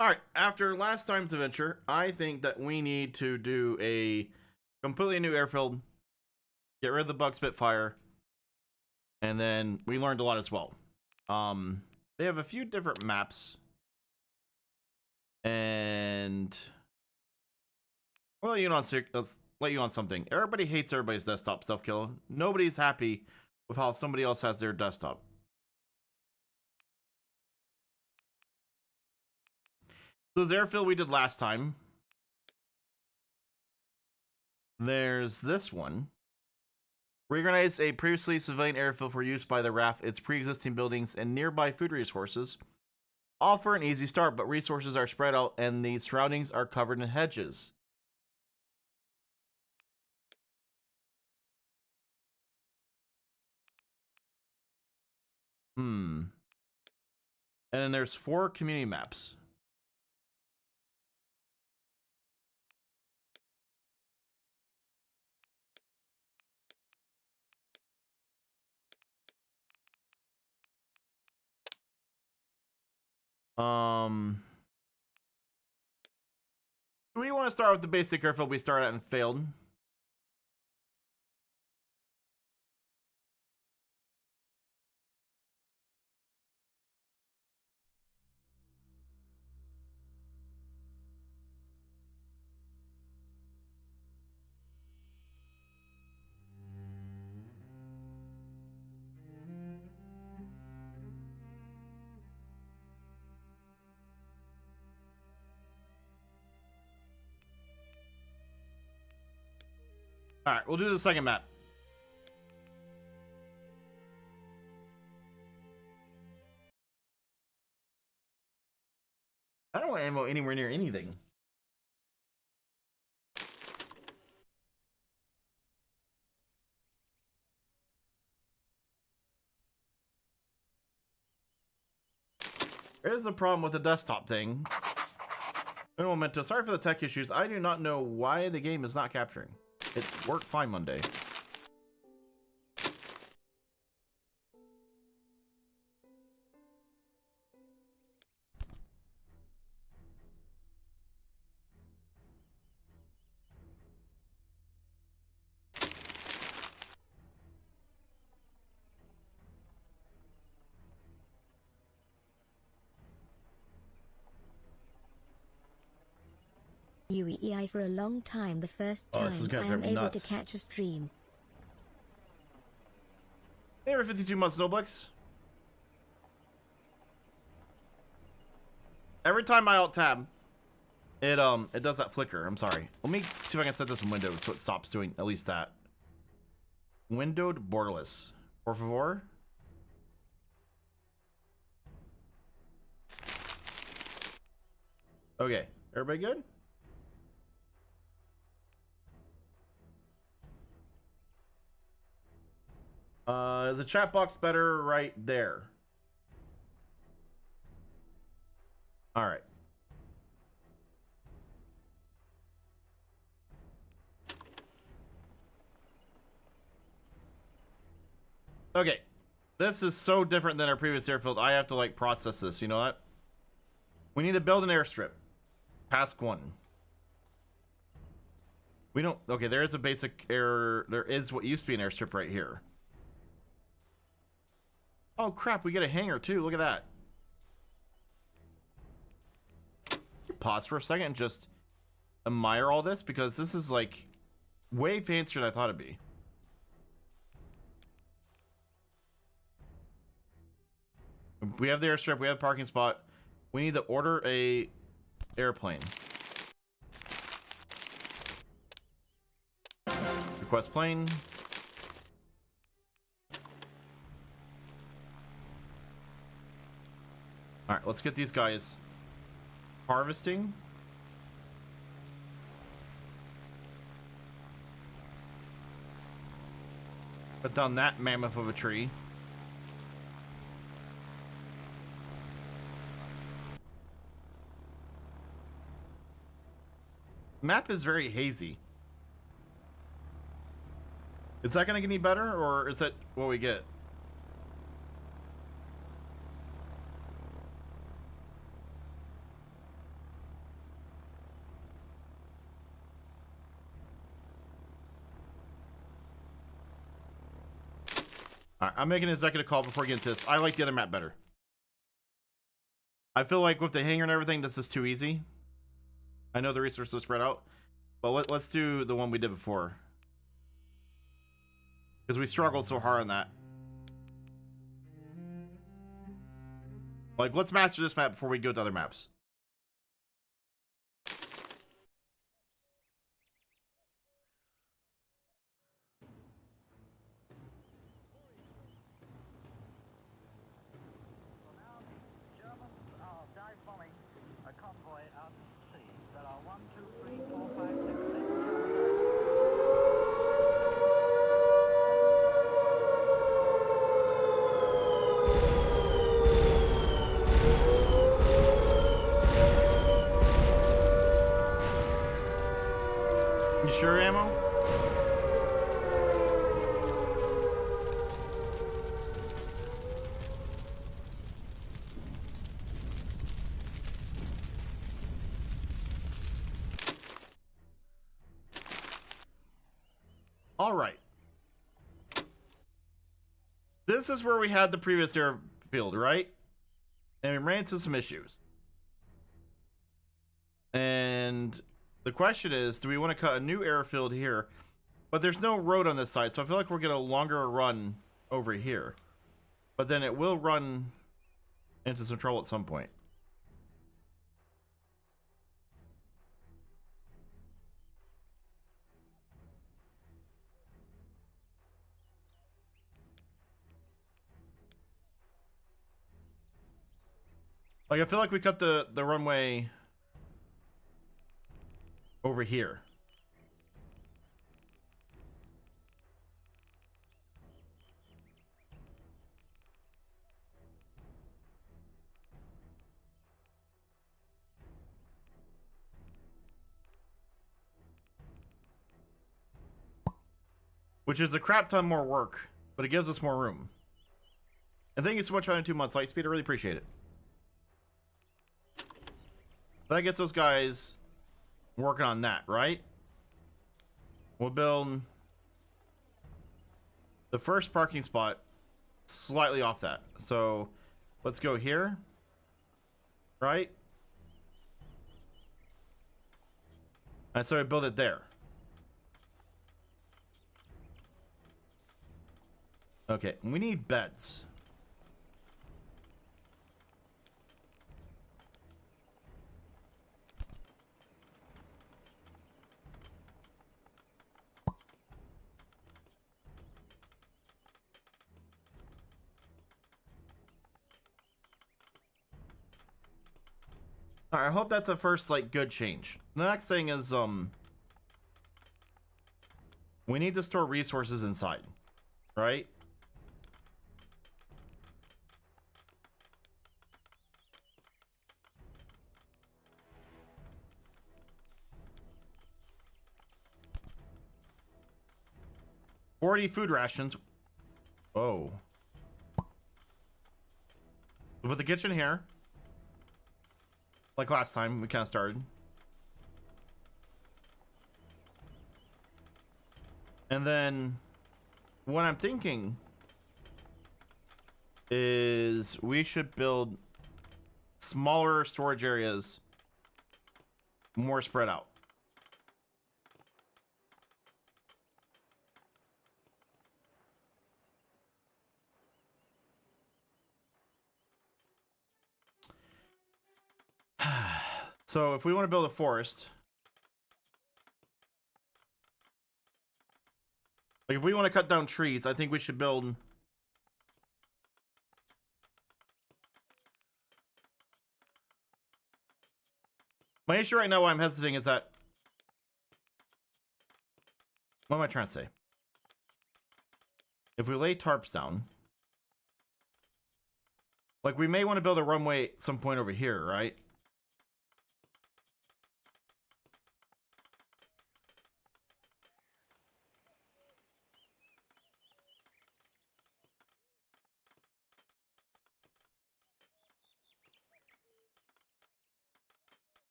All right, after last time's adventure, I think that we need to do a completely new airfield, get rid of the bug Spitfire, and then we learned a lot as well. They have a few different maps, and well, let's let you on something. Everybody hates everybody's desktop stuff, Killa. Nobody's happy with how somebody else has their desktop. So this airfield we did last time. There's this one. Reorganize a previously civilian airfield for use by the RAF, its pre-existing buildings, and nearby food resources. Offer an easy start, but resources are spread out and the surroundings are covered in hedges. And then there's 4 community maps. We want to start with the basic airfield we started at and failed. Alright, we'll do the second map. I don't want ammo anywhere near anything. There's a problem with the desktop thing. Un momento. Sorry for the tech issues. I do not know why the game is not capturing. It worked fine Monday. UEI for a long time. The first time I am able to catch a stream. Hey, for 52 months, Noblex. Every time I alt tab, it does that flicker. I'm sorry. Let me see if I can set this in windowed so it stops doing at least that. Windowed borderless. Por favor. Okay, everybody good? Is the chat box better right there? All right. Okay. This is so different than our previous airfield. I have to like process this. You know what? We need to build an airstrip. Task 1. We don't. Okay, there is a basic air. There is what used to be an airstrip right here. Oh crap, we get a hangar too. Look at that. Pause for a second and just admire all this because this is like way fancier than I thought it'd be. We have the airstrip, we have a parking spot. We need to order a airplane. Request plane. All right, let's get these guys harvesting. Put down that mammoth of a tree. Map is very hazy. Is that gonna get any better, or is that what we get? Alright, I'm making an executive call before getting to this. I like the other map better. I feel like with the hangar and everything, this is too easy. I know the resources are spread out, but let's do the one we did before. Because we struggled so hard on that. Like, let's master this map before we go to other maps. You sure, Ammo? All right. This is where we had the previous airfield, right? And we ran into some issues. And the question is, do we want to cut a new airfield here? But there's no road on this side, so I feel like we'll get a longer run over here. But then it will run into some trouble at some point. Like, I feel like we cut the runway over here. Which is a crap ton more work, but it gives us more room. And thank you so much for 2 months, Lightspeed. I really appreciate it. That gets those guys working on that, right? We'll build the first parking spot slightly off that. So let's go here, right? And so I build it there. Okay, we need beds. Alright, I hope that's a first, like, good change. The next thing is, we need to store resources inside, right? $40 food rations. Oh. We'll put the kitchen here. Like last time we kind of started. And then what I'm thinking is we should build smaller storage areas, more spread out. So if we want to build a forest, like if we want to cut down trees, I think we should build my issue right now, why I'm hesitating, is that, what am I trying to say? If we lay tarps down, like we may want to build a runway at some point over here, right?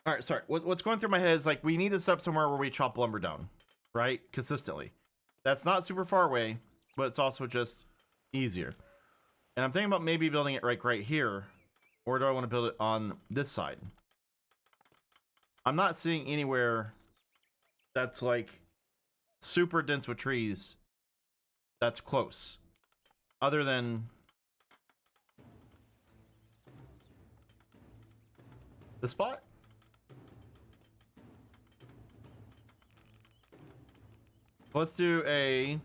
All right, sorry. What's going through my head is like we need to step somewhere where we chop lumber down, right? Consistently. That's not super far away. but it's also just easier. And I'm thinking about maybe building it right here, or do I want to build it on this side? I'm not seeing anywhere that's like super dense with trees that's close, other than the spot. Let's do a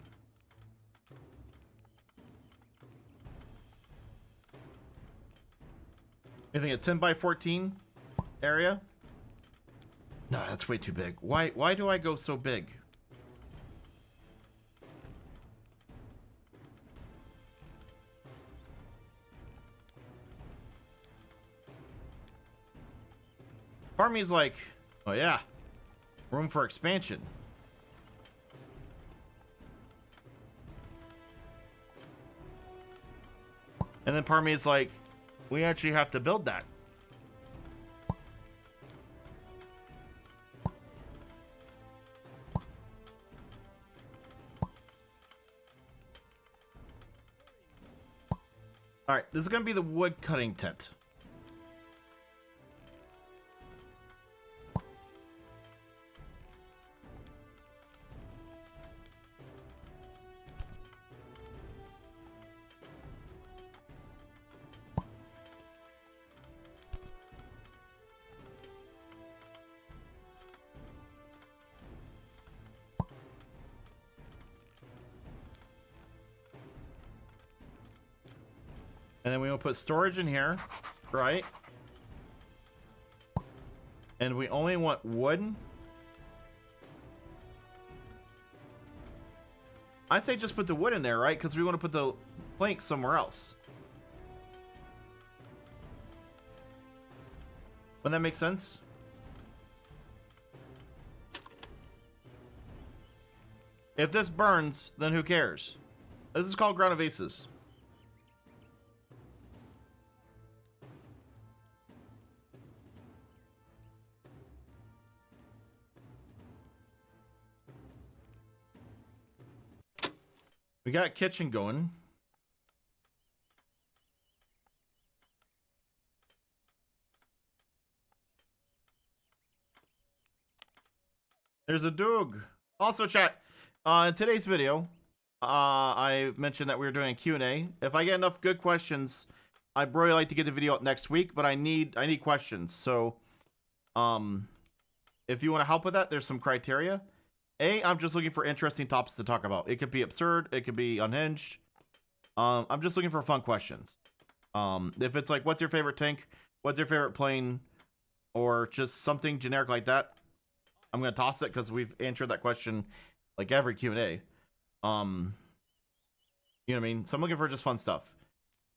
I think a 10 by 14 area. No, that's way too big. Why do I go so big? Part of me is like, oh yeah, room for expansion. And then part of me is like, we actually have to build that. All right, this is going to be the wood cutting tent. And then we will put storage in here, right? And we only want wood. I say just put the wood in there, right? Because we want to put the planks somewhere else. Wouldn't that make sense? If this burns, then who cares? This is called Ground of Aces. We got kitchen going. There's a Doog. Also, chat. In today's video, I mentioned that we were doing a Q&A. If I get enough good questions, I'd really like to get the video up next week, but I need questions. So, if you want to help with that, there's some criteria. I'm just looking for interesting topics to talk about. It could be absurd. It could be unhinged. I'm just looking for fun questions. If it's like, what's your favorite tank? What's your favorite plane? Or just something generic like that, I'm going to toss it because we've answered that question like every Q&A. You know what I mean? So I'm looking for just fun stuff.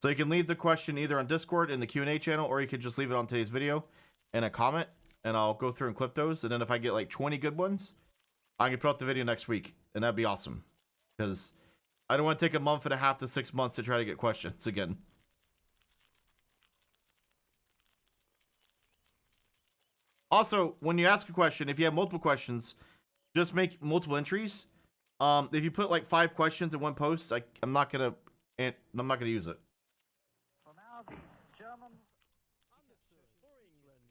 So you can leave the question either on Discord in the Q&A channel, or you can just leave it on today's video in a comment, and I'll go through and clip those. And then if I get like 20 good ones, I can put up the video next week, and that'd be awesome. Because I don't want to take a month and a half to 6 months to try to get questions again. Also, when you ask a question, if you have multiple questions, just make multiple entries. If you put like 5 questions in one post, I'm not gonna use it. Well, now the Germans. Understood. For England.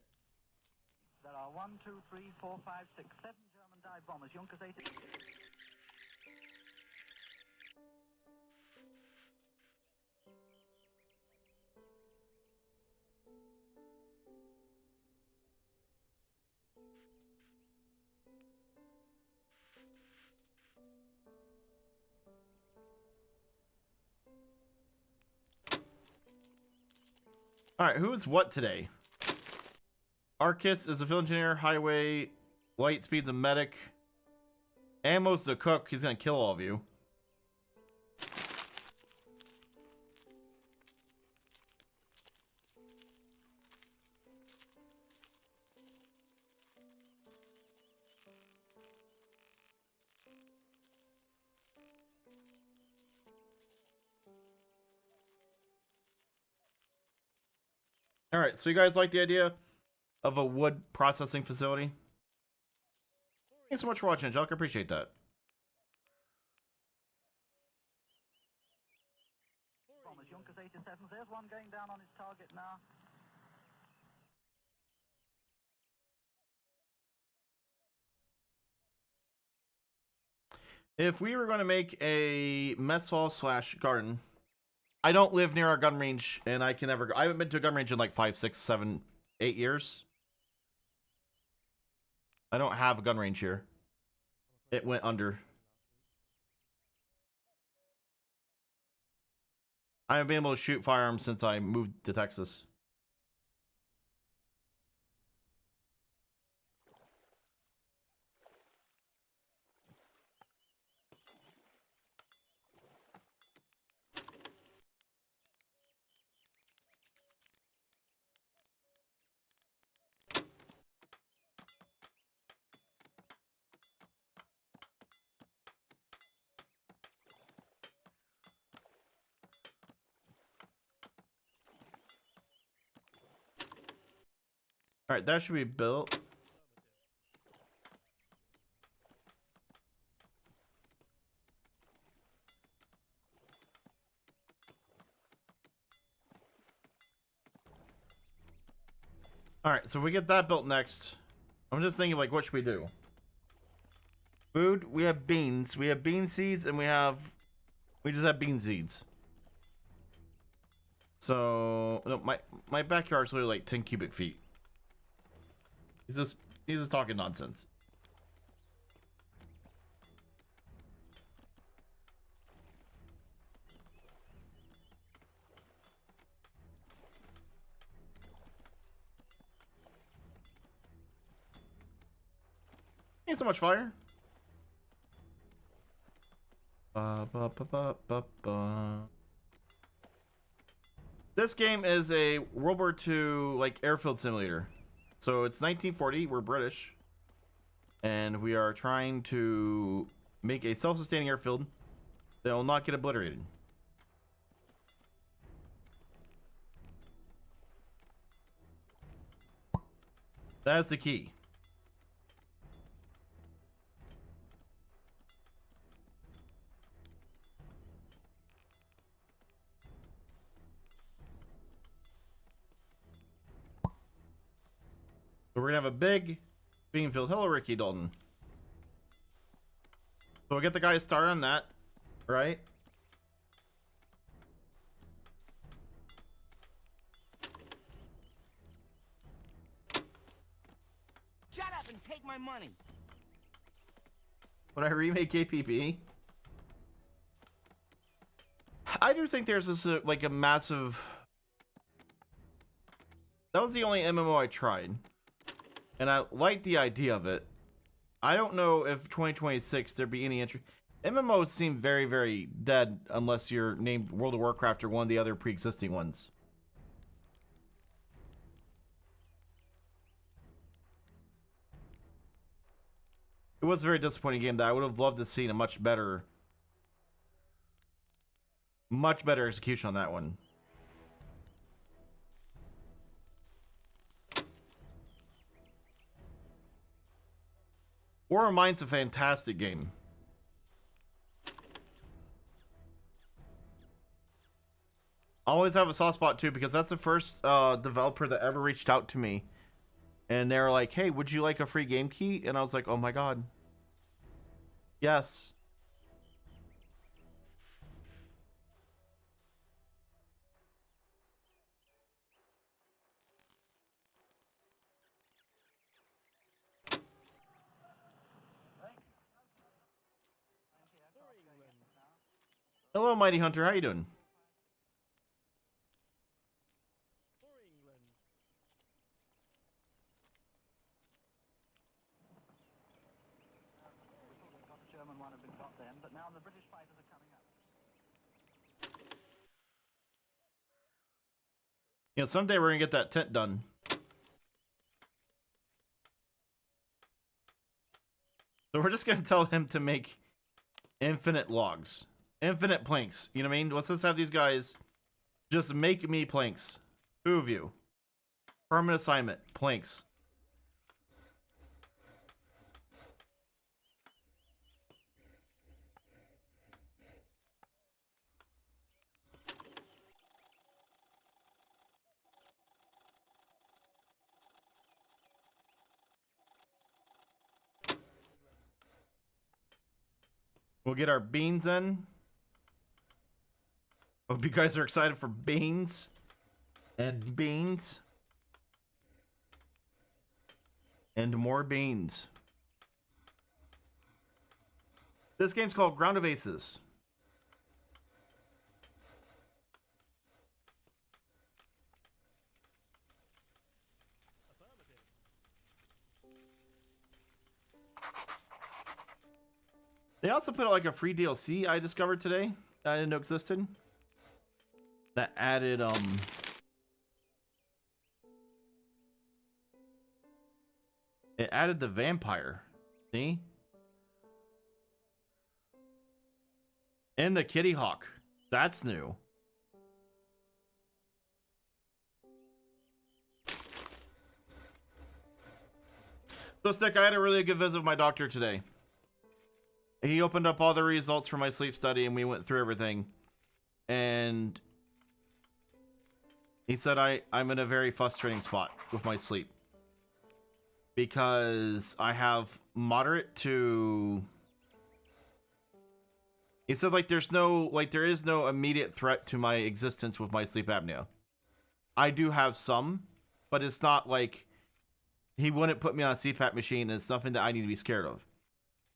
There are 1, 2, 3, 4, 5, 6, 7 German dive bombers. Junkers 8. Alright, who's what today? Arcus is a field engineer, highway, light speed's a medic. Ammo's the cook, he's gonna kill all of you. Alright, so you guys like the idea of a wood processing facility? Thanks so much for watching, Angelica. I appreciate that. There's one going down on his target now. If we were going to make a mess hall / garden, I don't live near our gun range, and I can never go. I haven't been to a gun range in like 5, 6, 7, 8 years. I don't have a gun range here. It went under. I haven't been able to shoot firearms since I moved to Texas. All right, that should be built. All right, so if we get that built next, I'm just thinking, like, what should we do? Food, we have beans. We have bean seeds, and we just have bean seeds. So, no, my backyard's literally like 10 cubic feet. He's just talking nonsense. Ain't so much fire. This game is a World War II like airfield simulator. So it's 1940. We're British, and we are trying to make a self-sustaining airfield that will not get obliterated. That is the key. So we're gonna have a big bean field. Hello, Ricky Dalton. So we'll get the guys started on that, right? Shut up and take my money. When I remake APB, I do think there's this like a massive. That was the only MMO I tried, and I liked the idea of it. I don't know if 2026 there'd be any entry. MMOs seem very, very dead unless you're named World of Warcraft or one of the other pre-existing ones. It was a very disappointing game that I would have loved to see a much better execution on that one. War of Mine's a fantastic game. I always have a soft spot too because that's the first developer that ever reached out to me. And they were like, hey, would you like a free game key? And I was like, oh my god. Yes. Hello, Mighty Hunter. How you doing? German one had been got then, but now the British fighters are coming up. You know, someday we're gonna get that tent done. So we're just gonna tell him to make infinite logs, infinite planks. You know what I mean? Let's just have these guys just make me planks. Two of you. Permanent assignment, planks. We'll get our beans in. Hope you guys are excited for beans. And beans. And more beans. This game's called Ground of Aces. They also put out like a free DLC I discovered today that I didn't know existed. That added it added the vampire. See? And the Kitty Hawk. That's new. So Stick, I had a really good visit with my doctor today. He opened up all the results for my sleep study and we went through everything. And he said I'm in a very frustrating spot with my sleep. Because I have moderate to... He said there is no immediate threat to my existence with my sleep apnea. I do have some, but it's not like he wouldn't put me on a CPAP machine and it's nothing that I need to be scared of.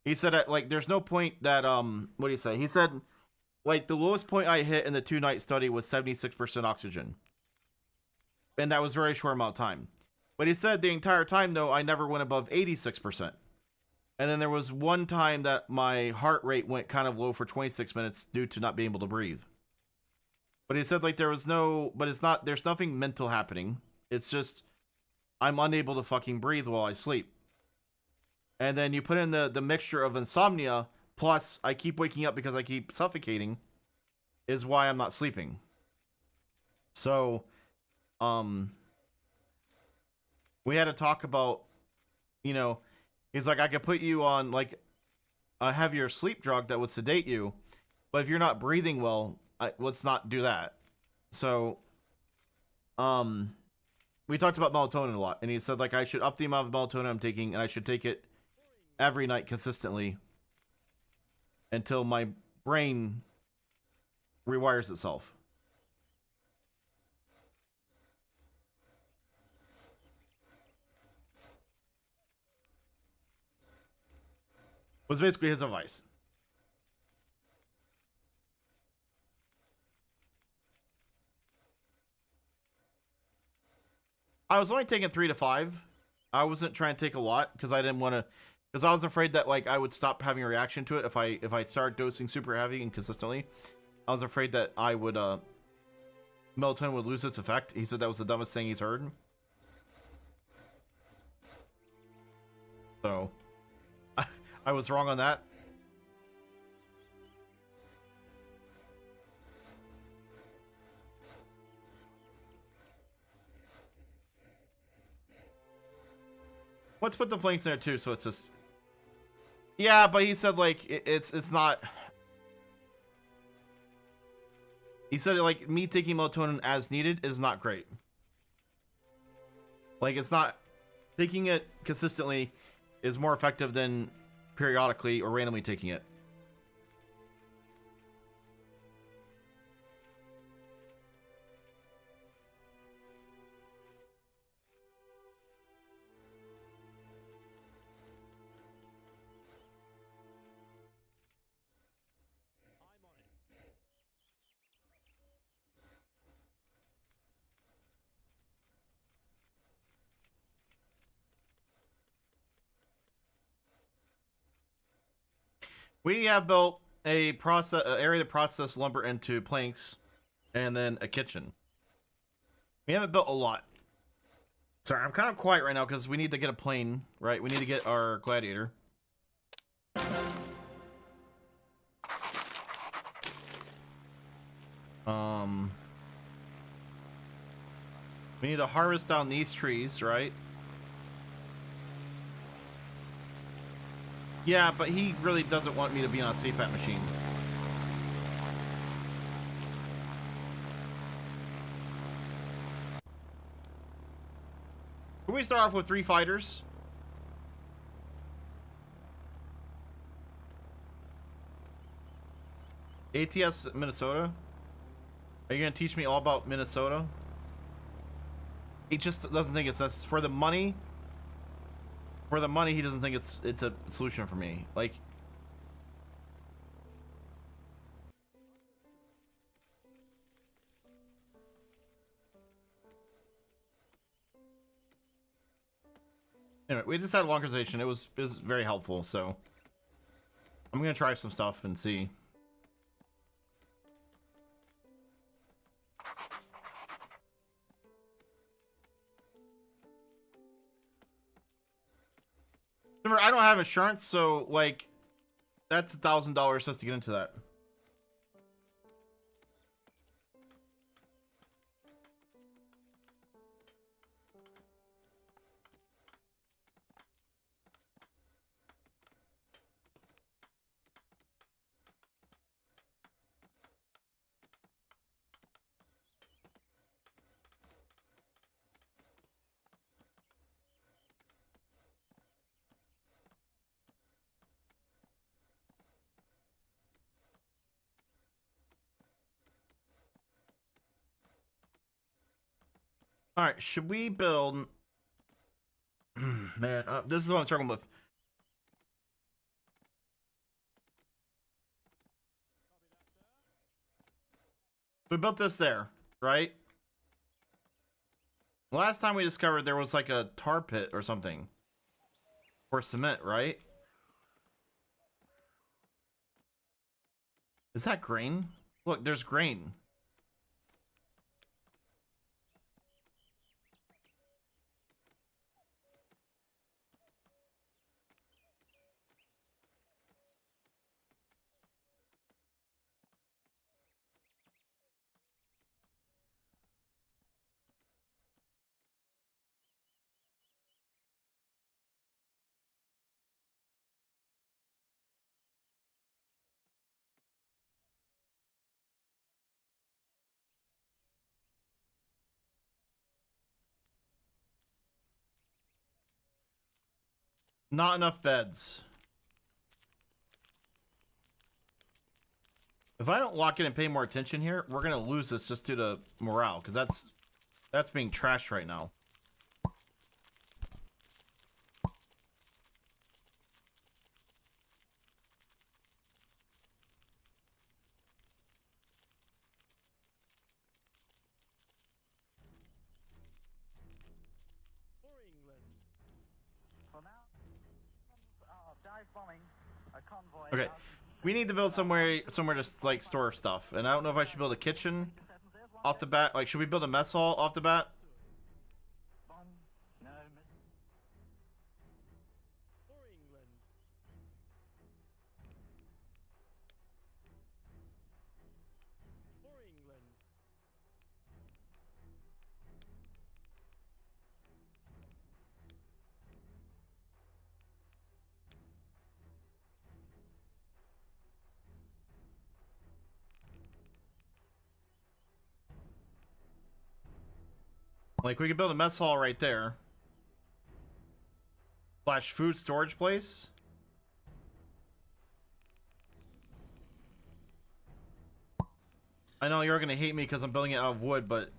He said that, there's no point that, what do you say? He said, the lowest point I hit in the 2-night study was 76% oxygen. And that was a very short amount of time. But he said the entire time, though, I never went above 86%. And then there was one time that my heart rate went kind of low for 26 minutes due to not being able to breathe. But he said, there's nothing mental happening. It's just, I'm unable to fucking breathe while I sleep. And then you put in the mixture of insomnia, plus I keep waking up because I keep suffocating, is why I'm not sleeping. So, we had to talk about, he's like, I could put you on, a heavier sleep drug that would sedate you, but if you're not breathing well, let's not do that. So, we talked about melatonin a lot, and he said, I should up the amount of melatonin I'm taking, and I should take it every night consistently until my brain rewires itself. Was basically his advice. I was only taking 3 to 5. I wasn't trying to take a lot because I didn't want to. Because I was afraid that I would stop having a reaction to it if I start dosing super heavy and consistently. I was afraid that I would melatonin would lose its effect. He said that was the dumbest thing he's heard. So I was wrong on that. Let's put the planks in there too, so it's just. Yeah, but he said it's not. He said me taking melatonin as needed is not great. It's not, taking it consistently is more effective than periodically or randomly taking it. We have built a area to process lumber into planks, and then a kitchen. We haven't built a lot. Sorry, I'm kind of quiet right now because we need to get a plane, right? We need to get our gladiator. We need to harvest down these trees, right? Yeah, but he really doesn't want me to be on a CPAP machine. Can we start off with 3 fighters? ATS Minnesota? Are you gonna teach me all about Minnesota? He just doesn't think it's necessary. For the money. For the money, he doesn't think it's a solution for me. Like. Anyway, we just had a long conversation. It was very helpful, so I'm gonna try some stuff and see. Remember, I don't have insurance, so like that's $1,000 just to get into that. All right, should we build? Man, this is what I'm struggling with. We built this there, right? Last time we discovered there was like a tar pit or something. Or cement, right? Is that grain? Look, there's grain. Not enough beds. If I don't lock in and pay more attention here, we're gonna lose this just due to morale, because that's being trashed right now. Okay, we need to build somewhere to like store stuff, and I don't know if I should build a kitchen off the bat. Like, should we build a mess hall off the bat? Like, we could build a mess hall right there. Slash food storage place. I know you're gonna hate me because I'm building it out of wood, but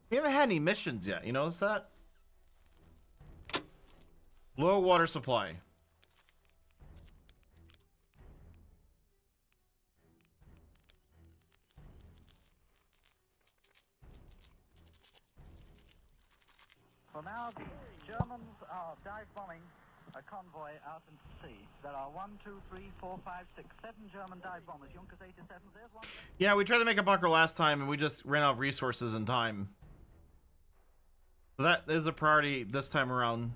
we haven't had any missions yet. You notice that? Low water supply. For now, the Germans are dive bombing a convoy out into sea. There are 1, 2, 3, 4, 5, 6, 7 German dive bombers. Junkers 87. There's one. Yeah, we tried to make a bunker last time, and we just ran out of resources and time. So that is a priority this time around.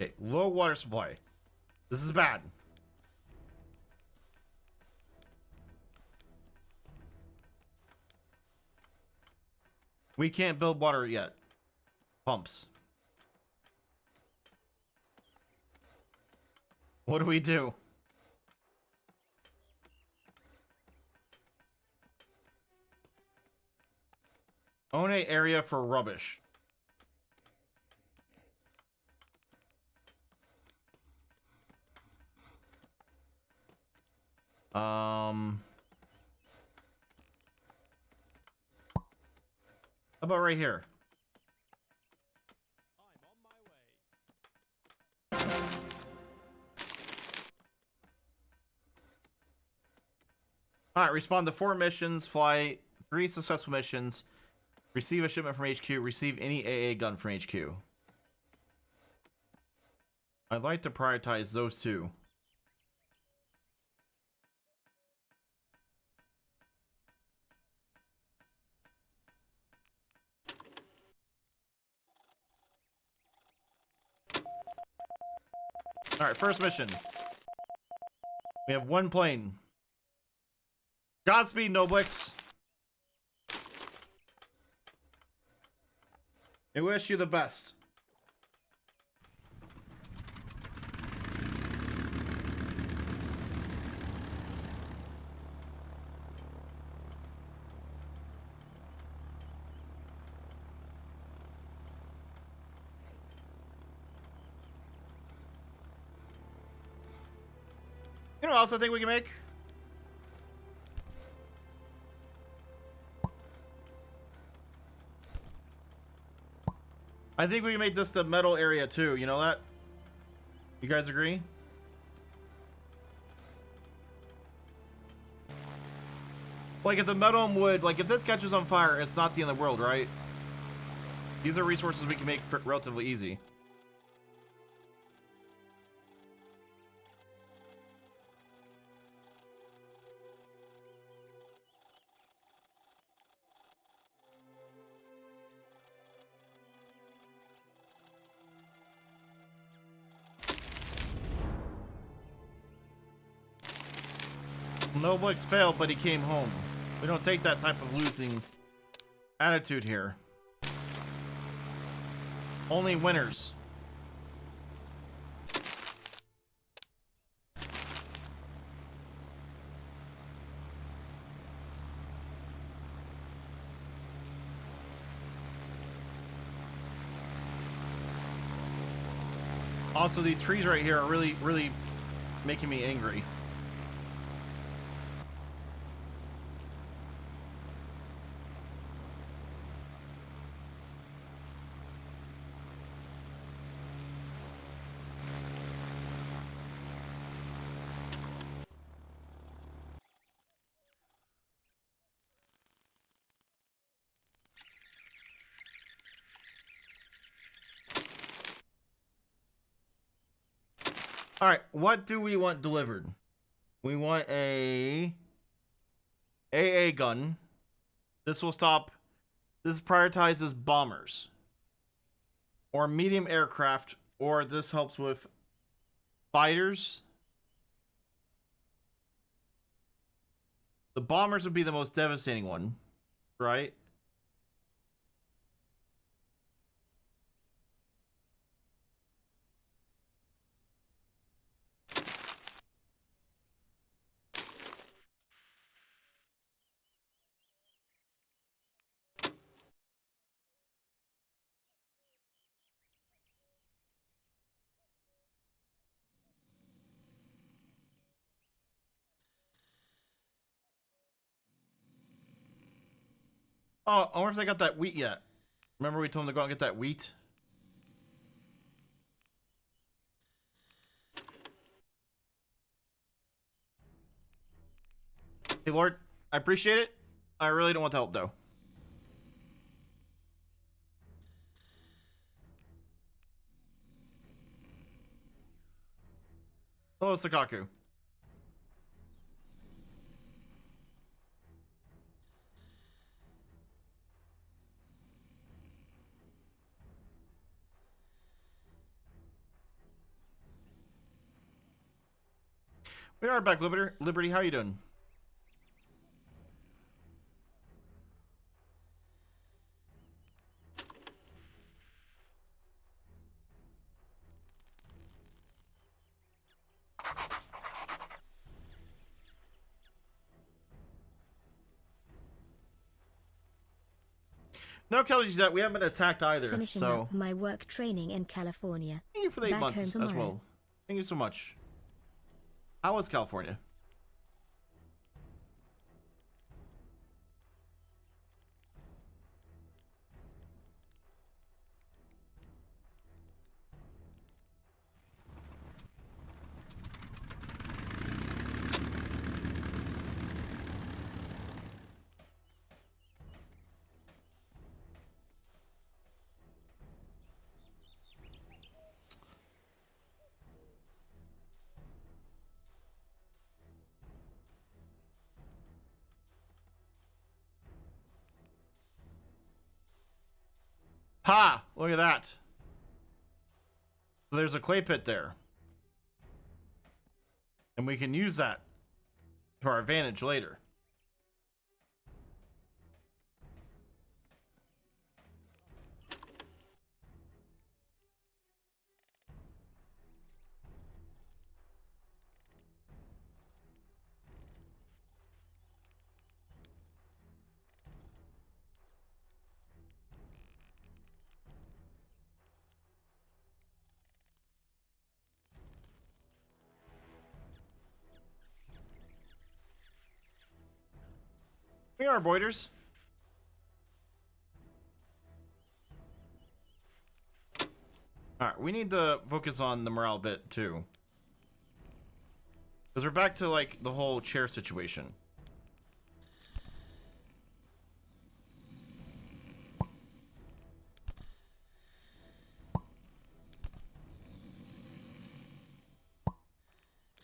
Okay, low water supply. This is bad. We can't build water yet. Pumps. What do we do? Own a area for rubbish. How about right here? Alright, respond to 4 missions, fly 3 successful missions, receive a shipment from HQ, receive any AA gun from HQ. I'd like to prioritize those 2. Alright, first mission. We have 1 plane. Godspeed, Noblix. I wish you the best. You know what else I think we can make? I think we can make this the metal area too, you know that? You guys agree? Like if the metal and wood, like if this catches on fire, it's not the end of the world, right? These are resources we can make relatively easy. Noblix failed, but he came home. We don't take that type of losing attitude here. Only winners. Also, these trees right here are really making me angry. All right, what do we want delivered? We want a AA gun. This will stop. This prioritizes bombers or medium aircraft, or this helps with fighters. The bombers would be the most devastating one, right? Oh, I wonder if they got that wheat yet. Remember we told them to go out and get that wheat? Hey, Lord, I appreciate it. I really don't want the help, though. Hello, Sakaku. We are back, Liberty. Liberty, how you doing? No, Kelly's that we haven't been attacked either. Finishing so up my work training in California. thank you for the 8 Back months home as tomorrow. well. Thank you so much. How was California? Ha! Look at that. So there's a clay pit there. And we can use that to our advantage later. We are Boyders. Alright, we need to focus on the morale bit too. Because we're back to like the whole chair situation.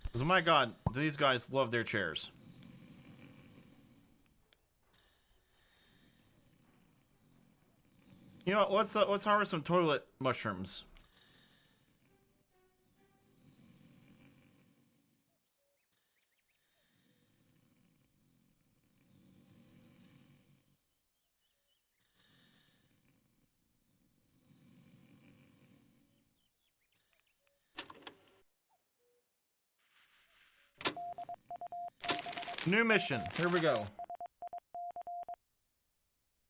Because my god, do these guys love their chairs. You know what, let's harvest some toilet mushrooms. New mission. Here we go.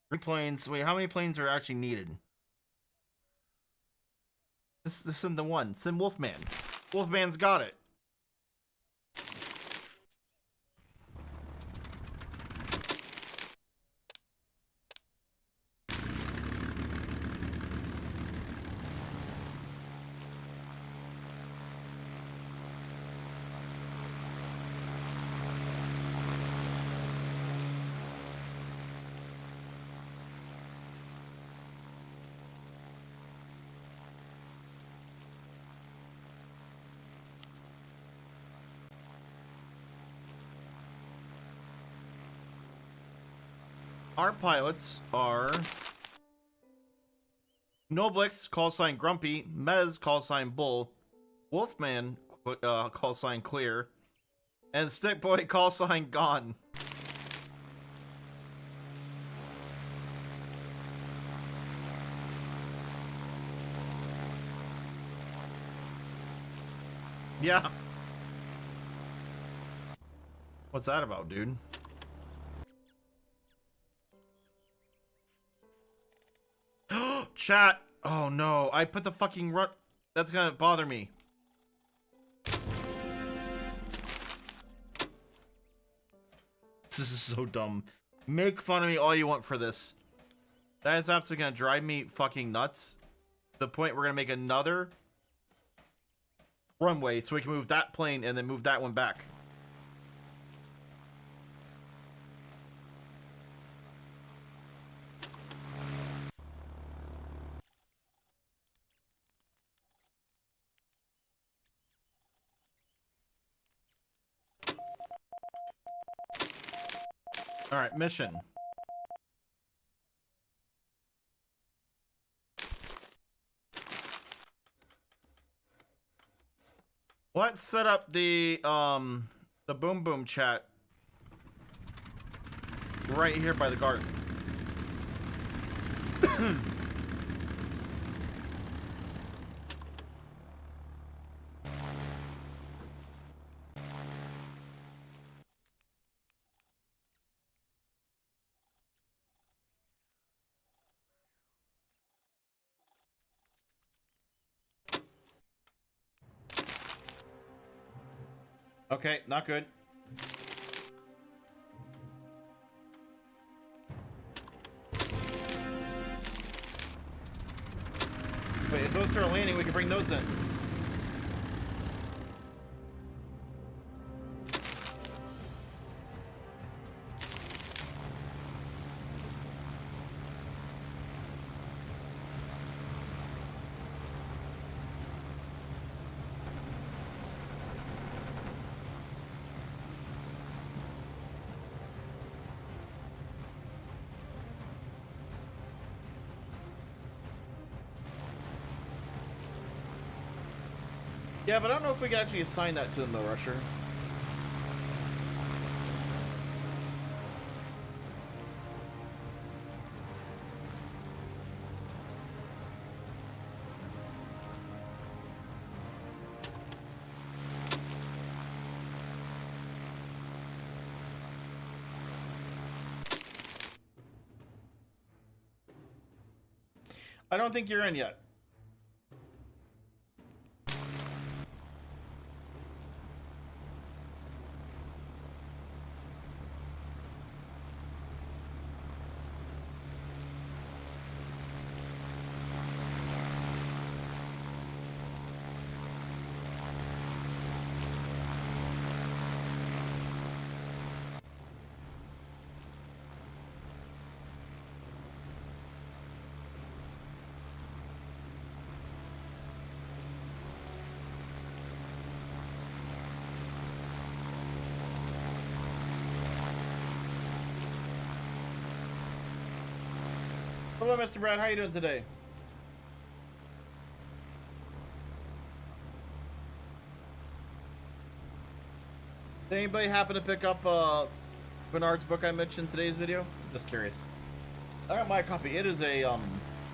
3 planes. Wait, how many planes are actually needed? This isn't the one. Send Wolfman. Wolfman's got it. Our pilots are Noblix, call sign Grumpy, Mez, call sign Bull, Wolfman, call sign Clear, and Stickboy, call sign Gone. Yeah. What's that about, dude? Chat. Oh no, I put the fucking run. That's gonna bother me. This is so dumb. Make fun of me all you want for this. That is absolutely gonna drive me fucking nuts. To the point we're gonna make another runway so we can move that plane and then move that one back. All right, mission. Let's set up the The Boom Boom chat. Right here by the garden. Okay, not good. Wait, if those start landing, we can bring those in. Yeah, but I don't know if we can actually assign that to them, though, Rusher. I don't think you're in yet. Hello, Mr. Brad. How you doing today? Did anybody happen to pick up Bernard's book I mentioned in today's video? I'm just curious. I got my copy. It is a I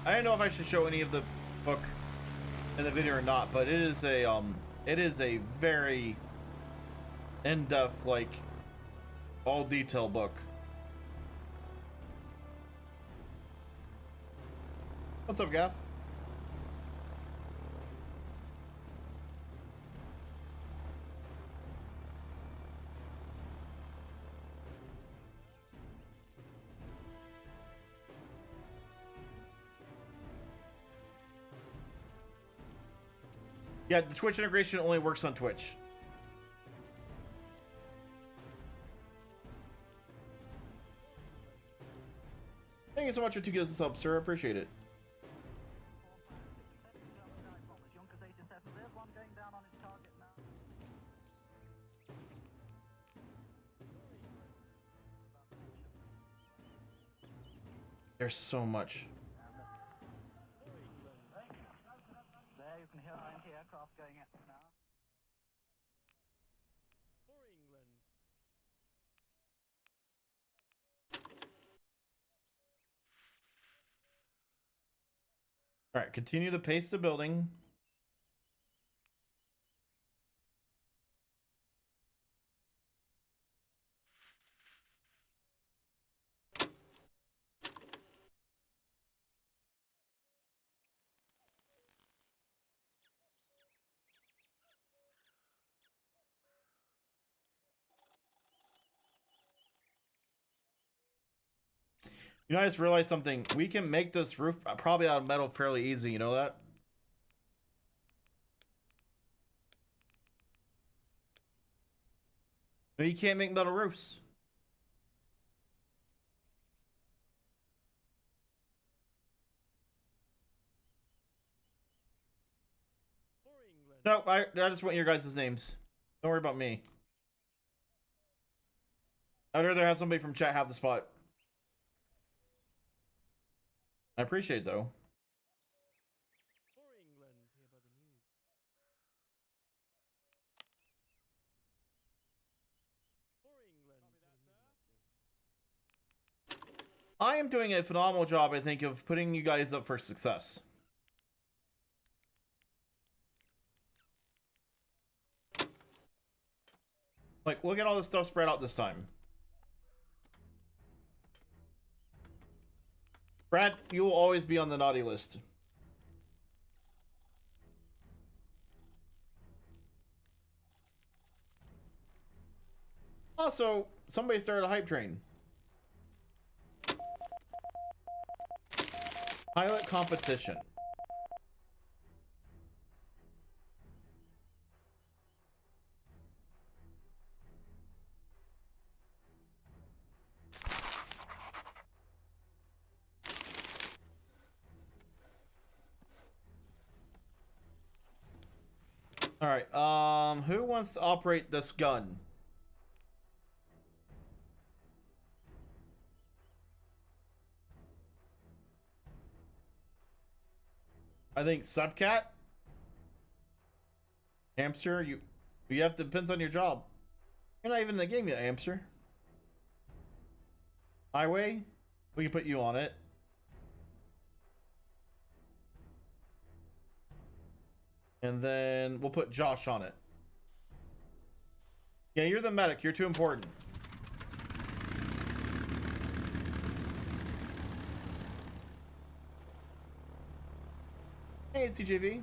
don't know if I should show any of the book in the video or not, but it is a very in-depth, like, all detail book. What's up, Gaff? Yeah, the Twitch integration only works on Twitch. Thank you so much for 2 gifts of subs, sir. I appreciate it. There's so much. There you can hear anti-aircraft going at now. All right, continue the pace to building. You know, I just realized something. We can make this roof probably out of metal fairly easy. You know that? But you can't make metal roofs. No, I just want your guys' names. Don't worry about me. I'd rather have somebody from chat have the spot. I appreciate it, though. I am doing a phenomenal job, I think, of putting you guys up for success. Like, look at all this stuff spread out this time. Brad, you will always be on the naughty list. Also, somebody started a hype train. Pilot competition. All right. Who wants to operate this gun? I think Subcat. Hamster, you have to, depends on your job. You're not even in the game yet, Hamster. Highway, we can put you on it. And then we'll put Josh on it. Yeah, you're the medic. You're too important. Hey, it's CJV.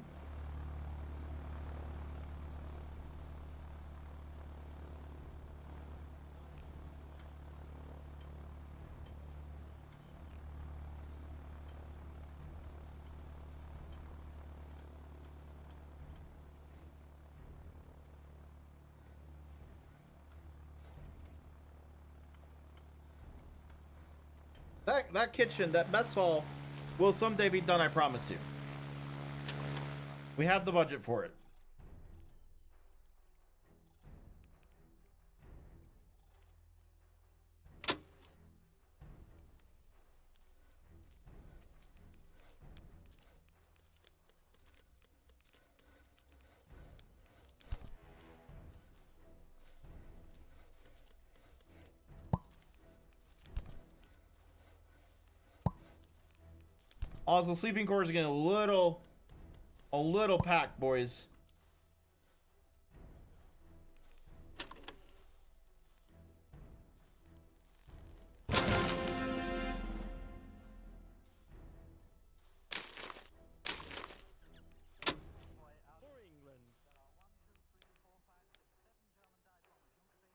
That kitchen, that mess hall, will someday be done, I promise you. We have the budget for it. Also, sleeping quarters are getting a little packed, boys.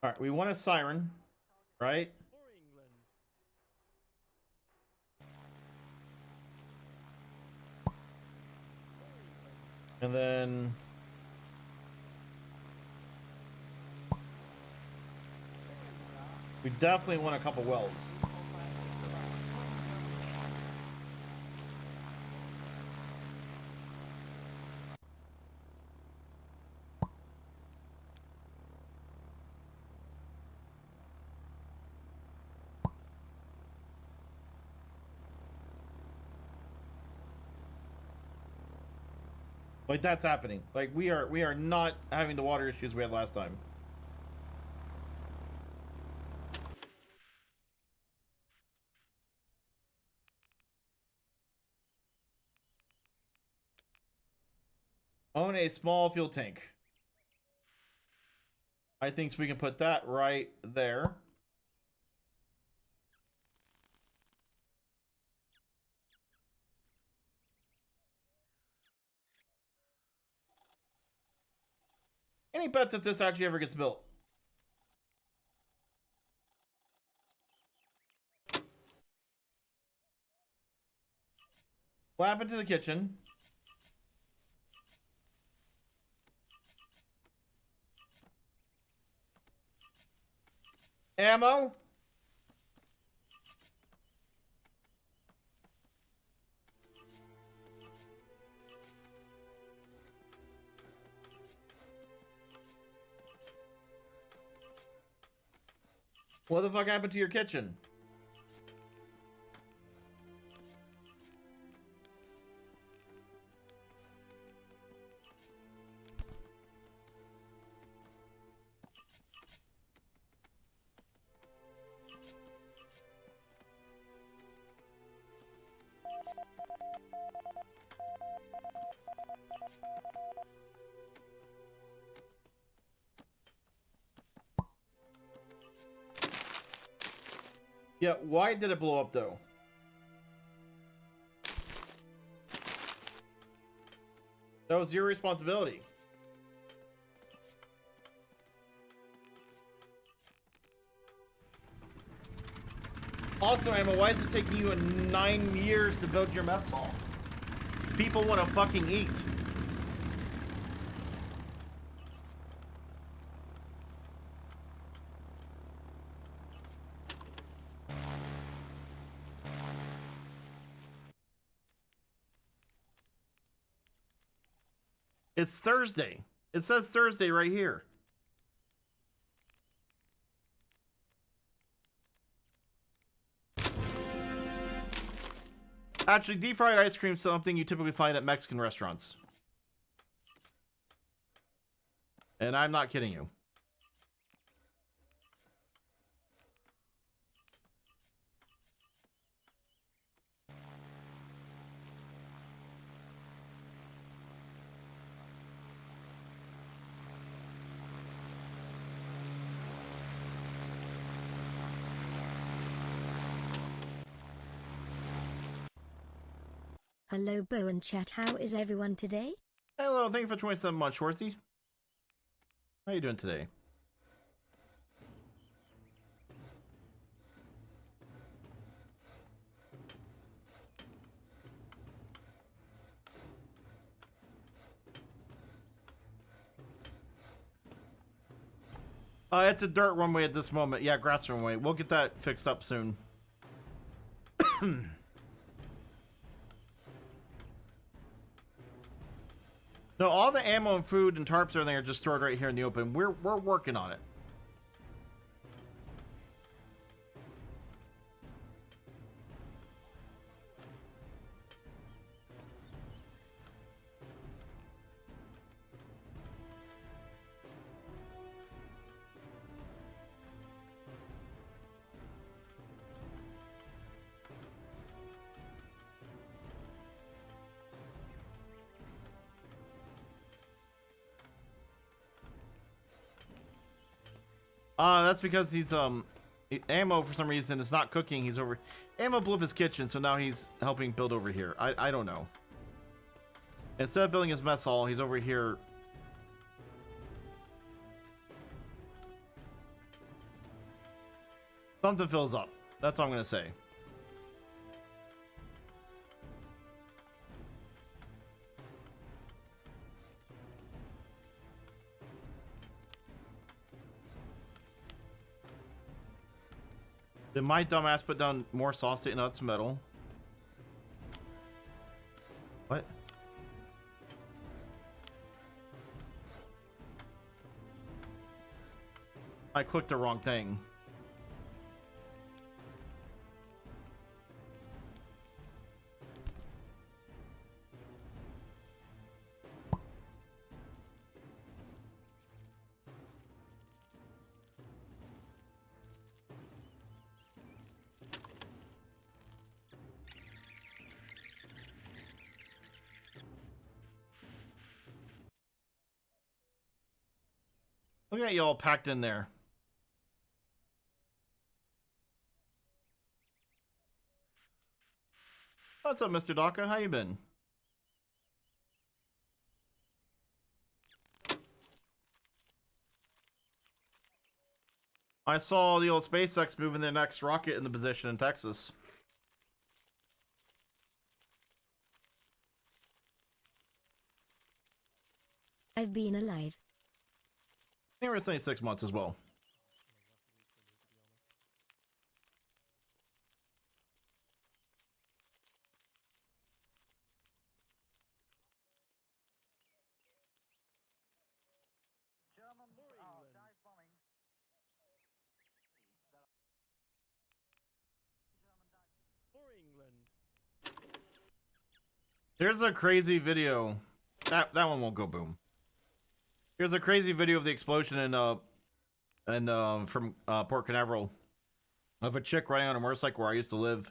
All right, we want a siren, right? And then we definitely want a couple wells. Like, that's happening. Like, we are not having the water issues we had last time. Own a small fuel tank. I think we can put that right there. Any bets if this actually ever gets built? What happened to the kitchen? Ammo? What the fuck happened to your kitchen? Yeah, why did it blow up though? That was your responsibility. Also, Emma, why is it taking you 9 years to build your mess hall? People want to fucking eat. It's Thursday. It says Thursday right here. Actually, deep fried ice cream is something you typically find at Mexican restaurants. And I'm not kidding you. Hello Bo and chat, how is everyone today? Hello, thank you for 27 months, Schwarzy. How you doing today? It's a dirt runway at this moment. Yeah, grass runway. We'll get that fixed up soon. No, all the ammo and food and tarps and everything are just stored right here in the open. We're working on it. That's because he's ammo for some reason is not cooking. He's over ammo blew up his kitchen, so now he's helping build over here. I don't know. Instead of building his mess hall, he's over here. Something fills up. That's all I'm gonna say. Did my dumbass put down more sauce to nuts metal? What? I clicked the wrong thing. Look at you all packed in there. What's up, Mr. Daka? How you been? I saw the old SpaceX moving their next rocket into position in Texas. I've been alive. I think we're saying 6 months as well. Germans are dive bombing. There's a crazy video. That one won't go boom. Here's a crazy video of the explosion in from Port Canaveral of a chick riding on a motorcycle where I used to live,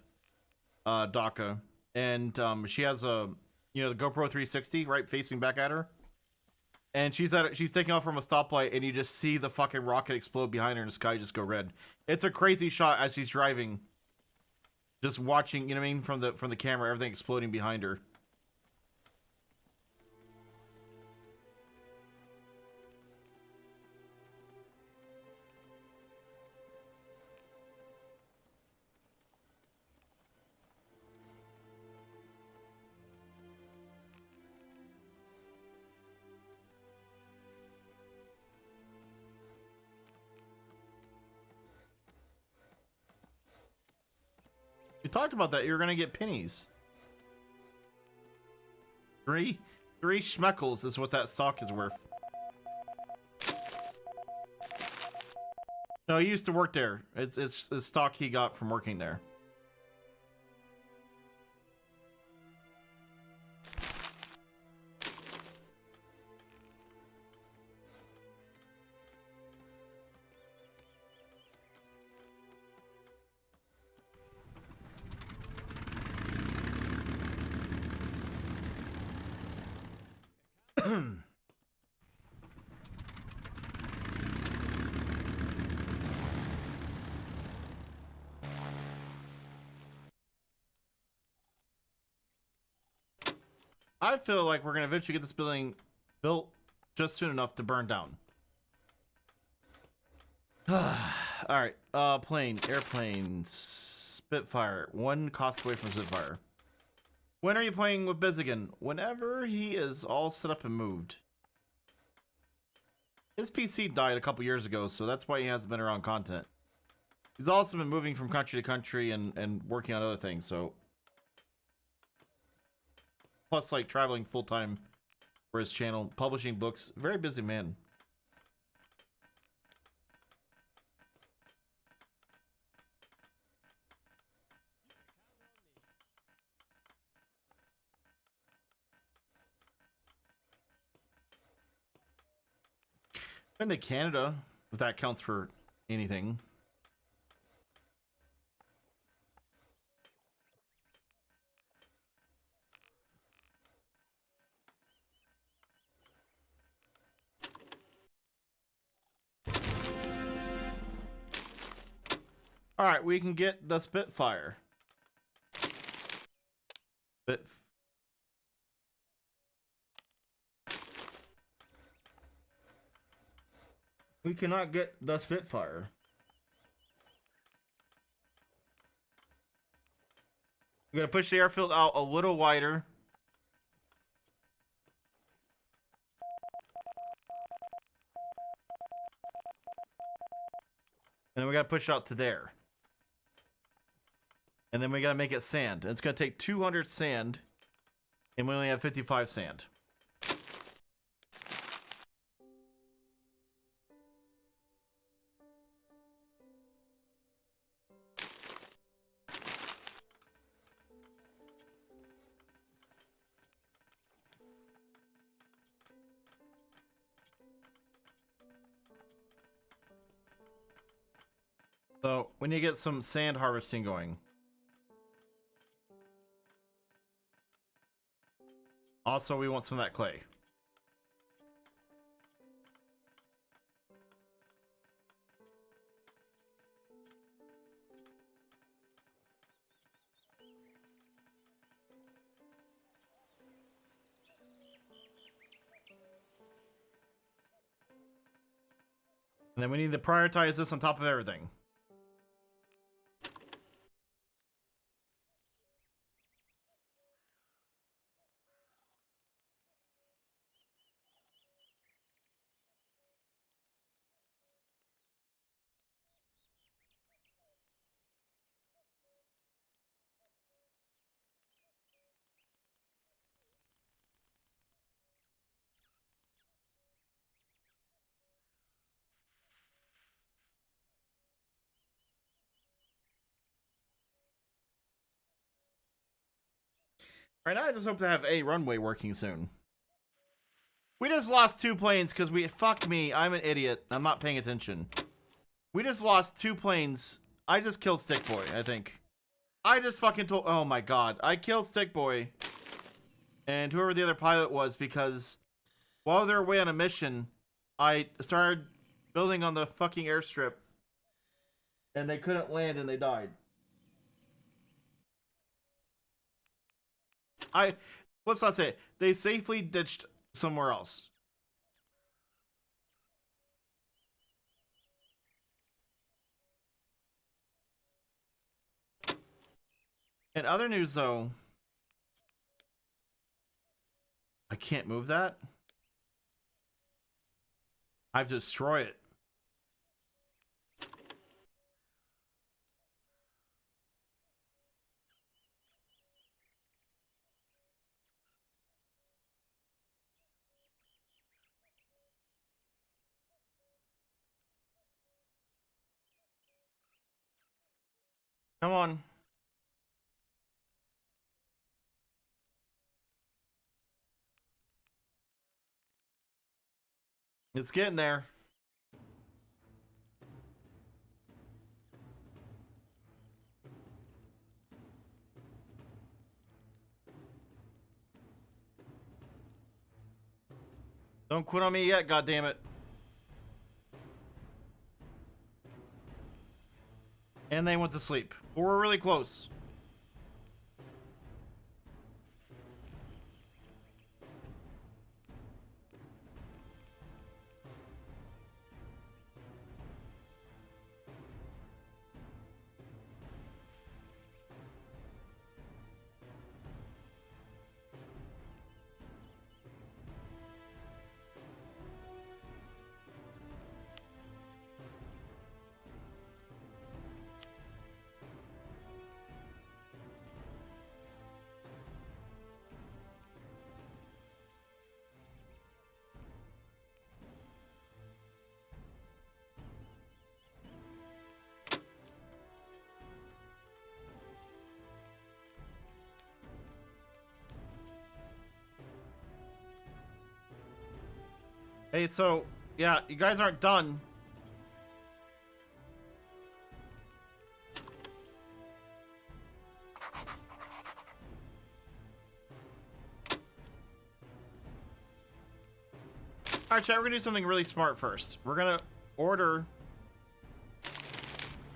Dhaka, and she has a the GoPro 360 right facing back at her, and she's taking off from a stoplight, and you just see the fucking rocket explode behind her and the sky just go red. It's a crazy shot as she's driving Just watching, you know what I mean, from the camera, everything exploding behind her. We talked about that. You're gonna get pennies. Three schmeckles is what that stock is worth. No, he used to work there. It's stock he got from working there. I feel like we're gonna eventually get this building built just soon enough to burn down. Alright, plane, airplanes, Spitfire. One cost away from Spitfire. When are you playing with Biz again? Whenever he is all set up and moved. His PC died a couple years ago, so that's why he hasn't been around content. He's also been moving from country to country and working on other things, so... Plus, like, traveling full-time for his channel, publishing books. Very busy man. Been to Canada, if that counts for anything. All right, we can get the Spitfire. We cannot get the Spitfire. We're gonna push the airfield out a little wider. And then we gotta push out to there. And then we gotta make it sand. It's gonna take 200 sand, and we only have 55 sand. So we need to get some sand harvesting going. Also, we want some of that clay. And then we need to prioritize this on top of everything. Right now, I just hope to have a runway working soon. We just lost 2 planes because we... Fuck me, I'm an idiot. I'm not paying attention. We just lost 2 planes. I just killed Stick Boy, I think. I just fucking told... Oh my god. I killed Stick Boy. And whoever the other pilot was, because... While they're away on a mission, I started building on the fucking airstrip. And they couldn't land and they died. let's not say it. They safely ditched somewhere else. In other news, though, I can't move that. I have to destroy it. Come on. It's getting there. Don't quit on me yet, goddammit. And they went to sleep. But we're really close. Hey, so, yeah, you guys aren't done. Alright, chat, we're gonna do something really smart first. We're gonna order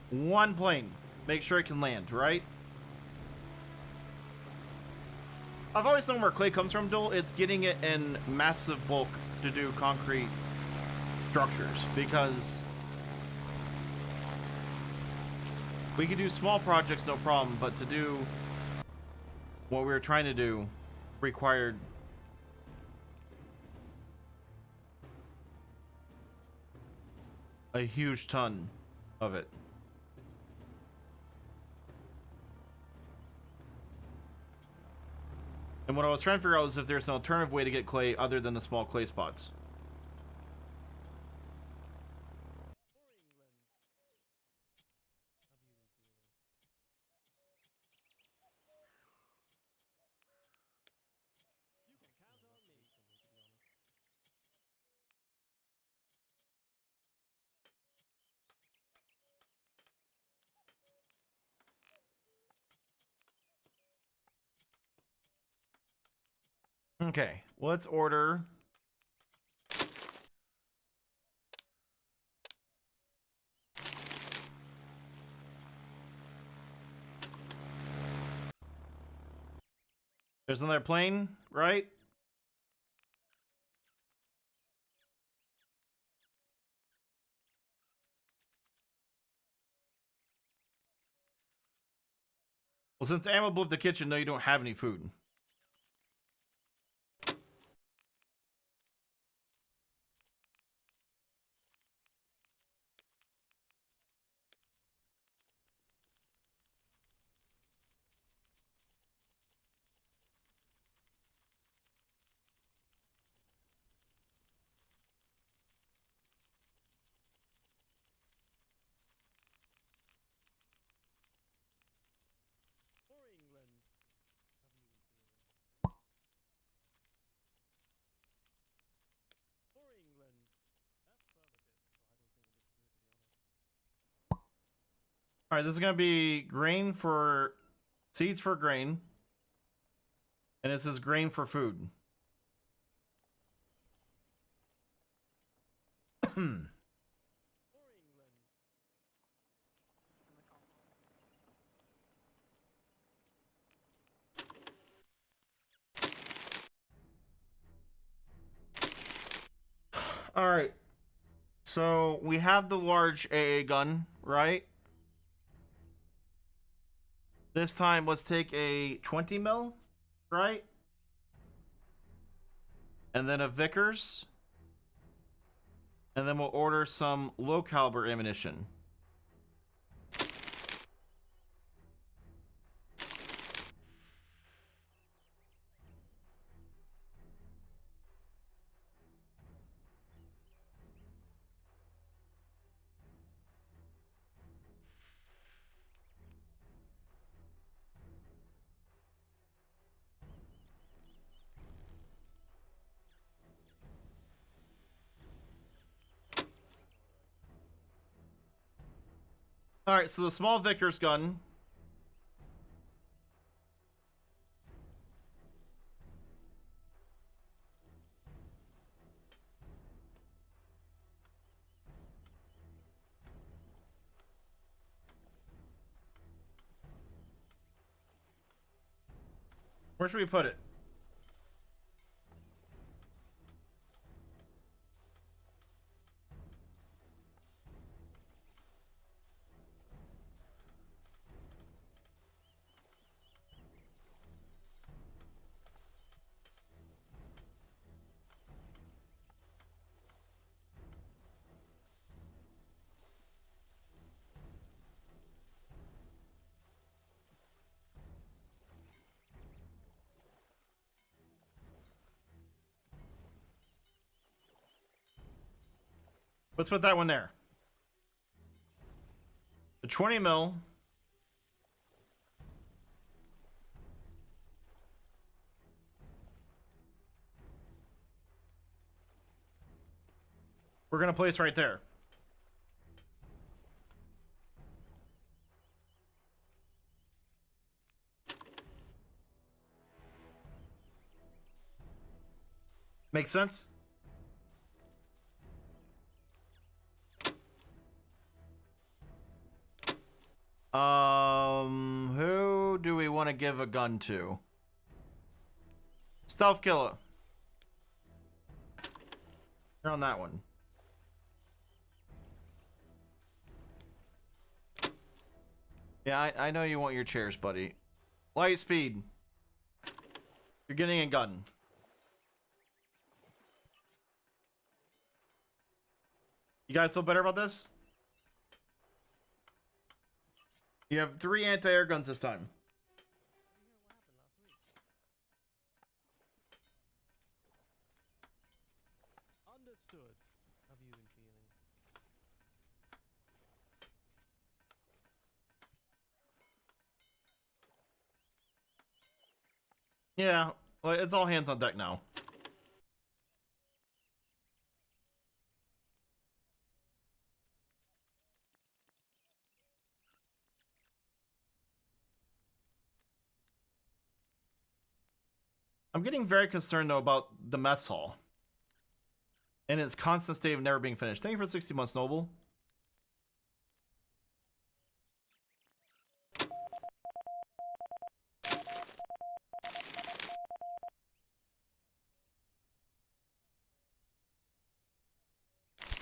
one plane. Make sure it can land, right? I've always known where clay comes from, Joel. It's getting it in massive bulk to do concrete structures, because we could do small projects no problem, but to do what we were trying to do required a huge ton of it. And what I was trying to figure out was if there's an alternative way to get clay other than the small clay spots. Okay, let's order there's another plane, right? Well, since ammo blew up the kitchen, no, you don't have any food. All right, this is going to be grain for seeds for grain. And this is grain for food. All right. So we have the large AA gun, right? This time, let's take a 20 mil, right? And then a Vickers. And then we'll order some low caliber ammunition. All right, so the small Vickers gun. Where should we put it? Let's put that one there. The 20 mil. We're gonna place right there. Make sense? Who do we want to give a gun to? Stealth killer. You're on that one. Yeah, I know you want your chairs, buddy. Light speed. You're getting a gun. You guys feel better about this? You have 3 anti-air guns this time. Understood. How have you been feeling? Yeah, well, it's all hands on deck now. I'm getting very concerned though about the mess hall and its constant state of never being finished. Thank you for 60 months, Noble.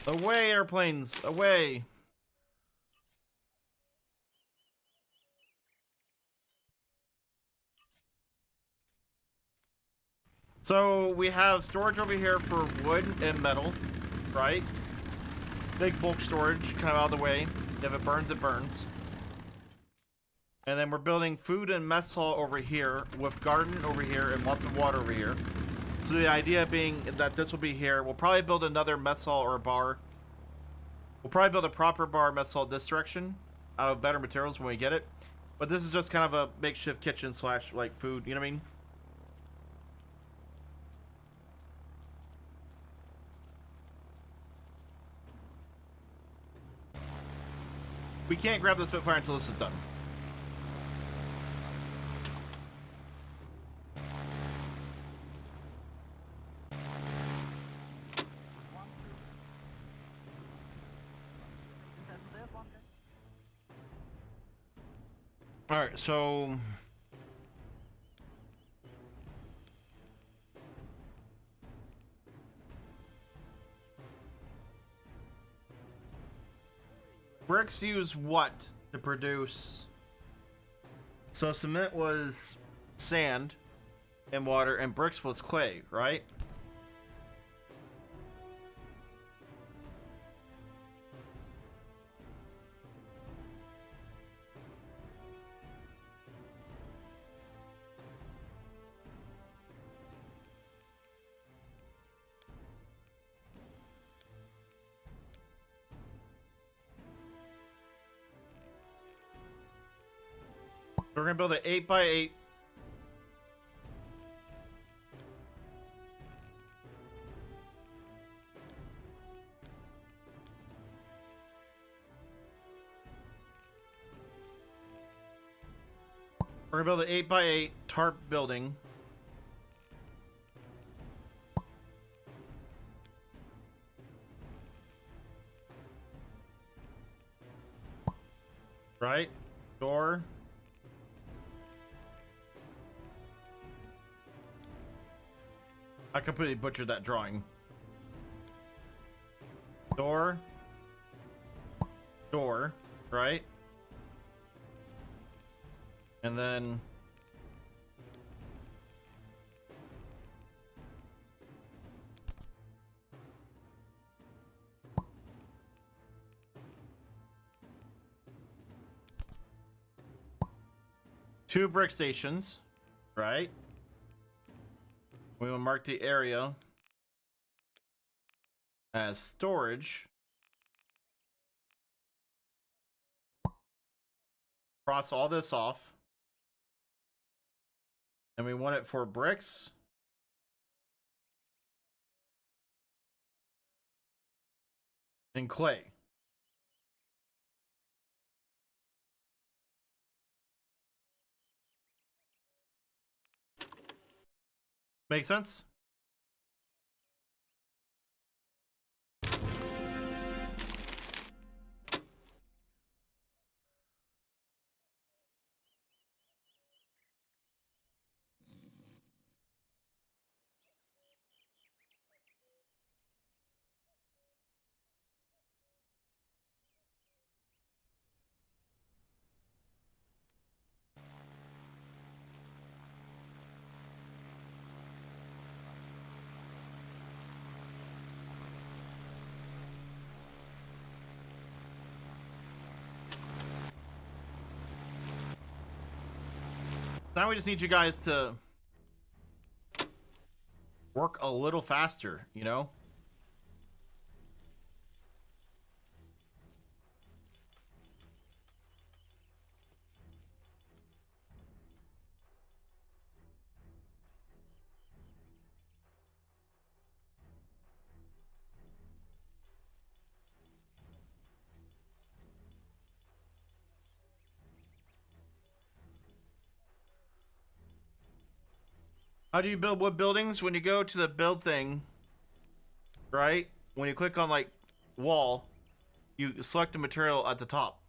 Away, airplanes, away. So we have storage over here for wood and metal, right? Big bulk storage, kind of out of the way. If it burns, it burns. And then we're building food and mess hall over here with garden over here and lots of water over here. So the idea being that this will be here. We'll probably build another mess hall or a bar. We'll probably build a proper bar mess hall this direction out of better materials when we get it. But this is just kind of a makeshift kitchen slash like food, you know what I mean? We can't grab the Spitfire until this is done. All right, so bricks use what to produce? So cement was sand and water, and bricks was clay, right? We're gonna build an 8x8. We're gonna build an 8x8 tarp building. Right? Door. I completely butchered that drawing. Door. Door, right? And then two brick stations, right? We will mark the area as storage. Cross all this off. And we want it for bricks. And clay. Make sense? Now we just need you guys to work a little faster, you know? How do you build wood buildings? When you go to the build thing, right? When you click on like wall, you select the material at the top.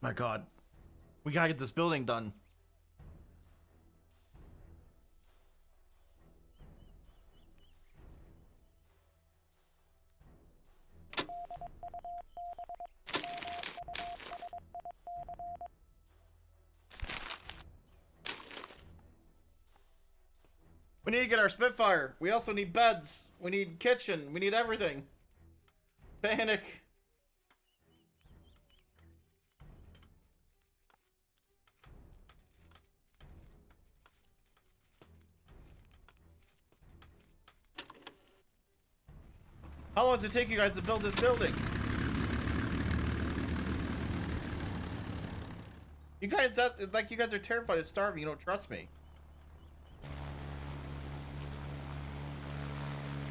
My God, we gotta get this building done. We need to get our Spitfire. We also need beds. We need kitchen. We need everything. Panic. How long does it take you guys to build this building? You guys, like you guys are terrified of starving. You don't trust me.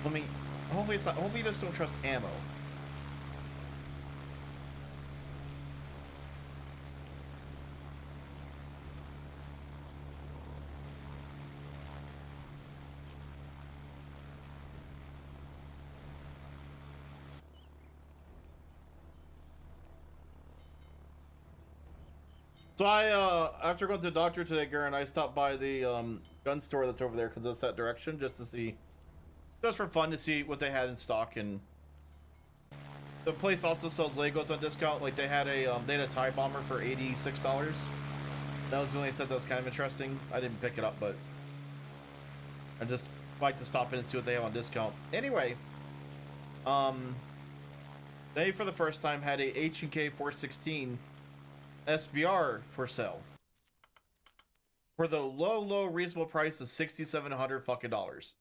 Let me. Hopefully it's not. Hopefully you just don't trust ammo. So after going to the doctor today, Garen, I stopped by the gun store that's over there because it's that direction, just to see, just for fun, to see what they had in stock. And the place also sells Legos on discount. Like they had a TIE bomber for $86. That was the only set that was kind of interesting. I didn't pick it up, but I just like to stop in and see what they have on discount. Anyway, they for the first time had a H&K 416 SBR for sale for the low reasonable price of $6,700 fucking dollars.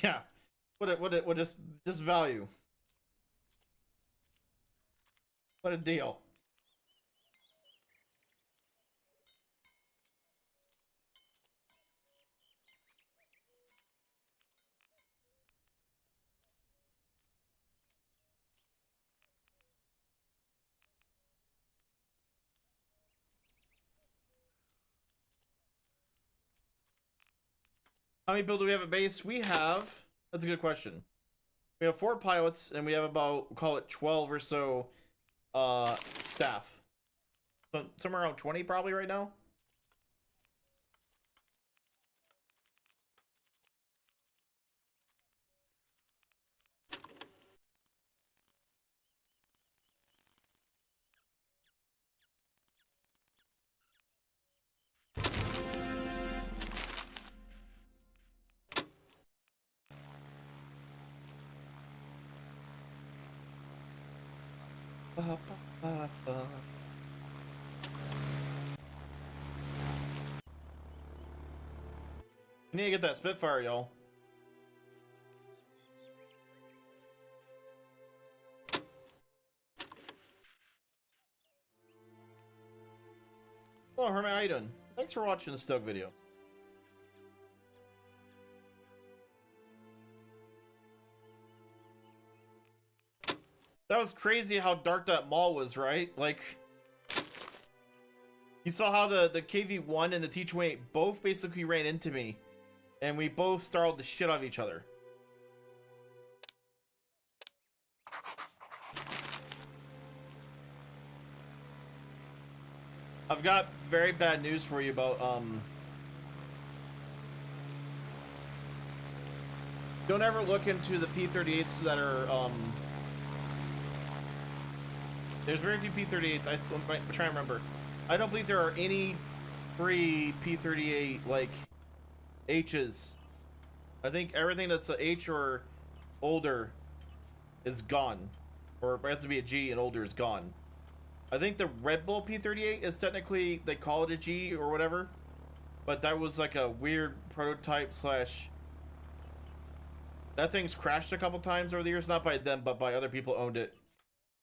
Yeah, what just value. What a deal. How many people do we have at base? We have, that's a good question. We have 4 pilots and we have about, call it 12 or so staff. So somewhere around 20 probably right now. We need to get that Spitfire, y'all. Hello, Hermit, how you doing? Thanks for watching the Stoke video. That was crazy how dark that mall was, right? Like, you saw how the KV-1 and the T-28 both basically ran into me, and we both startled the shit out of each other. I've got very bad news for you about, don't ever look into the P-38s that are, there's very few P-38s. I'm trying to remember. I don't believe there are any free P-38, like, H's. I think everything that's a H or older is gone. Or it has to be a G and older is gone. I think the Red Bull P-38 is technically, they call it a G or whatever. But that was like a weird prototype slash... That thing's crashed a couple times over the years. Not by them, but by other people owned it.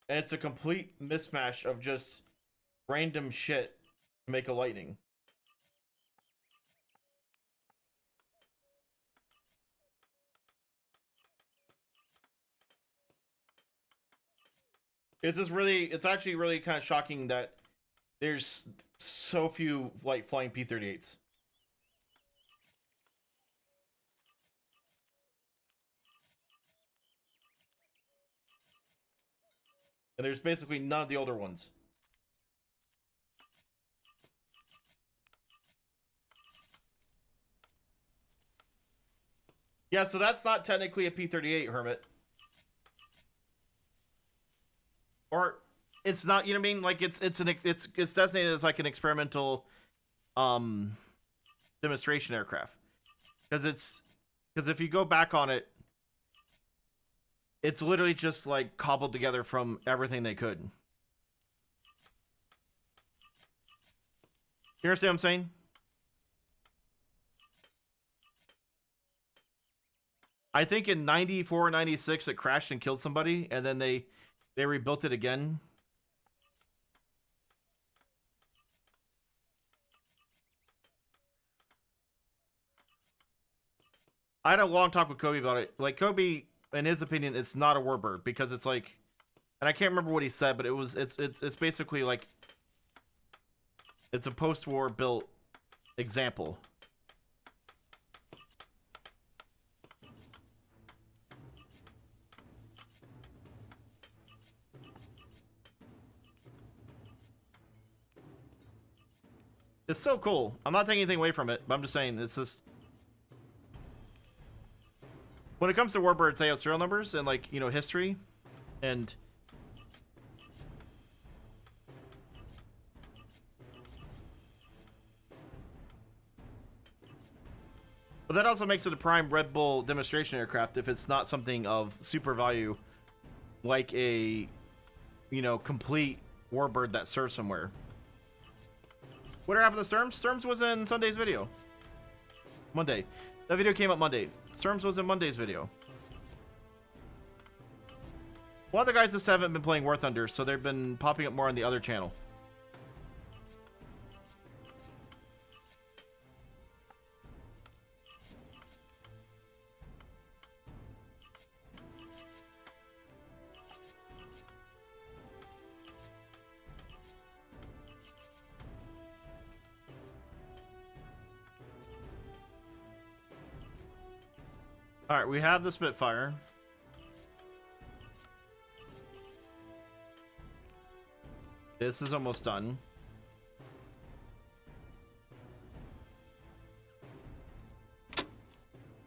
And it's a complete mismatch of just random shit to make a Lightning. It's actually really kind of shocking that there's so few like flying P-38s. And there's basically none of the older ones. Yeah, so that's not technically a P-38, Hermit. Or it's not, you know what I mean? Like it's designated as like an experimental demonstration aircraft. Because if you go back on it, it's literally just like cobbled together from everything they could. You understand what I'm saying? I think in 94 or 96 it crashed and killed somebody, and then they rebuilt it again. I had a long talk with Kobe about it. Like Kobe, in his opinion, it's not a warbird because it's like, and I can't remember what he said, but it's basically like It's a post-war built example. It's so cool. I'm not taking anything away from it, but I'm just saying it's just when it comes to Warbirds, they have serial numbers and, like, you know, history and but that also makes it a prime Red Bull demonstration aircraft if it's not something of super value like a, you know, complete Warbird that serves somewhere. What happened to Sturms? Sturms was in Sunday's video. Monday. That video came up Monday. Sturms was in Monday's video. A lot of the guys just haven't been playing War Thunder, so they've been popping up more on the other channel. Alright, we have the Spitfire. This is almost done.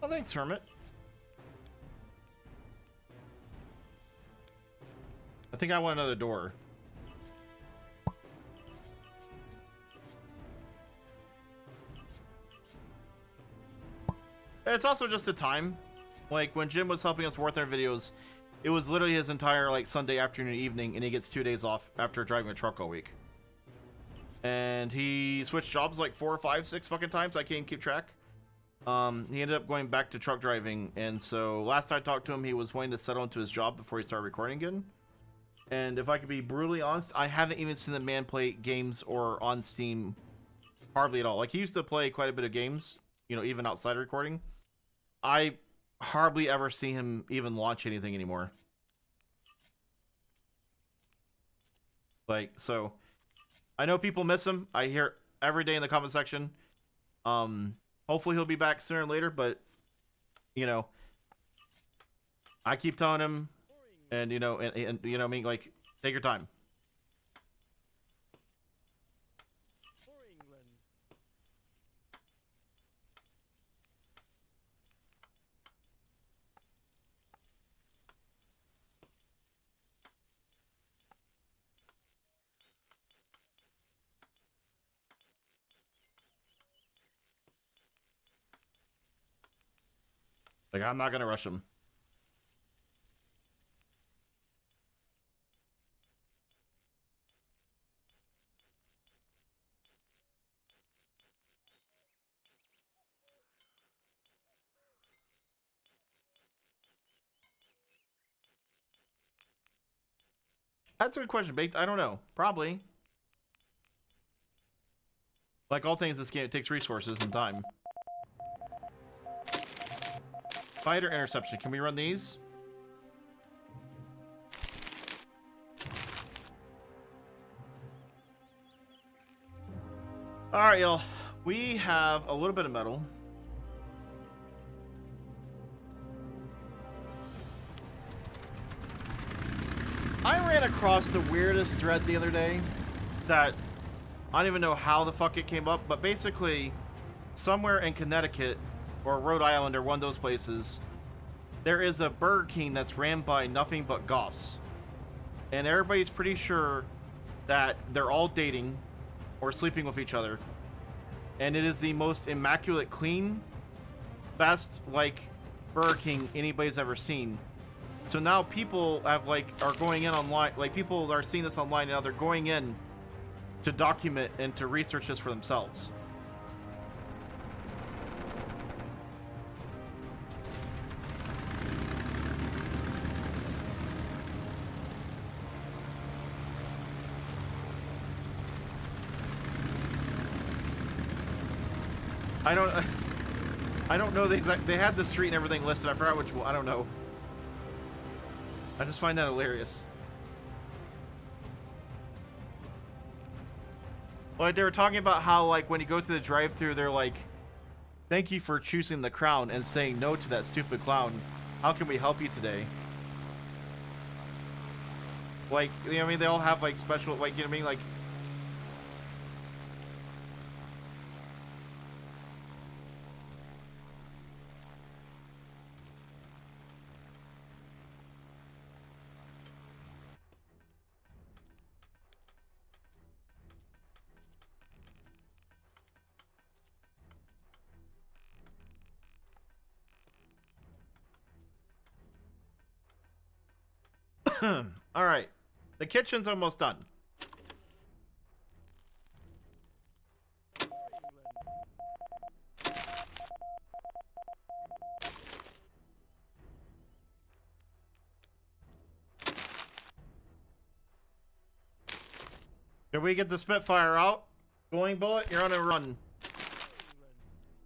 Oh, thanks, Hermit. I think I want another door. It's also just the time. Like, when Jim was helping us work on our videos, it was literally his entire, like, Sunday afternoon and evening, and he gets 2 days off after driving a truck all week. And he switched jobs like 4, 5, 6 fucking times. I can't keep track. He ended up going back to truck driving, and so last I talked to him, he was wanting to settle into his job before he started recording again. And if I could be brutally honest, I haven't even seen the man play games or on Steam hardly at all. Like, he used to play quite a bit of games, you know, even outside recording. I hardly ever see him even launch anything anymore. Like, so I know people miss him. I hear every day in the comment section. Hopefully he'll be back sooner or later, but you know, I keep telling him, and you know, and you know, I mean, like, take your time. Like, I'm not gonna rush him. That's a good question, Baked. I don't know. Probably. Like all things in this game, it takes resources and time. Fighter interception. Can we run these? Alright, y'all. We have a little bit of metal. I ran across the weirdest thread the other day that I don't even know how the fuck it came up, but basically somewhere in Connecticut or Rhode Island or one of those places, there is a Burger King that's ran by nothing but goths. And everybody's pretty sure that they're all dating or sleeping with each other. And it is the most immaculate, clean, best, like, Burger King anybody's ever seen. So now people have, like, are going in online, like, people are seeing this online now, they're going in to document and to research this for themselves. I don't know the exact, they had the street and everything listed, I forgot which one, I don't know. I just find that hilarious. Like, they were talking about how, like, when you go through the drive-thru, they're like, thank you for choosing the crown and saying no to that stupid clown. How can we help you today? Like, you know what I mean? They all have, like, special, like, you know what I mean? Like, all right. The kitchen's almost done. Can we get the Spitfire out? Going bullet, you're on a run.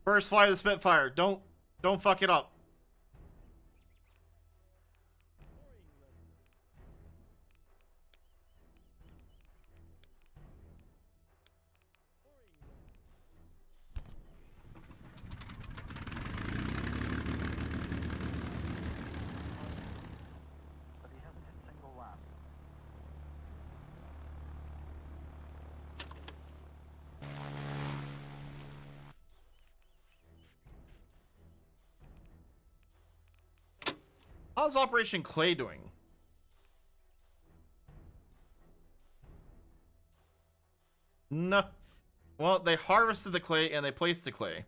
First fly the Spitfire. Don't fuck it up. But he hasn't hit a single one. How's Operation Clay doing? No. Well, they harvested the clay and they placed the clay.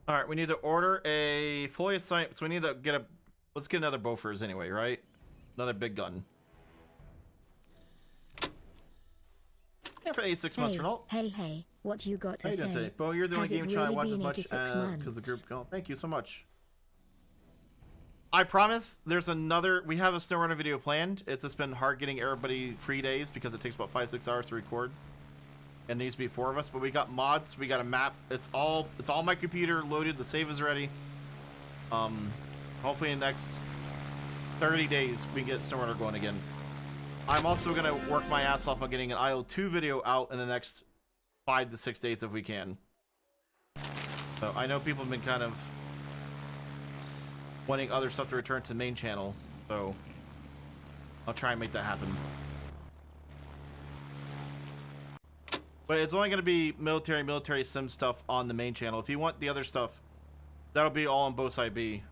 All right, we need to order a fully assigned. So we need to get a. Let's get another Bofors anyway, right? Another big gun. Yeah, for 86 months, Renault. Hey, what you got to Hey, say? Dante. Bo, you're the only Has it game channel I really watch as been much 86 because the months? group. Oh, thank you so much. I promise there's another. We have a SnowRunner video planned. It's just been hard getting everybody free days because it takes about 5-6 hours to record. It needs to be 4 of us, but we got mods, we got a map. It's all my computer loaded. The save is ready. Hopefully in the next 30 days we get SnowRunner going again. I'm also gonna work my ass off on getting an IO2 video out in the next 5 to 6 days if we can. So I know people have been kind of wanting other stuff to return to the main channel, so I'll try and make that happen. But it's only going to be military sim stuff on the main channel. If you want the other stuff, that'll be all on Bosai B.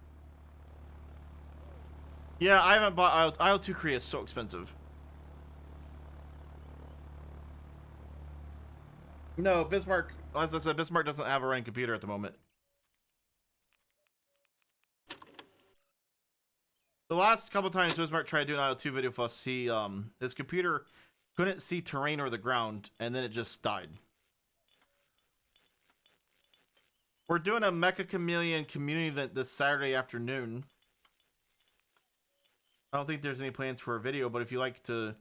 Yeah, I haven't bought IL2 Korea. Is so expensive. No, Bismarck, as I said, Bismarck doesn't have a running computer at the moment. The last couple times Bismarck tried doing an IL2 video for us, his computer couldn't see terrain or the ground, and then it just died. We're doing a Mecha Chameleon community event this Saturday afternoon. I don't think there's any plans for a video, but if you'd like to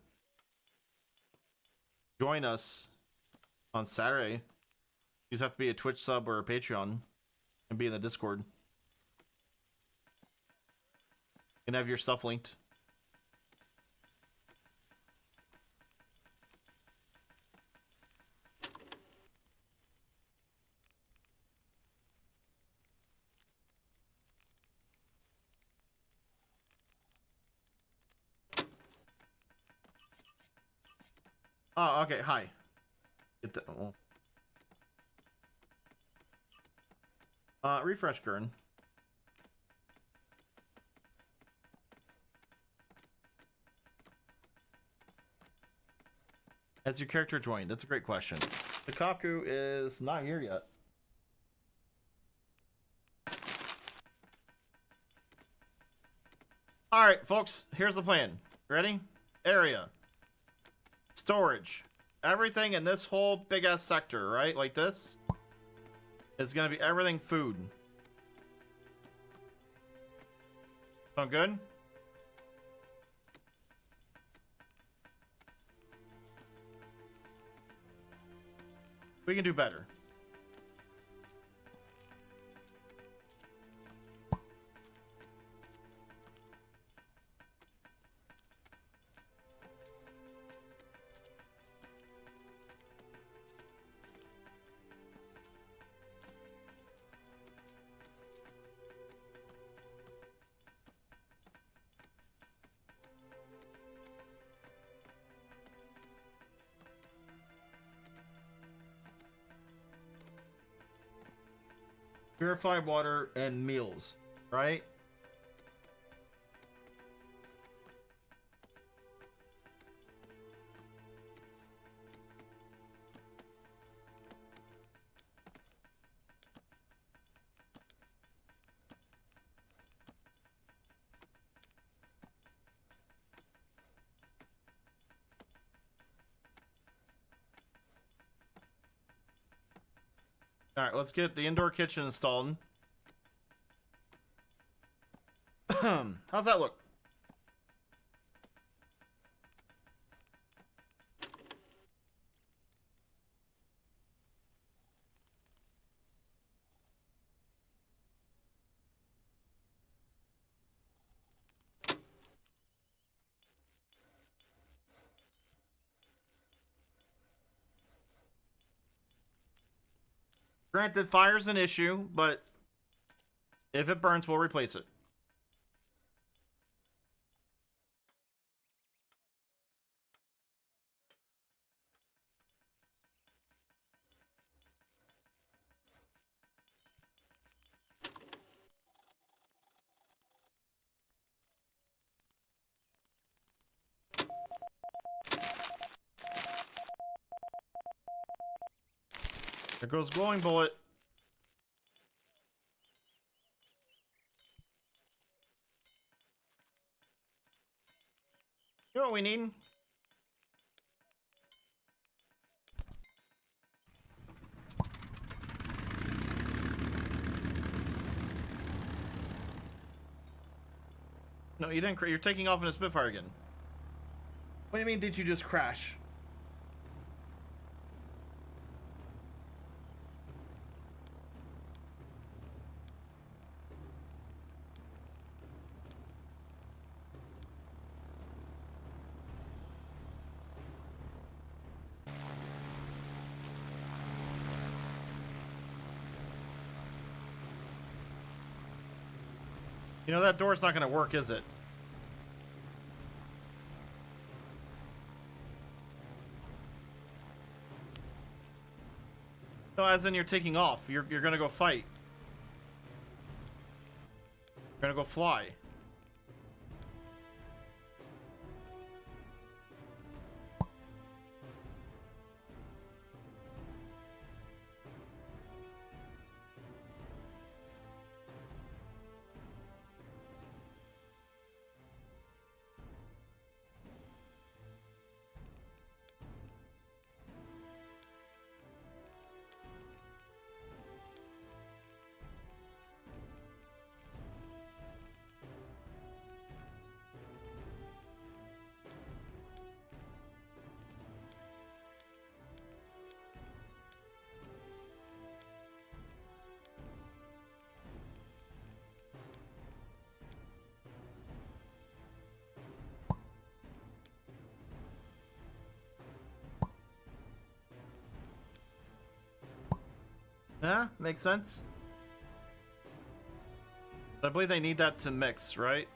join us on Saturday, you just have to be a Twitch sub or a Patreon and be in the Discord. And have your stuff linked. Oh, okay, hi. Get the, refresh Gurn. Has your character joined? That's a great question. Lukaku is not here yet. Alright, folks, here's the plan. Ready? Area. Storage. Everything in this whole big ass sector, right? Like this. Is gonna be everything food. Sound good? We can do better. Purified water and meals, right? All right, let's get the indoor kitchen installed. How's that look? Granted, fire's an issue, but if it burns, we'll replace it. There goes glowing bullet. You know what we need? No, you didn't. You're taking off in a Spitfire again. What do you mean? Did you just crash? You know, that door's not going to work, is it? No, as in you're taking off. You're going to go fight. You're going to go fly. Yeah, makes sense. I believe they need that to mix, right?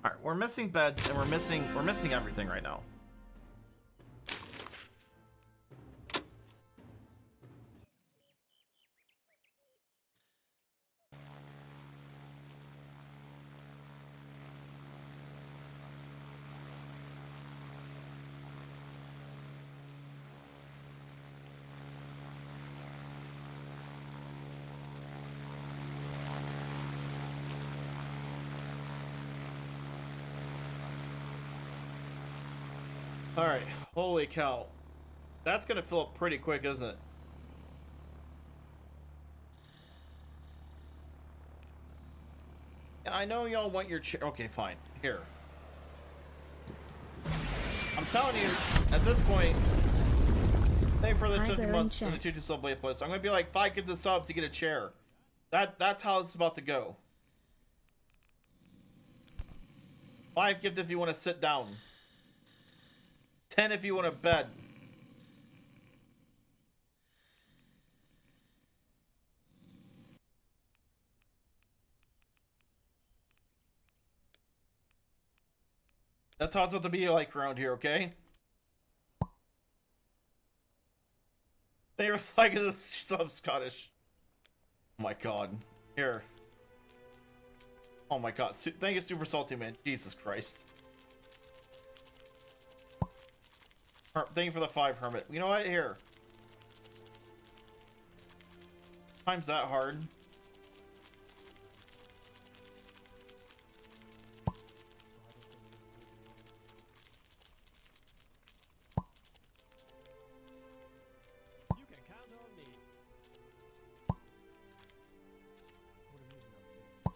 All right, we're missing beds and we're missing everything right now. Alright, holy cow. That's gonna fill up pretty quick, isn't it? I know y'all want your chair. Okay, fine. Here. I'm telling you, at this point, thank you for the 50 months and the 2 sub blade plus. I'm gonna be like 5 get the subs to get a chair. That's how it's about to go. 5 gift if you want to sit down. 10 if you want to bed. That's how it's about to be like around here, okay? They reflect as some Scottish. Oh my god. Here. Oh my god. Thank you, Super Salty Man. Jesus Christ. Thank you for the 5, Hermit. You know what? Here. Time's that hard. You can count on me. What are you up to?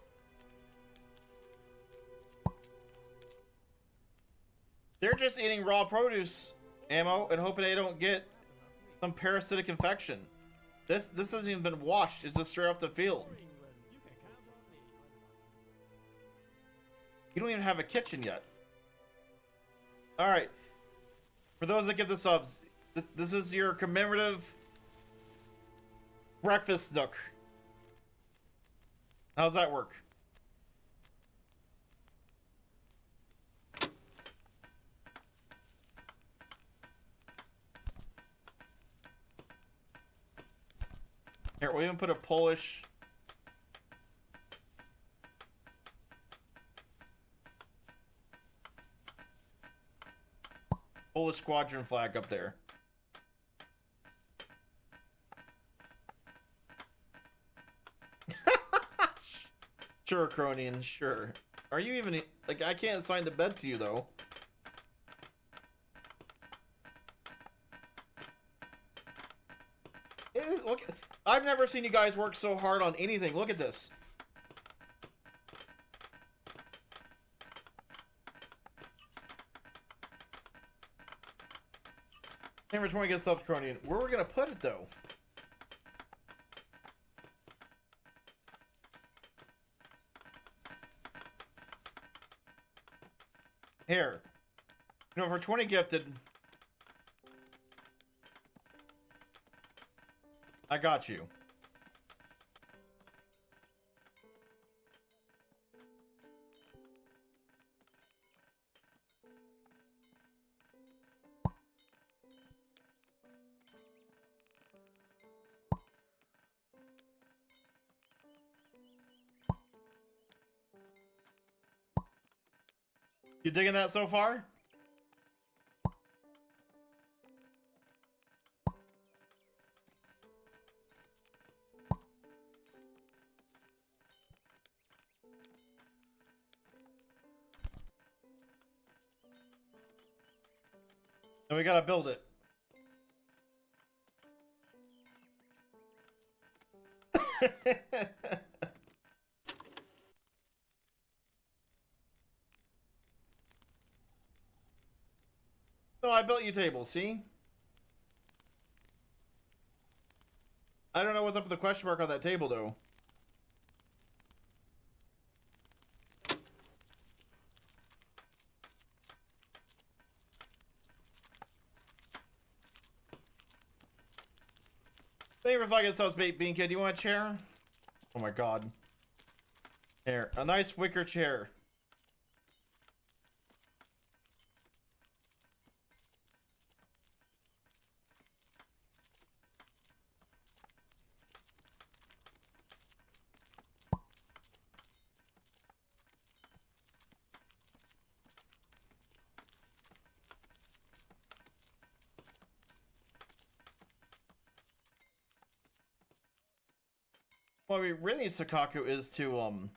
They're just eating raw produce ammo and hoping they don't get some parasitic infection. This hasn't even been washed. It's just straight off the field. You can count on me. You don't even have a kitchen yet. Alright. For those that get the subs, this is your commemorative breakfast nook. How's that work? Here, we'll even put a Polish... Polish squadron flag up there. Sure, Cronian, sure. Are you even... Like, I can't assign the bed to you, though. It is, look, I've never seen you guys work so hard on anything. Look at this. Hammer 20 gets up, Cronian. Where are we gonna put it, though? Here. You know, for 20 gifted... I got you. You digging that so far? And we gotta build it. No, I built you tables, see? I don't know what's up with the question mark on that table, though. Thank you for fucking subs, Bean Kid. You want a chair? Oh my god. Here, a nice wicker chair. What we really need, Sakaku, is to,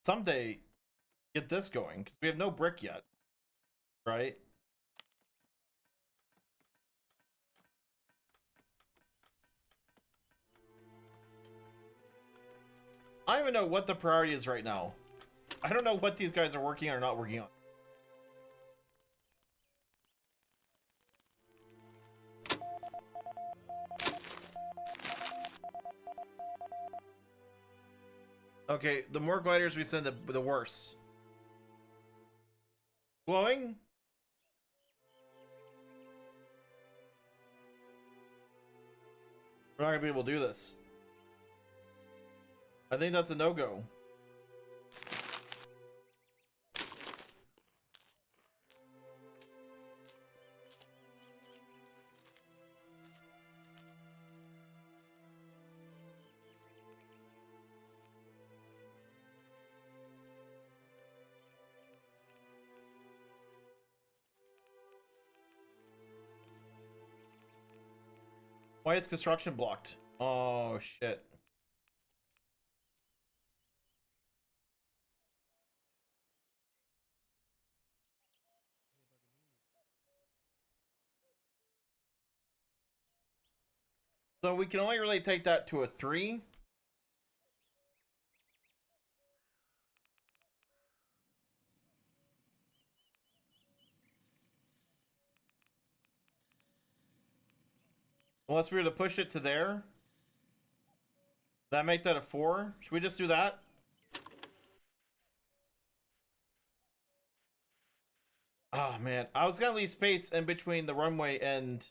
someday get this going, because we have no brick yet, right? I don't even know what the priority is right now. I don't know what these guys are working on or not working on. Okay, the more gliders we send, the worse. Glowing? We're not gonna be able to do this. I think that's a no-go. Why is construction blocked? Oh, shit. So we can only really take that to a 3. Unless we were to push it to there. That make that a 4? Should we just do that? Oh man, I was gonna leave space in between the runway and...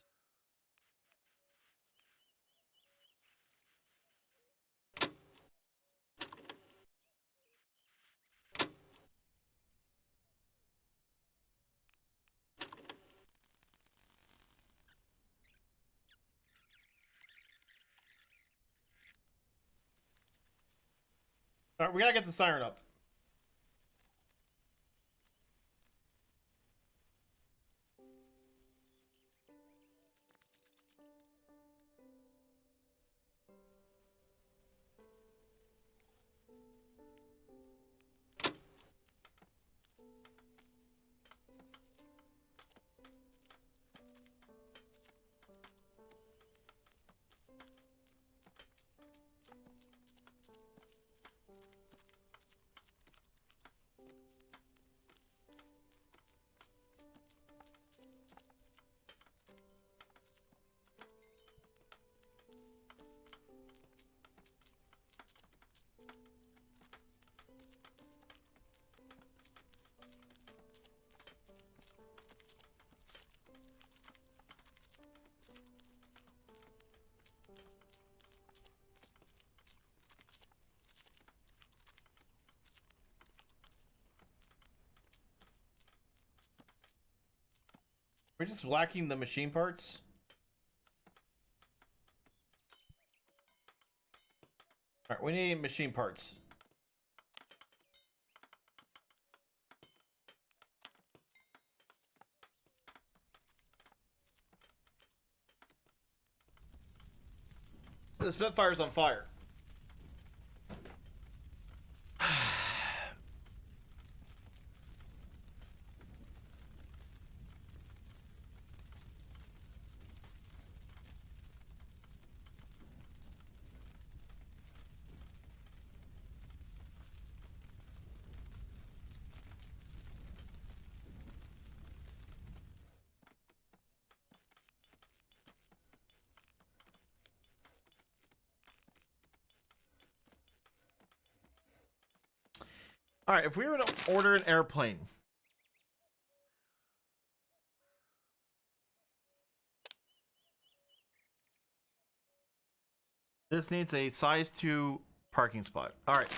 Alright, we gotta get the siren up. We're just lacking the machine parts. Alright, we need machine parts. The Spitfire's on fire. All right, if we were to order an airplane, this needs a size 2 parking spot. All right,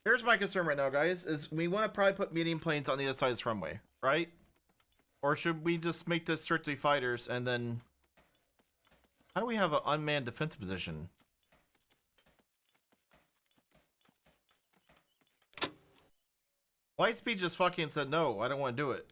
here's my concern right now, guys, is we want to probably put medium planes on the other side of this runway, right? Or should we just make this strictly fighters and then... How do we have an unmanned defensive position? Lightspeed just fucking said no, I don't want to do it.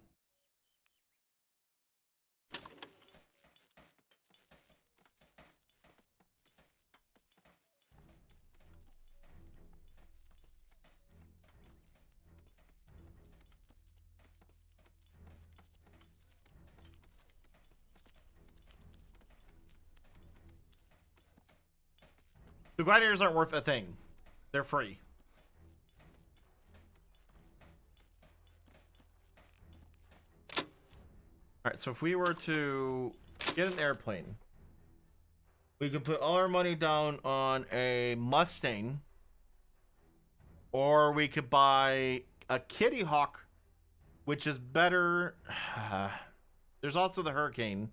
The gliders aren't worth a thing. They're free. Alright, so if we were to get an airplane, we could put all our money down on a Mustang, or we could buy a Kitty Hawk, which is better. There's also the Hurricane.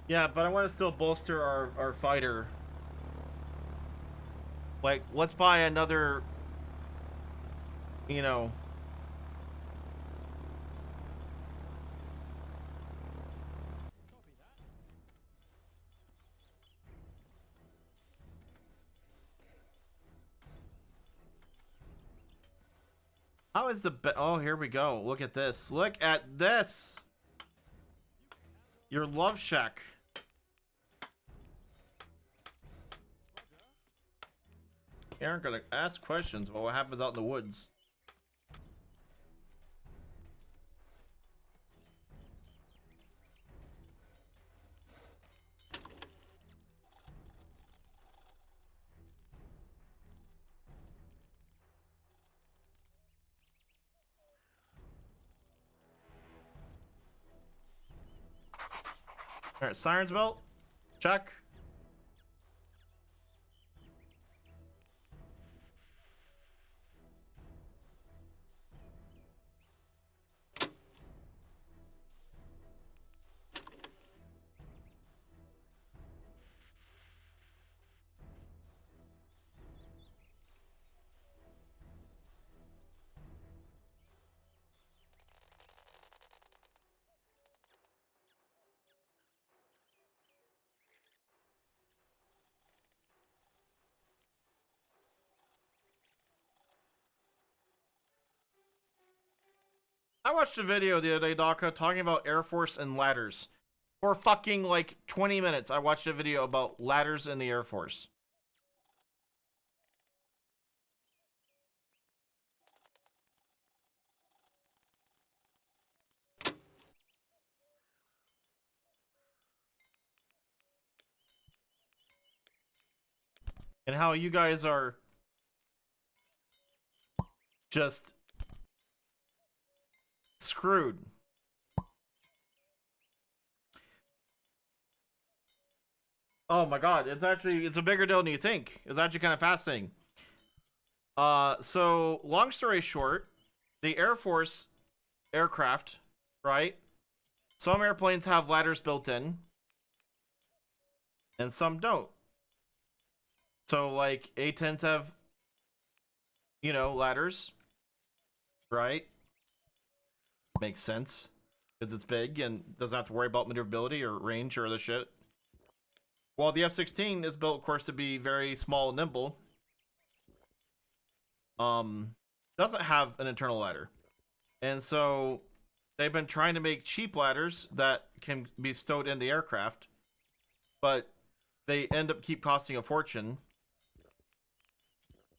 Yeah, but I want to still bolster our fighter. Like, let's buy another, you know... How is the... Oh, here we go. Look at this. Look at this! Your love shack. You aren't gonna ask questions about what happens out in the woods. Alright, sirens belt. Check. I watched a video the other day, Daka, talking about Air Force and ladders. For fucking like 20 minutes, I watched a video about ladders in the Air Force. And how you guys are just screwed. Oh my god, it's a bigger deal than you think. It's actually kind of fascinating. So long story short, the Air Force aircraft, right? Some airplanes have ladders built in and some don't. So like A-10s have, you know, ladders, right? Makes sense because it's big and doesn't have to worry about maneuverability or range or other shit. While the F-16 is built, of course, to be very small and nimble, doesn't have an internal ladder. And so they've been trying to make cheap ladders that can be stowed in the aircraft, but they end up keep costing a fortune.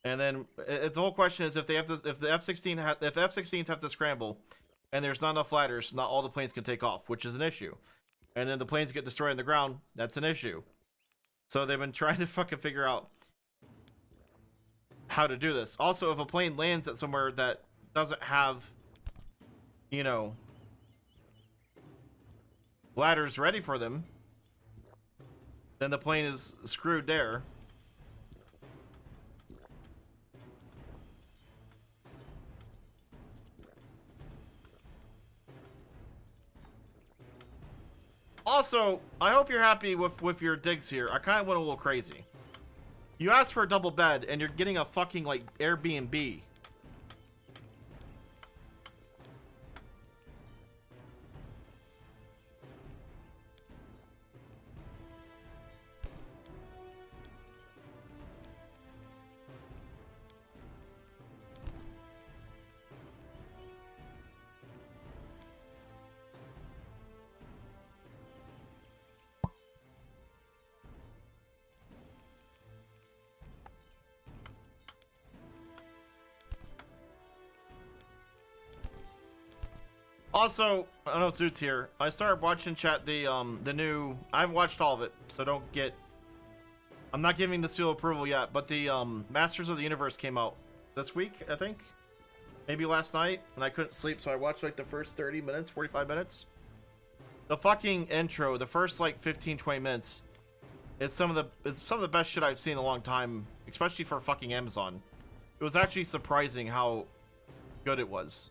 And then the whole question is if they have to, if the F-16s have to scramble and there's not enough ladders, not all the planes can take off, which is an issue. And then the planes get destroyed on the ground, that's an issue. So they've been trying to fucking figure out how to do this. Also, if a plane lands at somewhere that doesn't have, you know, ladders ready for them, then the plane is screwed there. Also, I hope you're happy with your digs here. I kind of went a little crazy. You asked for a double bed, and you're getting a fucking, like, Airbnb. Also, I don't know if Zoot's here. I started watching chat the new. I haven't watched all of it, so don't get. I'm not giving the seal of approval yet, but the Masters of the Universe came out this week, I think, maybe last night, and I couldn't sleep, so I watched like the first 30 minutes, 45 minutes. The fucking intro, the first like 15, 20 minutes, it's some of the best shit I've seen in a long time, especially for fucking Amazon. It was actually surprising how good it was.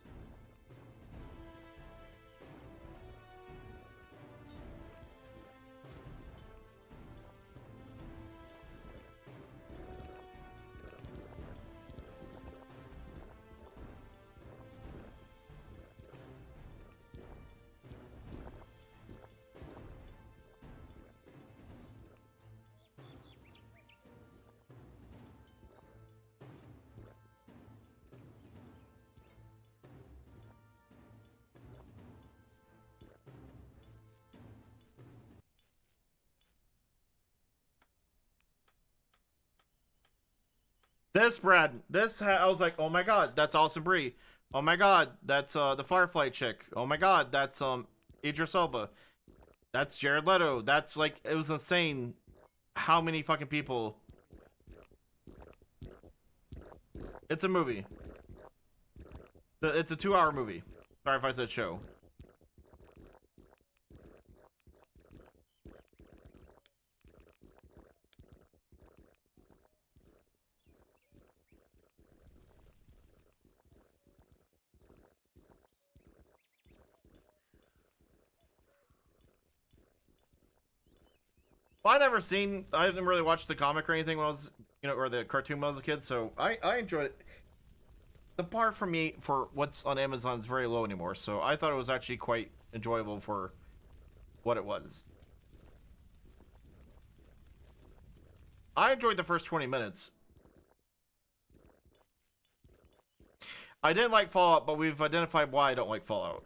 This, Brad, I was like, oh my god, that's Alison Brie. Oh my god, that's the Firefly chick. Oh my god, that's Idris Elba. That's Jared Leto. That's like, it was insane how many fucking people. It's a movie. It's a 2-hour movie. Sorry if I said show. Well, I didn't really watch the comic or anything when I was, or the cartoon when I was a kid, so I enjoyed it. The bar for me for what's on Amazon is very low anymore, so I thought it was actually quite enjoyable for what it was. I enjoyed the first 20 minutes. I didn't like Fallout, but we've identified why I don't like Fallout.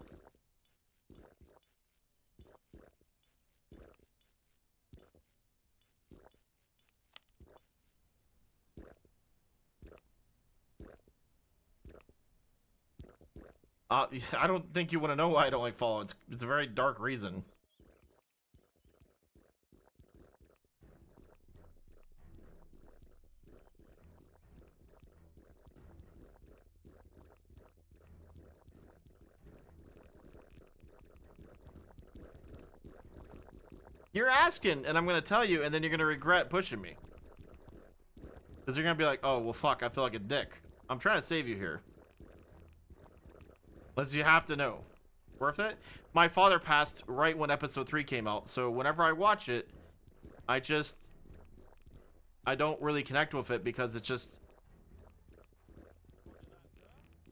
I don't think you want to know why I don't like Fallout. It's a very dark reason. You're asking, and I'm going to tell you, and then you're going to regret pushing me. Because you're going to be like, oh, well, fuck, I feel like a dick. I'm trying to save you here. Unless you have to know. Worth it? My father passed right when episode 3 came out, so whenever I watch it, I don't really connect with it because it's just...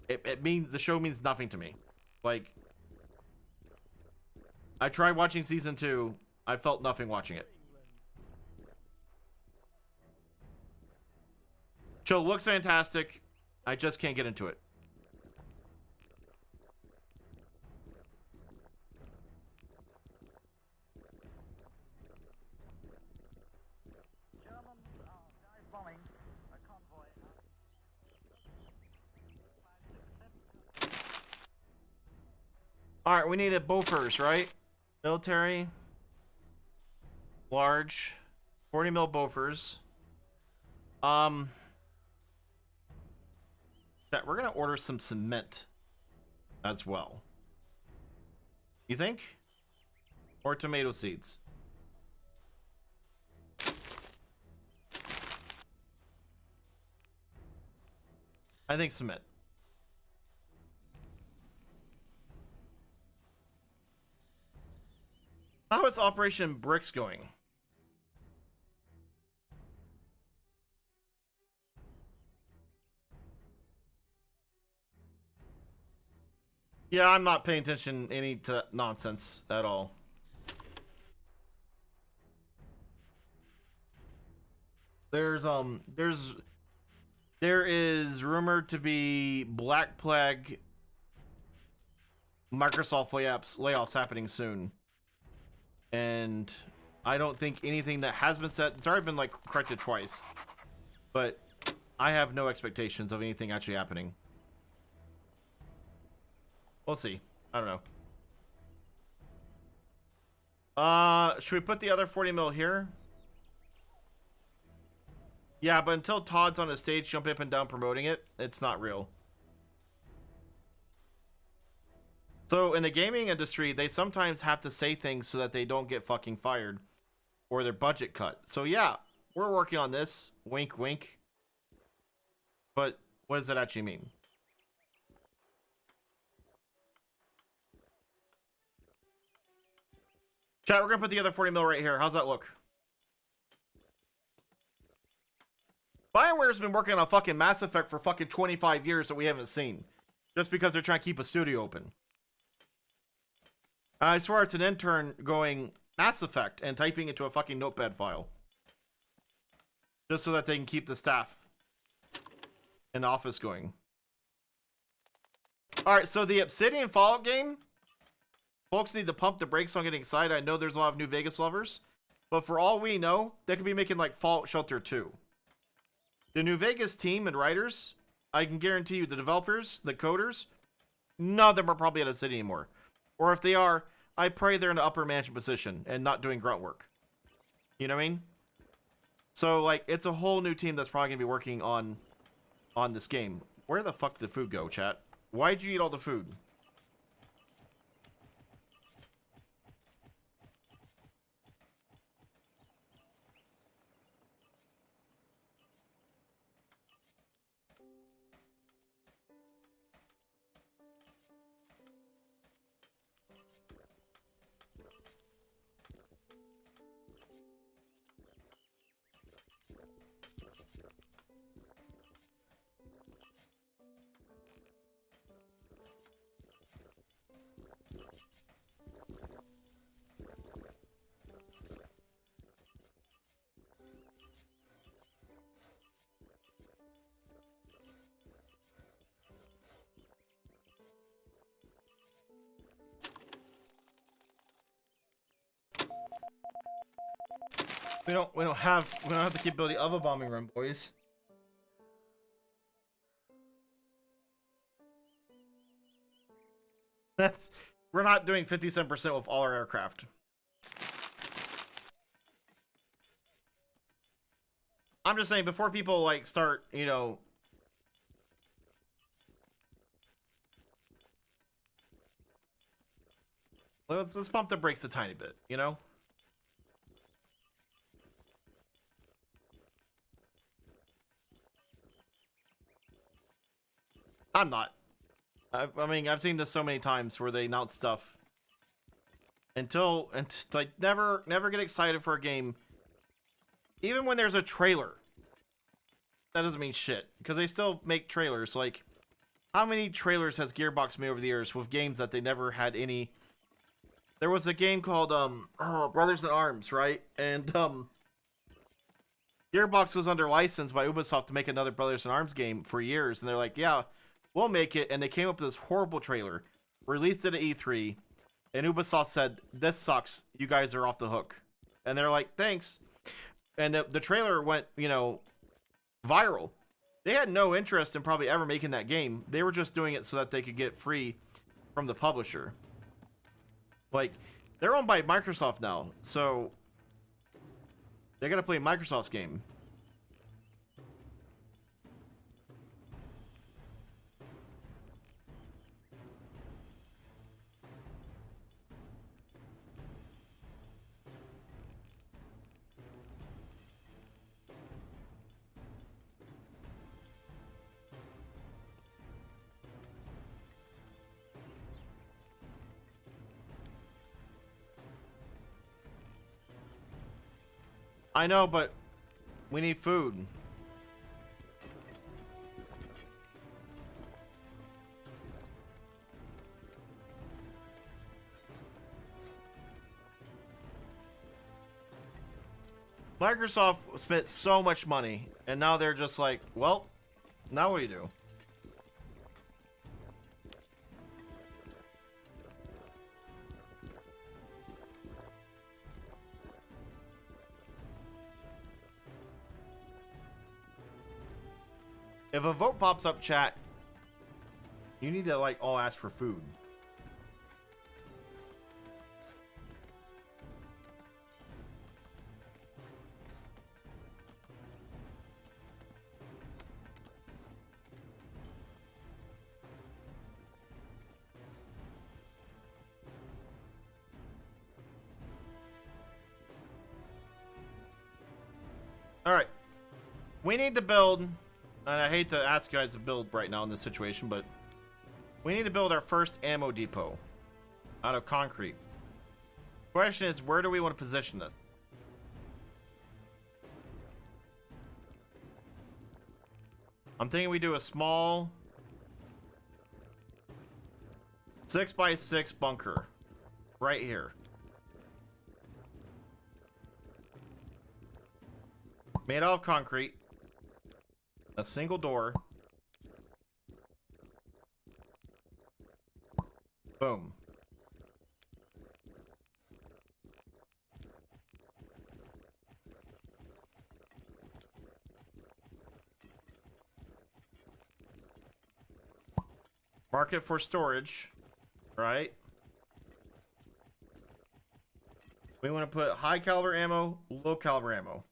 the show means nothing to me. Like, I tried watching season 2, I felt nothing watching it. Show looks fantastic, I just can't get into it. Alright, we need a Bofors, right? Military. Large. 40 mil Bofors. We're gonna order some cement as well. You think? Or tomato seeds? I think cement. How is Operation Bricks going? Yeah, I'm not paying attention to nonsense at all. There is rumored to be Black Plague Microsoft layoffs happening soon. And I don't think anything that has been said, it's already been like corrected twice, but I have no expectations of anything actually happening. We'll see. I don't know. Should we put the other 40 mil here? Yeah, but until Todd's on the stage jumping up and down promoting it, it's not real. So in the gaming industry, they sometimes have to say things so that they don't get fucking fired or their budget cut. So yeah, we're working on this. Wink, wink. But what does that actually mean? Chat, we're gonna put the other 40 mil right here. How's that look? BioWare's been working on fucking Mass Effect for fucking 25 years that we haven't seen. Just because they're trying to keep a studio open. I swear it's an intern going Mass Effect and typing into a fucking notepad file. Just so that they can keep the staff in the office going. Alright, so the Obsidian Fallout game, folks need to pump the brakes on getting excited. I know there's a lot of New Vegas lovers, but for all we know, they could be making like Fallout Shelter 2. The New Vegas team and writers, I can guarantee you the developers, the coders, none of them are probably at Obsidian anymore. Or if they are, I pray they're in an upper management position and not doing grunt work. You know what I mean? So, like, it's a whole new team that's probably going to be working on this game. Where the fuck did the food go, chat? Why'd you eat all the food? We don't have the capability of a bombing run, boys. We're not doing 57% with all our aircraft. I'm just saying, before people like start, you know, let's pump the brakes a tiny bit, you know. I'm not. I mean, I've seen this so many times where they announce stuff and like never get excited for a game, even when there's a trailer. That doesn't mean shit because they still make trailers. Like, how many trailers has Gearbox made over the years with games that they never had any? There was a game called Brothers in Arms, right? And Gearbox was under license by Ubisoft to make another Brothers in Arms game for years, and they're like, yeah, we'll make it. And they came up with this horrible trailer, released it at E3, and Ubisoft said, this sucks, you guys are off the hook. And they're like, thanks. And the trailer went, you know, viral. They had no interest in probably ever making that game. They were just doing it so that they could get free from the publisher. Like, they're owned by Microsoft now, so they gotta play Microsoft's game. I know, but we need food. Microsoft spent so much money, and now they're just like, well, now what do you do? If a vote pops up, chat, you need to like all ask for food. Alright. We need to build, and I hate to ask you guys to build right now in this situation, but we need to build our first ammo depot out of concrete. Question is, where do we want to position this? I'm thinking we do a small 6x6 bunker right here. Made out of concrete. A single door. Boom. Market for storage, right? We want to put high caliber ammo, low caliber ammo.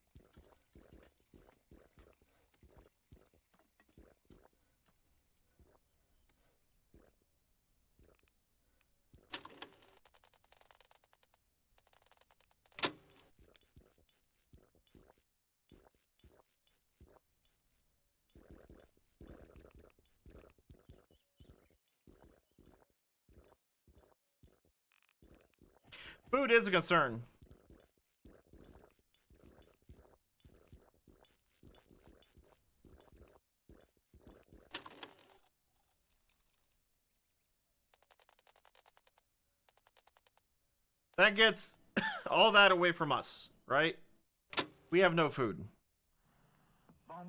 Food is a concern. That gets all that away from us, right? We have no food. Bond,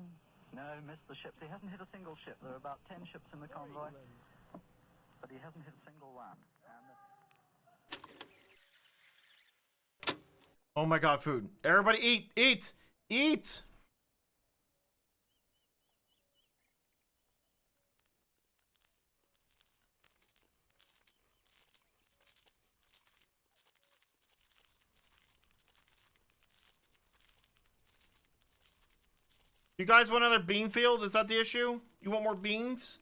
no, missed the ships. He hasn't hit a single ship. There are about 10 ships in the convoy, but he hasn't hit a single one. And Oh my god, food. Everybody eat, eat, eat! You guys want another bean field? Is that the issue? You want more beans?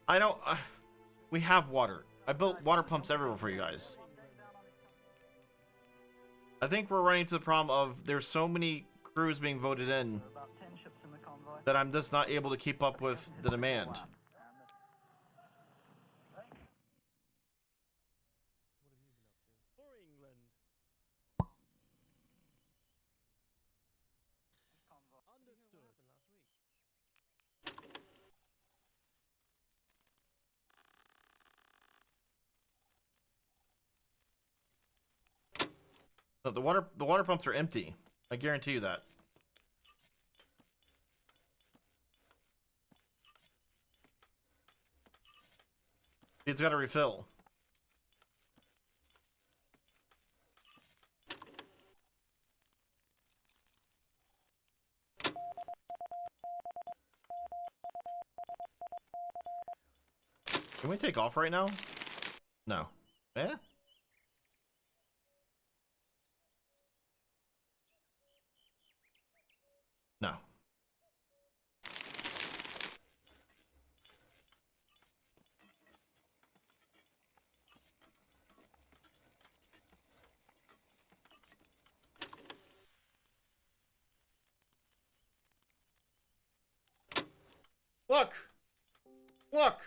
I don't... we have water. I built water pumps everywhere for you guys. I think we're running into the problem of there's so many crews being voted in about 10 ships in the convoy. that I'm just not able to keep up with the demand. For England. Understood. No, the water pumps are empty. I guarantee you that. It's got to refill. Can we take off right now? No. Eh? No. Look! Look!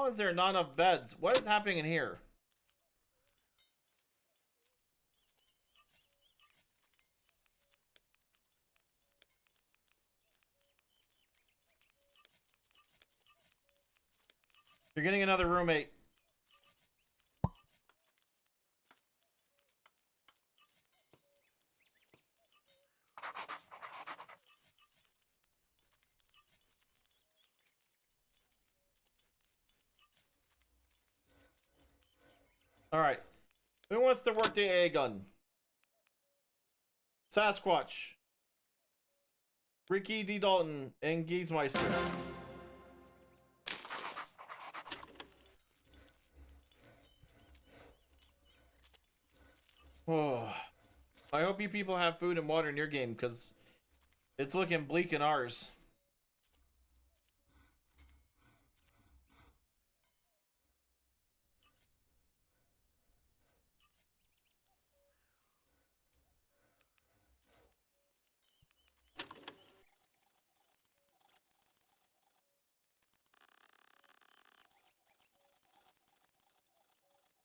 How is there not enough beds? What is happening in here? You're getting another roommate. Alright. Who wants to work the AA gun? Sasquatch. Ricky D. Dalton and Giesmeister. Oh. I hope you people have food and water in your game, because it's looking bleak in ours.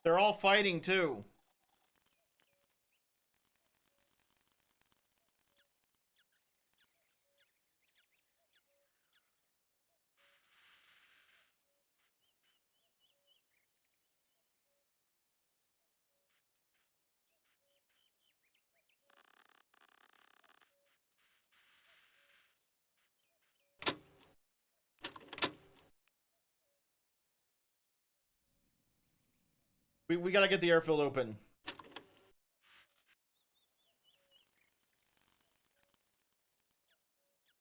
They're all fighting too. We gotta get the airfield open.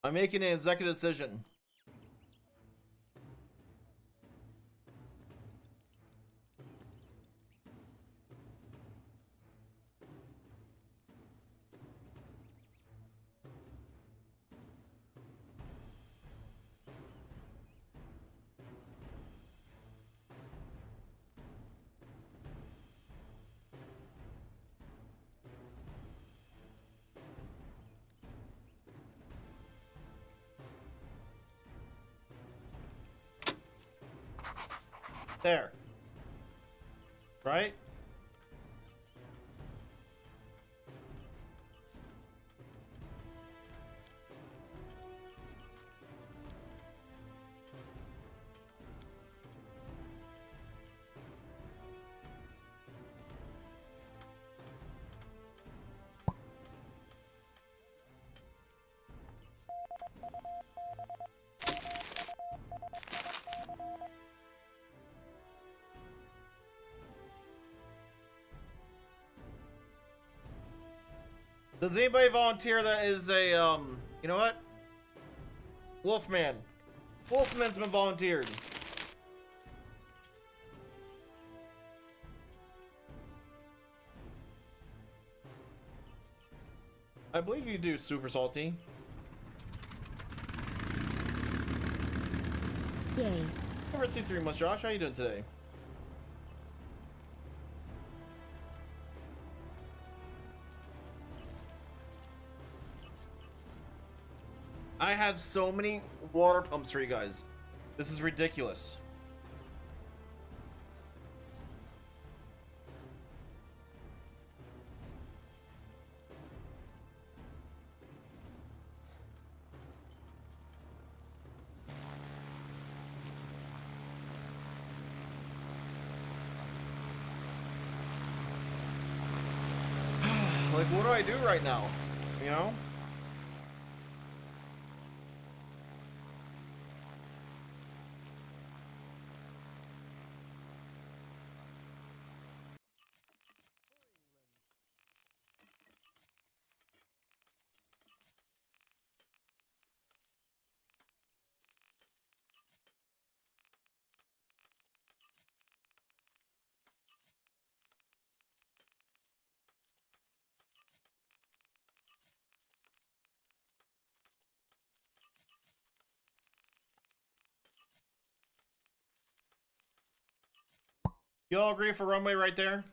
I'm making an executive decision. There. Right? Does anybody volunteer that is a, you know what? Wolfman. Wolfman's been volunteered. I believe you do, Super Salty. Yay. Over at C3 Much Josh, how you doing today? I have so many water pumps for you guys. This is ridiculous. Like, what do I do right now? You know? You all agree for runway right there?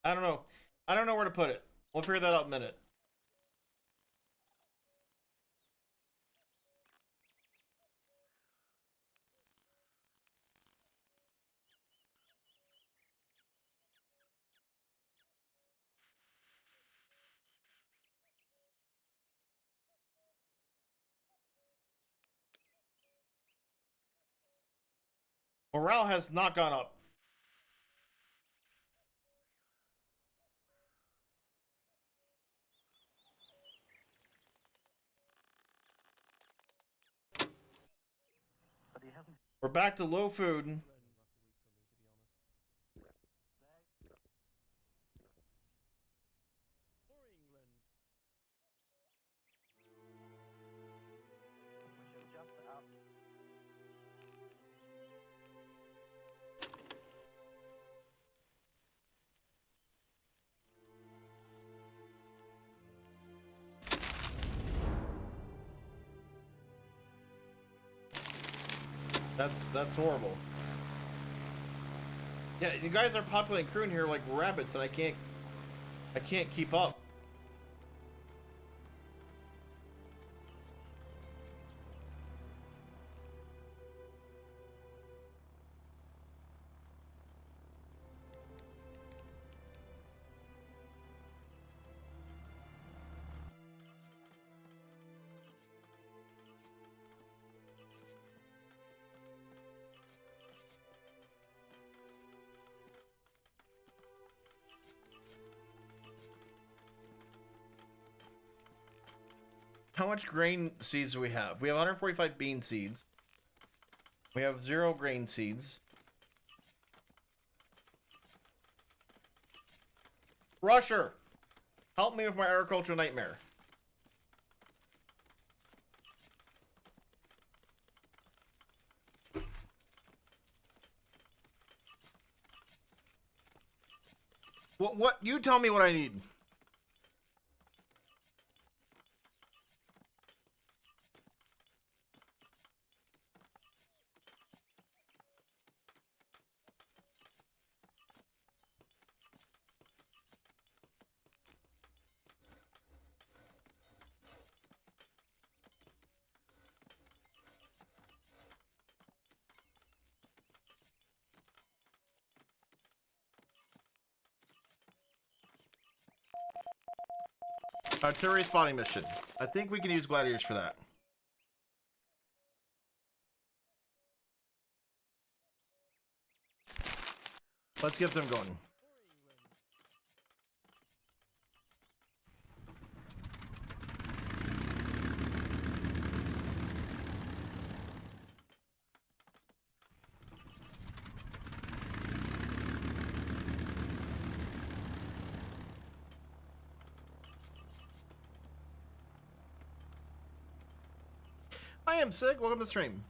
I don't know. I don't know where to put it. We'll figure that out in a minute. Morale has not gone up. But he hasn't. We're back to low food. England. For England. We shall just out. That's horrible. Yeah, you guys are populating crew in here like rabbits, and I can't keep up. How much grain seeds do we have? We have 145 bean seeds. We have 0 grain seeds. Rusher! Help me with my agricultural nightmare. What? You tell me what I need. Artillery spotting mission. I think we can use gladiators for that. Let's get them going. I am sick. Welcome to the stream.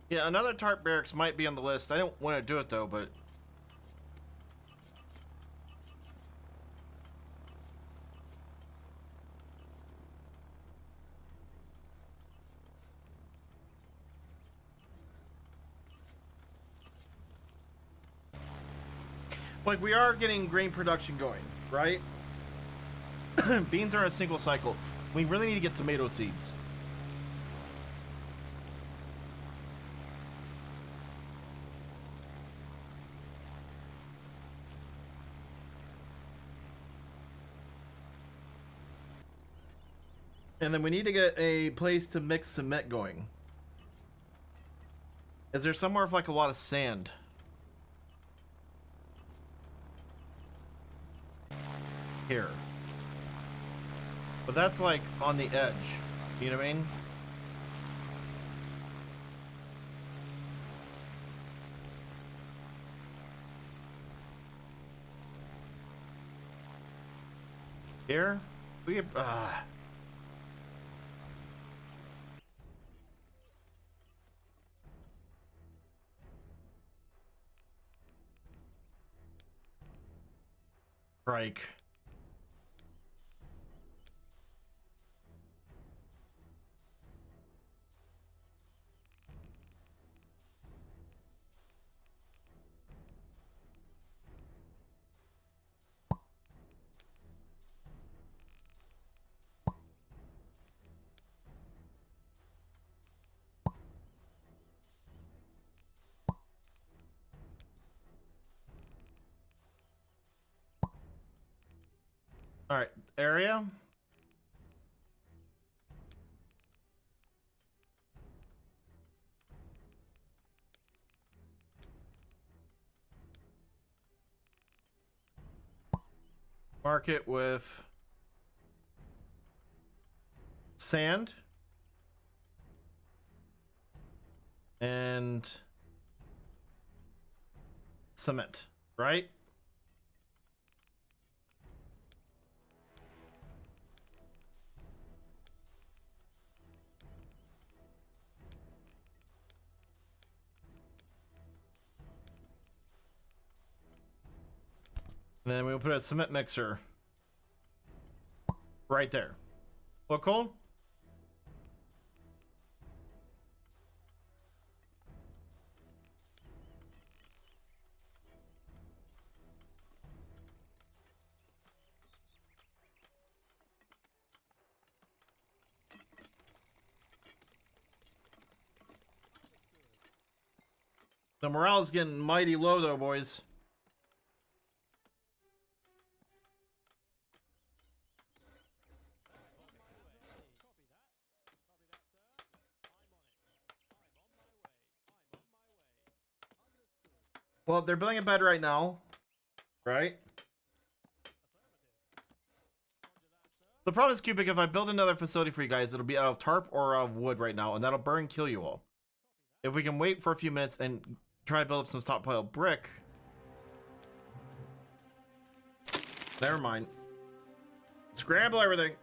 Yeah, another tarp barracks might be on the list. I don't want to do it though, but like we are getting grain production going, right? Beans are a single cycle. We really need to get tomato seeds. And then we need to get a place to mix cement going. Is there somewhere with like a lot of sand? Here. But that's like on the edge. You know what I mean? Here? We get, Strike. All right, area. Mark it with sand and cement, right? And then we'll put a cement mixer right there. Look cool? The morale is getting mighty low though, boys. Well, they're building a bed right now, right? The problem is, Cubic, if I build another facility for you guys, it'll be out of tarp or out of wood right now, and that'll burn and kill you all. If we can wait for a few minutes and try to build up some stockpile brick. Never mind. Scramble everything.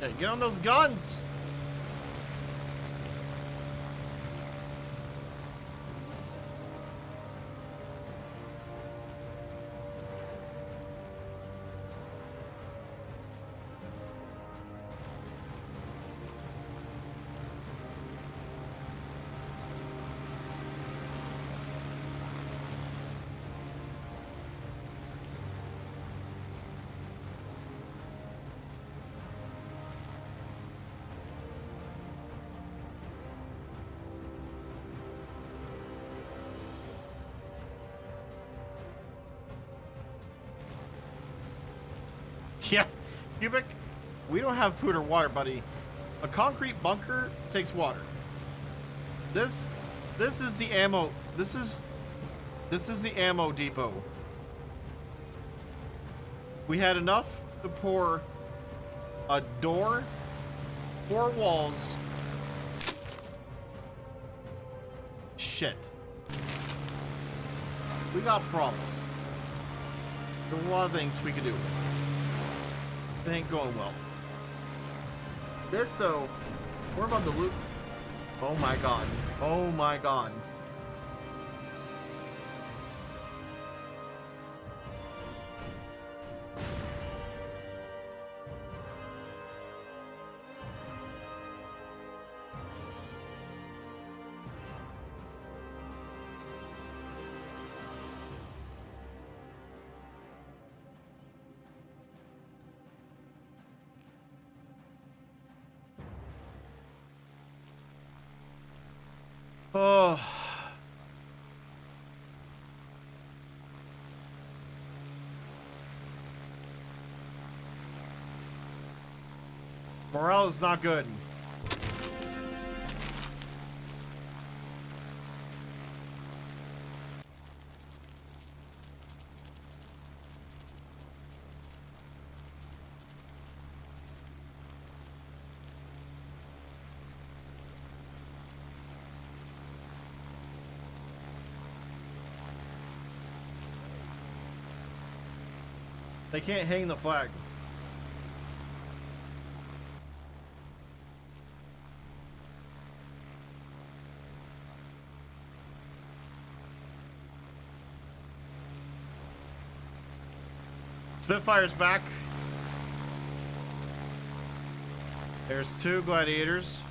Hey, get on those guns! Yeah, Cubic, we don't have food or water, buddy. A concrete bunker takes water. This is the ammo. This is the ammo depot. We had enough to pour a door, 4 walls. Shit. We got problems. There's a lot of things we could do. It ain't going well. This though, we're about to loot. Oh my god. Oh my god. Oh. Morale is not good. They can't hang the flag. Spitfire's back. There's 2 gladiators.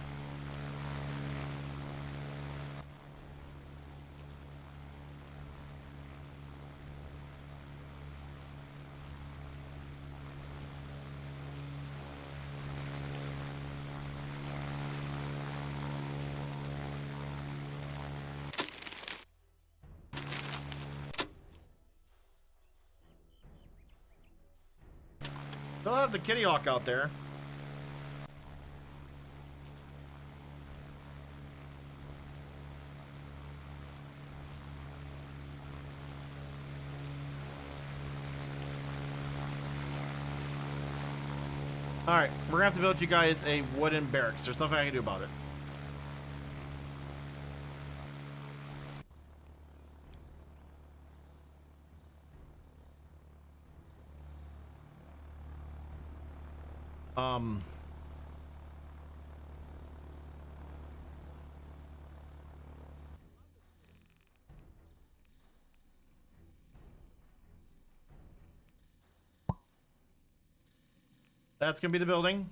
They'll have the Kitty Hawk out there. Alright, we're gonna have to build you guys a wooden barracks. There's nothing I can do about it. That's gonna be the building.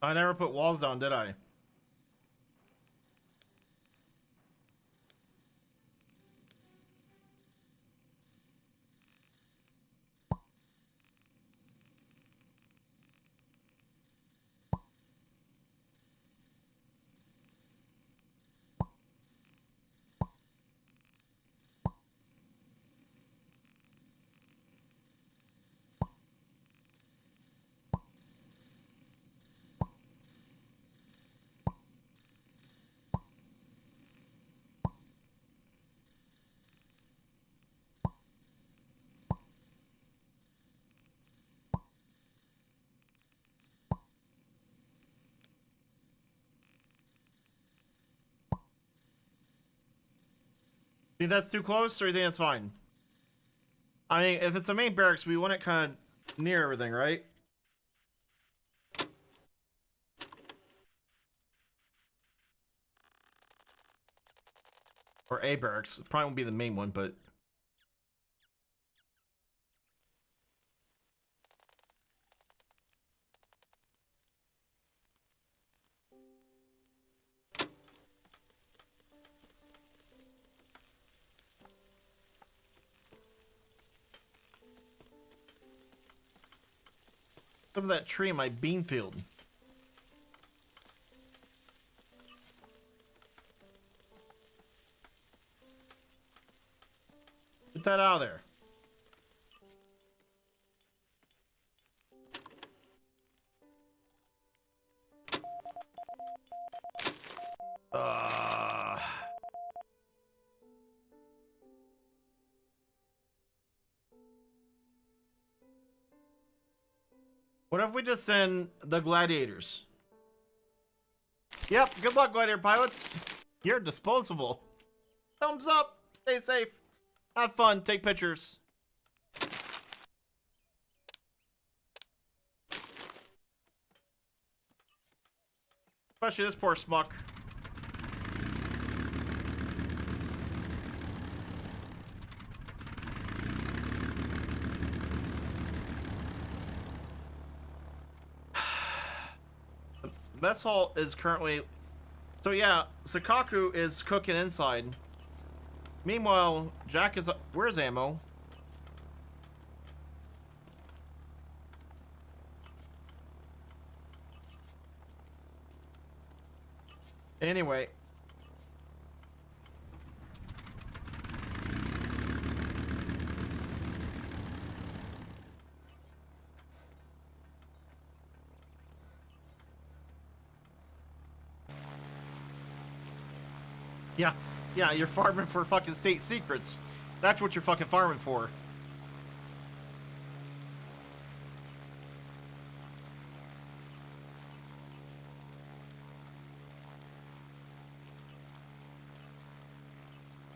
I never put walls down, did I? Think that's too close, or you think that's fine? I mean, if it's the main barracks, we want it kind of near everything, right? Or a barracks. It probably won't be the main one, but... Some of that tree in my bean field. Get that out of there. What if we just send the gladiators? Yep, good luck, gladiator pilots. You're disposable. Thumbs up. Stay safe. Have fun. Take pictures. Especially this poor smuck. Mess hall is currently... So yeah, Sakaku is cooking inside. Meanwhile, Jack is... Where's ammo? Anyway. Yeah. Yeah, you're farming for fucking state secrets. That's what you're fucking farming for.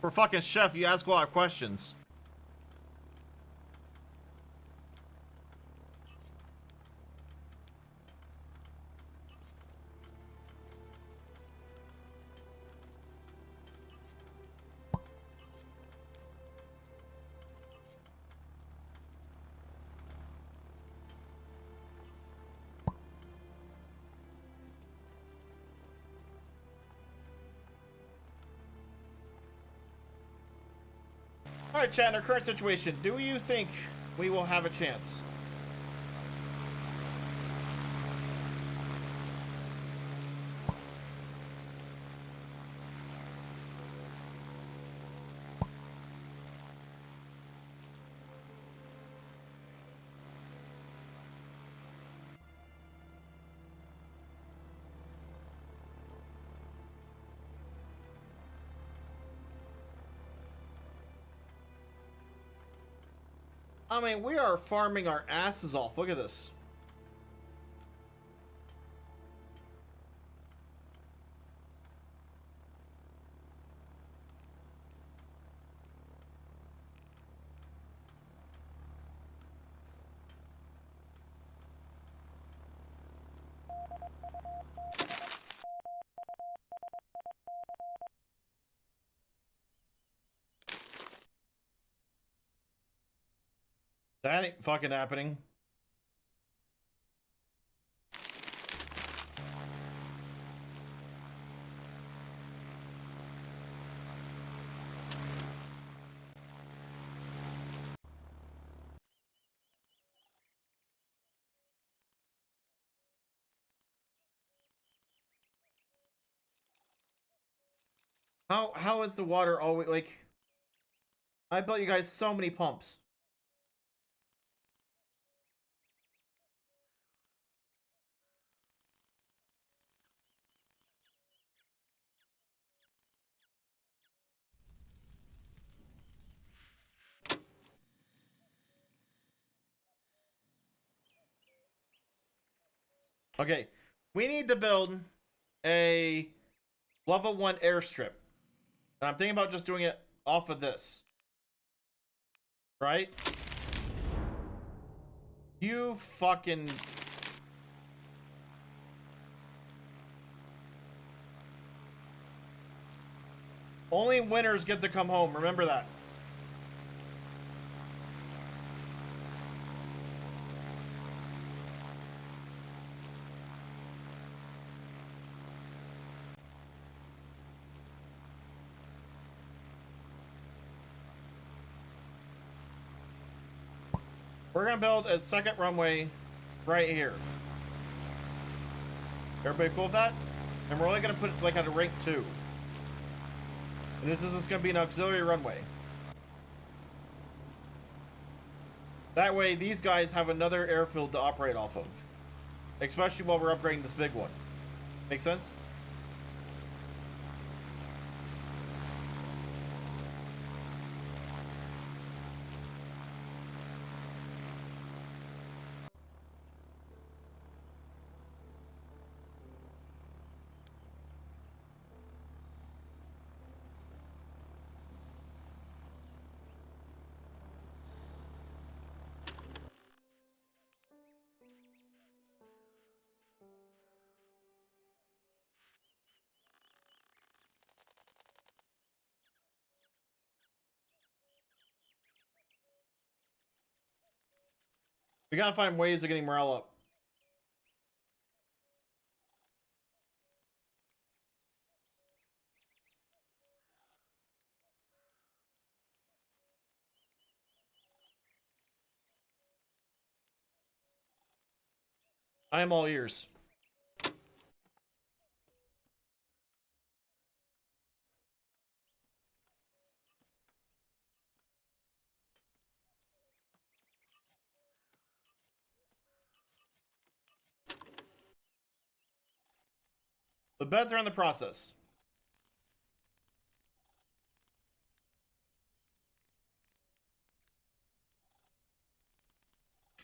For fucking chef, you ask a lot of questions. Alright, chat, in our current situation, do you think we will have a chance? I mean, we are farming our asses off. Look at this. That ain't fucking happening. How is the water always like? I built you guys so many pumps. Okay, we need to build a level 1 airstrip. And I'm thinking about just doing it off of this. Right? You fucking... Only winners get to come home, remember that. We're gonna build a second runway right here. Everybody cool with that? And we're only gonna put it like at a rank 2. And this is just gonna be an auxiliary runway. That way these guys have another airfield to operate off of. Especially while we're upgrading this big one. Make sense? We gotta find ways of getting morale up. I am all ears. The beds are in the process.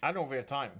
I don't know if we have time.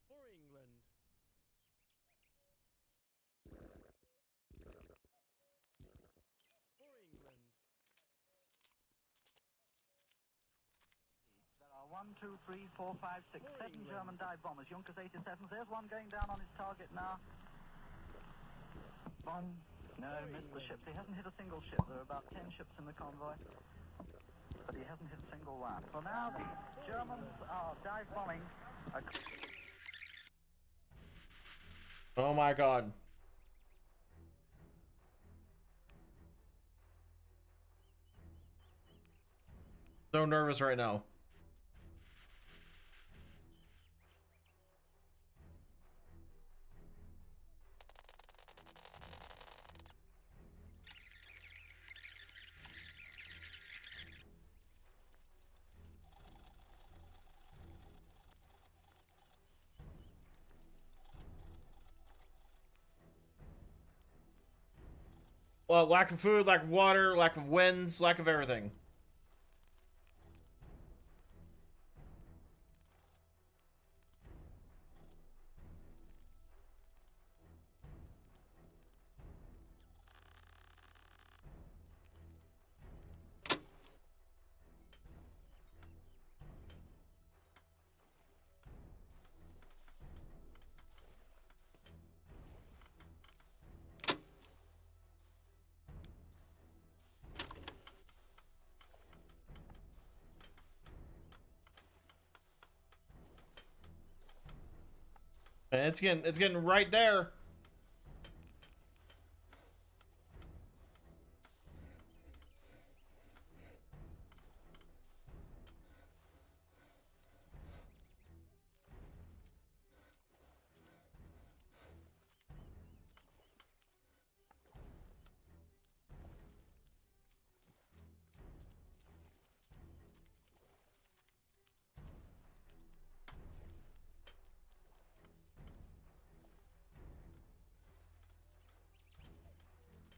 For England. For England. There are 1, 2, 3, 4, 5, 6, 7 German dive bombers, Junkers 87s. There's one going down on his target now. One. No, missed the ships. He hasn't hit a single ship. There are about 10 ships in the convoy, but he hasn't hit a single one. So now the Germans are dive bombing. Oh my god. So nervous right now. Well, lack of food, lack of water, lack of winds, lack of everything. And it's getting right there.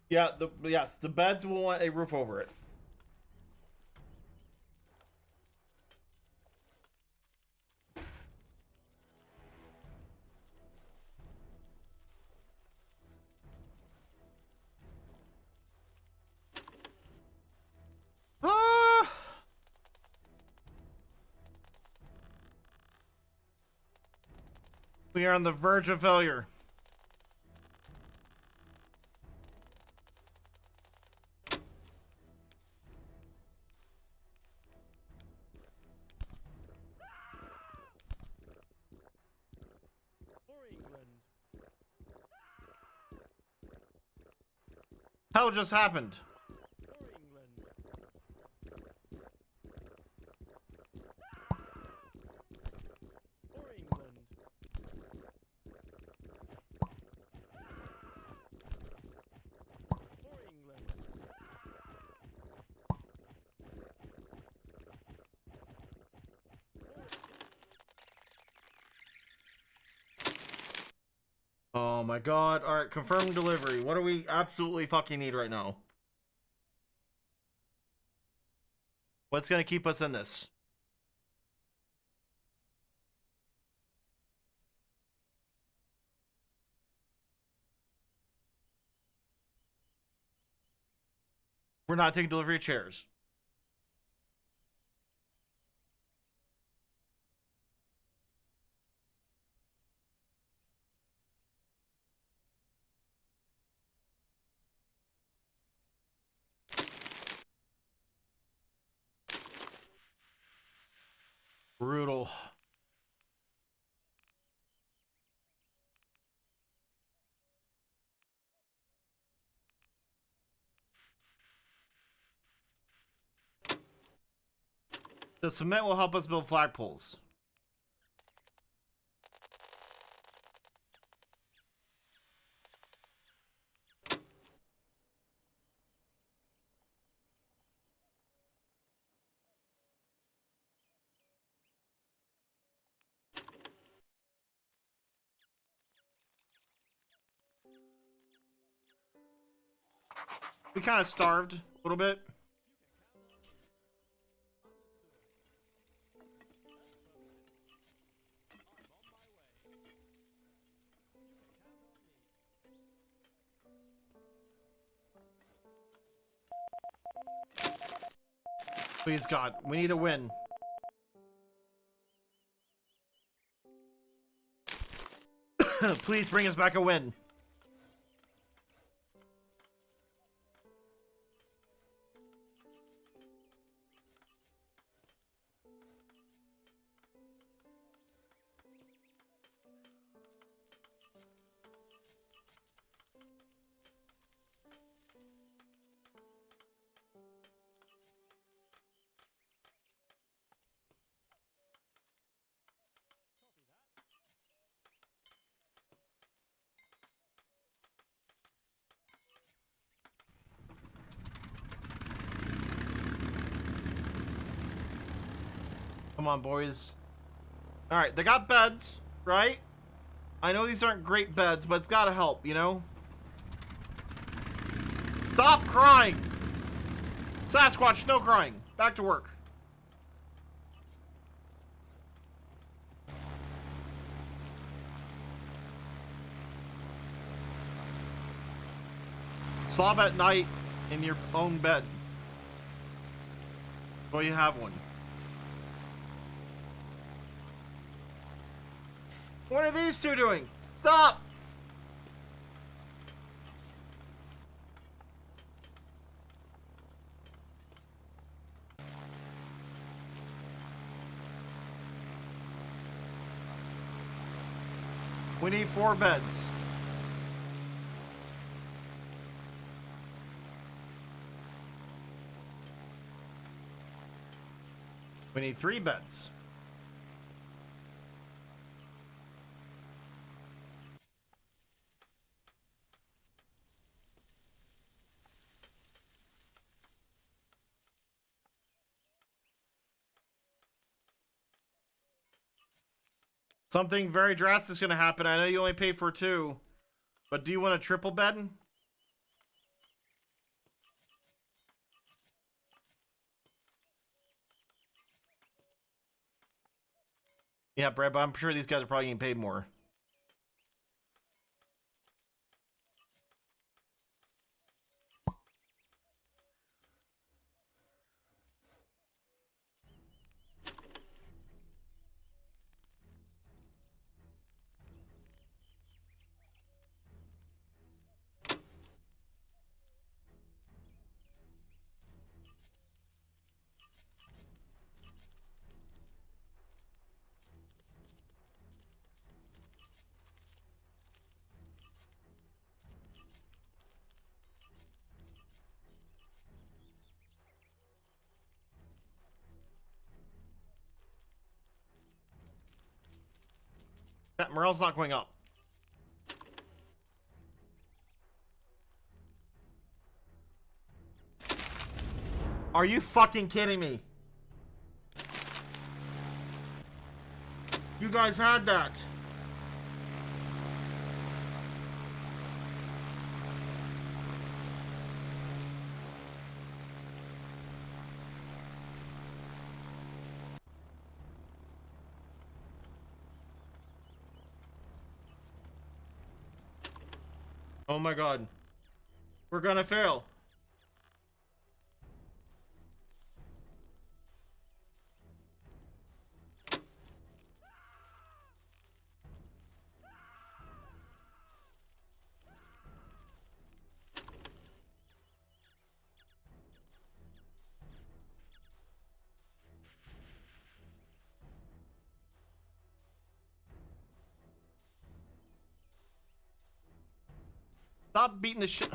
Yeah, the beds will want a roof over it. Ah! We are on the verge of failure. For England. Hell just happened. For England. For England. For England. Oh my god. Alright, confirm delivery. What do we absolutely fucking need right now? What's gonna keep us in this? We're not taking delivery of chairs. Brutal. The cement will help us build flagpoles. We kind of starved a little bit. Please, God, we need a win. Please bring us back a win. Come on, boys. Alright, they got beds, right? I know these aren't great beds, but it's gotta help, you know? Stop crying! Sasquatch, no crying. Back to work. Sob at night in your own bed. Well, you have one. What are these two doing? Stop! We need 4 beds. We need 3 beds. Something very drastic is going to happen. I know you only paid for 2, but do you want a triple bed? Yeah, Brad, but I'm sure these guys are probably getting paid more. Yeah, morale's not going up. Are you fucking kidding me? You guys had that. Oh my God. We're gonna fail. Stop beating the shit.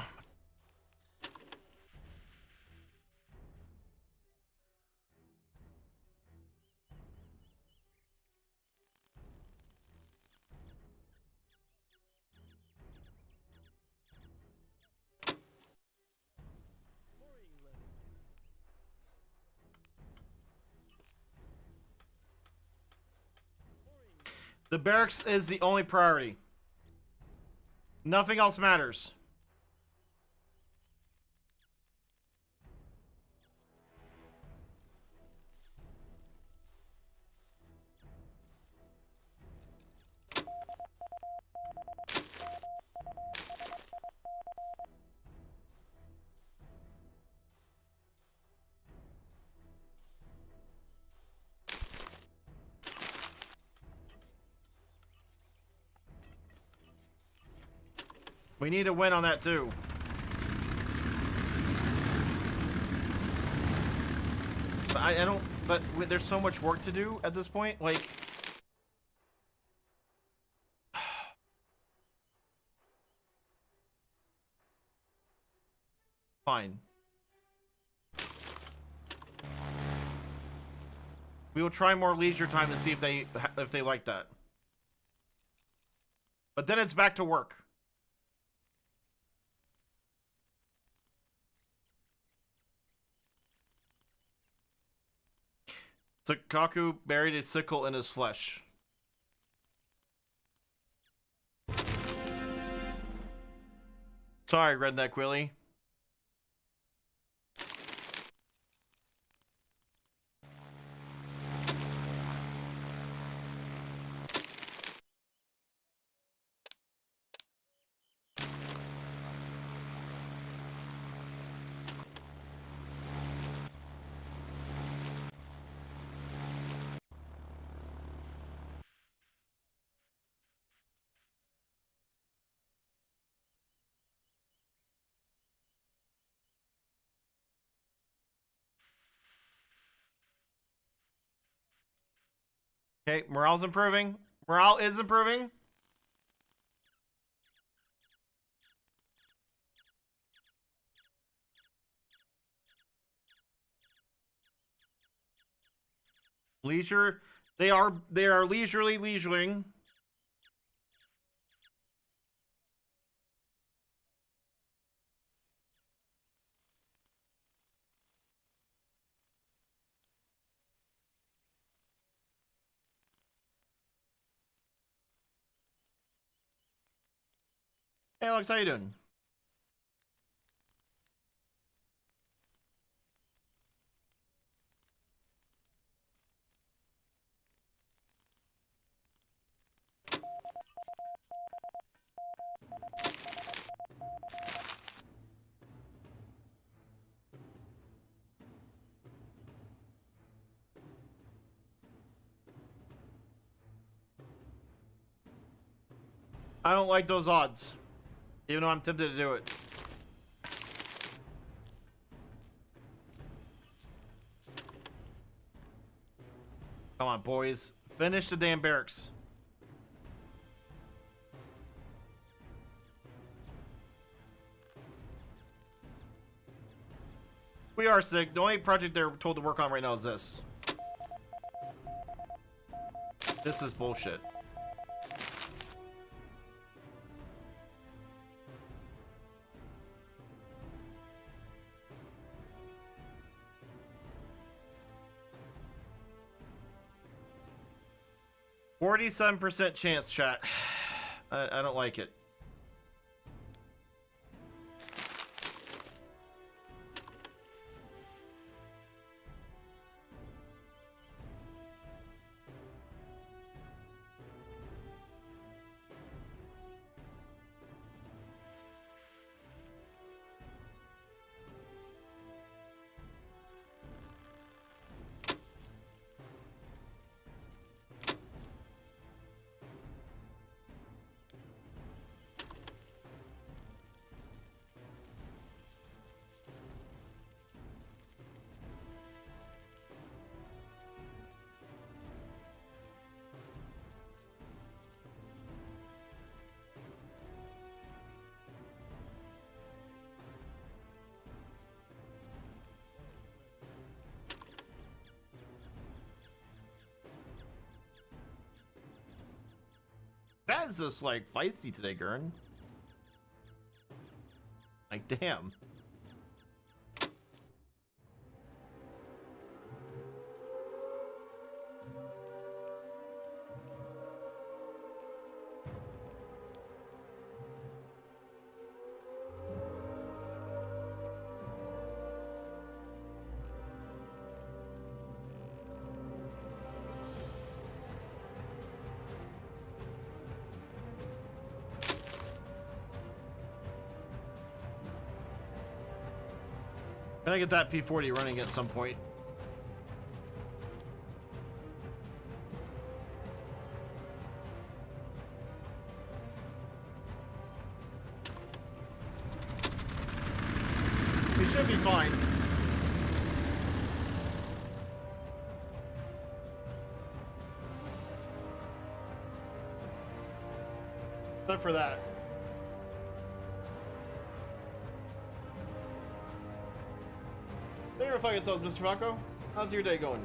The barracks is the only priority. Nothing else matters. We need a win on that too. But I don't. But there's so much work to do at this point. Like, fine. We will try more leisure time to see if they like that. But then it's back to work. Kaku buried a sickle in his flesh. Sorry, Redneck Willie. Okay, morale's improving. Morale is improving. Leisure. They are leisuring. Hey Alex, how you doing? I don't like those odds, even though I'm tempted to do it. Come on, boys. Finish the damn barracks. We are sick. The only project they're told to work on right now is this. This is bullshit. %47 chance, chat. I don't like it. That is just like feisty today, Gurn. Like, damn. Can I get that P-40 running at some point? We should be fine. Except for that. Thank you for fucking yourselves, Mr. Falco. How's your day going?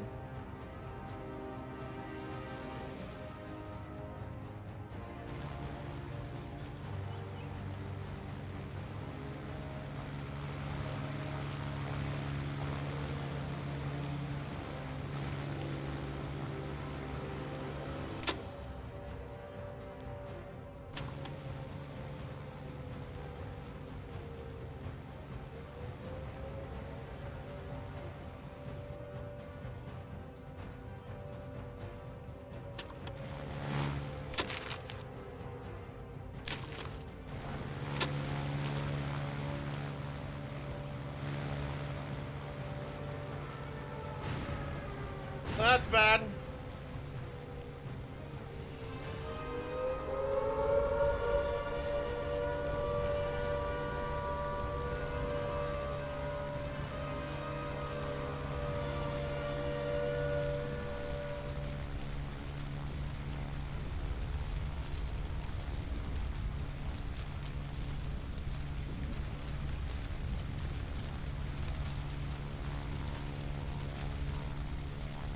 That's bad.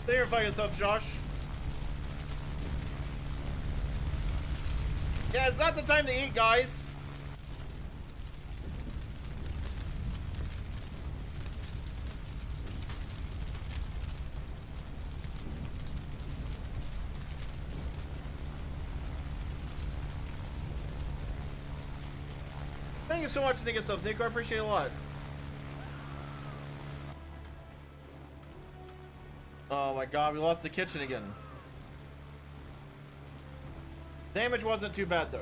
Thank you for fucking yourself, Josh. Yeah, it's not the time to eat, guys. Thank you so much for thinking yourself, Nico. I appreciate it a lot. Oh my god, we lost the kitchen again. Damage wasn't too bad though.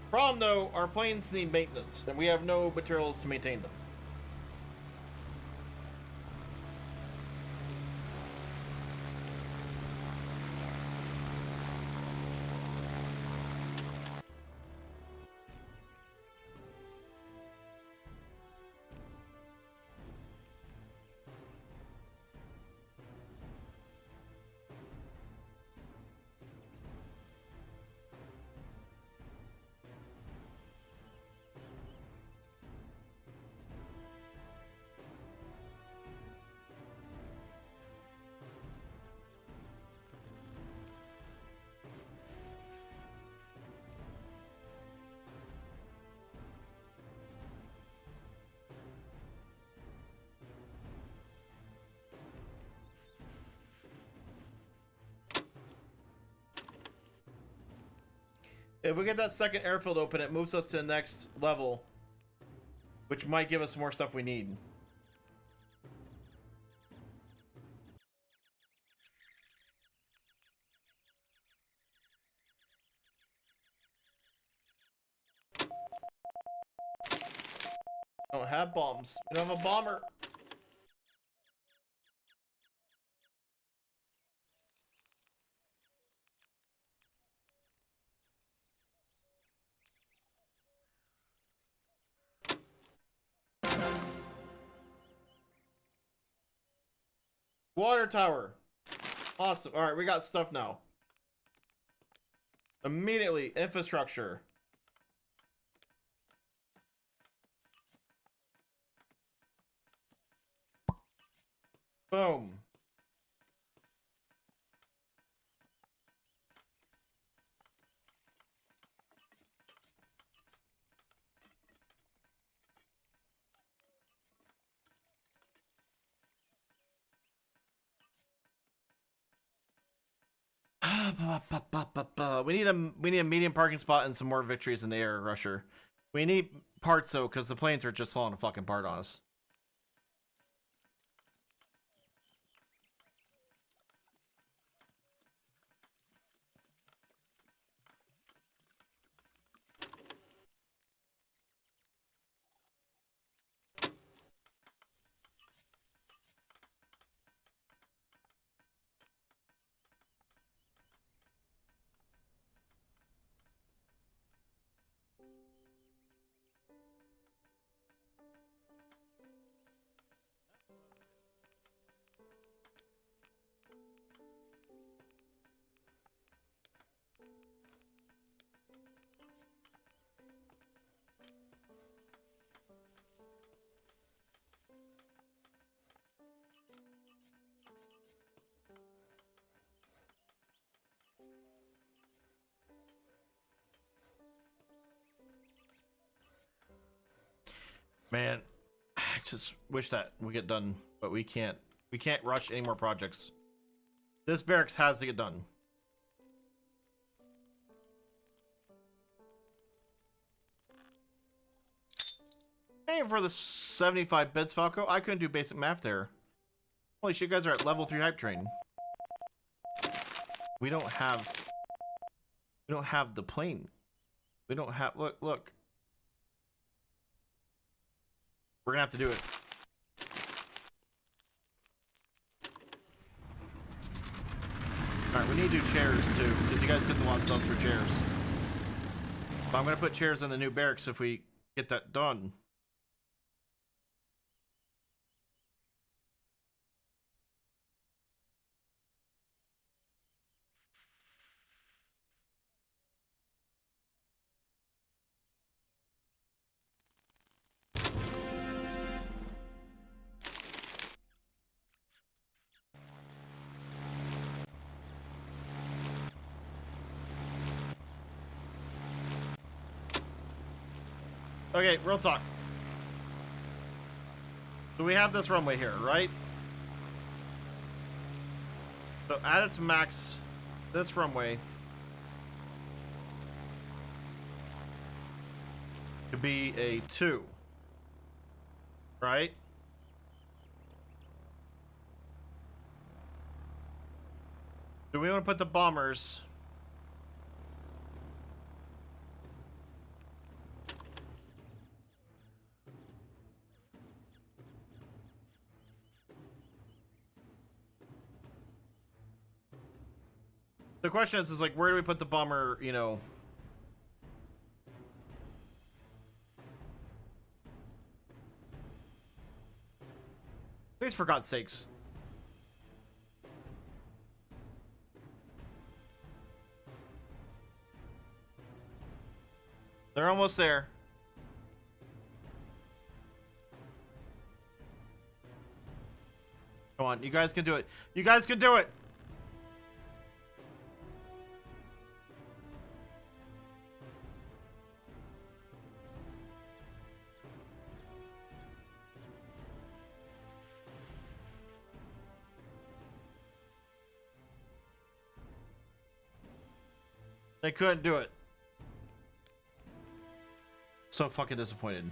Problem though, our planes need maintenance, and we have no materials to maintain them. If we get that second airfield open, it moves us to the next level, which might give us more stuff we need. We don't have bombs. We don't have a bomber. Water tower. Awesome. All right, we got stuff now. Immediately, infrastructure. Boom. We need a medium parking spot and some more victories in the air rusher. We need parts though, because the planes are just falling fucking apart on us. Man, I just wish that we get done, but we can't. We can't rush any more projects. This barracks has to get done. Hey, for the 75 bits, Falco, I couldn't do basic math there. Holy shit, you guys are at level 3 hype train. We don't have the plane. We don't have, look. We're gonna have to do it. Alright, we need to do chairs too, because you guys get a lot of stuff for chairs. But I'm gonna put chairs in the new barracks if we get that done. Okay, real talk. So we have this runway here, right? So at its max, this runway could be a 2. Right? Do we want to put the bombers? The question is like, where do we put the bomber, you know? Please, for God's sakes. They're almost there. Come on, you guys can do it. You guys can do it! They couldn't do it. So fucking disappointed.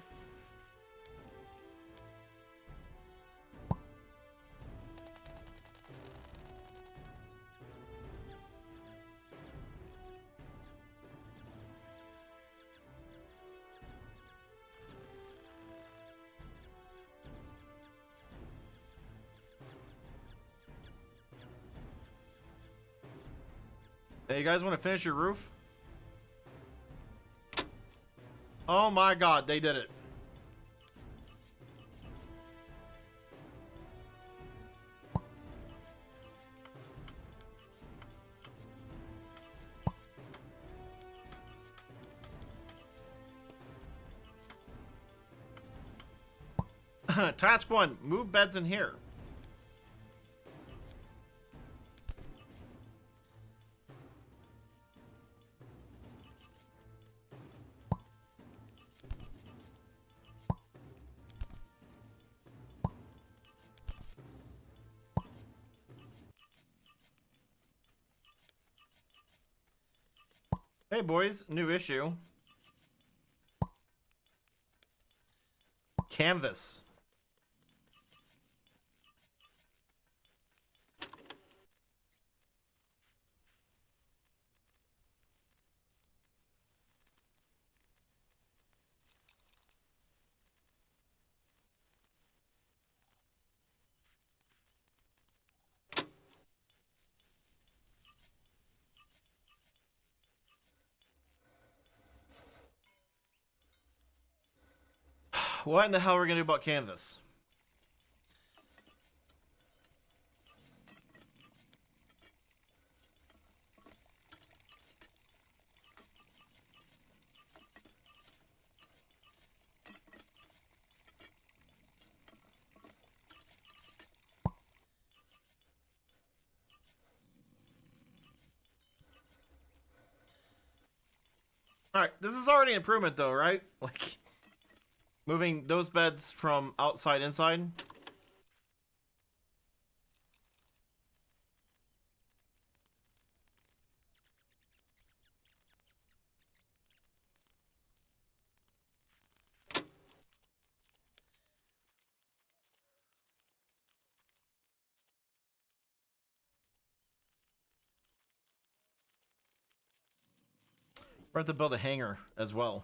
Hey, you guys want to finish your roof? Oh my god, they did it. Task 1, move beds in here. Hey boys, new issue. Canvas. What in the hell are we gonna do about canvas? Alright, this is already an improvement though, right? Like, Moving those beds from outside inside. We're going to have to build a hangar as well.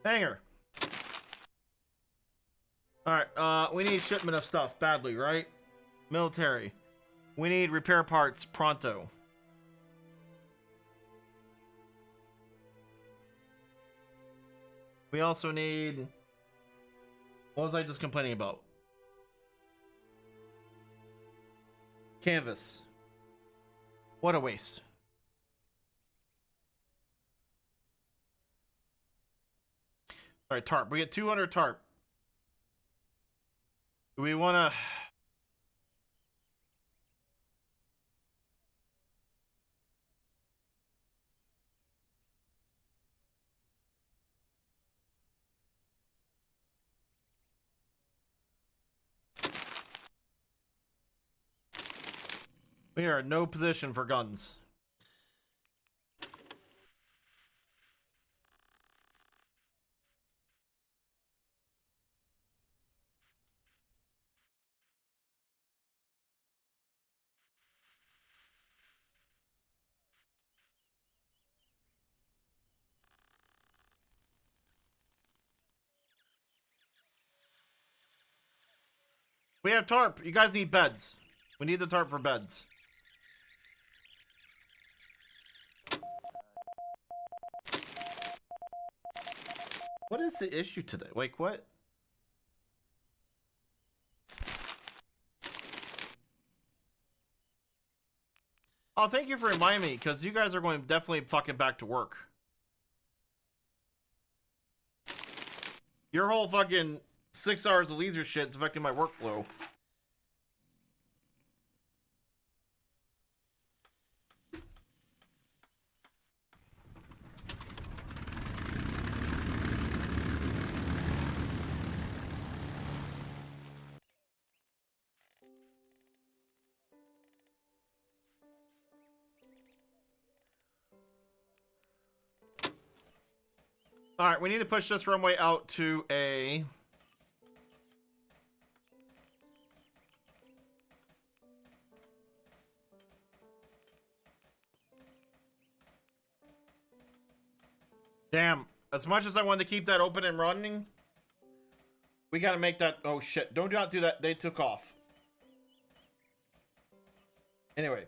Hangar. Alright, we need shipment of stuff badly, right? Military. We need repair parts pronto. We also need... What was I just complaining about? Canvas. What a waste. Alright, tarp. We get 200 tarp. Do we want to... We are in no position for guns. We have tarp. You guys need beds. We need the tarp for beds. What is the issue today? Like, what? Oh, thank you for reminding me, because you guys are going definitely fucking back to work. Your whole fucking 6 hours of leisure shit is affecting my workflow. Alright, we need to push this runway out to a... Damn. As much as I wanted to keep that open and running, we gotta make that... Oh shit, don't not do that. They took off. Anyway.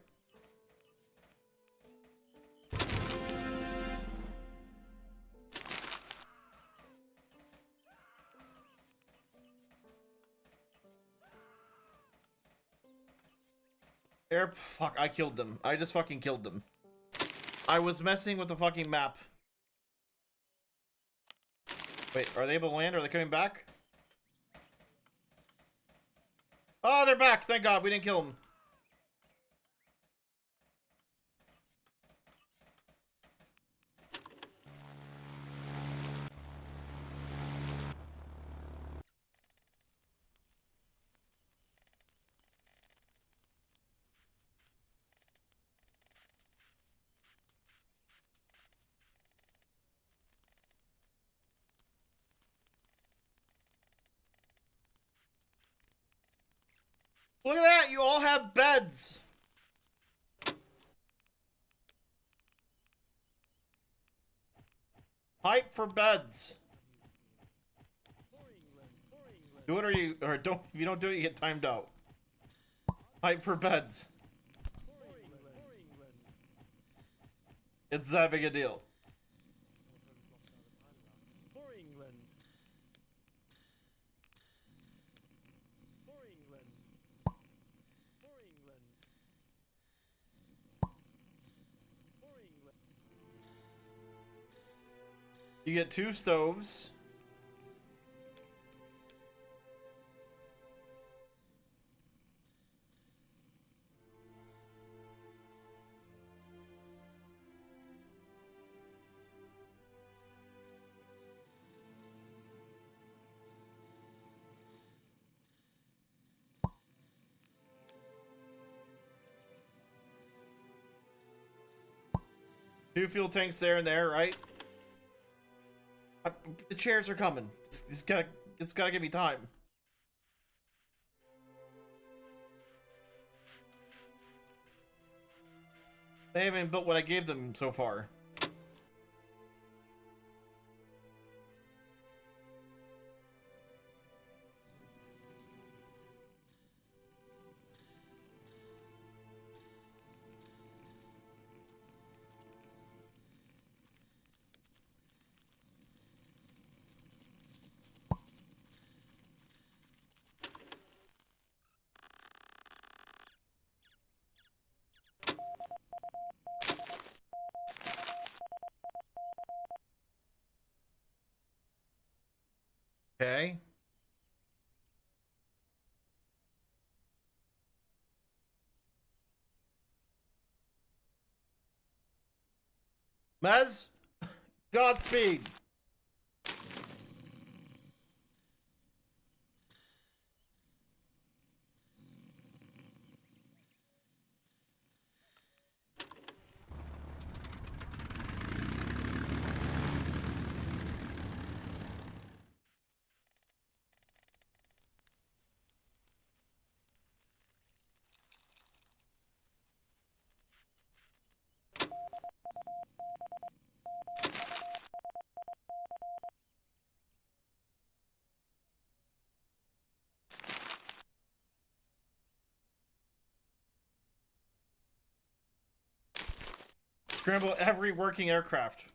Fuck, I killed them. I just fucking killed them. I was messing with the fucking map. Wait, are they able to land? Are they coming back? Oh, they're back. Thank God we didn't kill them. Look at that! You all have beds! Pipe for beds. For England. For England. Do it or don't. If you don't do it, you get timed out. Pipe for beds. For England. For England. It's that big a deal. For England. For England. For England. For England. You get 2 stoves. Two fuel tanks there and there, right? The chairs are coming. It's gotta give me time. They haven't built what I gave them so far. Okay. Mez, Godspeed. Scramble every working aircraft.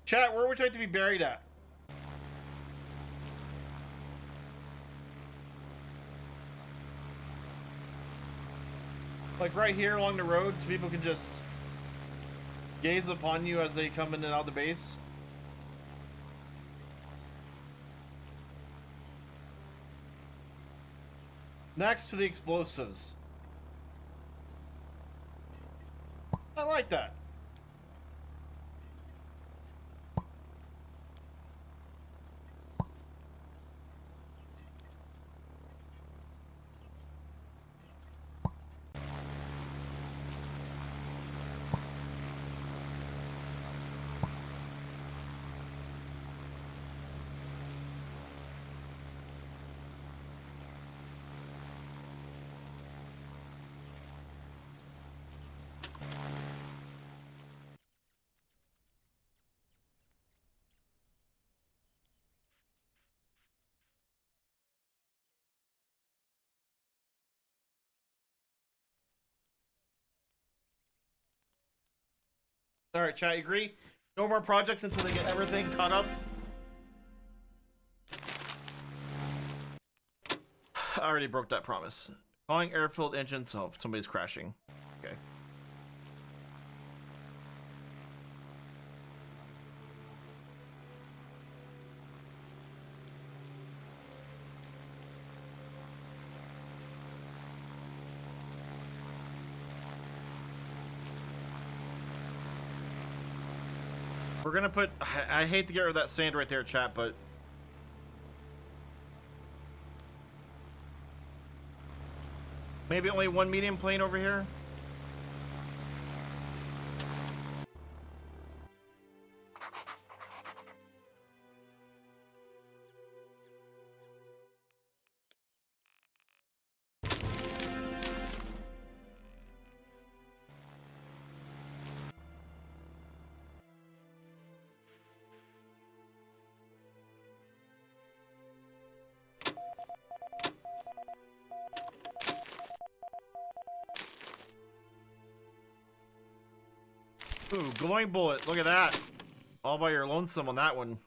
Chat, where would you like to be buried at? Like right here along the road so people can just gaze upon you as they come in and out of the base? Next to the explosives. I like that. Alright, chat, you agree? No more projects until they get everything caught up. I already broke that promise. Calling air-filled engines. Oh, somebody's crashing. Okay. We're gonna put... I hate to get rid of that sand right there, chat, but... maybe only one medium plane over here? Ooh, glowing bullet. Look at that. All by your lonesome on that one.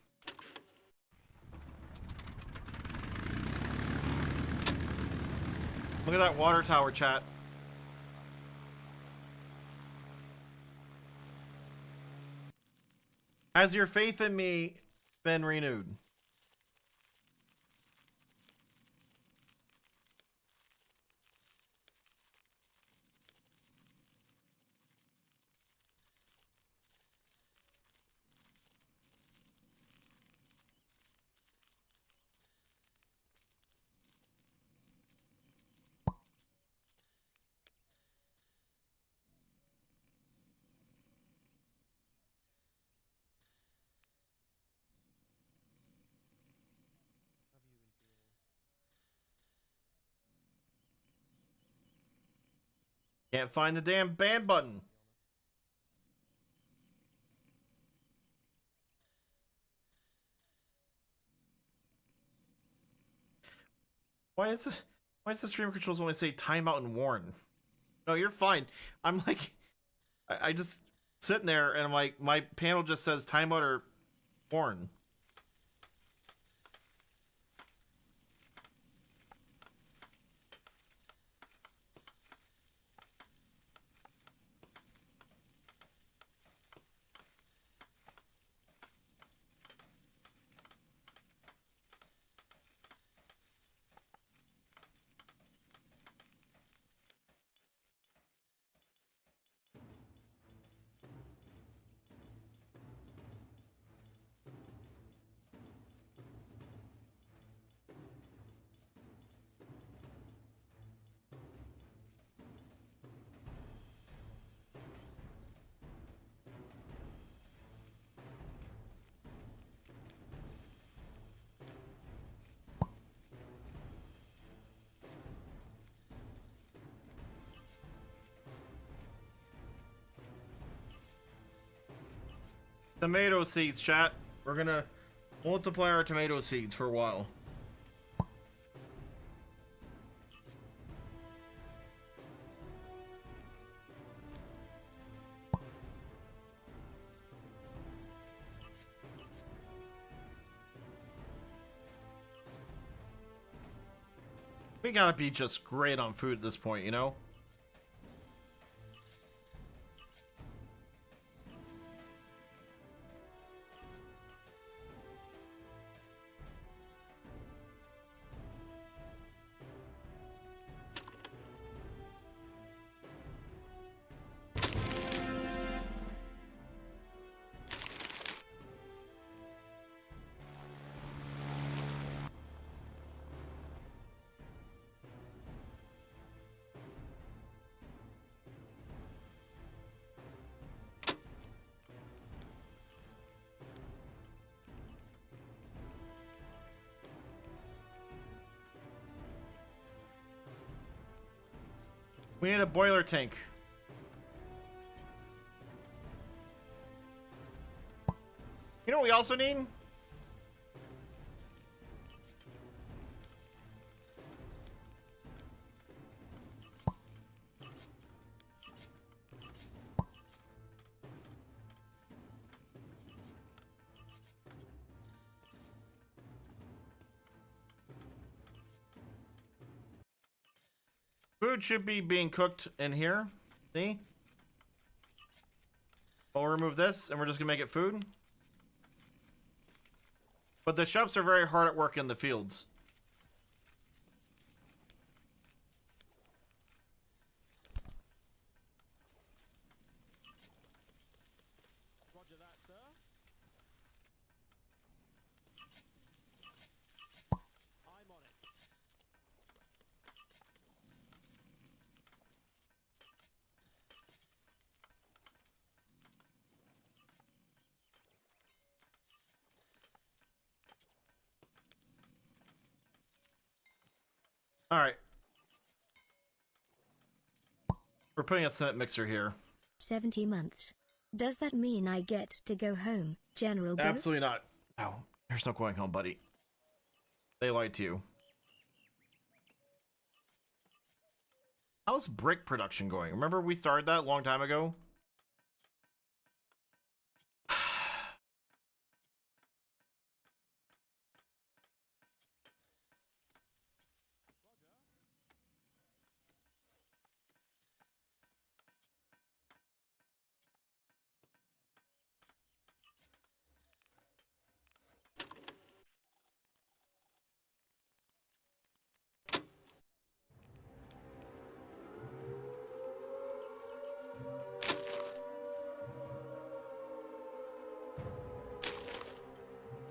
Look at that water tower, chat. Has your faith in me been renewed? Can't find the damn ban button. Why does the stream controls only say timeout and warn? No, you're fine. I'm like, I just sitting there and I'm like, my panel just says timeout or warn. Tomato seeds, chat. We're gonna multiply our tomato seeds for a while. We gotta be just great on food at this point, you know? We need a boiler tank. You know what we also need? Food should be being cooked in here. See? We'll remove this and we're just gonna make it food. But the chefs are very hard at work in the fields. Roger that, sir. Alright. We're putting a cement mixer here. 70 months. Does that mean I get to go home, General Boo? Absolutely not. Oh, there's no going home, buddy. They lied to you. How's brick production going? Remember we started that a long time ago?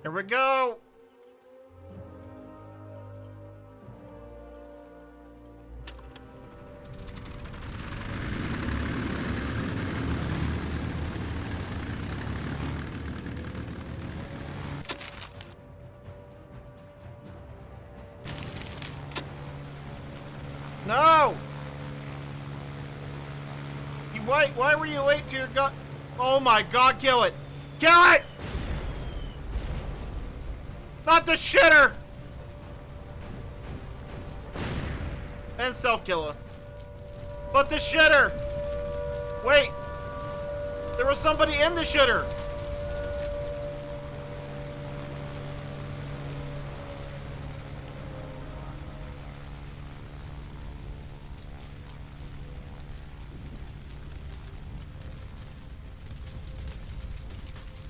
Here we go! No! Why were you late to your gun? Oh my god, kill it! Kill it! Not the shitter! And self-killer. But the shitter! Wait! There was somebody in the shitter!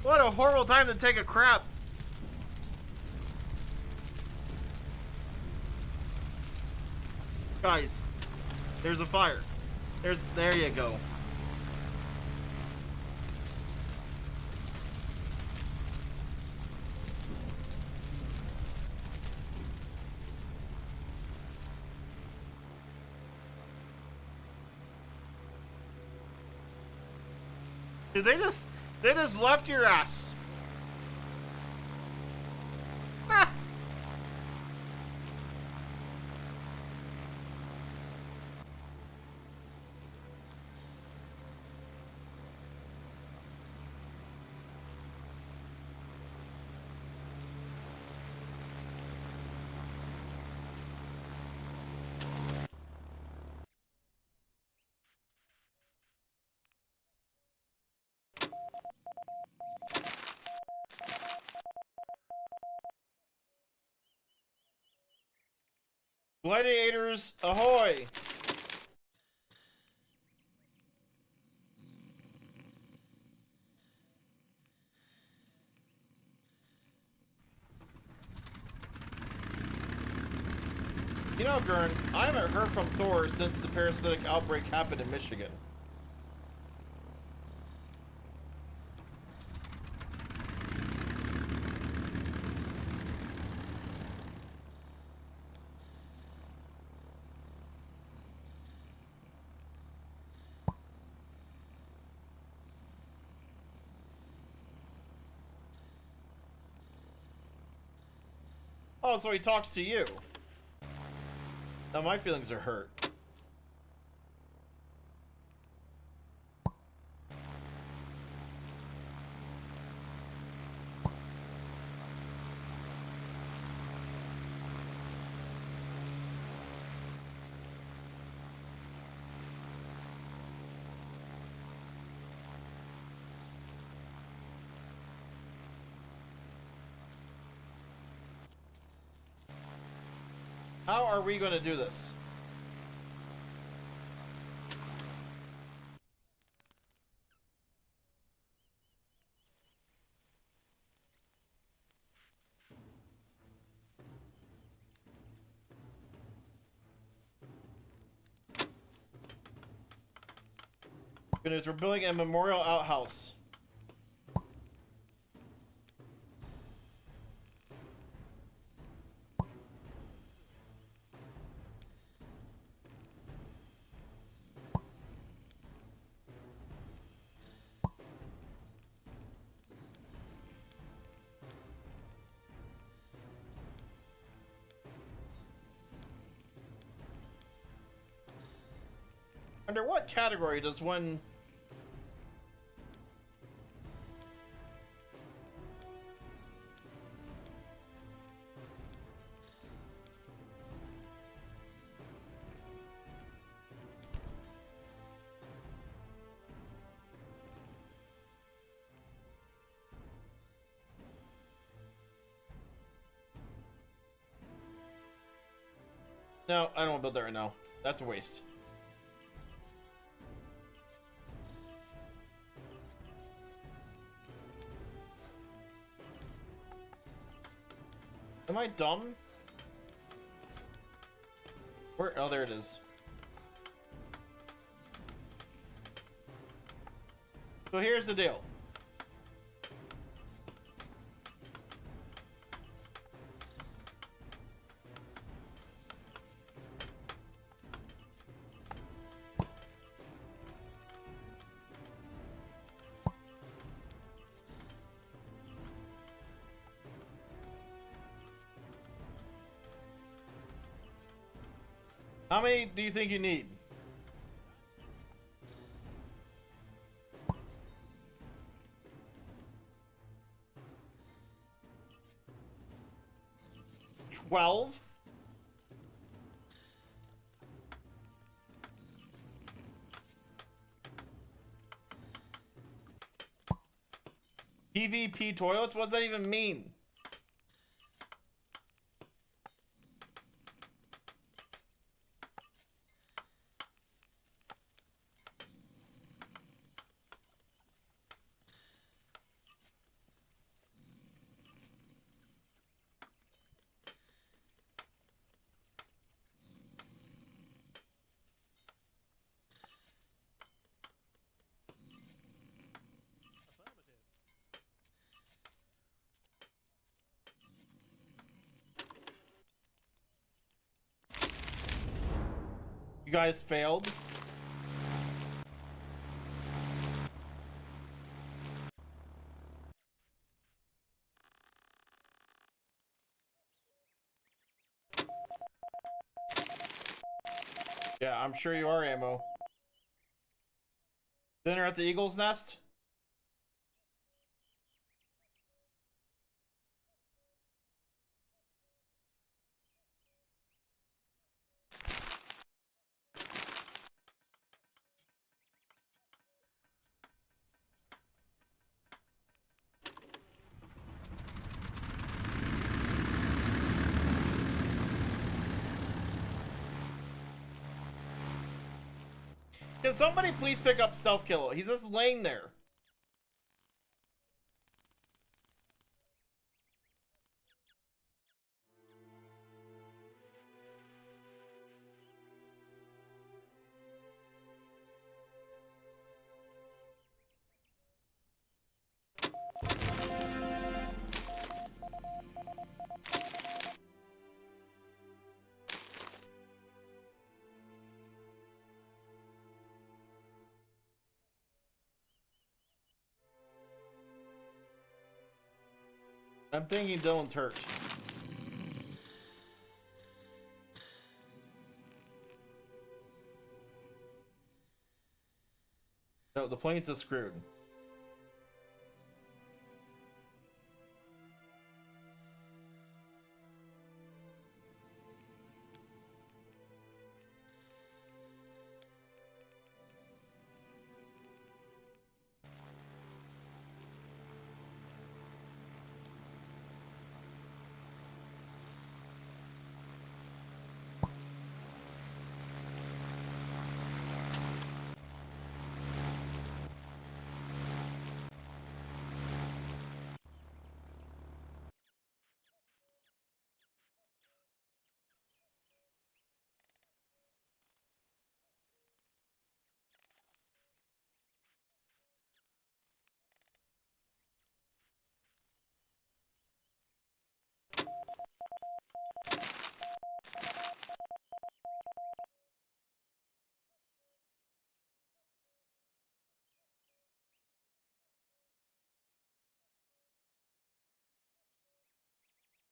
What a horrible time to take a crap. Guys, there's a fire. There you go. Dude, they just left your ass. Ah. Gladiators, ahoy! You know, Gurn, I haven't heard from Thor since the parasitic outbreak happened in Michigan. Oh, so he talks to you. Now my feelings are hurt. How are we going to do this? Good news, we're building a memorial outhouse. Under what category does one... No, I don't want to build that right now. That's a waste. Am I dumb? Where? Oh, there it is. So here's the deal. How many do you think you need? $12? PvP toilets? What does that even mean? You guys failed. Yeah, I'm sure you are, Ammo. Dinner at the Eagle's Nest? Can somebody please pick up Stealth Killer? He's just laying there. I'm thinking Dylan's hurt. No, the plane's is screwed.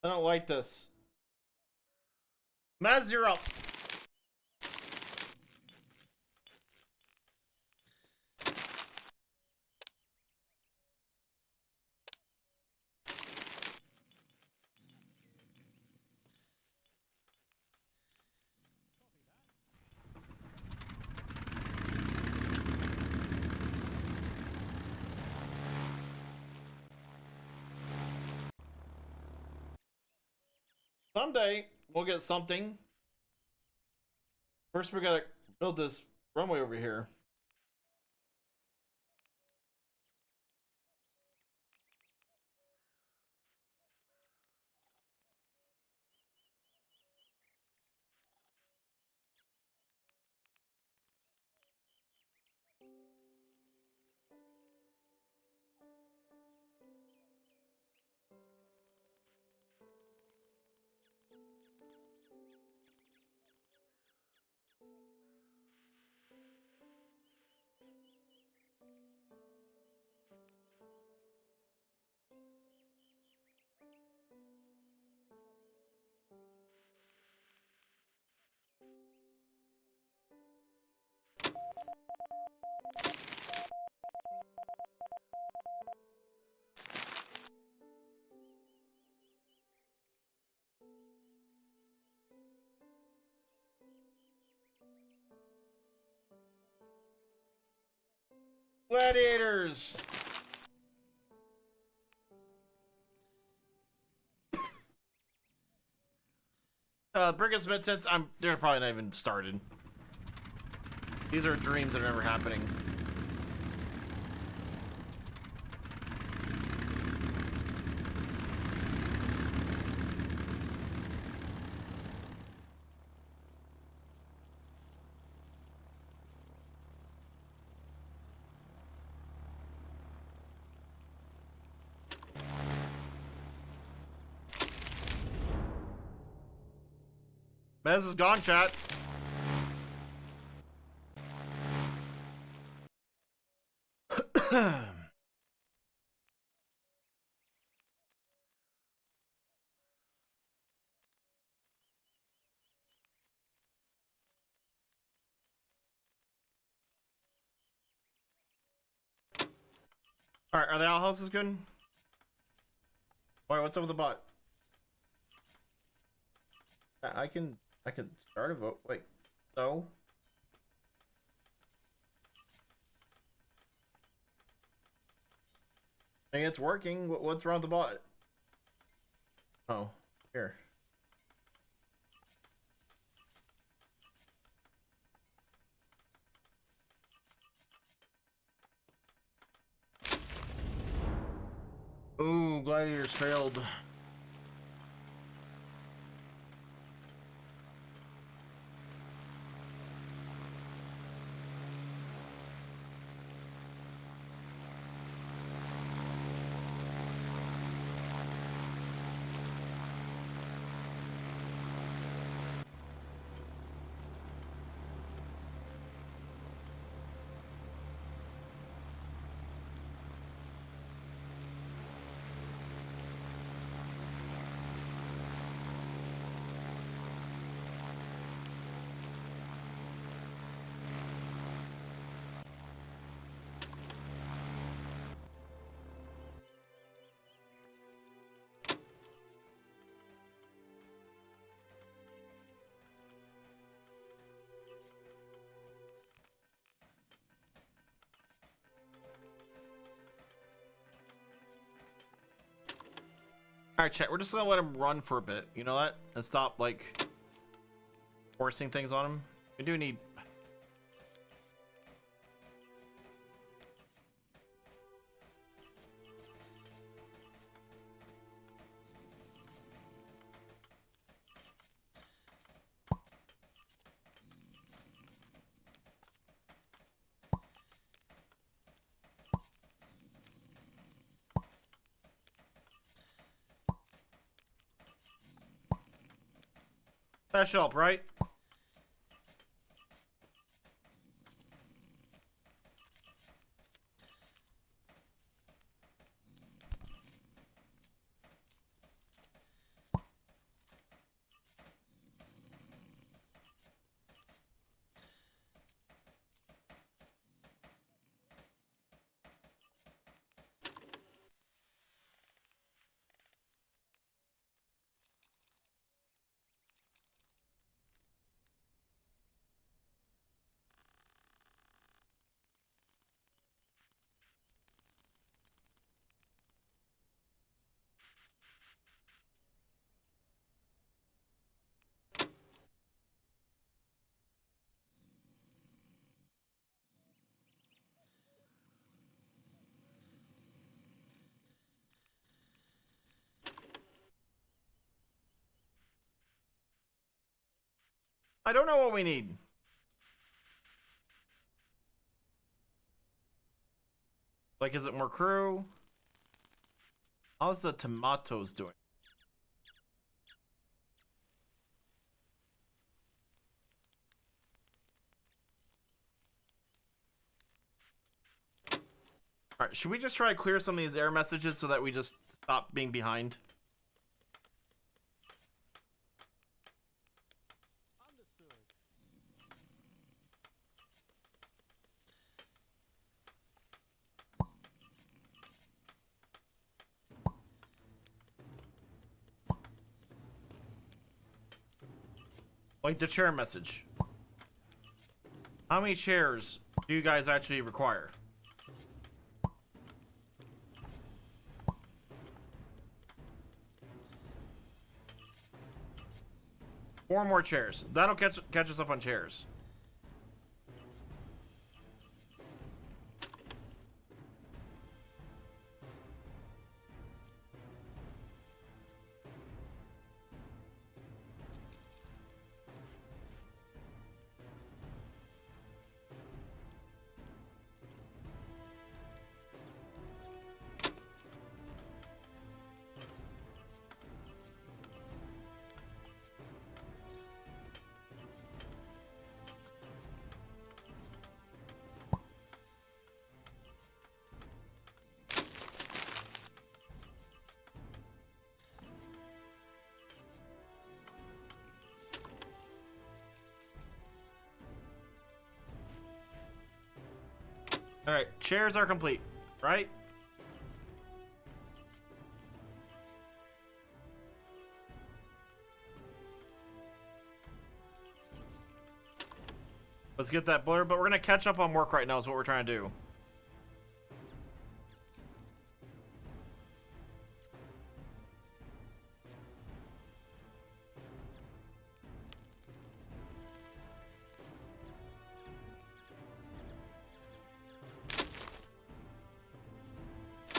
I don't like this. Maz, you're up. Someday we'll get something. First, we gotta build this runway over here. Gladiators! Brigands Mittens, they're probably not even started. These are dreams that are never happening. Mez is gone, chat. Alright, are the outhouses good? Alright, what's up with the bot? I can start a vote. Wait, no. I think it's working. What's wrong with the bot? Oh, here. Ooh, gladiators failed. Alright, chat, we're just gonna let him run for a bit. You know that? And stop, like, forcing things on him. We do need... That should help, right? I don't know what we need. Like, is it more crew? How's the tomatoes doing? Alright, should we just try to clear some of these error messages so that we just stop being behind? Understood. Like the chair message. How many chairs do you guys actually require? Four more chairs. That'll catch us up on chairs. Alright, chairs are complete, right? Let's get that blur, but we're gonna catch up on work right now is what we're trying to do.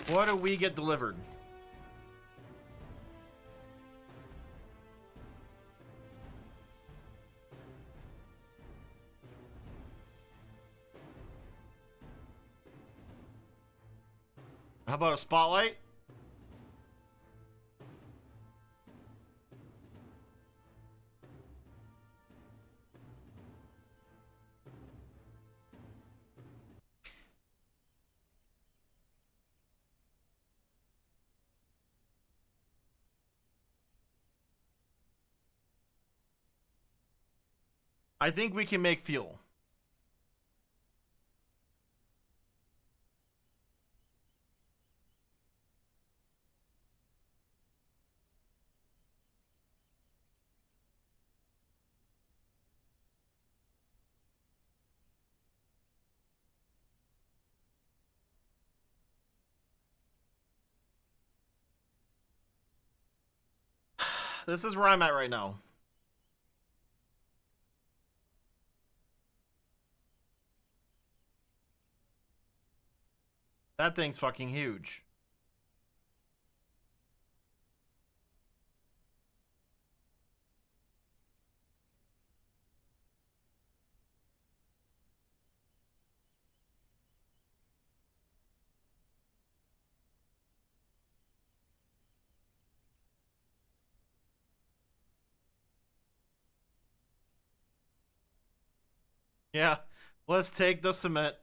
What do we get delivered? How about a spotlight? I think we can make fuel. This is where I'm at right now. That thing's fucking huge. Yeah, let's take the cement.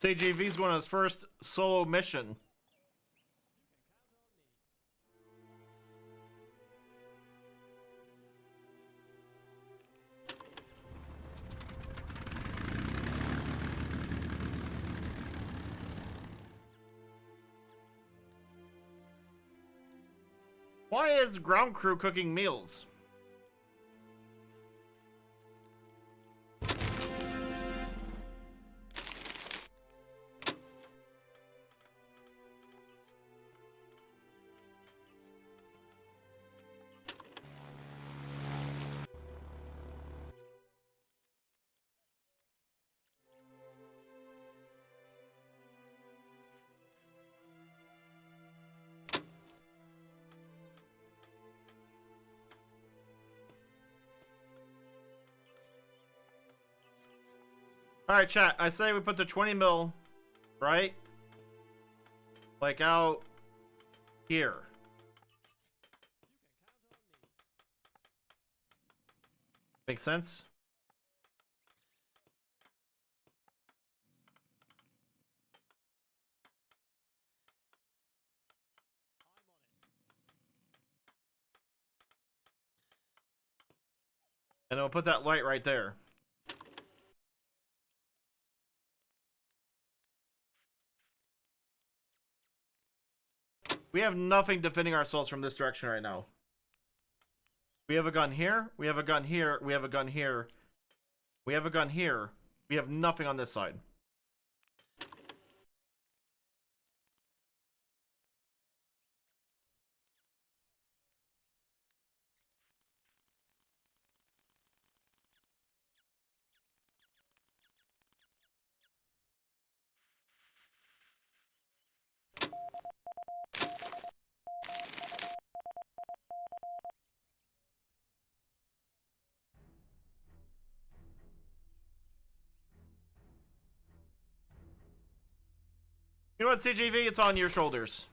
CJV's going on his first solo mission. Why is ground crew cooking meals? Alright, chat. I say we put the 20 mil, right? Like out here. Makes sense? And we'll put that light right there. We have nothing defending ourselves from this direction right now. We have a gun here. We have a gun here. We have a gun here. We have a gun here. We have nothing on this side. You know what, CGV? It's on your shoulders.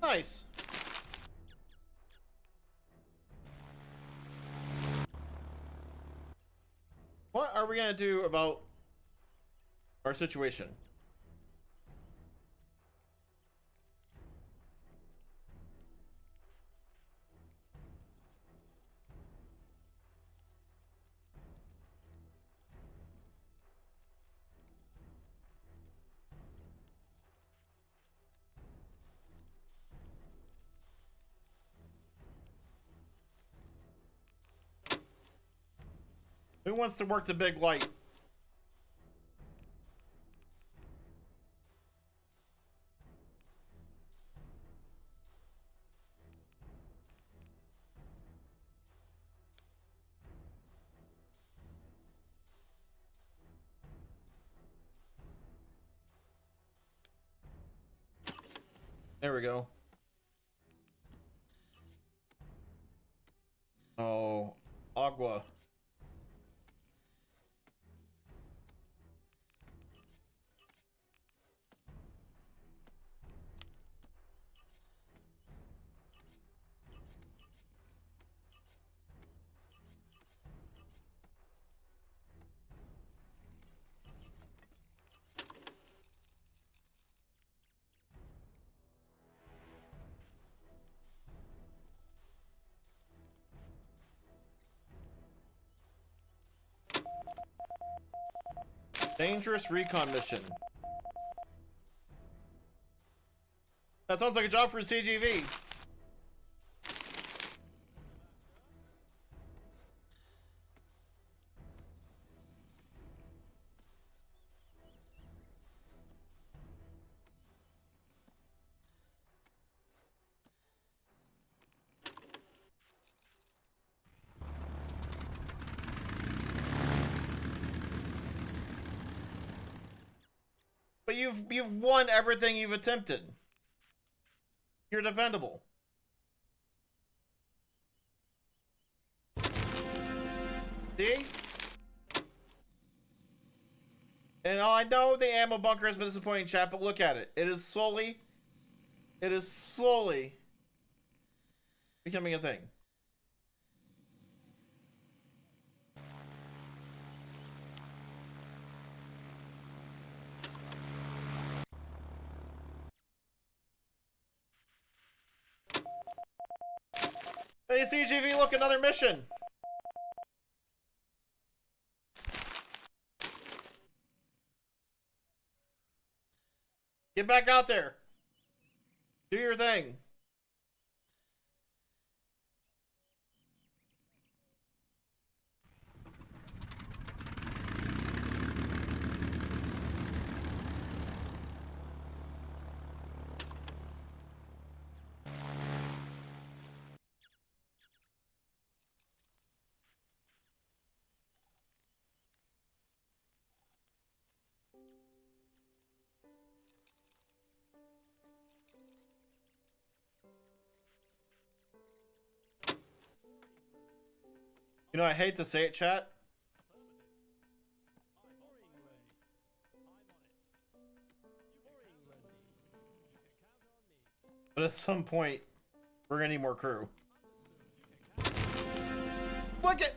Nice. What are we gonna do about our situation? Who wants to work the big light? There we go. Oh, agua. Dangerous recon mission. That sounds like a job for CGV. But you've won everything you've attempted. You're dependable. See? And I know the ammo bunker has been disappointing, chat, but look at it. It is slowly becoming a thing. Hey, CGV, look, another mission! Get back out there! Do your thing! 'Cause You know, I hate to say it, chat, but at some point, we're gonna need more crew. Look at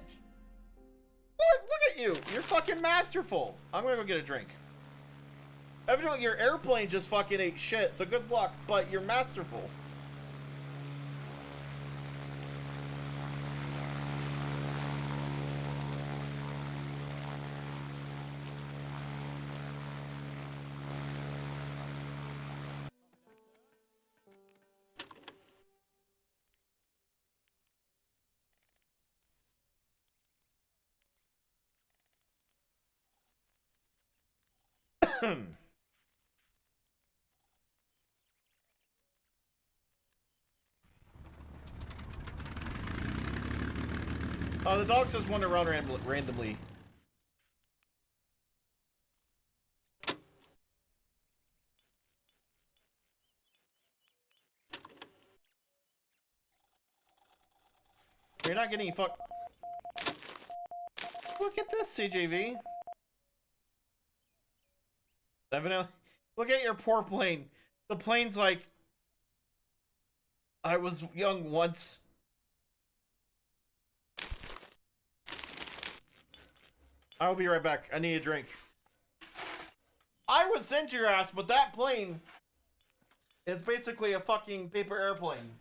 you! You're fucking masterful! I'm gonna go get a drink. Evidently, your airplane just fucking ate shit, so good luck, but you're masterful. The dog says wander around randomly. You're not getting fuck. Look at this, CJV. Evidently, look at your poor plane. The plane's like, I was young once. I'll be right back. I need a drink. I would send your ass, but that plane is basically a fucking paper airplane.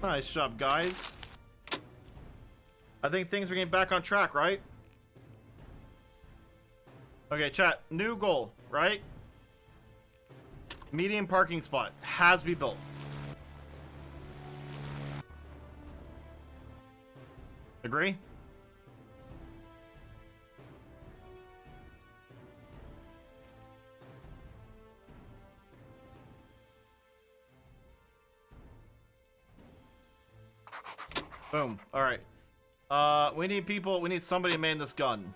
Nice job, guys. I think things are getting back on track, right? Okay, chat. New goal, right? Medium parking spot has to be built. Agree? Boom. All right. We need people. We need somebody to man this gun.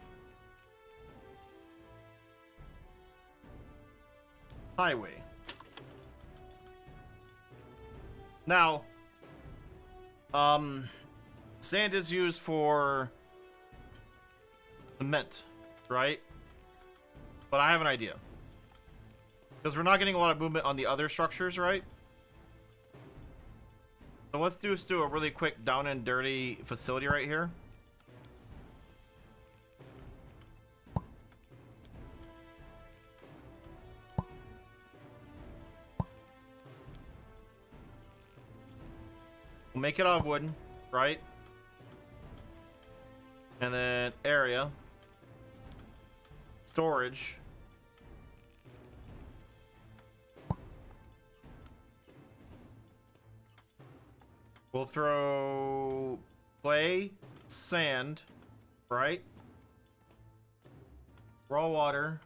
Highway. Now, sand is used for cement, right? But I have an idea. Because we're not getting a lot of movement on the other structures, right? So let's do a really quick down and dirty facility right here. We'll make it out of wood, right? And then area. Storage. We'll throw clay, sand, right? Raw water.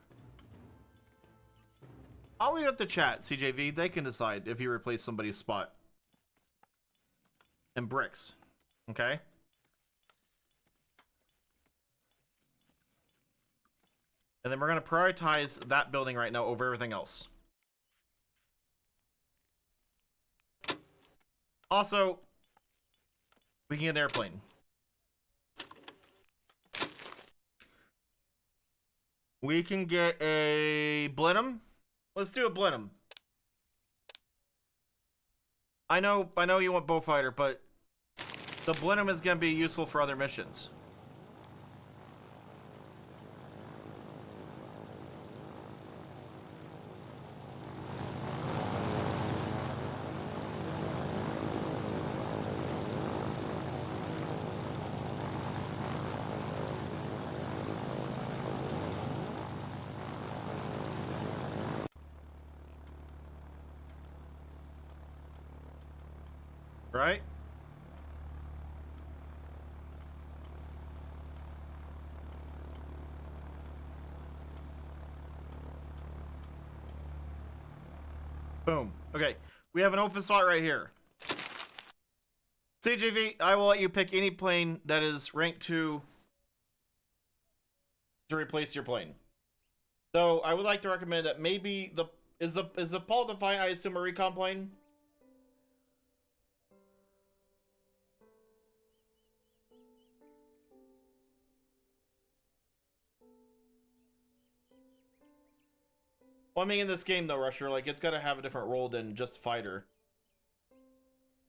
I'll leave it up to chat, CJV. They can decide if you replace somebody's spot. And bricks. Okay? And then we're going to prioritize that building right now over everything else. Also, we can get an airplane. We can get a Blenheim. Let's do a Blenheim. I know you want Beaufighter, but the Blenheim is going to be useful for other missions. Right? Boom. Okay. We have an open slot right here. CJV, I will let you pick any plane that is ranked to replace your plane. So I would like to recommend that maybe is the Paul Defiant, I assume, a recon plane? Well, I mean, in this game, though, Rusher, like, it's got to have a different role than just fighter.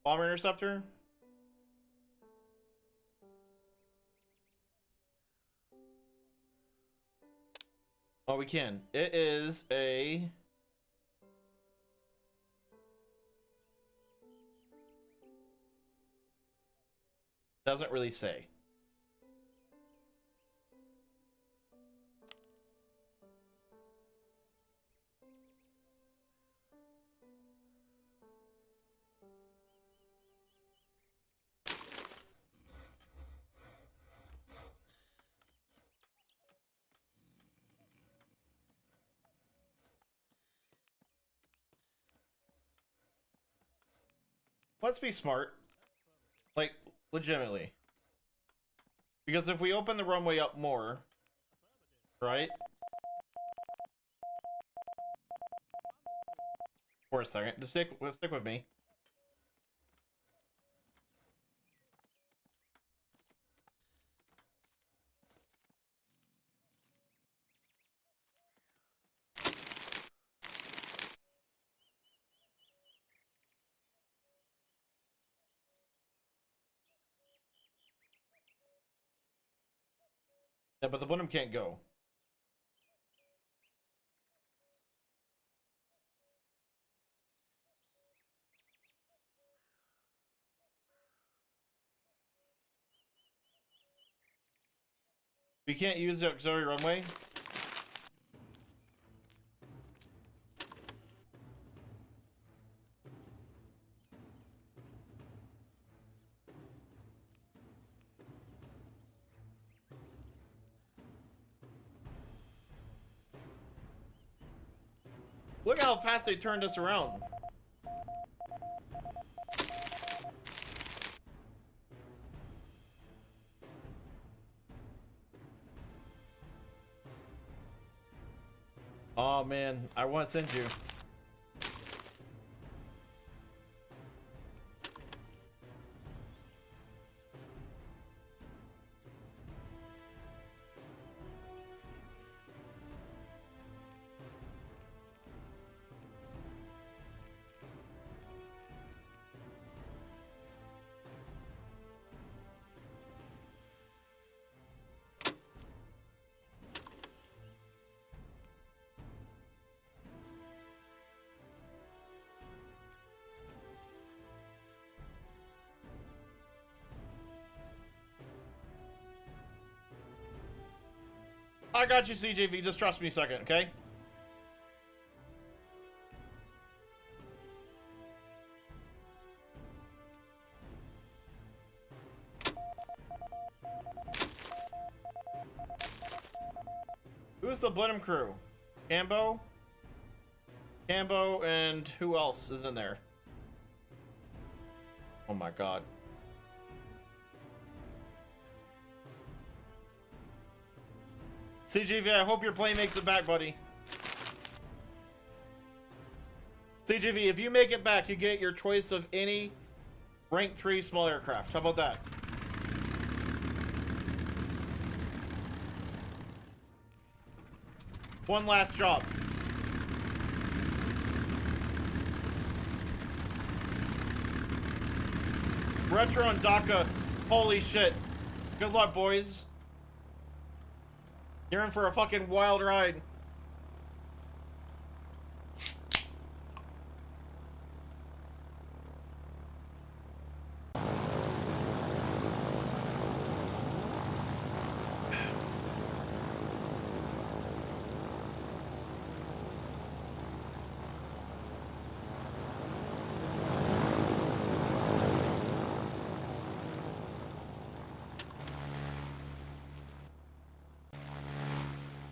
Bomber interceptor? Oh, we can. It is a... Doesn't really say. Let's be smart. Like, legitimately. Because if we open the runway up more, right? For a second. Just stick with me. Yeah, but the Blenheim can't go. We can't use the auxiliary runway. Look how fast they turned us around. Oh man, I want to send you. I got you, CJV. Just trust me a second, okay? Who's the Blenheim crew? Cambo? Cambo, and who else is in there? Oh my god. CGV, I hope your plane makes it back, buddy. CGV, if you make it back, you get your choice of any rank 3 small aircraft. How about that? One last job. Retro and DACA. Holy shit. Good luck, boys. You're in for a fucking wild ride.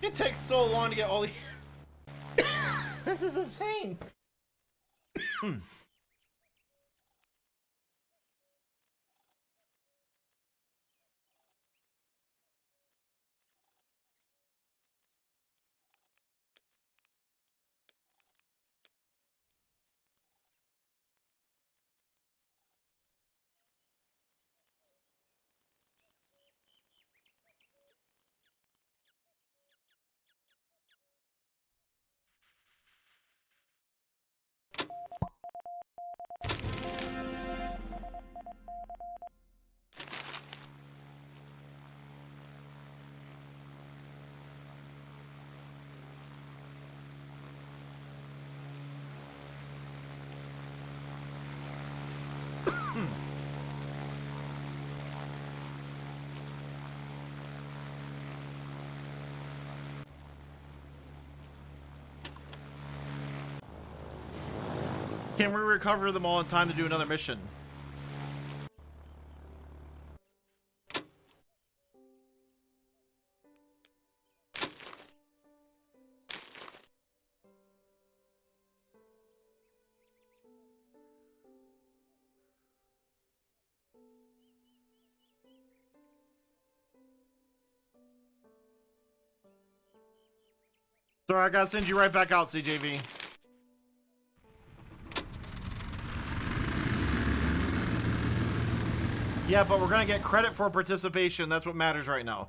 It takes so long to get all the... This is insane. Can we recover them all in time to do another mission? Sorry, I gotta send you right back out, CJV. Yeah, but we're gonna get credit for participation. That's what matters right now.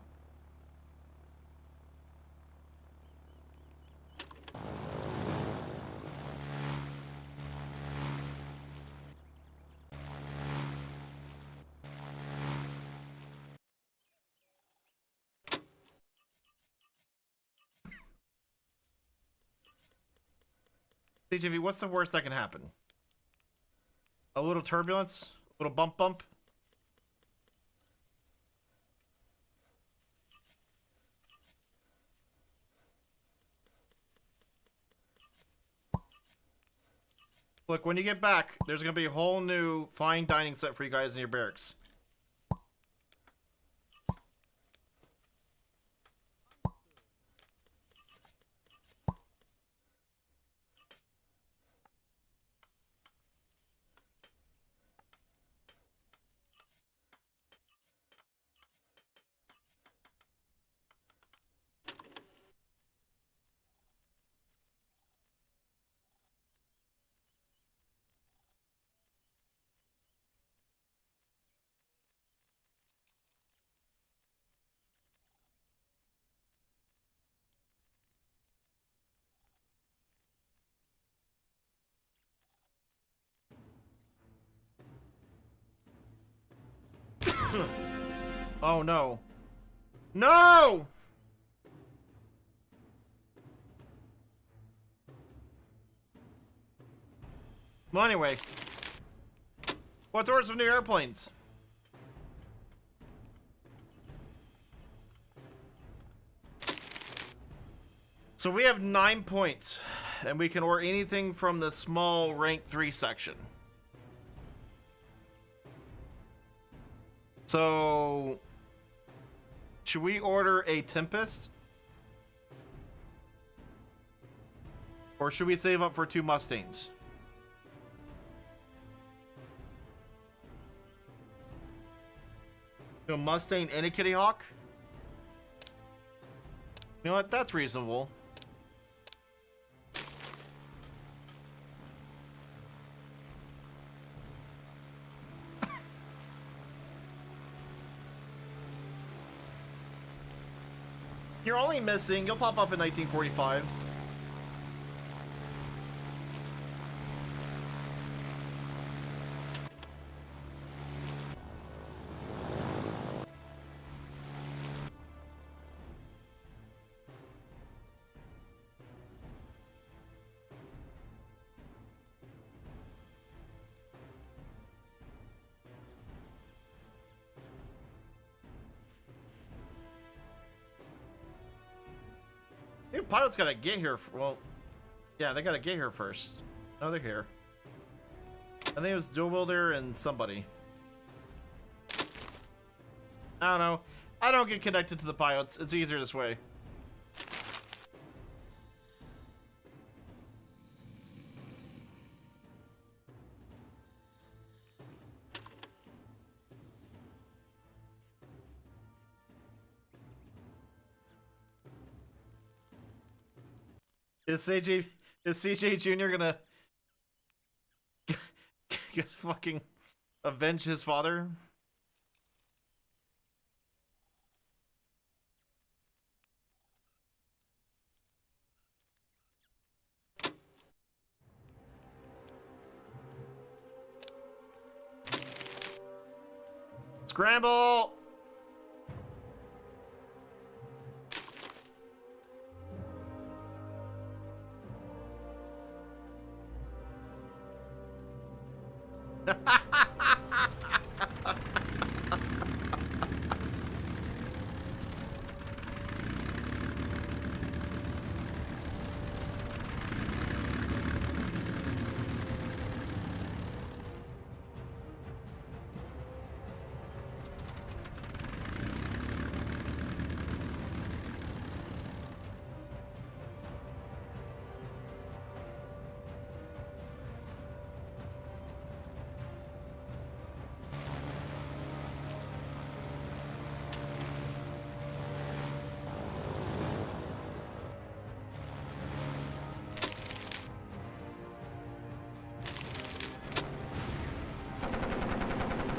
CJV, what's the worst that can happen? A little turbulence? A little bump? Look, when you get back, there's going to be a whole new fine dining set for you guys in your barracks. Oh no. No! Well, anyway. Let's order some new airplanes. So we have 9 points, and we can order anything from the small rank 3 section. So, should we order a Tempest? Or should we save up for 2 Mustangs? A Mustang and a Kitty Hawk? You know what? That's reasonable. You're only missing. You'll pop up in 1945. New pilot's gotta get here. Well, yeah, they gotta get here first. Oh, they're here. I think it was Dual Wielder and somebody. I don't know. I don't get connected to the pilots. It's easier this way. Is CJ Jr. gonna fucking avenge his father? Scramble!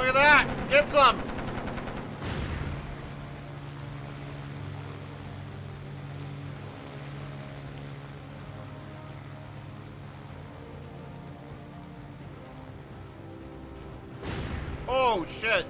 Look at that! Get some! Oh, shit!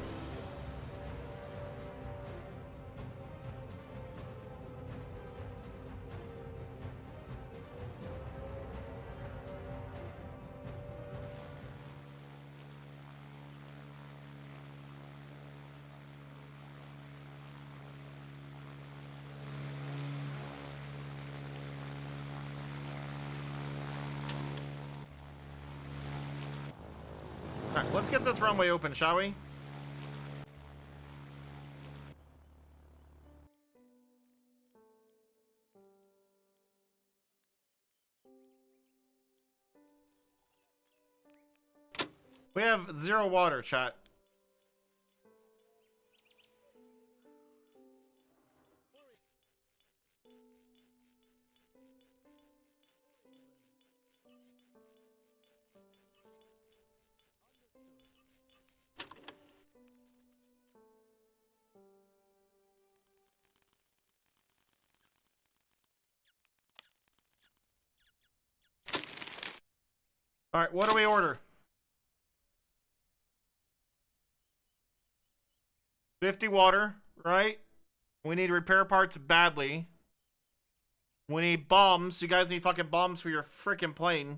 Alright, let's get this runway open, shall we? We have 0 water, chat. Alright, what do we order? 50 water, right? We need repair parts badly. We need bombs. You guys need fucking bombs for your freaking plane.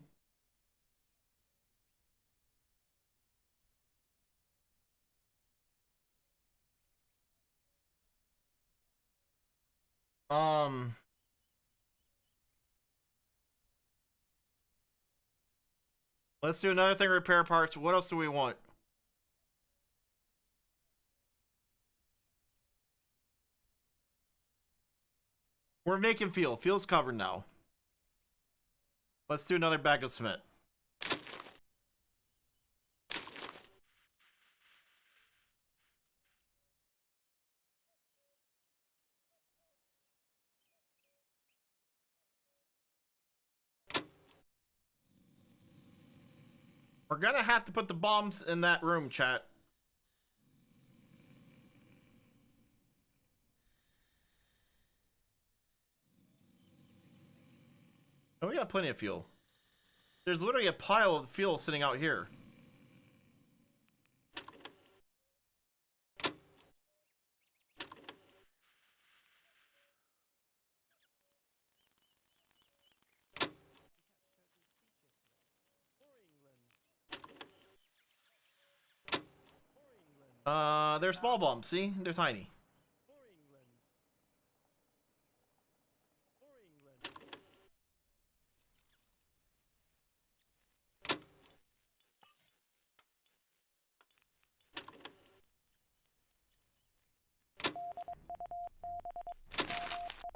Let's do another thing, repair parts. What else do we want? We're making fuel. Fuel's covered now. Let's do another bag of cement. We're gonna have to put the bombs in that room, chat. Oh, we got plenty of fuel. There's literally a pile of fuel sitting out here. They're small bombs, see? They're tiny.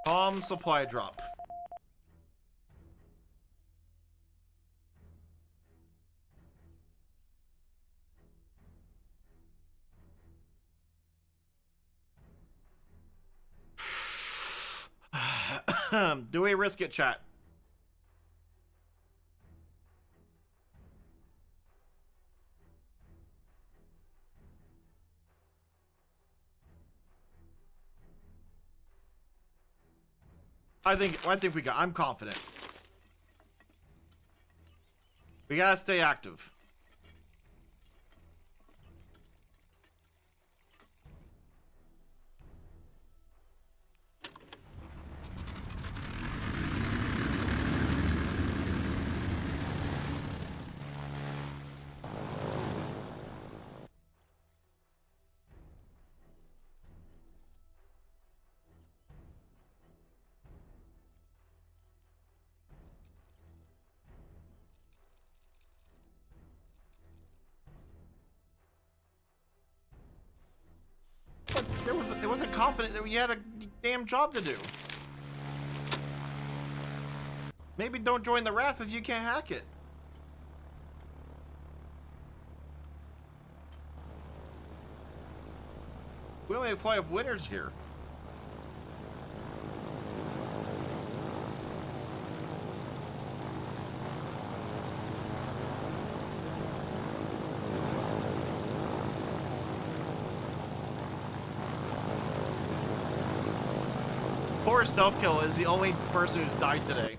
Bomb supply drop. Do we risk it, chat? I think we got. I'm confident. We gotta stay active. But it wasn't confident that we had a damn job to do. Maybe don't join the RAF if you can't hack it. We only have 5 winners here. Poor Stealth Kill is the only person who's died today.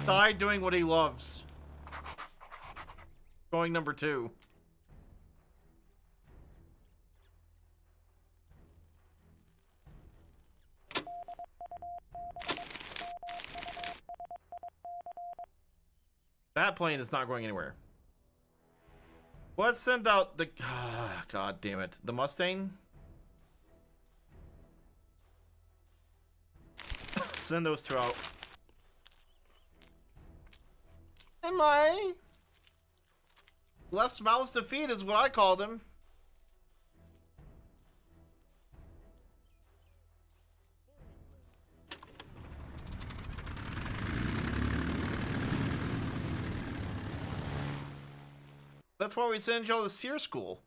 Died doing what he loves. Going number 2. That plane is not going anywhere. Let's send out the... God damn it. The Mustang? Send those 2 out. Am I? Left's mouth's defeat is what I called him. That's why we send y'all to SEER school.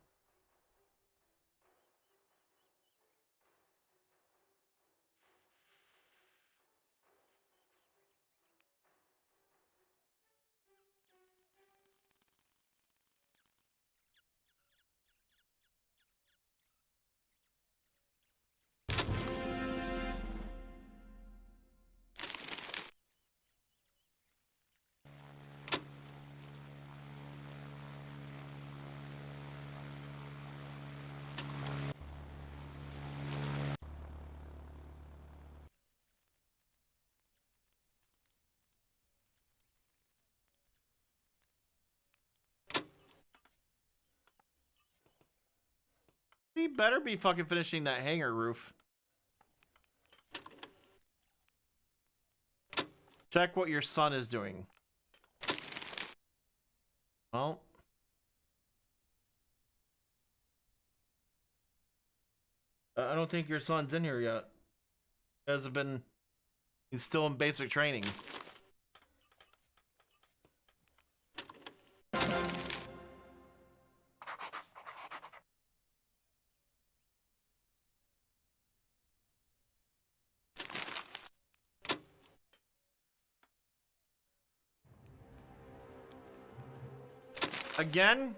He better be fucking finishing that hangar roof. Check what your son is doing. Well. I don't think your son's in here yet. He hasn't been... He's still in basic training. Again?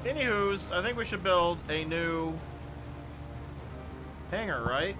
Anywho's, I think we should build a new hangar, right?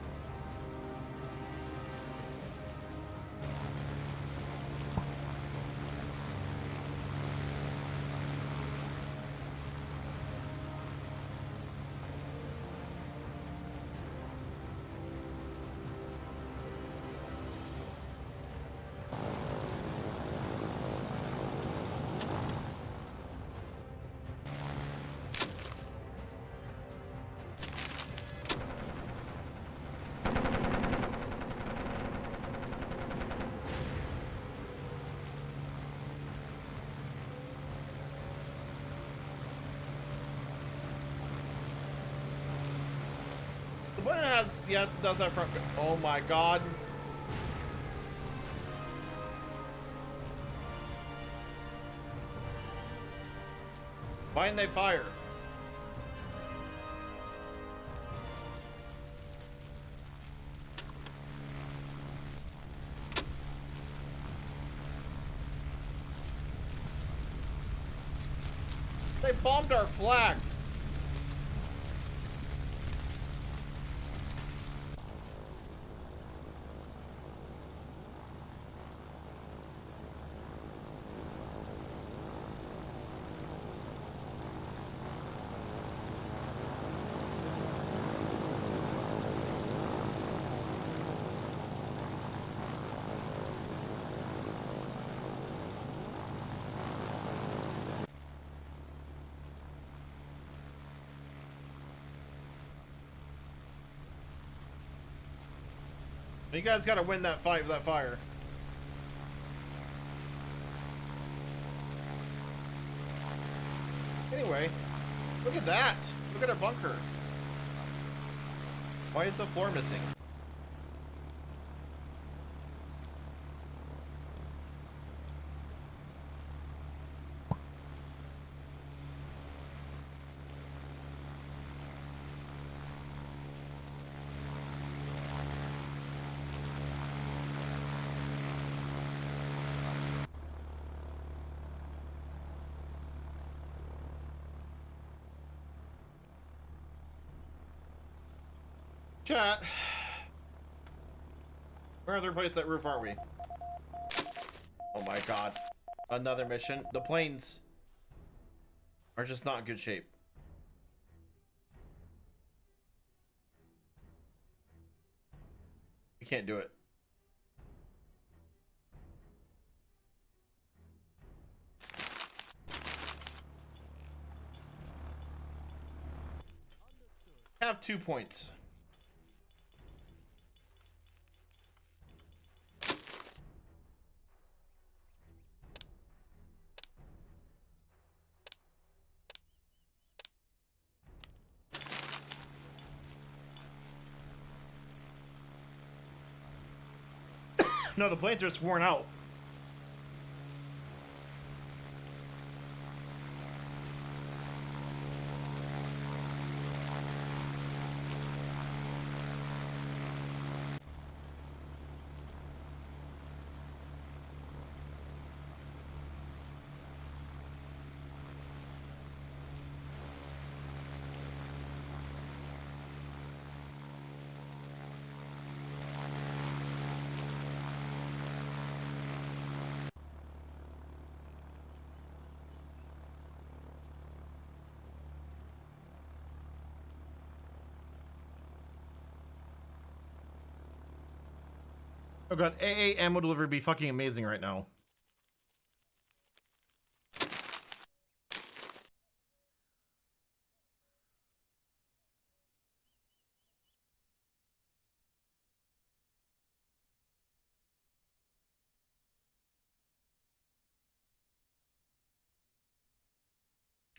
The one that has, yes, it does have front. Oh my god. Why didn't they fire? They bombed our flag. You guys gotta win that fight with that fire. Anyway, look at that. Look at our bunker. Why is the floor missing? Chat. We're gonna replace that roof, aren't we? Oh my god. Another mission. The planes are just not in good shape. We can't do it. Have 2 points. No, the planes are just worn out. Oh god, AA ammo delivery would be fucking amazing right now.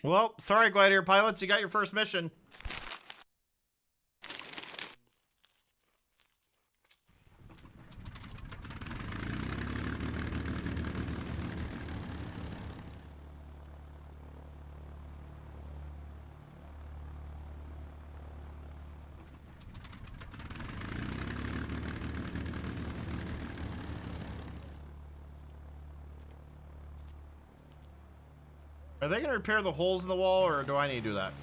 Well, sorry, Gladiator pilots, you got your first mission. Are they gonna repair the holes in the wall, or do I need to do that?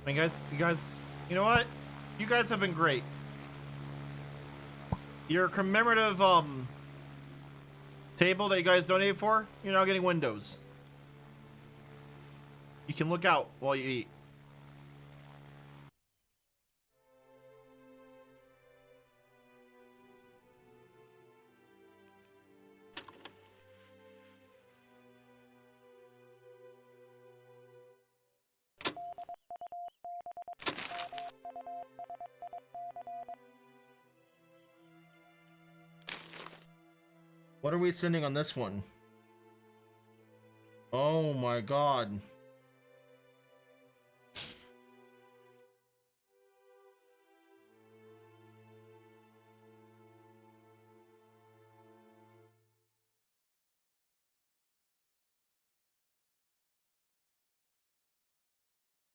I mean, guys, you know what? You guys have been great. Your commemorative, table that you guys donated for, you're now getting windows. You can look out while you eat. What are we sending on this one? Oh my god.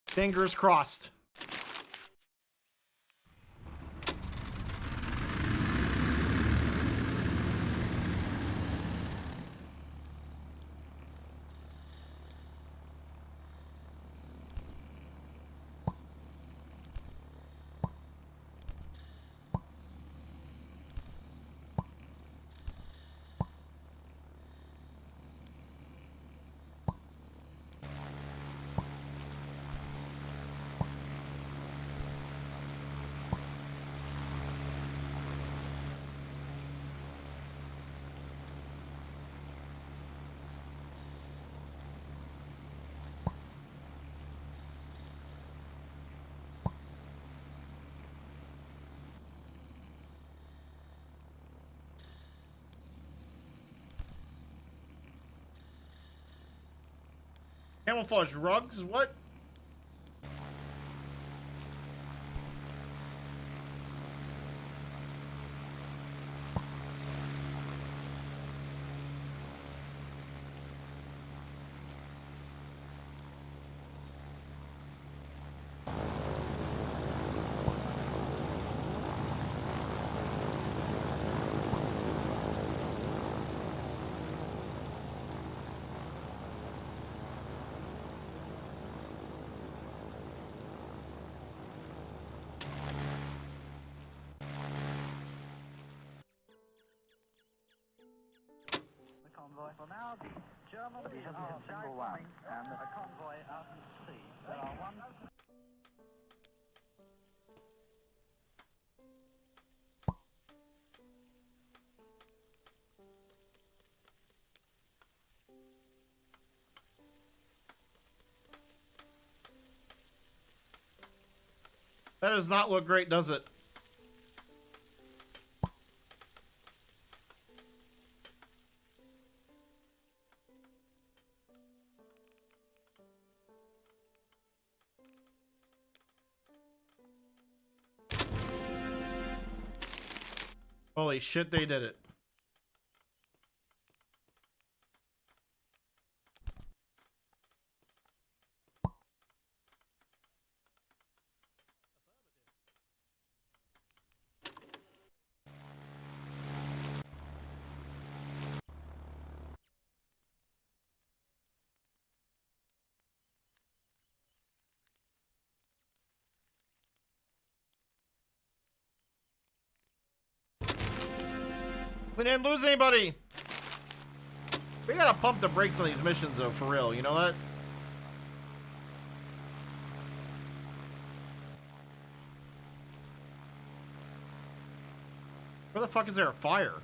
Fingers crossed. Camouflage rugs? What? Convoy. Well, now the Germans are dive bombing a convoy out in the sea. There are one. That does not look great, does it? Holy shit, they did it. We didn't lose anybody. We gotta pump the brakes on these missions, though, for real. You know that? Where the fuck is there a fire?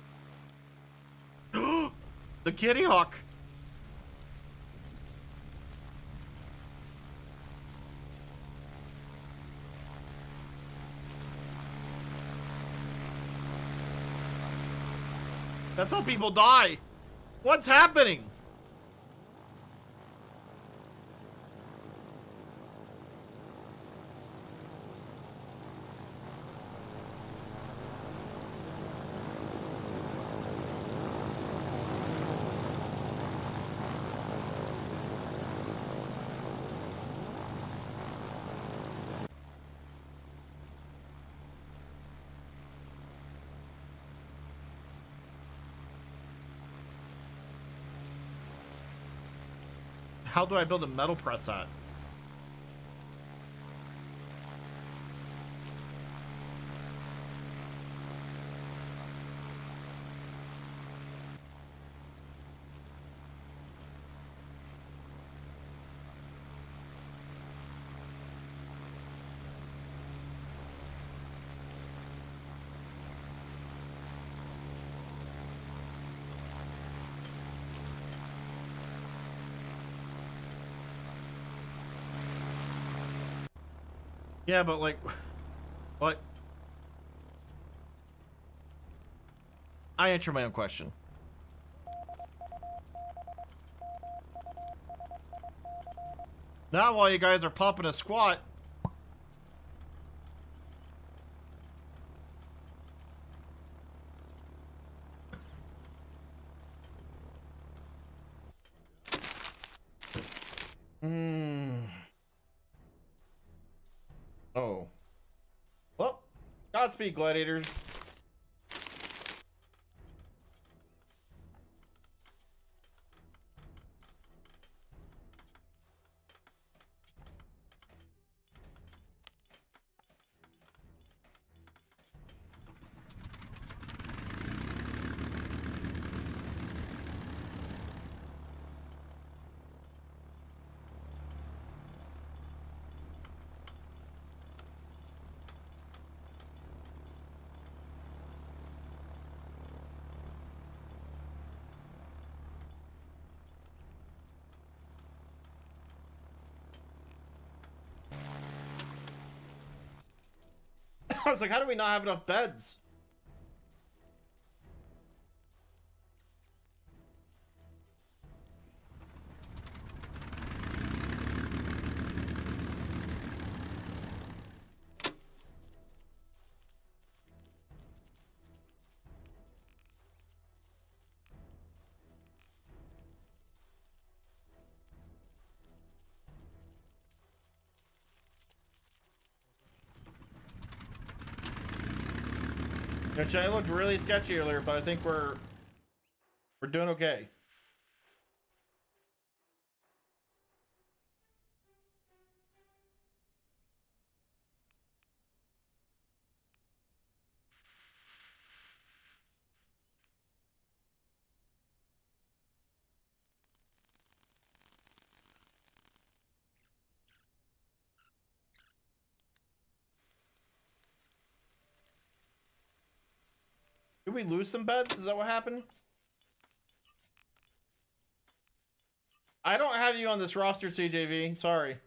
The Kitty Hawk! That's how people die! What's happening? How do I build a metal press at? Yeah, but like, what? I answer my own question. Not while you guys are popping a squat. Oh. Well, Godspeed, gladiators. I was like, how do we not have enough beds? Which I looked really sketchy earlier, but I think we're doing okay. Did we lose some beds? Is that what happened? I don't have you on this roster, CJV. Sorry.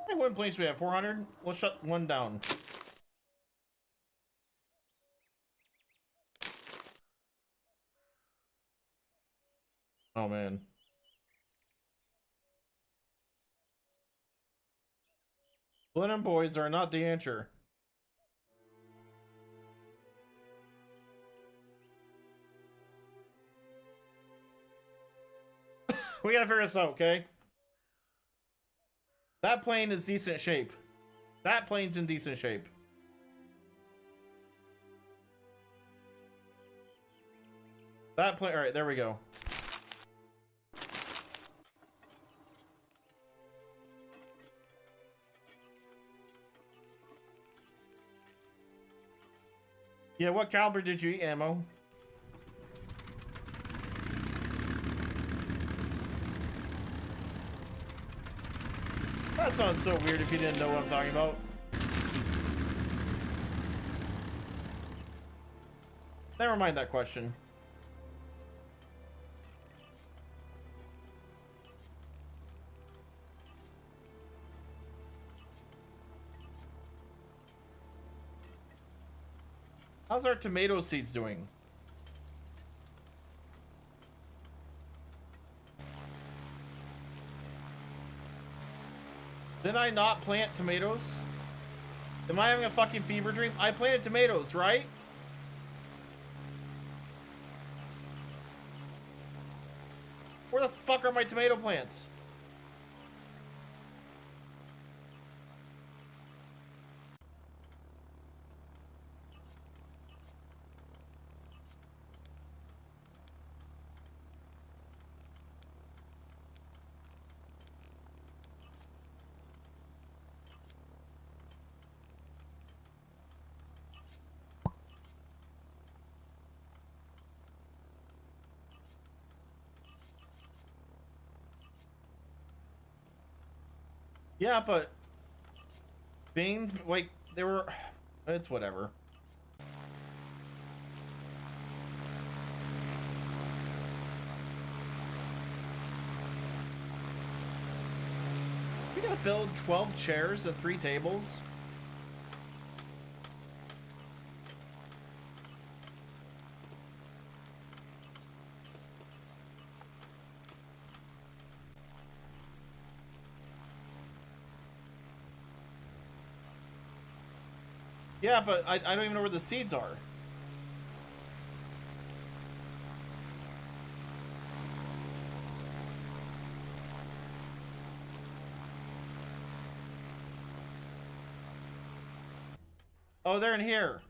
Hey, what planes we have? 400? We'll shut one down. Oh man. Blenheim boys are not the answer. We gotta figure this out, okay? That plane is decent shape. That plane's in decent shape. That plane, alright, there we go. Yeah, what caliber did you eat, Ammo? That sounds so weird if you didn't know what I'm talking about. Never mind that question. How's our tomato seeds doing? Did I not plant tomatoes? Am I having a fucking fever dream? I planted tomatoes, right? Where the fuck are my tomato plants? Yeah, but beans, like, they were, it's whatever. We gotta build 12 chairs and 3 tables. Yeah, but I don't even know where the seeds are. Oh, they're in here.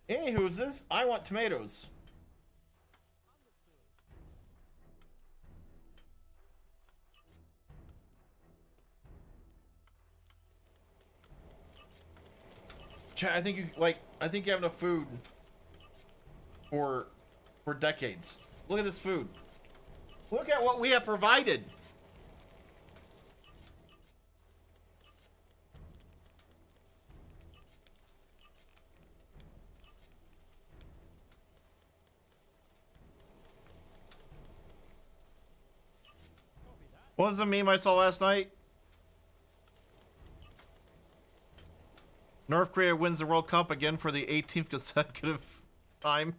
Hey, who's this? I want tomatoes. I think you have enough food for decades. Look at this food. Look at what we have provided. What was the meme I saw last night? North Korea wins the World Cup again for the 18th consecutive time.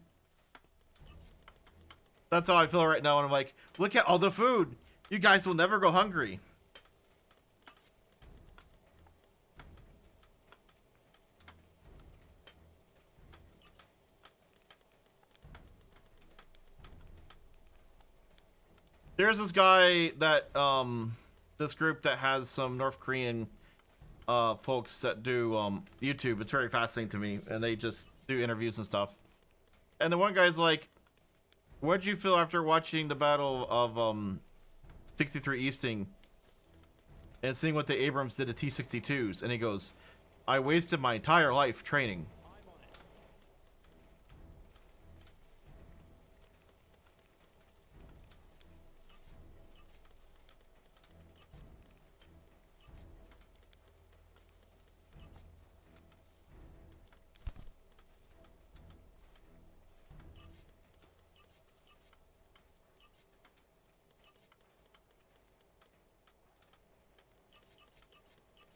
That's how I feel right now, and I'm like, look at all the food. You guys will never go hungry. There's this guy that, this group that has some North Korean folks that do YouTube. It's very fascinating to me, and they just do interviews and stuff. And the one guy's like, what'd you feel after watching the Battle of 63 Easting and seeing what the Abrams did to T-62s? And he goes, I wasted my entire life training.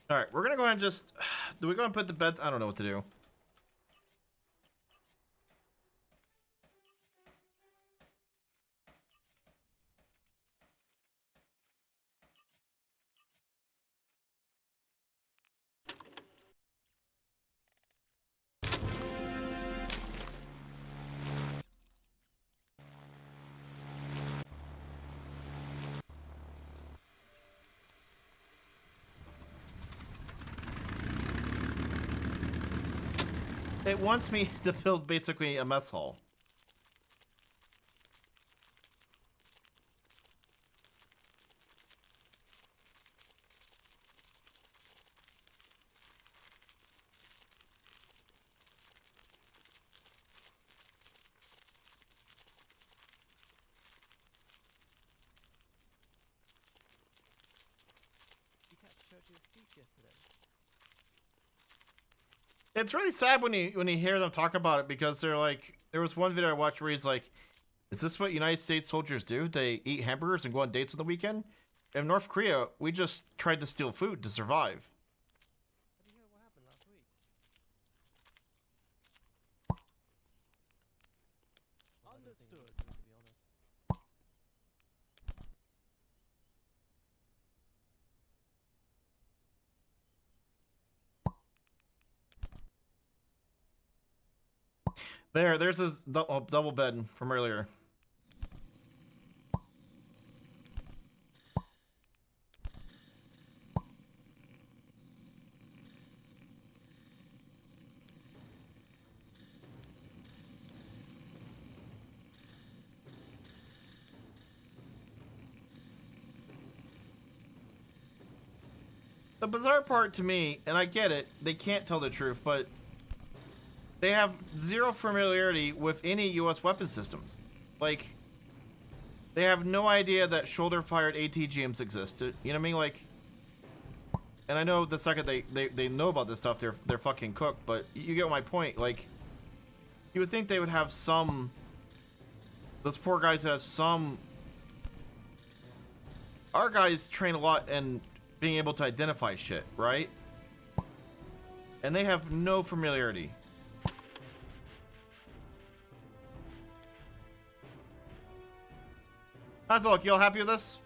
All right, we're gonna go ahead and just. Do we go and put the beds? I don't know what to do. It wants me to build basically a mess hall. You catch Churchill's speech yesterday. It's really sad when you hear them talk about it, because they're like, there was one video I watched where he's like, is this what United States soldiers do? They eat hamburgers and go on dates on the weekend? In North Korea, we just tried to steal food to survive. Have you heard what happened last week? Well, I don't think Understood. you do, to be honest. There's this double bed from earlier. The bizarre part to me, and I get it, they can't tell the truth, but they have zero familiarity with any U.S. weapon systems. Like, they have no idea that shoulder-fired ATGMs exist. You know what I mean? Like, and I know the second they know about this stuff, they're fucking cooked. But you get my point. Like, you would think they would have some. Those poor guys have some. Our guys train a lot in being able to identify shit, right? And they have no familiarity. How's it look? You all happy with this?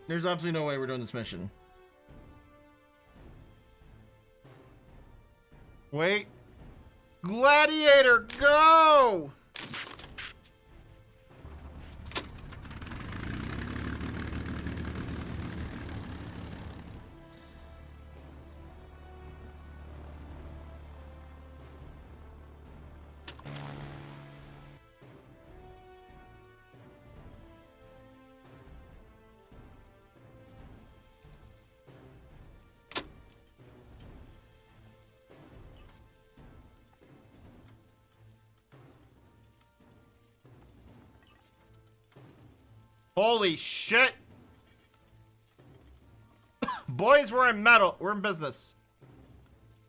There's absolutely no way we're doing this mission. Wait. Gladiator, go! Holy shit! Boys, we're in metal. We're in business.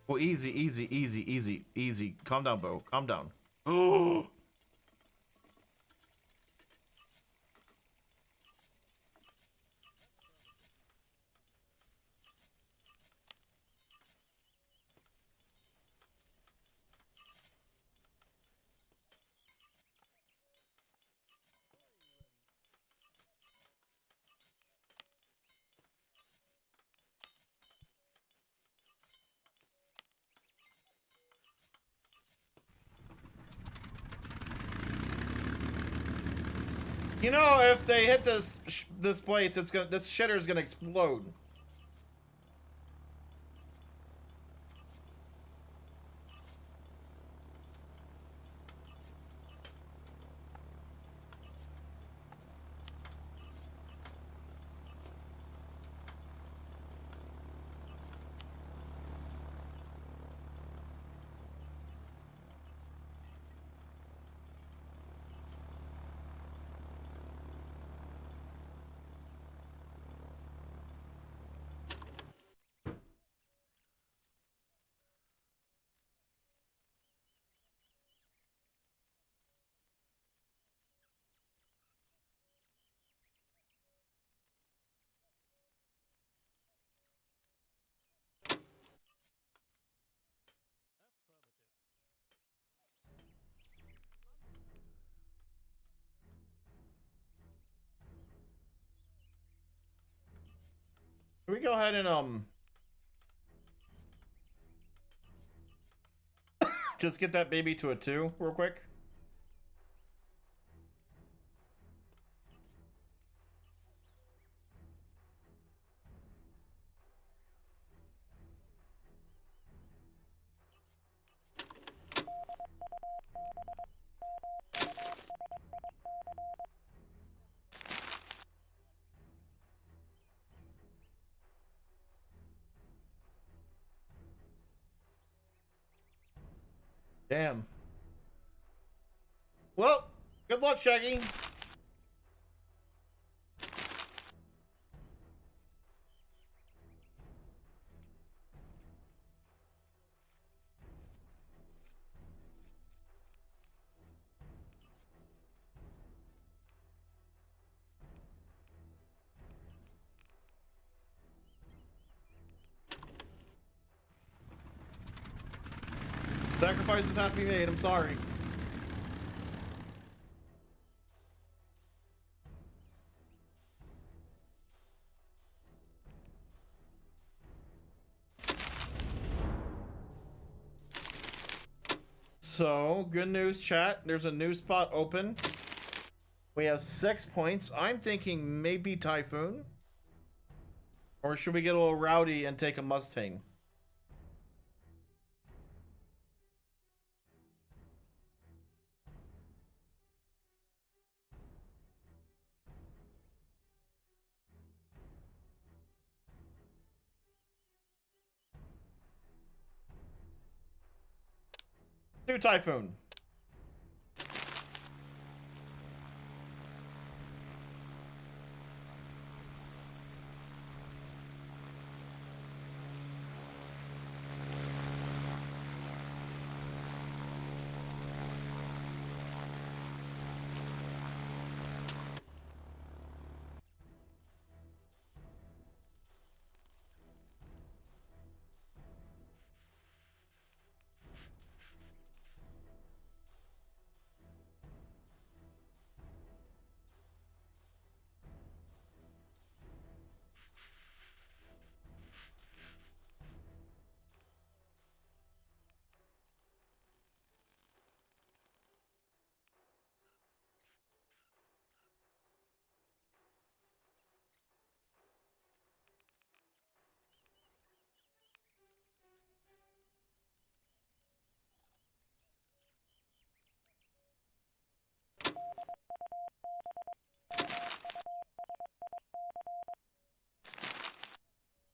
Well, easy, easy, easy, easy, easy. Calm down, Bo. Calm down. Oh. You know, if they hit this place, this shitter's gonna explode. Can we go ahead and just get that baby to a 2 real quick? Damn. Well, good luck, Shaggy. Sacrifices have to be made, I'm sorry. So, good news, chat. There's a new spot open. We have 6 points. I'm thinking maybe Typhoon. Or should we get a little rowdy and take a Mustang? Do Typhoon.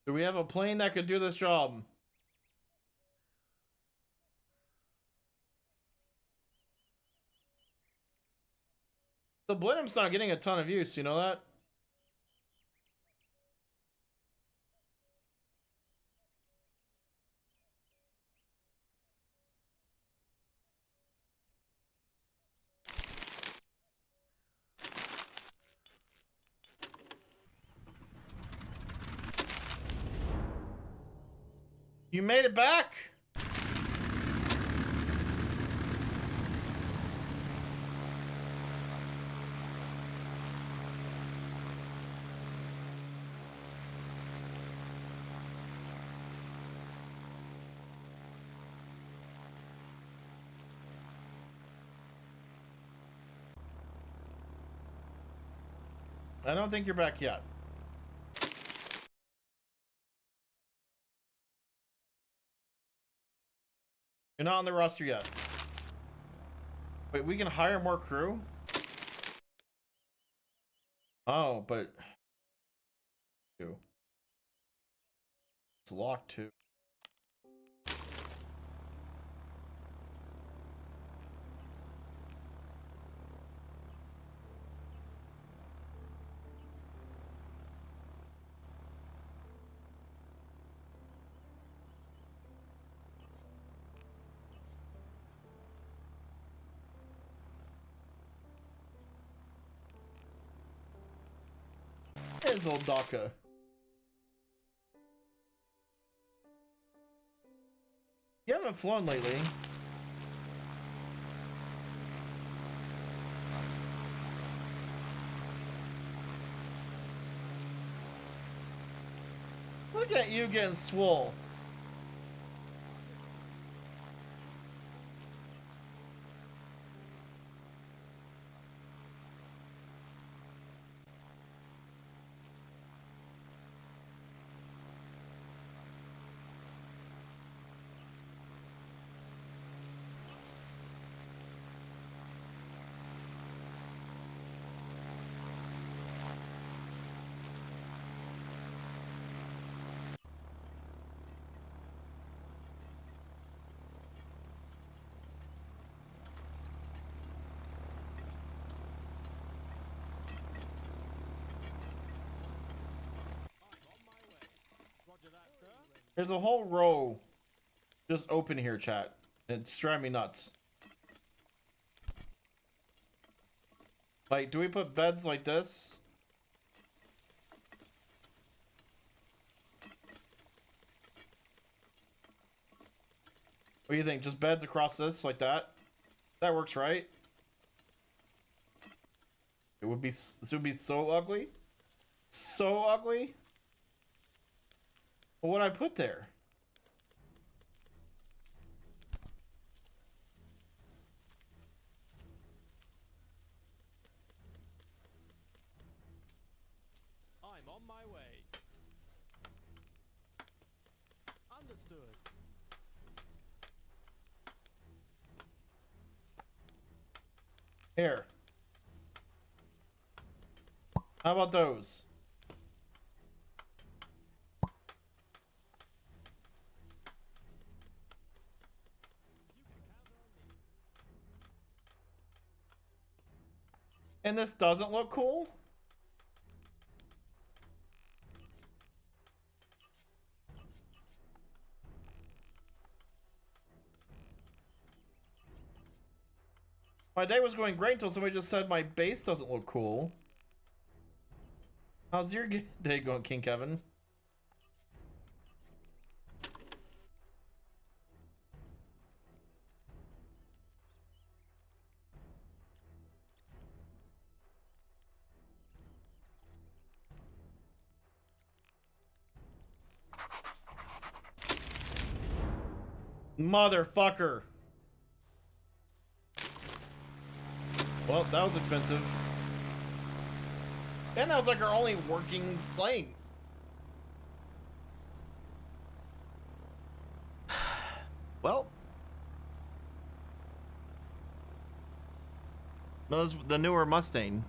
Do we have a plane that could do this job? The Blenheim's not getting a ton of use, you know that? You made it back? I don't think you're back yet. You're not on the roster yet. Wait, we can hire more crew? Oh, but... It's locked too. There's old Daka. You haven't flown lately. Look at you getting swole. There's a whole row just open here, chat. It's driving me nuts. Like, do we put beds like this? What do you think? Just beds across this like that? That works, right? This would be so ugly. So ugly. What would I put there? I'm on my way. Understood. Here. How about those? And this doesn't look cool? My day was going great until somebody just said my base doesn't look cool. How's your day going, King Kevin? Motherfucker. Well, that was expensive. And that was like our only working plane. Well, those the newer Mustang.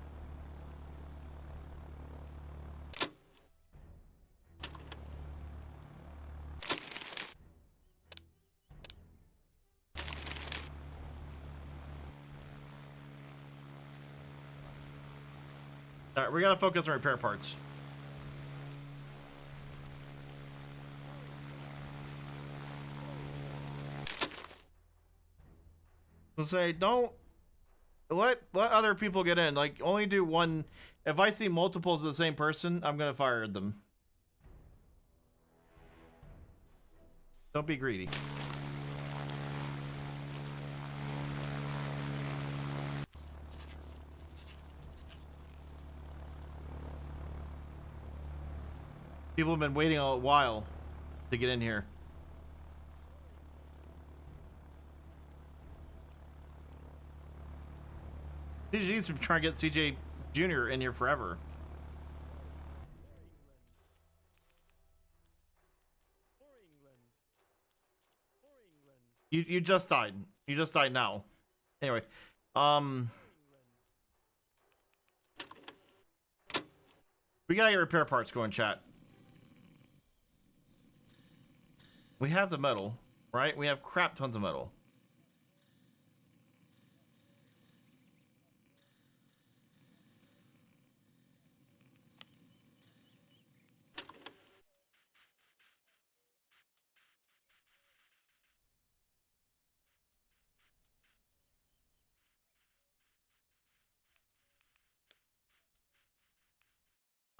All right, we gotta focus on repair parts. So say, don't let other people get in. Like, only do one. If I see multiples of the same person, I'm gonna fire them. Don't be greedy. People have been waiting a while to get in here. CG's been trying to get CJ Jr. in here forever. You just died. You just died now. Anyway, we gotta get repair parts going, chat. We have the metal, right? We have crap tons of metal.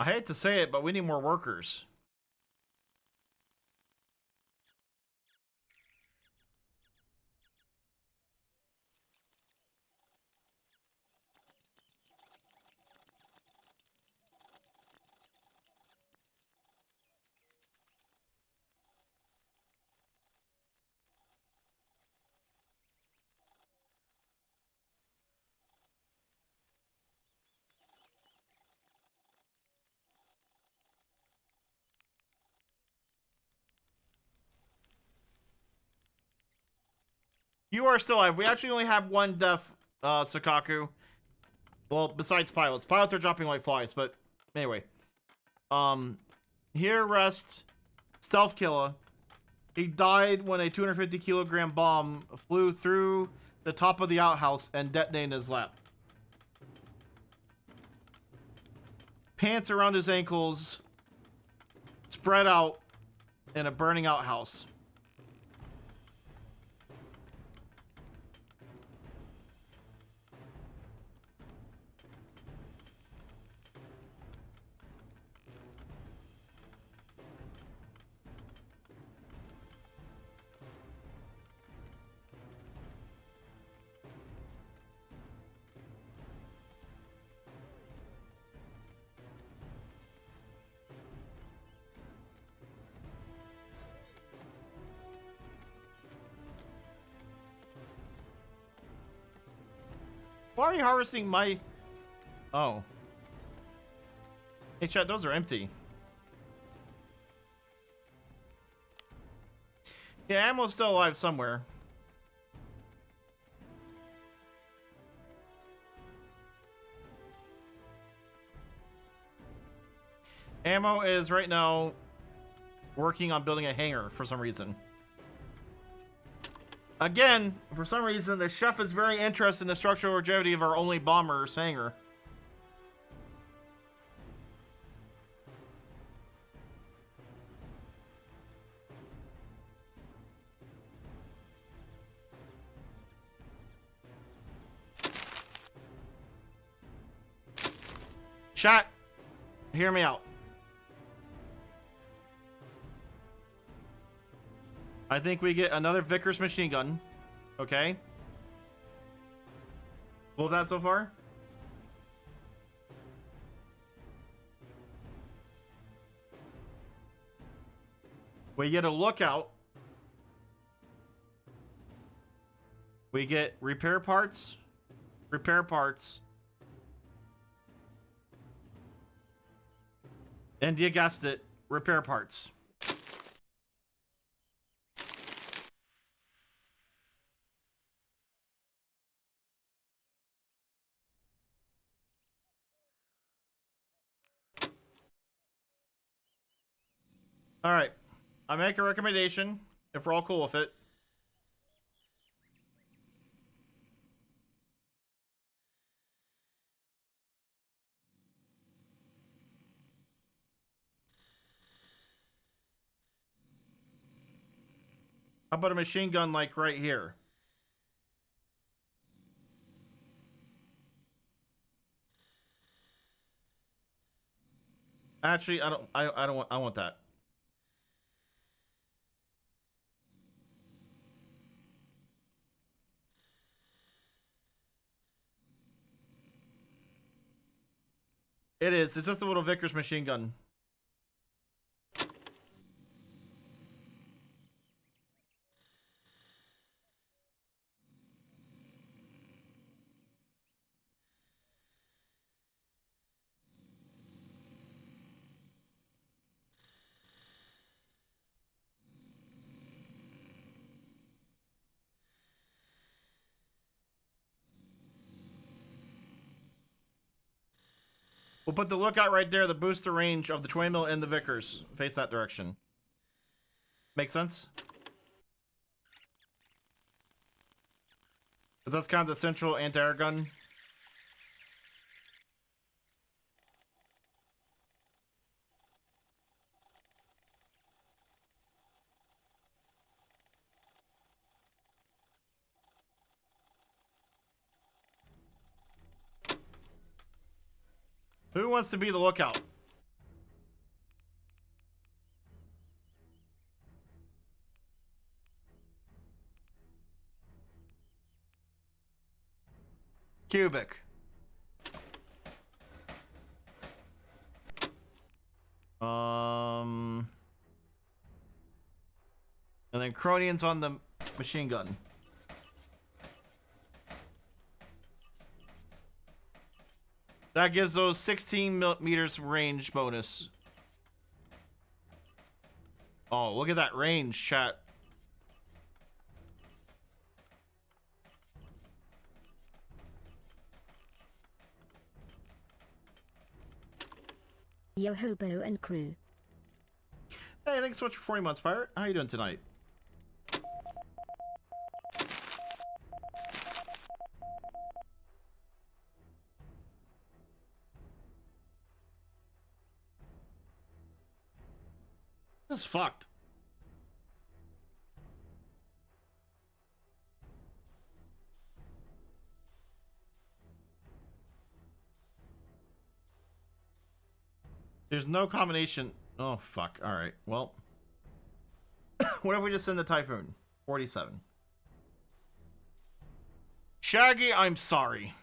I hate to say it, but we need more workers. You are still alive. We actually only have one death, Sakaku. Well, besides pilots. Pilots are dropping like flies, but anyway. Here rests Stealth Killer. He died when a 250 kilogram bomb flew through the top of the outhouse and detonated in his lap. Pants around his ankles, spread out in a burning outhouse. Why are you harvesting my... Oh. Hey, chat, those are empty. Yeah, ammo's still alive somewhere. Ammo is right now working on building a hangar for some reason. Again, for some reason, the chef is very interested in the structural rigidity of our only bomber's hangar. Chat, hear me out. I think we get another Vickers machine gun. Okay. Cool with that so far? We get a lookout. We get repair parts. Repair parts. And you guessed it, repair parts. All right, I make a recommendation if we're all cool with it. How about a machine gun like right here? Actually, I want that. It is. It's just a little Vickers machine gun. We'll put the lookout right there to boost the range of the 20mm and the Vickers. Face that direction. Make sense? But that's kind of the central anti-air gun. Who wants to be the lookout? Cubic. And then Cronian's on the machine gun. That gives those 16 meters range bonus. Oh, look at that range, chat. Yo Hobo and crew. Hey, thanks so much for 40 months, Pirate. How you doing tonight? This is fucked. There's no combination. Oh, fuck. All right. Well, what if we just send the Typhoon? 47. Shaggy, I'm sorry.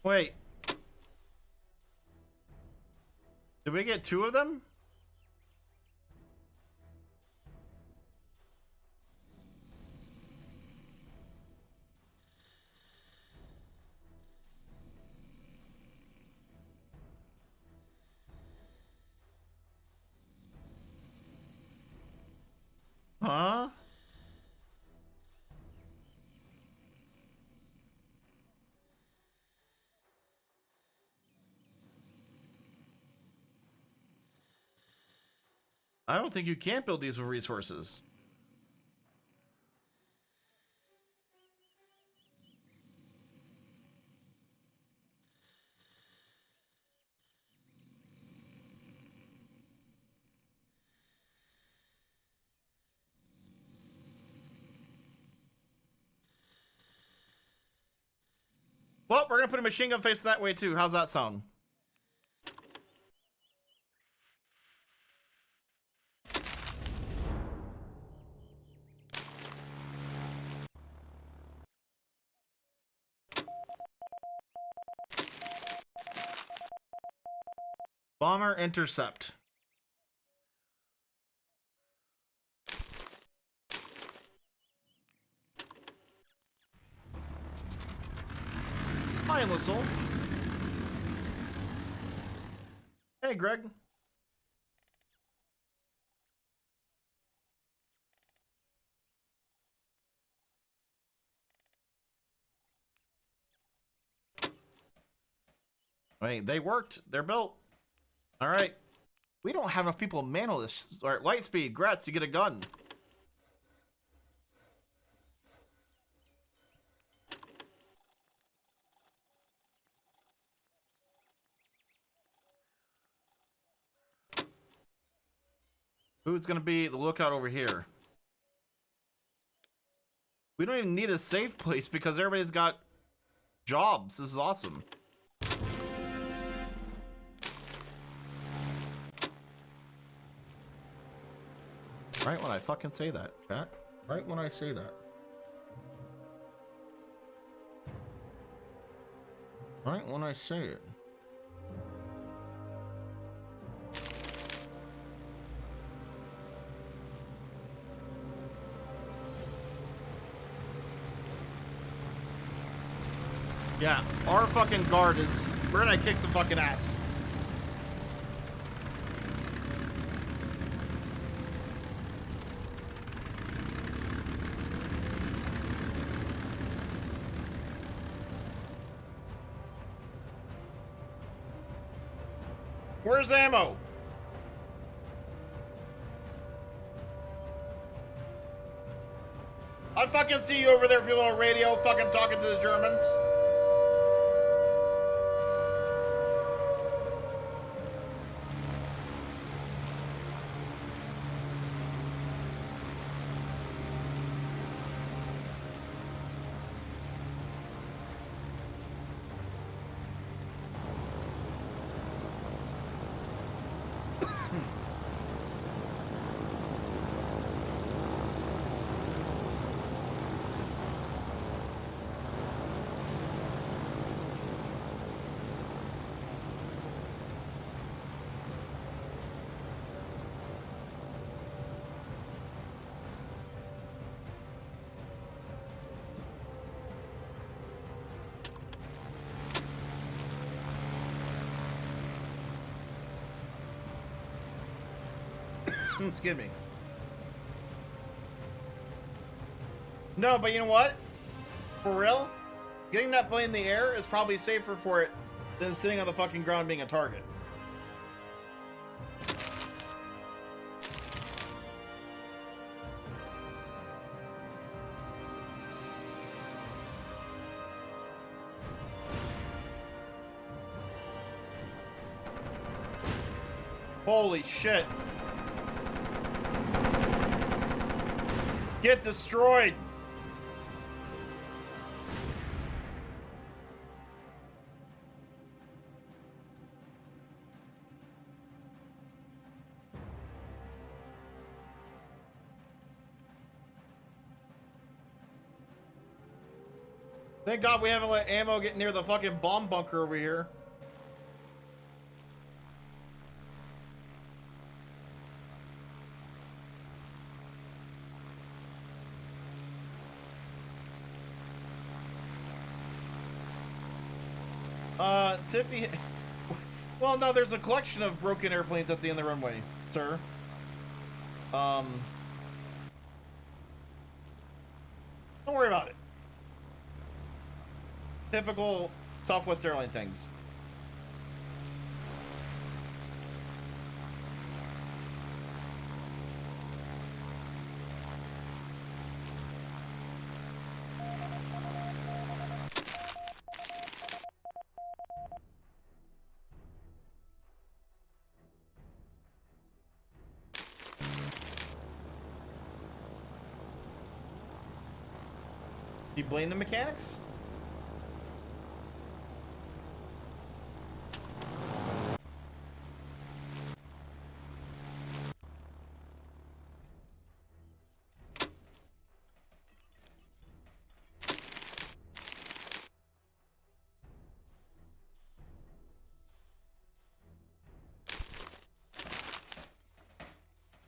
Wait. Did we get 2 of them? Huh? I don't think you can't build these with resources. Well, we're gonna put a machine gun face that way too. How's that sound? Bomber intercept. Hi, Whistle. Hey, Greg. Wait, they worked. They're built. All right. We don't have enough people to mantle this. All right, Lightspeed, Gratz, you get a gun. Who's gonna be the lookout over here? We don't even need a safe place because everybody's got jobs. This is awesome. Right when I fucking say that, chat. Right when I say that. Right when I say it. Yeah, our fucking guard is... We're gonna kick some fucking ass. Where's ammo? I fucking see you over there with your little radio fucking talking to the Germans. Excuse me. No, but you know what? For real? Getting that plane in the air is probably safer for it than sitting on the fucking ground being a target. Holy shit. Get destroyed. Thank God we haven't let ammo get near the fucking bomb bunker over here. Tiffy. Well, no, there's a collection of broken airplanes at the end of the runway, sir. Don't worry about it. Typical Southwest Airline things. You blame the mechanics?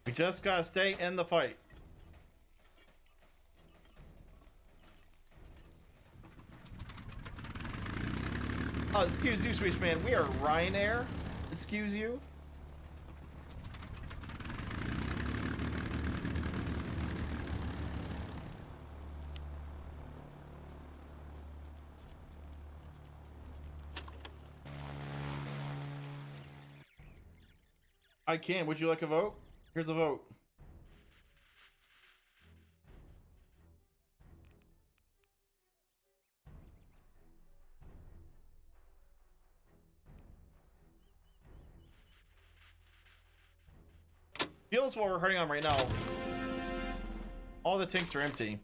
We just gotta stay in the fight. Oh, excuse you, Swedish man. We are Ryanair. Excuse you. I can. Would you like a vote? Here's a vote. Fuel's what we're hurting on right now. All the tanks are empty.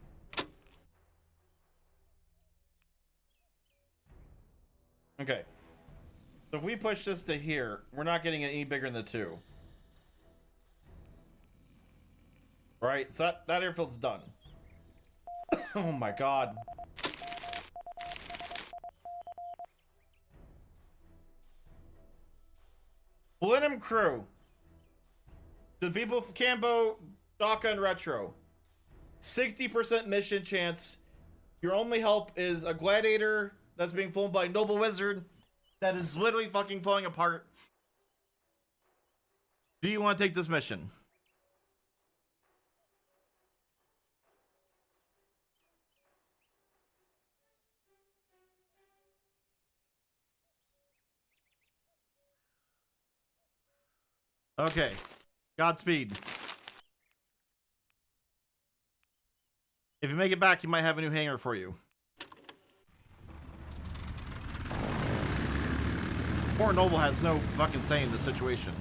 Okay. So if we push this to here, we're not getting it any bigger than the 2. Right? So that airfield's done. Oh my god. Blenheim crew. The people of Cambo, DACA, and Retro. 60% mission chance. Your only help is a gladiator that's being flown by Noble Wizard that is literally fucking falling apart. Do you want to take this mission? Okay. Godspeed. If you make it back, you might have a new hangar for you. Poor Noble has no fucking say in the situation.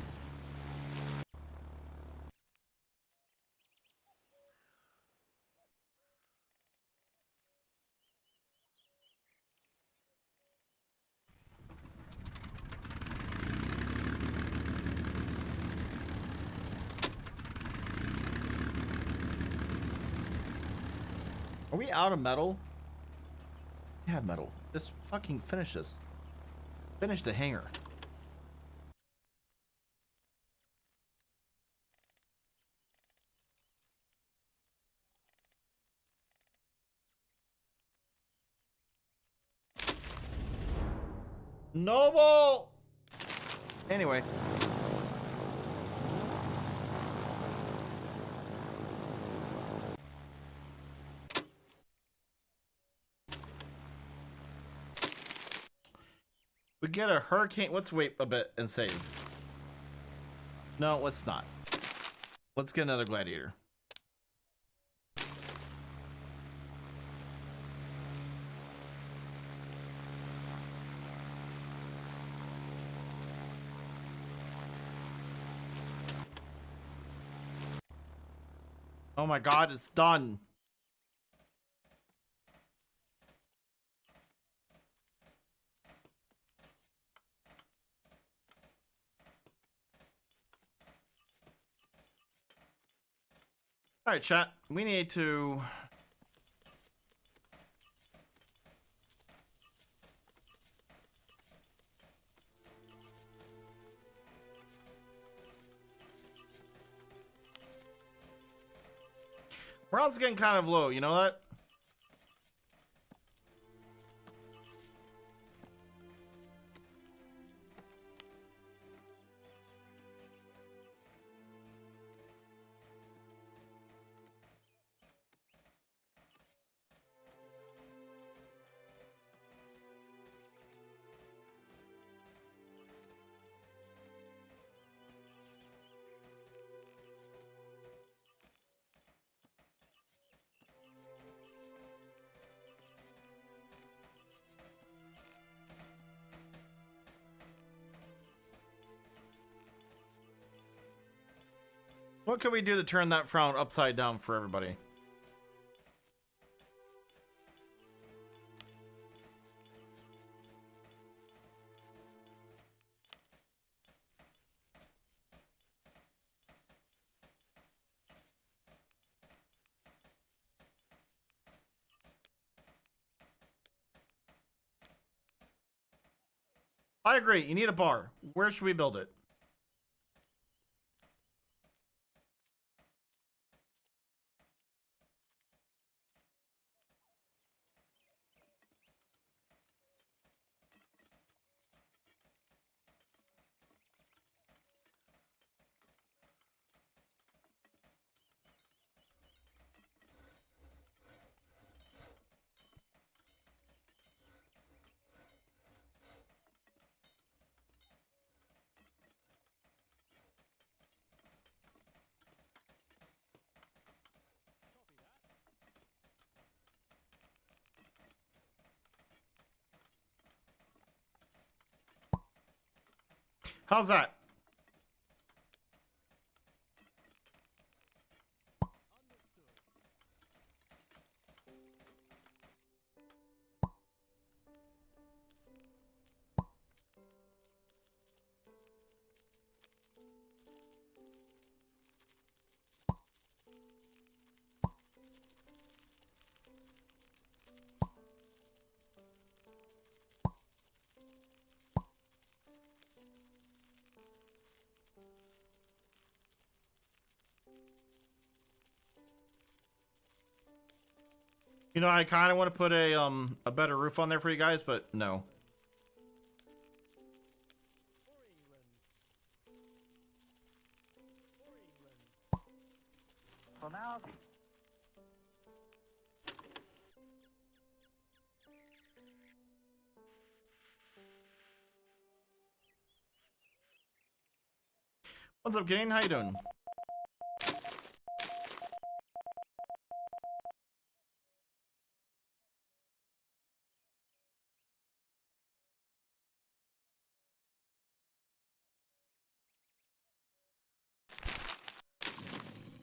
Are we out of metal? Yeah, metal. Just fucking finish this. Finish the hangar. Noble! Anyway. We get a hurricane. Let's wait a bit and save. No, let's not. Let's get another gladiator. Oh my god, it's done. All right, chat. We need to... Morale's getting kind of low, you know that? What could we do to turn that frown upside down for everybody? I agree. You need a bar. Where should we build it? How's that? You know, I kind of want to put a better roof on there for you guys, but no. So now... What's up, Kane? How you doing?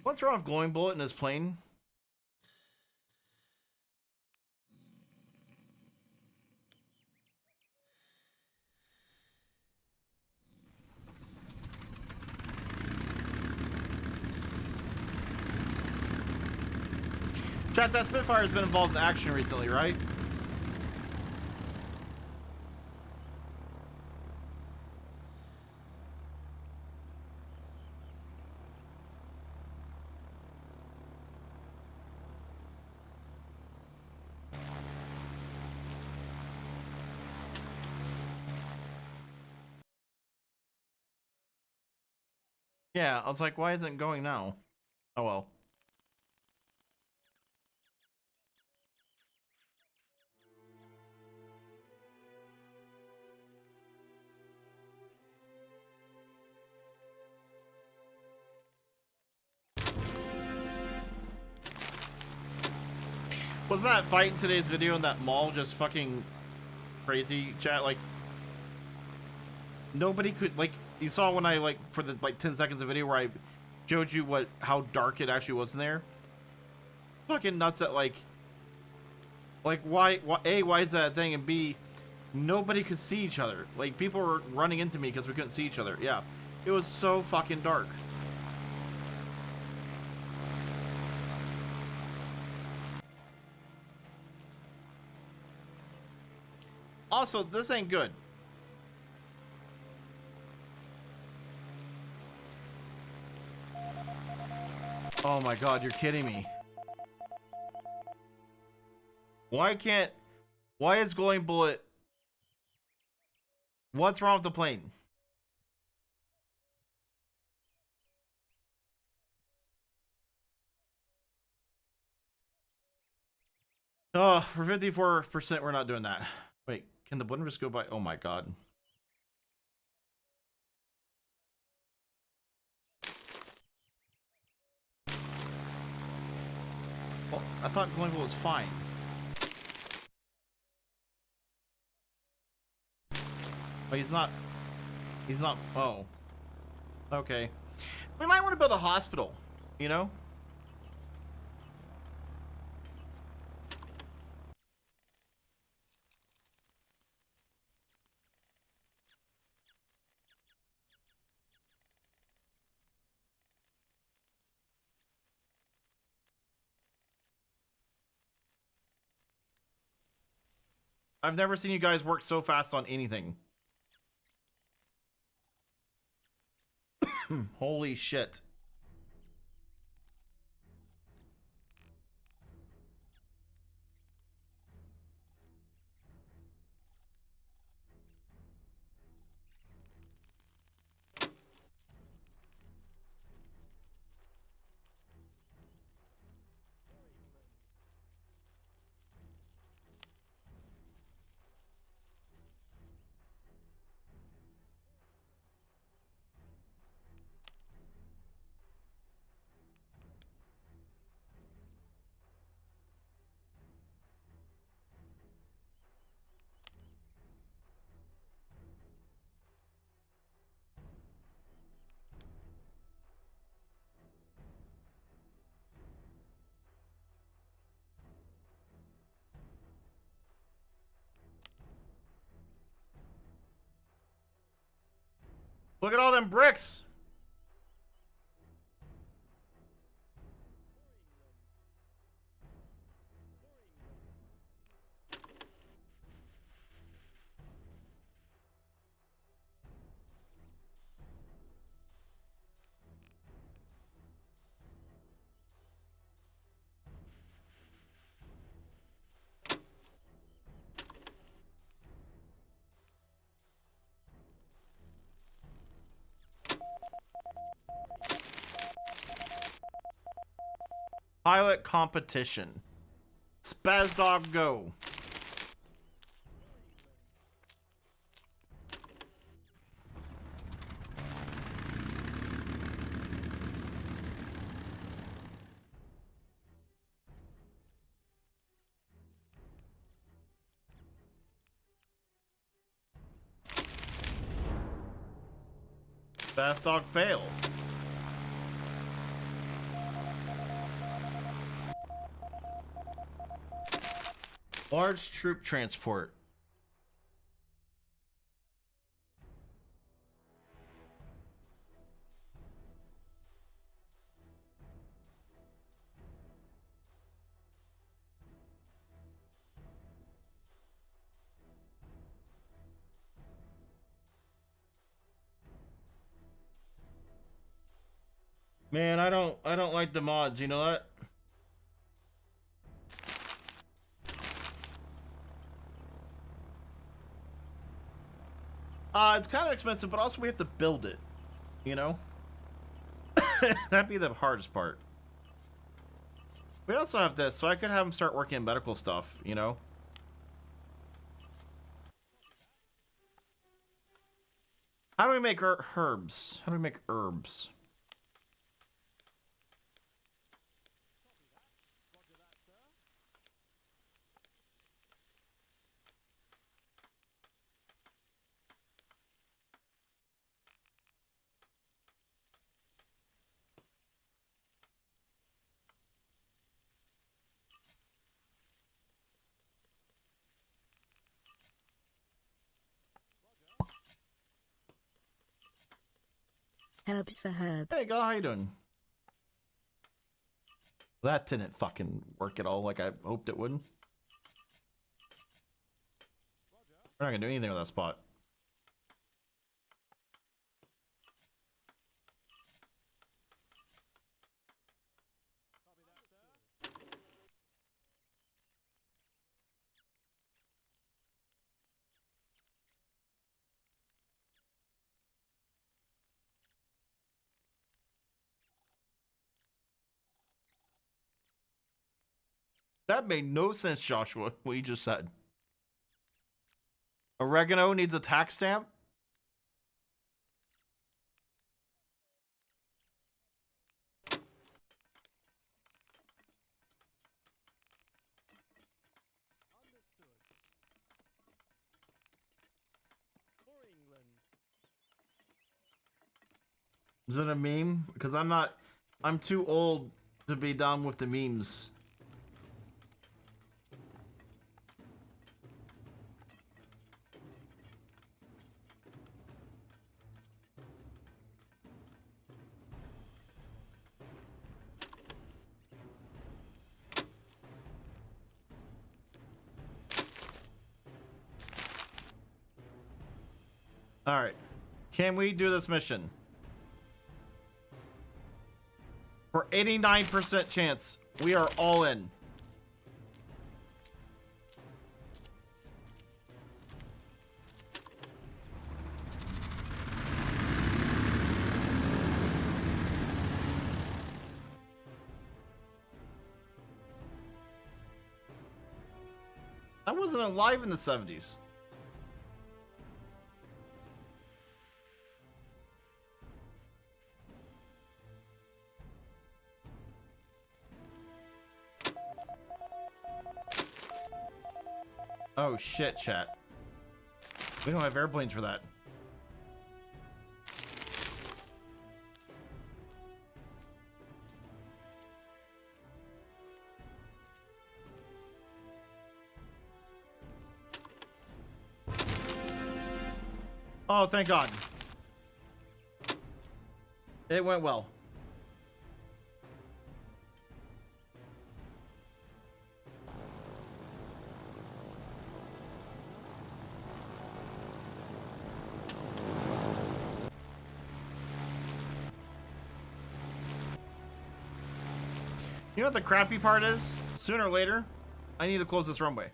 What's wrong with Glowing Bullet in his plane? Chat, that Spitfire has been involved in action recently, right? Yeah, I was like, why isn't it going now? Oh well. Was that fight in today's video in that mall just fucking crazy, chat? Like, nobody could, like, you saw when I, like, for the, like, 10 seconds of video where I showed you how dark it actually was in there? Fucking nuts that, like, why, A, why is that a thing? And B, nobody could see each other. Like, people were running into me because we couldn't see each other. Yeah. It was so fucking dark. Also, this ain't good. Oh my god, you're kidding me. Why is Glowing Bullet... What's wrong with the plane? Oh, for 54%, we're not doing that. Wait, can the button just go by? Oh my god. Well, I thought Glowing Bullet was fine. But he's not. He's not. Oh. Okay. We might want to build a hospital, you know? I've never seen you guys work so fast on anything. Holy shit. Look at all them bricks. Pilot competition. Spazdog go. Spazdog fail. Large troop transport. Man, I don't like the mods, you know that? It's kind of expensive, but also we have to build it, you know? That'd be the hardest part. We also have this, so I could have him start working on medical stuff, you know? How do we make herbs? How do we make herbs? Herbs for herb. Hey, girl, how you doing? That didn't fucking work at all like I hoped it would. We're not gonna do anything with that spot. That made no sense, Joshua, what you just said. Oregano needs a tax stamp? Understood. For England. Is it a meme? Because I'm too old to be down with the memes. Alright. Can we do this mission? For 89% chance, we are all in. I wasn't alive in the 70s. Oh shit, chat. We don't have airplanes for that. Oh, thank God. It went well. You know what the crappy part is? Sooner or later, I need to close this runway.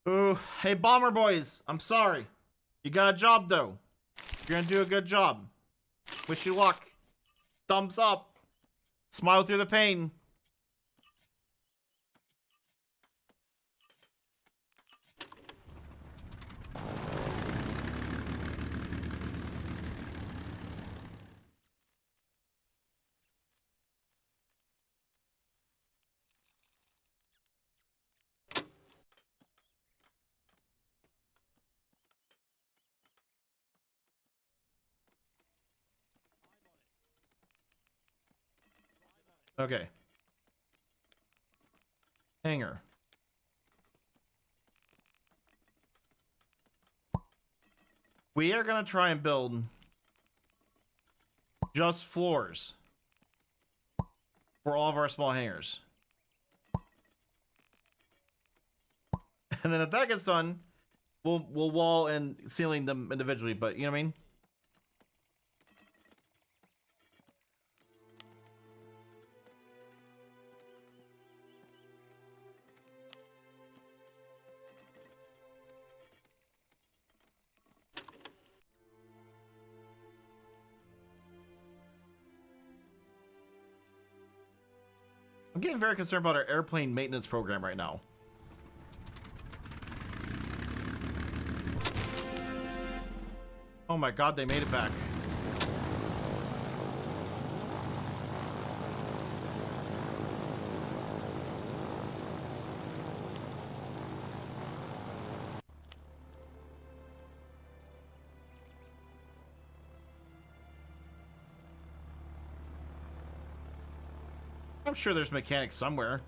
Ooh, hey Bomber Boys, I'm sorry. You got a job though. You're gonna do a good job. Wish you luck. Thumbs up. Smile through the pain. Okay. Hangar. We are gonna try and build just floors for all of our small hangars. And then if that gets done, we'll wall and ceiling them individually, but you know what I mean? I'm getting very concerned about our airplane maintenance program right now. Oh my God, they made it back. I'm sure there's mechanics somewhere.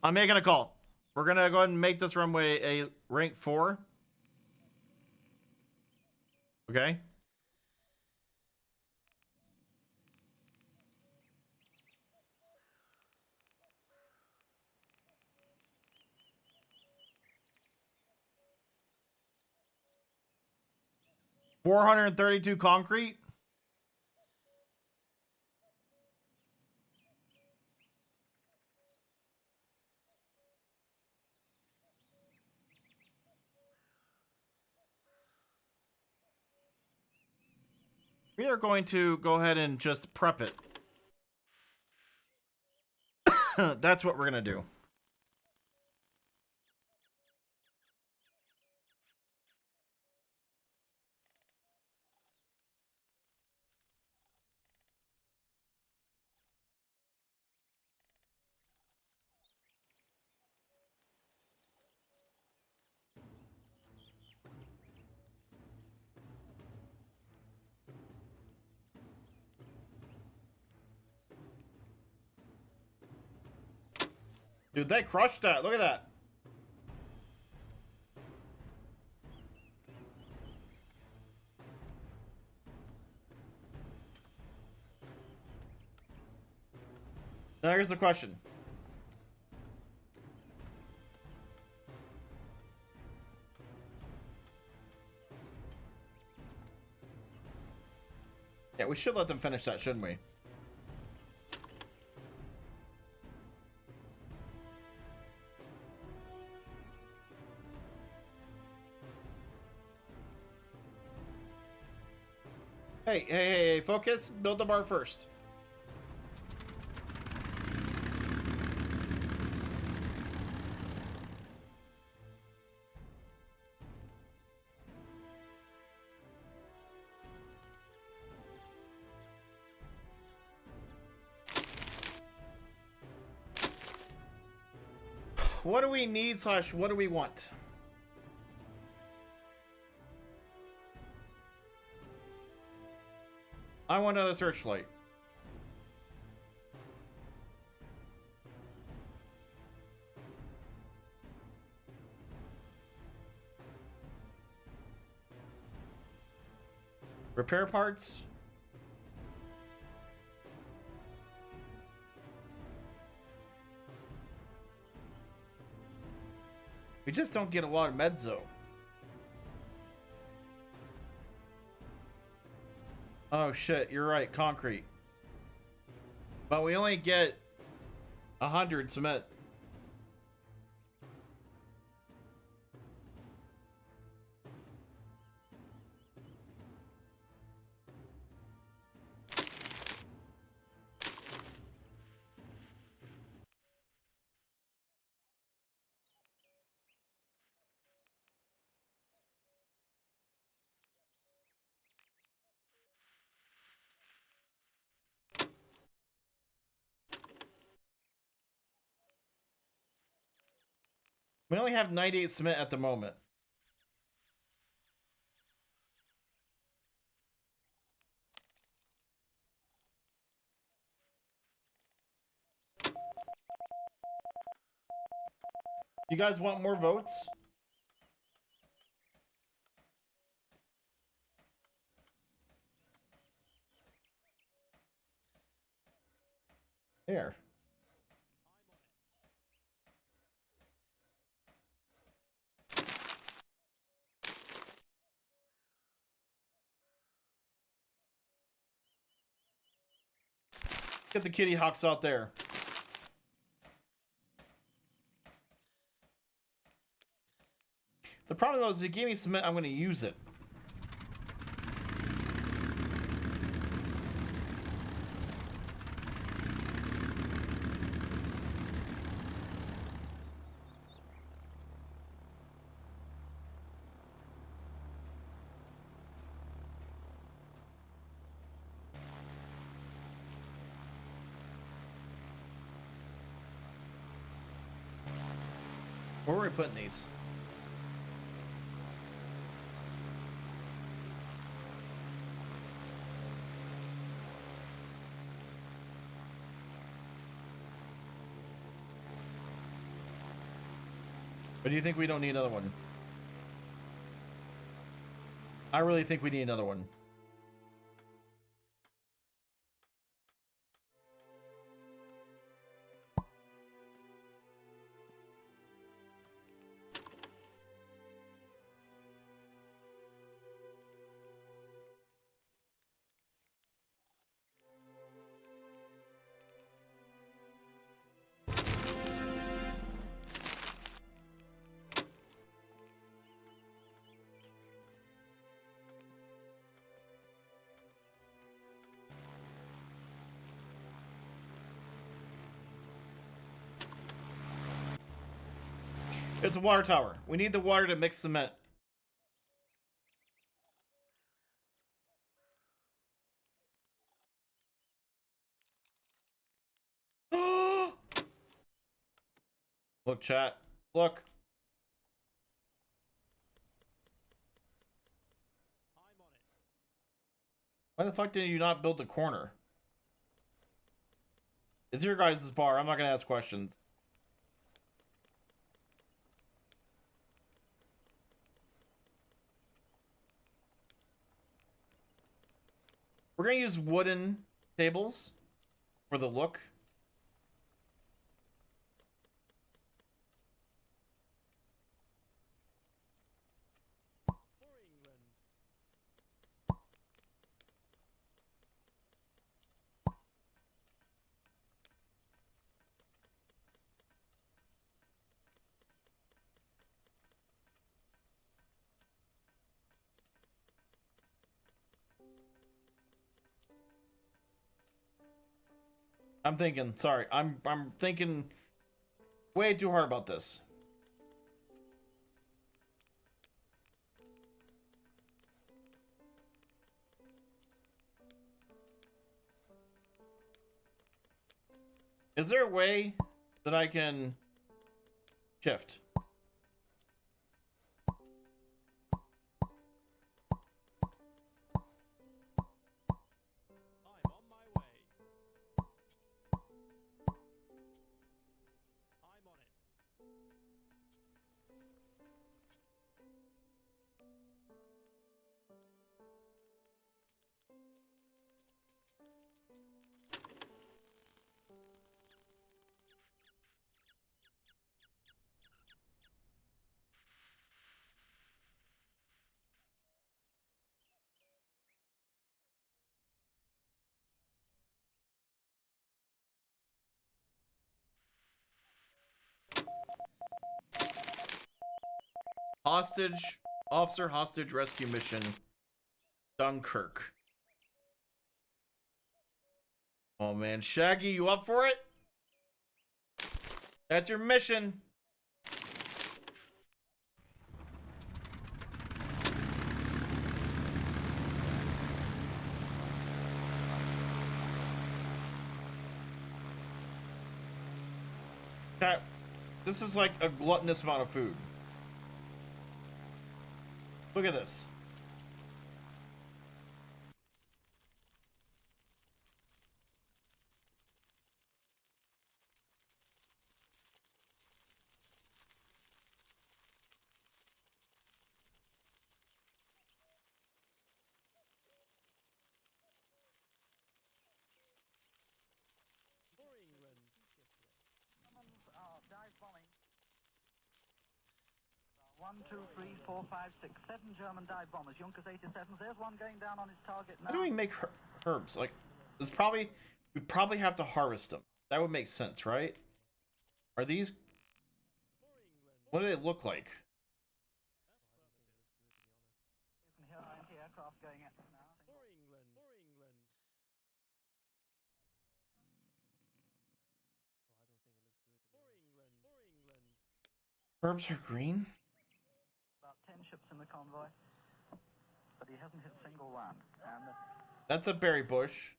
I'm making a call. We're gonna go ahead and make this runway a rank 4. Okay. $432 concrete. We are going to go ahead and just prep it. That's what we're going to do. Dude, they crushed that. Look at that. Now here's the question. Yeah, we should let them finish that, shouldn't we? Hey, focus. Build the bar first. What do we need / what do we want? I want another searchlight. Repair parts? We just don't get a lot of mezzo. Oh shit, you're right, concrete. But we only get 100 cement. We only have 98 cement at the moment. You guys want more votes? Here. Get the kitty hawks out there. The problem though is if you give me cement, I'm going to use it. Where are we putting these? But do you think we don't need another one? I really think we need another one. It's a water tower. We need the water to mix cement. Look, chat. Look. I'm on it. Why the fuck did you not build the corner? It's your guys' bar. I'm not gonna ask questions. We're gonna use wooden tables for the look. For England. I'm thinking, sorry, I'm thinking way too hard about this. Is there a way that I can shift? I'm on my way. I'm on it. Officer hostage rescue mission, Dunkirk. Oh man, Shaggy, you up for it? That's your mission. Chat, this is like a gluttonous amount of food. Look at this. For England. Germans are dive bombing. 1, 2, 3, 4, 5, 6, 7 German dive bombers. Junkers 87s. There's one going down on his target now. How do we make herbs? Like, we probably have to harvest them. That would make sense, right? Are these? For England. What do they look like? You can hear anti-aircraft going at us now. For England. For England. For England. For England. Herbs are green. About 10 ships in the convoy, but he hasn't hit a single one. And That's a berry bush.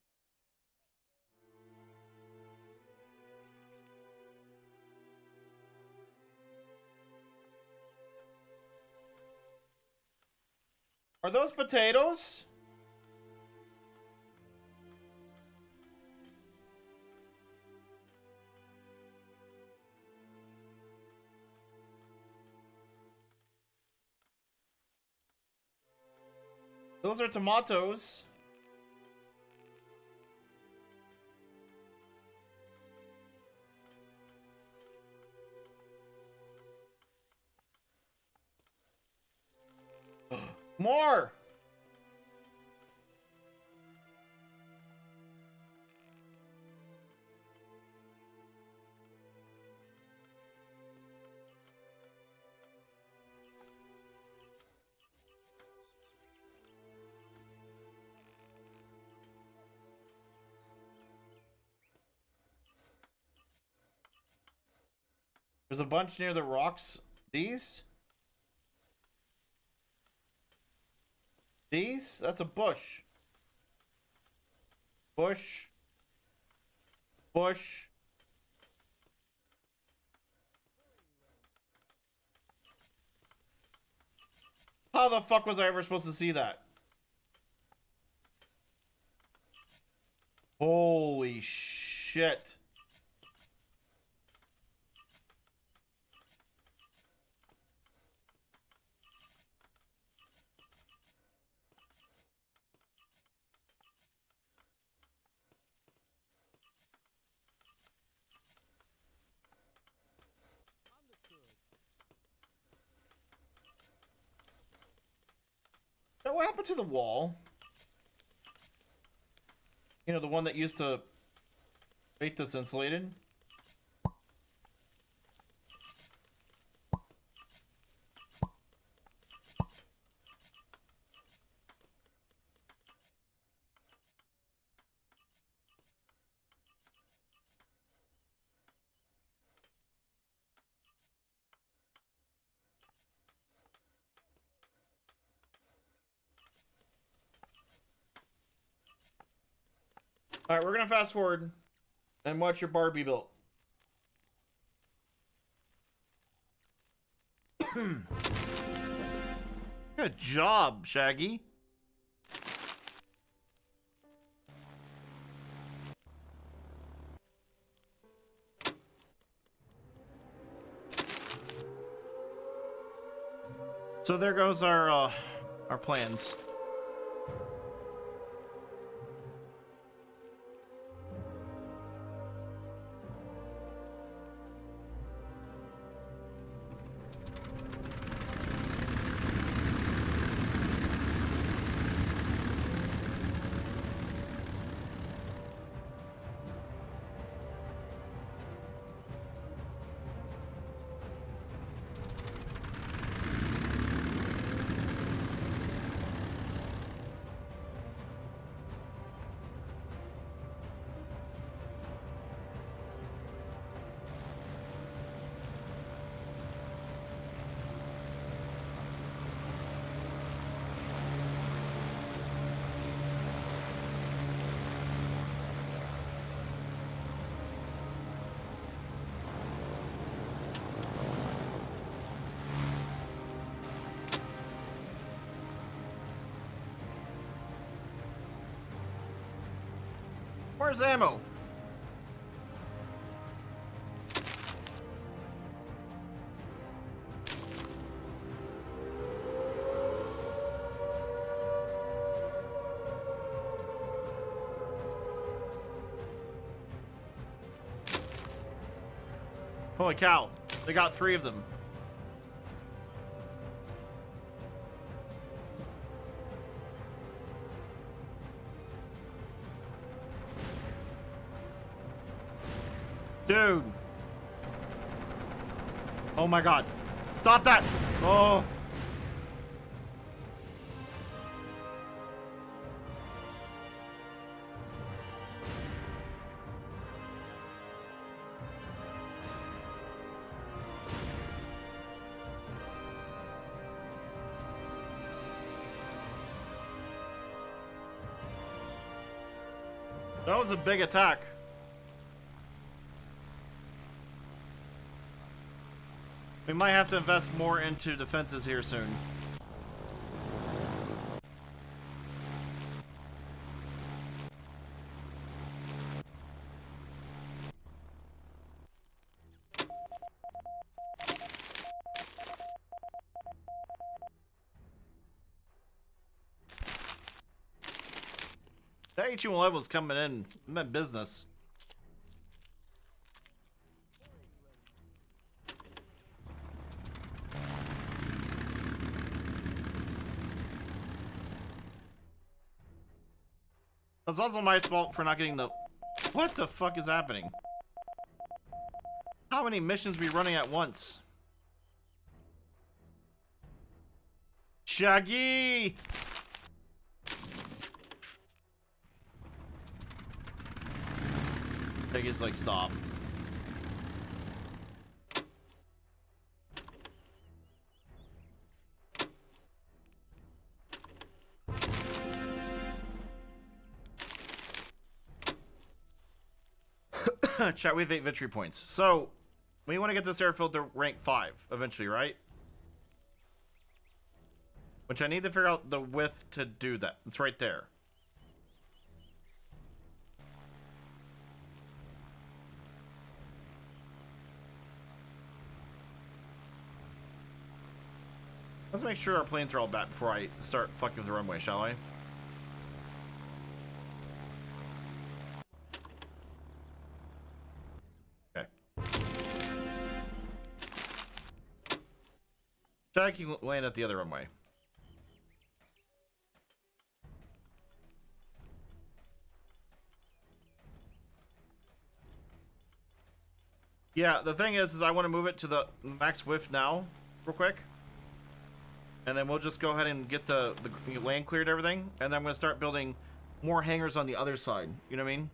Are those potatoes? Those are tomatoes. More! There's a bunch near the rocks. These? These? That's a bush. Bush. Bush. How the fuck was I ever supposed to see that? Holy shit. So what happened to the wall? You know, the one that used to make this insulated? Alright, we're gonna fast forward and watch your Barbie built. Good job, Shaggy. So there goes our plans. Where's ammo? Holy cow, they got 3 of them. Dude. Oh my god. Stop that. Oh. That was a big attack. We might have to invest more into defenses here soon. That H1 was coming in. I'm in business. It's also my fault for not getting the... What the fuck is happening? How many missions are we running at once? Shaggy! Shaggy's like, stop. Chat, we have 8 victory points. So, we want to get this airfield to rank 5 eventually, right? Which I need to figure out the width to do that. It's right there. Let's make sure our planes are all back before I start fucking with the runway, shall I? Okay. Jack, you can land at the other runway. Yeah, the thing is I want to move it to the max width now, real quick. And then we'll just go ahead and get the land cleared, everything. And then I'm going to start building more hangars on the other side. You know what I mean?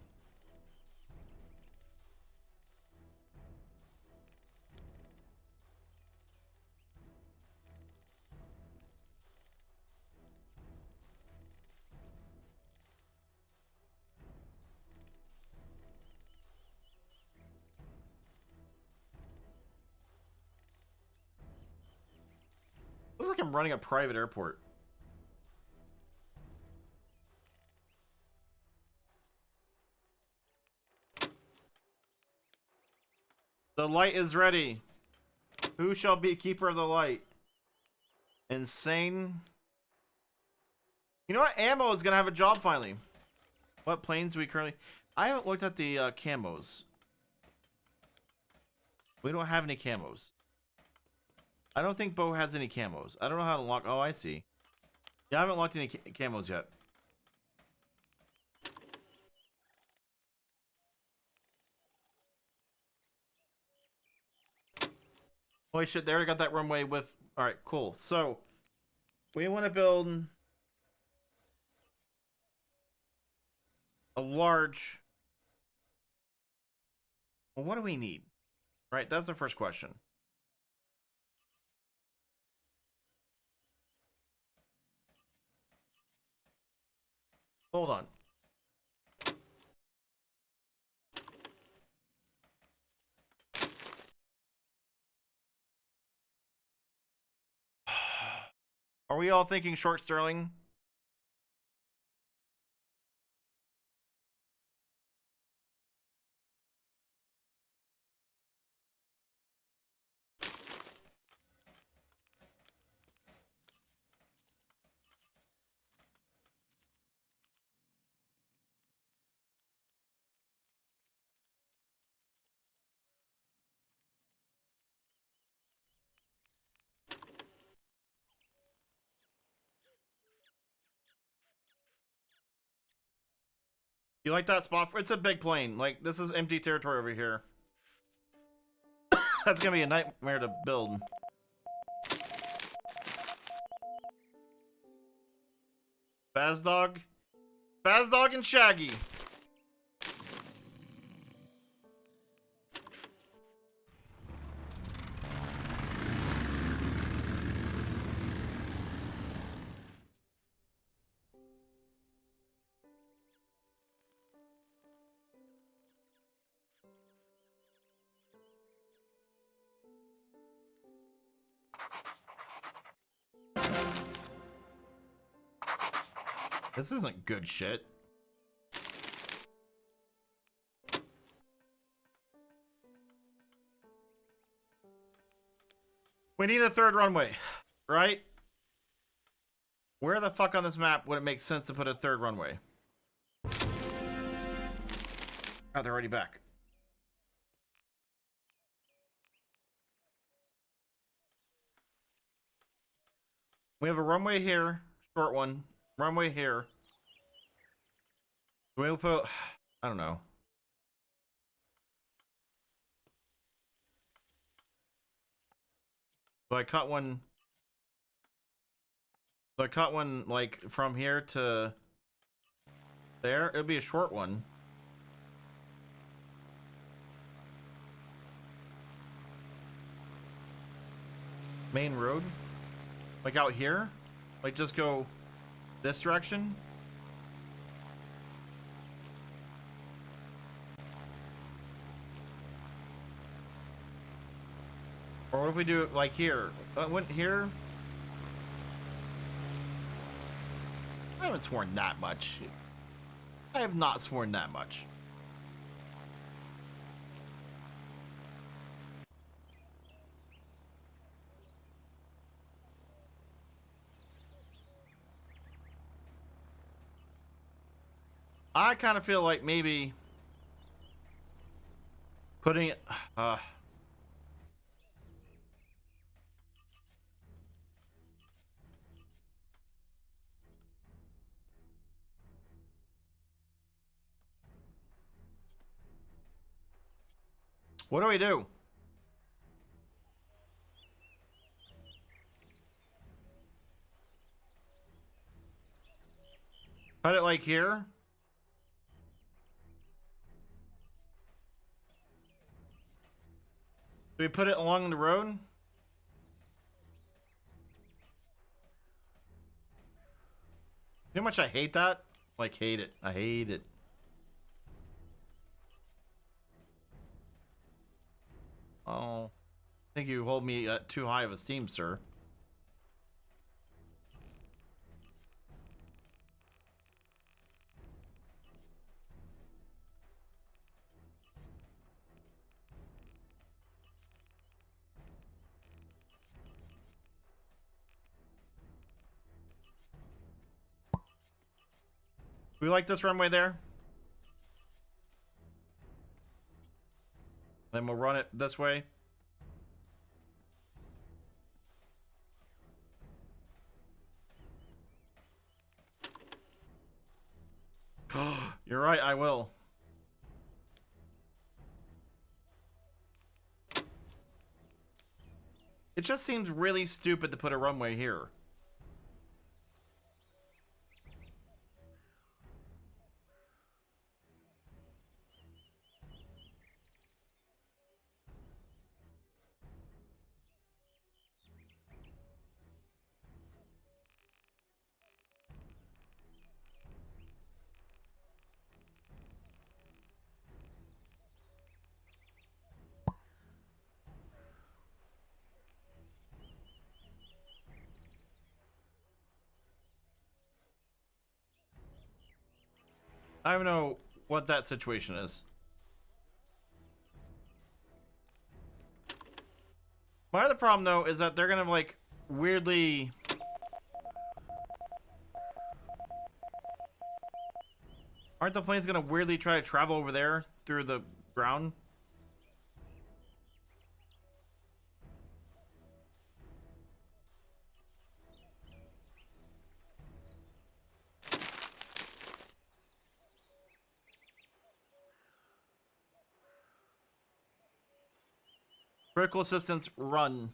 Looks like I'm running a private airport. The light is ready. Who shall be keeper of the light? Insane. You know what? Ammo is going to have a job finally. What planes do we currently... I haven't looked at the camos. We don't have any camos. I don't think Bo has any camos. I don't know how to lock... Oh, I see. Yeah, I haven't locked any camos yet. Holy shit, they already got that runway with... Alright, cool. So, we want to build... a large... Well, what do we need? Right, that's the first question. Hold on. Are we all thinking short Sterling? You like that spot? It's a big plane. Like, this is empty territory over here. That's gonna be a nightmare to build. Bazdog? Bazdog and Shaggy. This isn't good shit. We need a third runway, right? Where the fuck on this map would it make sense to put a third runway? Oh, they're already back. We have a runway here, short one. Runway here. Do we put? I don't know. So I cut one. So I cut one like from here to there. It'll be a short one. Main road, like out here, like just go this direction. Or what if we do it like here? Went here. I haven't sworn that much. I have not sworn that much. I kind of feel like maybe putting it. What do we do? Put it like here. Do we put it along the road? You know how much I hate that? Like, hate it. I hate it. Oh. I think you hold me at too high of esteem, sir. We like this runway there. Then we'll run it this way. You're right, I will. It just seems really stupid to put a runway here. I don't know what that situation is. My other problem, though, is that they're gonna, like, weirdly... Aren't the planes gonna weirdly try to travel over there through the ground? Critical assistance, run.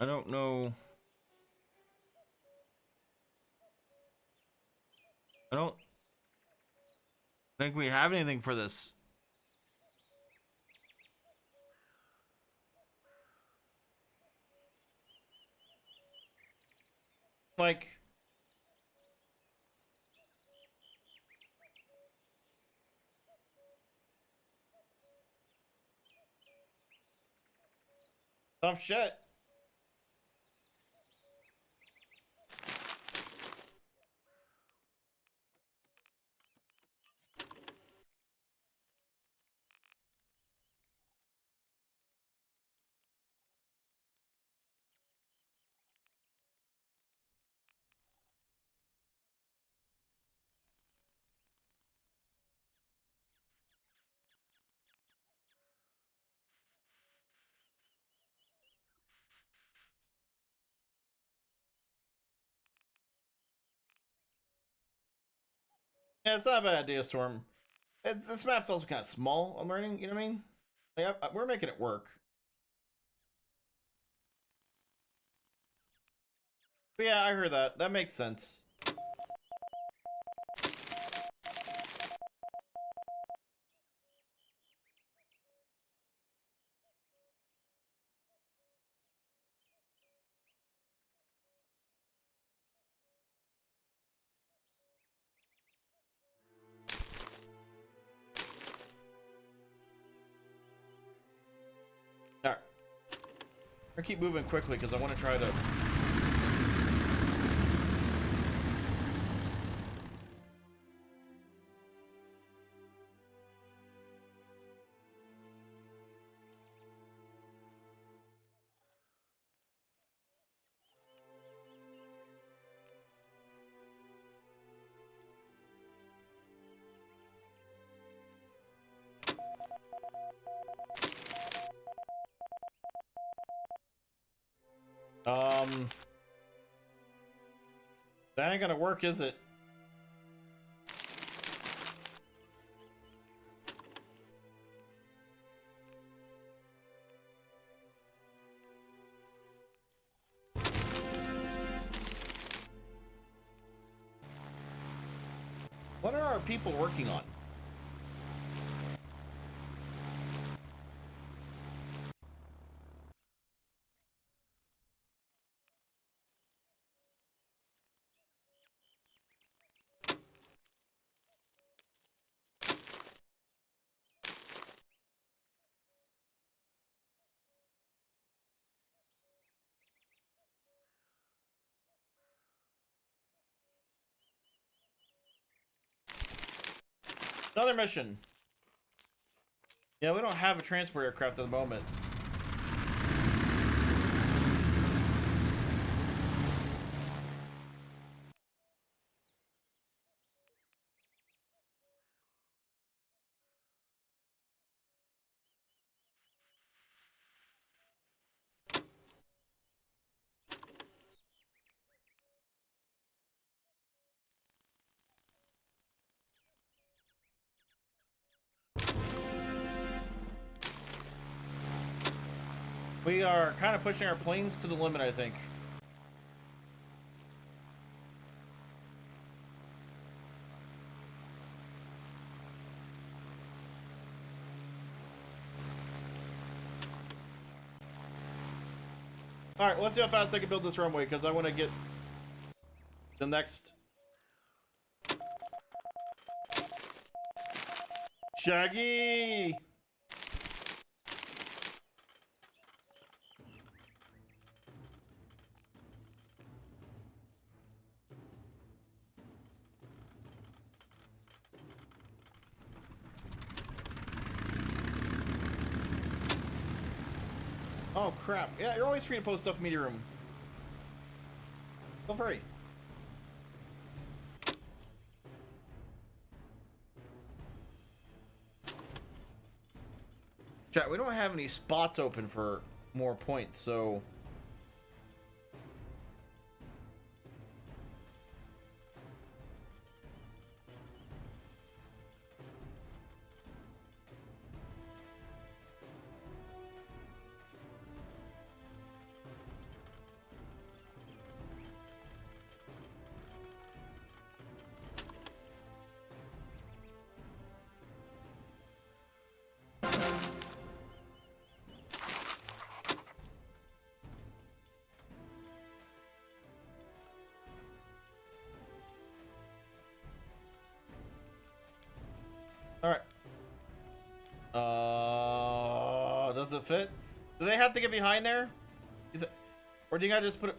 I don't know. I don't think we have anything for this. Like... Tough shit. Yeah, it's not a bad idea, Storm. This map's also kind of small, I'm learning, you know what I mean? Like, we're making it work. But yeah, I heard that. That makes sense. Alright. I'm gonna keep moving quickly because I want to try to... That ain't gonna work, is it? What are our people working on? Another mission. Yeah, we don't have a transport aircraft at the moment. We are kind of pushing our planes to the limit, I think. Alright, let's see how fast I can build this runway, because I want to get the next... Shaggy! Oh crap. Yeah, you're always free to post stuff in media room. Feel free. Chat, we don't have any spots open for more points, so... Alright. Does it fit? Do they have to get behind there? Or do you gotta just put it...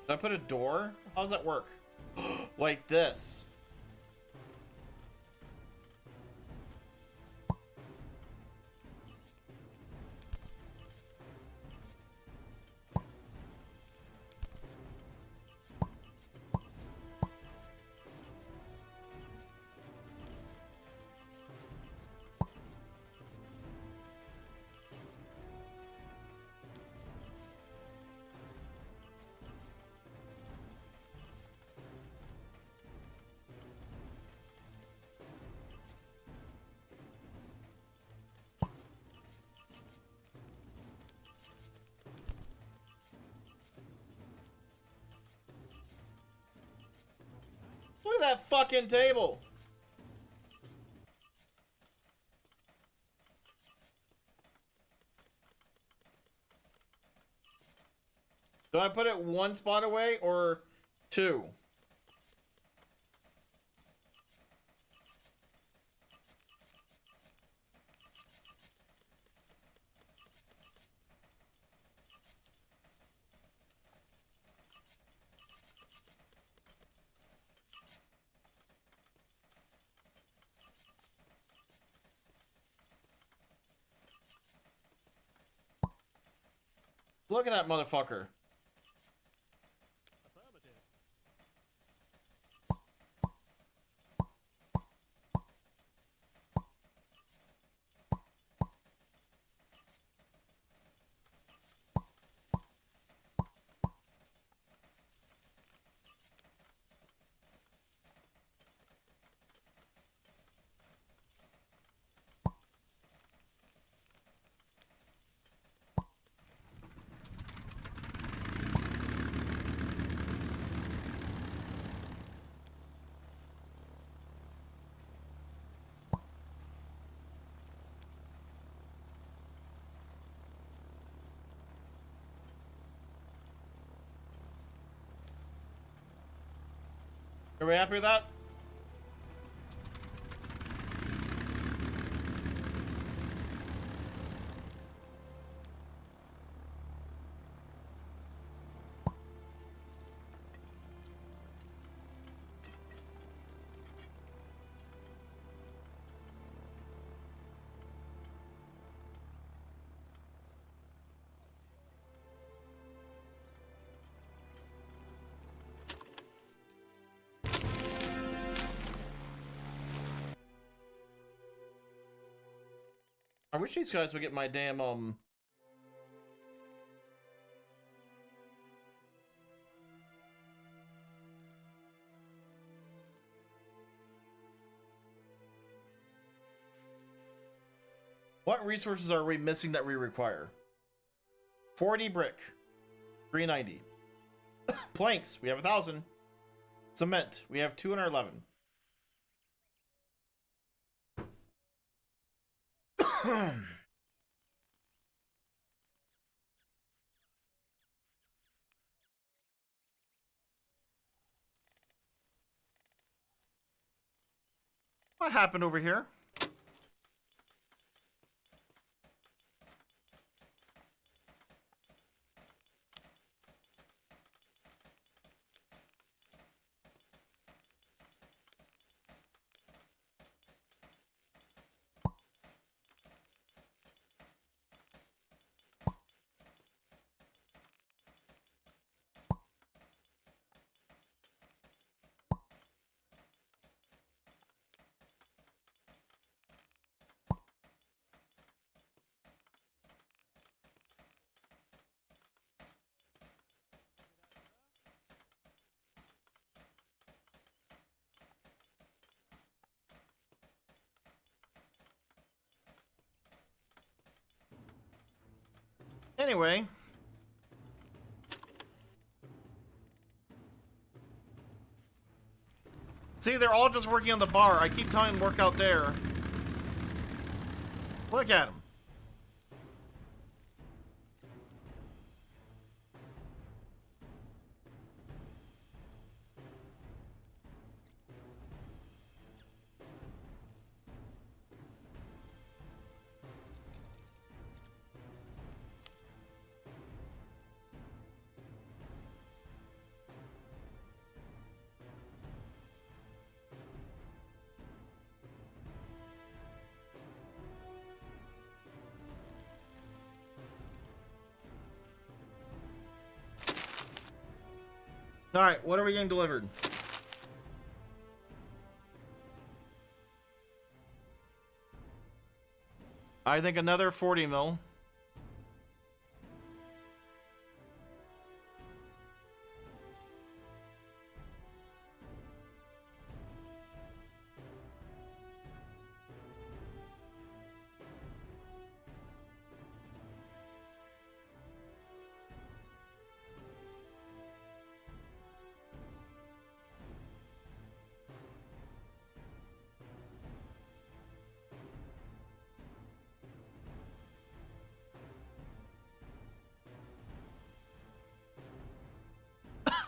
Did I put a door? How does that work? Like this. that fucking table. Do I put it one spot away or two? Look at that motherfucker. Affirmative. Are we happy with that? I wish these guys would get my damn, What resources are we missing that we require? 40 brick. 390. Planks, we have 1,000. Cement, we have 211. What happened over here? Anyway. See, they're all just working on the bar. I keep telling them work out there. Look at them. Alright, what are we getting delivered? I think another 40 mil.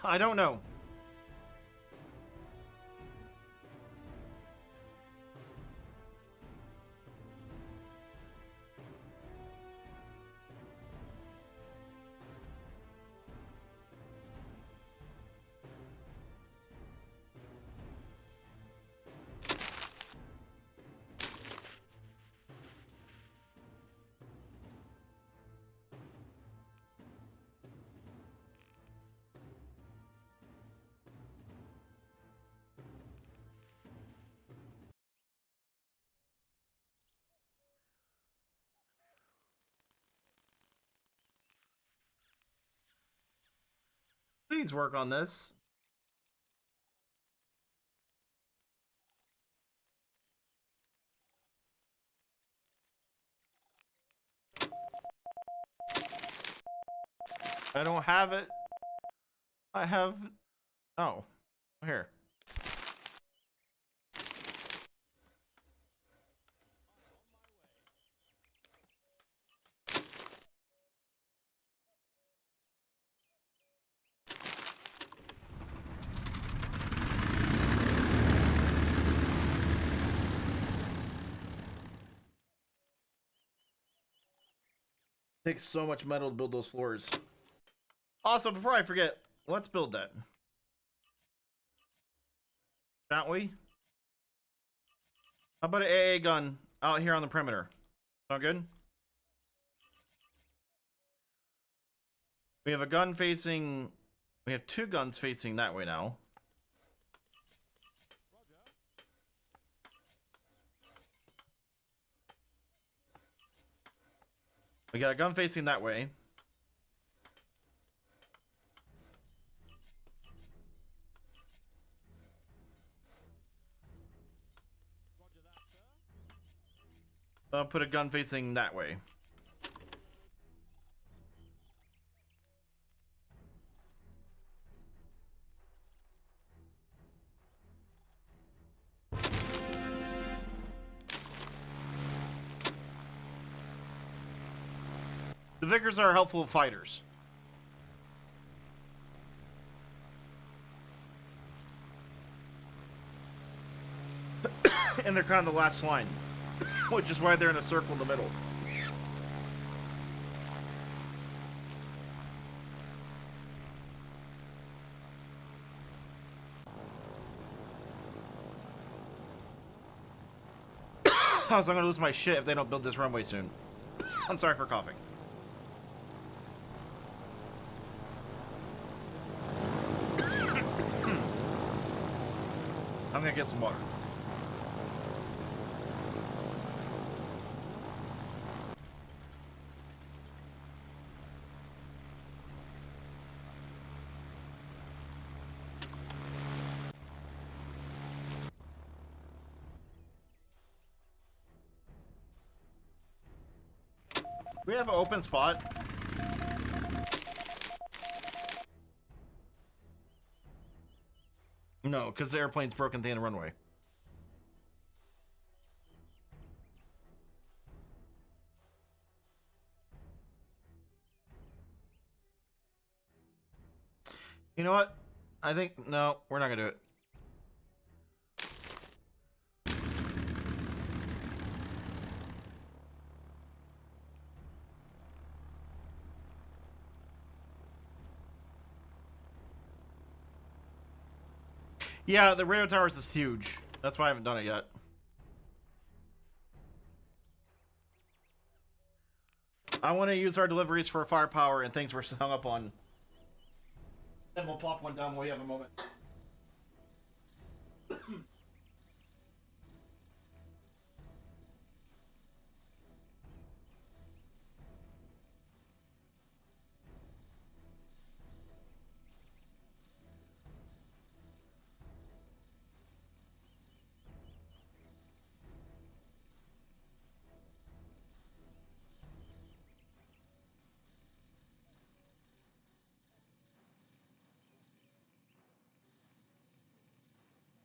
I don't know. Please work on this. I don't have it. I have... Oh. Here. Takes so much metal to build those floors. Also, before I forget, let's build that. Shan't we? How about an AA gun out here on the perimeter? Sound good? We have a gun facing... We have two guns facing that way now. We got a gun facing that way. I'll put a gun facing that way. The Vickers are helpful fighters. And they're kind of the last line, which is why they're in a circle in the middle. So I'm gonna lose my shit if they don't build this runway soon. I'm sorry for coughing. I'm gonna get some water. We have an open spot. No, because the airplane's broken through the runway. You know what? I think, no, we're not gonna do it. Yeah, the radio towers is huge. That's why I haven't done it yet. I want to use our deliveries for firepower and things we're hung up on. Then we'll plop one down when we have a moment.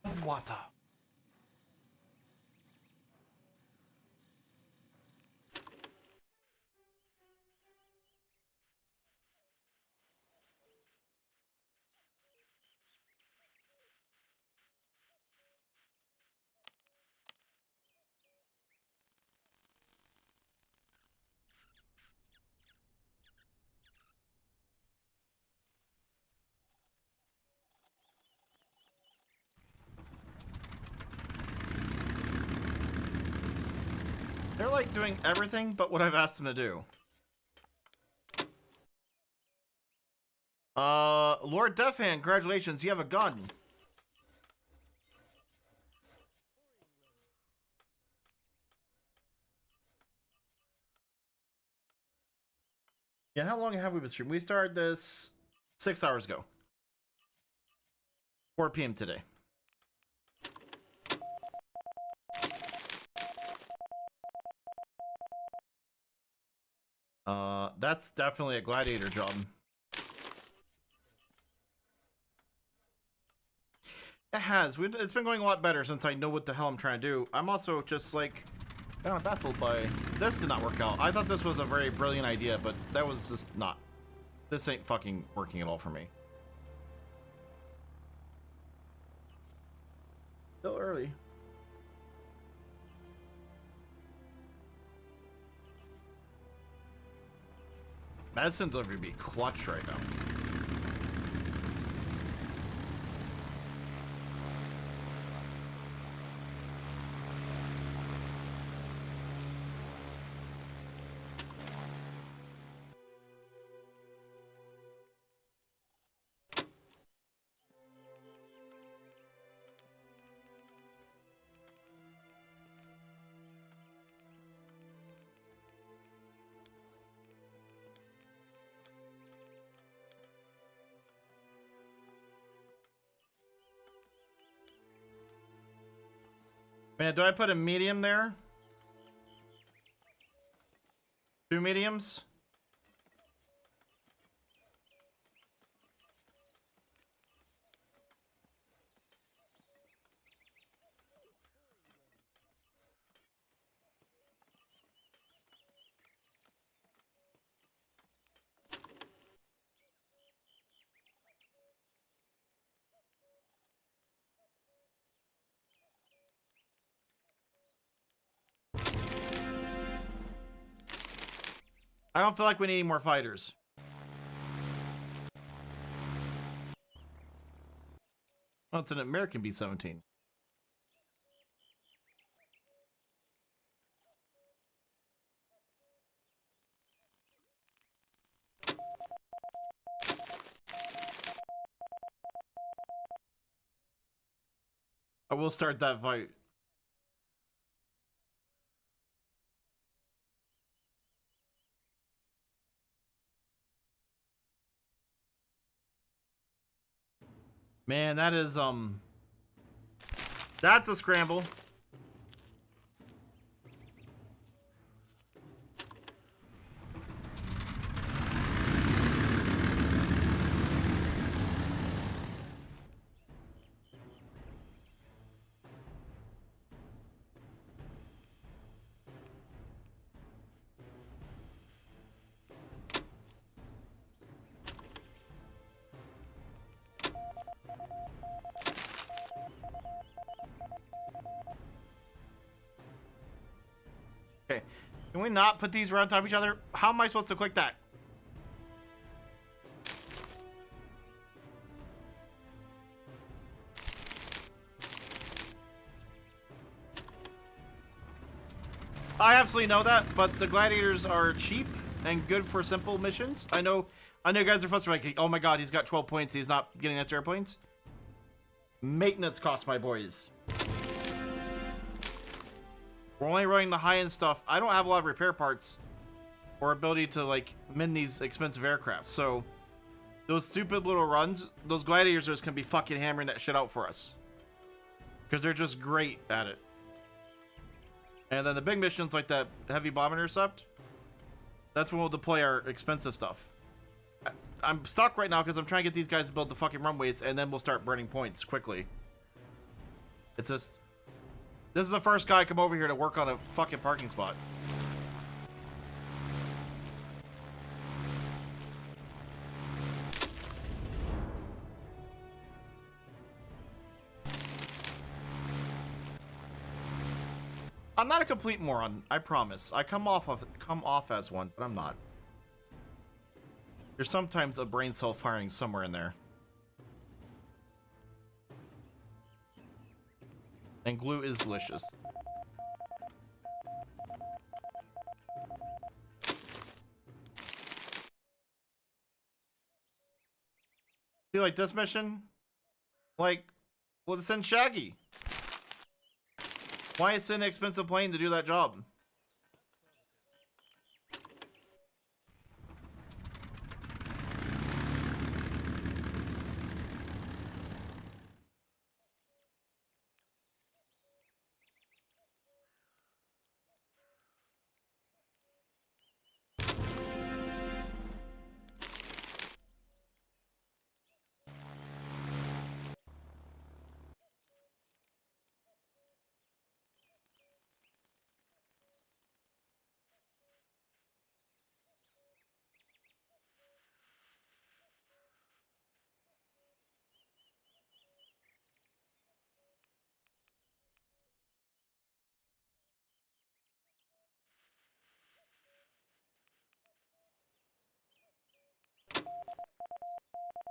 Of water. like doing everything but what I've asked him to do. Lord Deafhand, congratulations, you have a gun. Yeah, how long have we been streaming? We started this 6 hours ago. 4 p.m. today. That's definitely a gladiator job. It has. It's been going a lot better since I know what the hell I'm trying to do. I'm also just like kind of baffled by this. Did not work out. I thought this was a very brilliant idea, but that was just not. This ain't fucking working at all for me. Still early. Medicine delivery would be clutch right now. Man, do I put a medium there? 2 mediums? I don't feel like we need any more fighters. Well, it's an American B-17. I will start that fight. Man, that is, that's a scramble. Okay, can we not put these right on top of each other? How am I supposed to click that? I absolutely know that, but the gladiators are cheap and good for simple missions. I know you guys are frustrated, like, oh my god, he's got 12 points, he's not getting extra airplanes. Maintenance costs, my boys. We're only running the high-end stuff. I don't have a lot of repair parts or ability to, like, mend these expensive aircraft. So, those stupid little runs, those gladiators are just gonna be fucking hammering that shit out for us. Because they're just great at it. And then the big missions, like that heavy bomb intercept, that's when we'll deploy our expensive stuff. I'm stuck right now because I'm trying to get these guys to build the fucking runways, and then we'll start burning points quickly. It's just... This is the first guy come over here to work on a fucking parking spot. I'm not a complete moron, I promise. I come off as one, but I'm not. There's sometimes a brain cell firing somewhere in there. And glue is delicious. See, like this mission? Like, well, send Shaggy. Why send an expensive plane to do that job?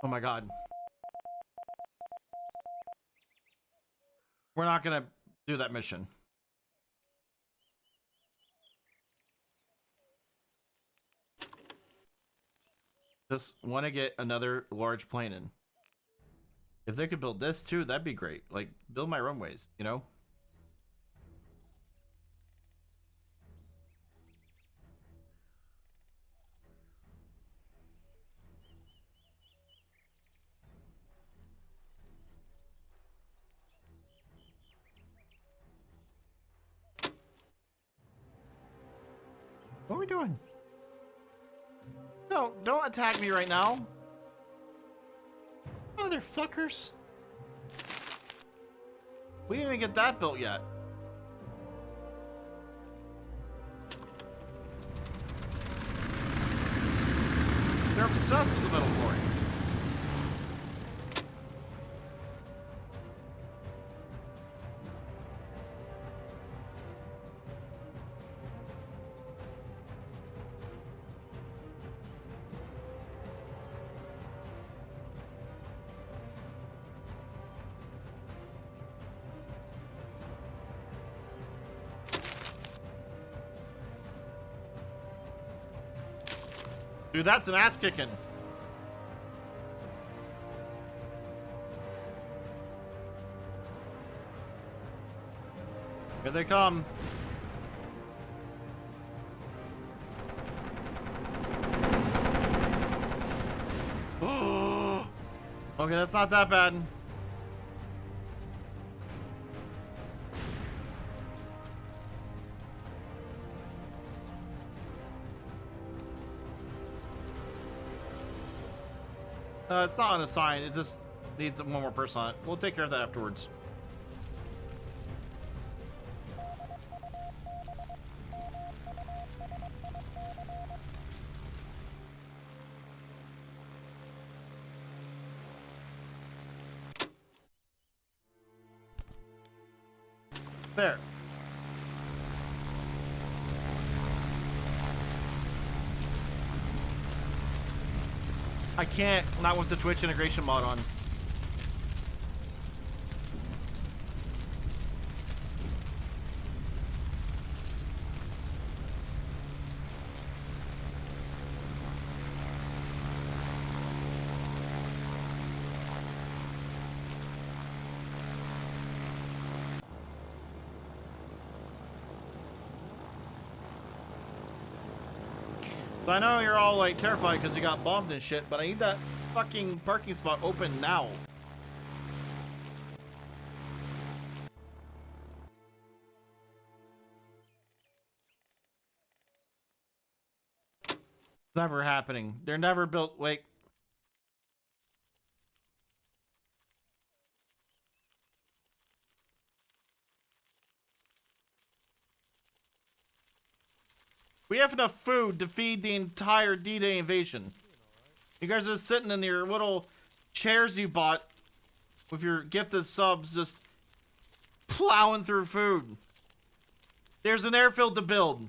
Oh my god. We're not gonna do that mission. Just want to get another large plane in. If they could build this too, that'd be great. Like, build my runways, you know? What are we doing? No, don't attack me right now. Motherfuckers. We didn't even get that built yet. They're obsessed with the metal flooring. Dude, that's an ass kicking. Here they come. Okay, that's not that bad. It's not unassigned. It just needs one more person on it. We'll take care of that afterwards. There. I can't, not with the Twitch integration mod on. So I know you're all like terrified because you got bombed and shit, but I need that fucking parking spot open now. Never happening. They're never built. Wait. We have enough food to feed the entire D-Day invasion. You guys are sitting in your little chairs you bought with your gifted subs just plowing through food. There's an airfield to build.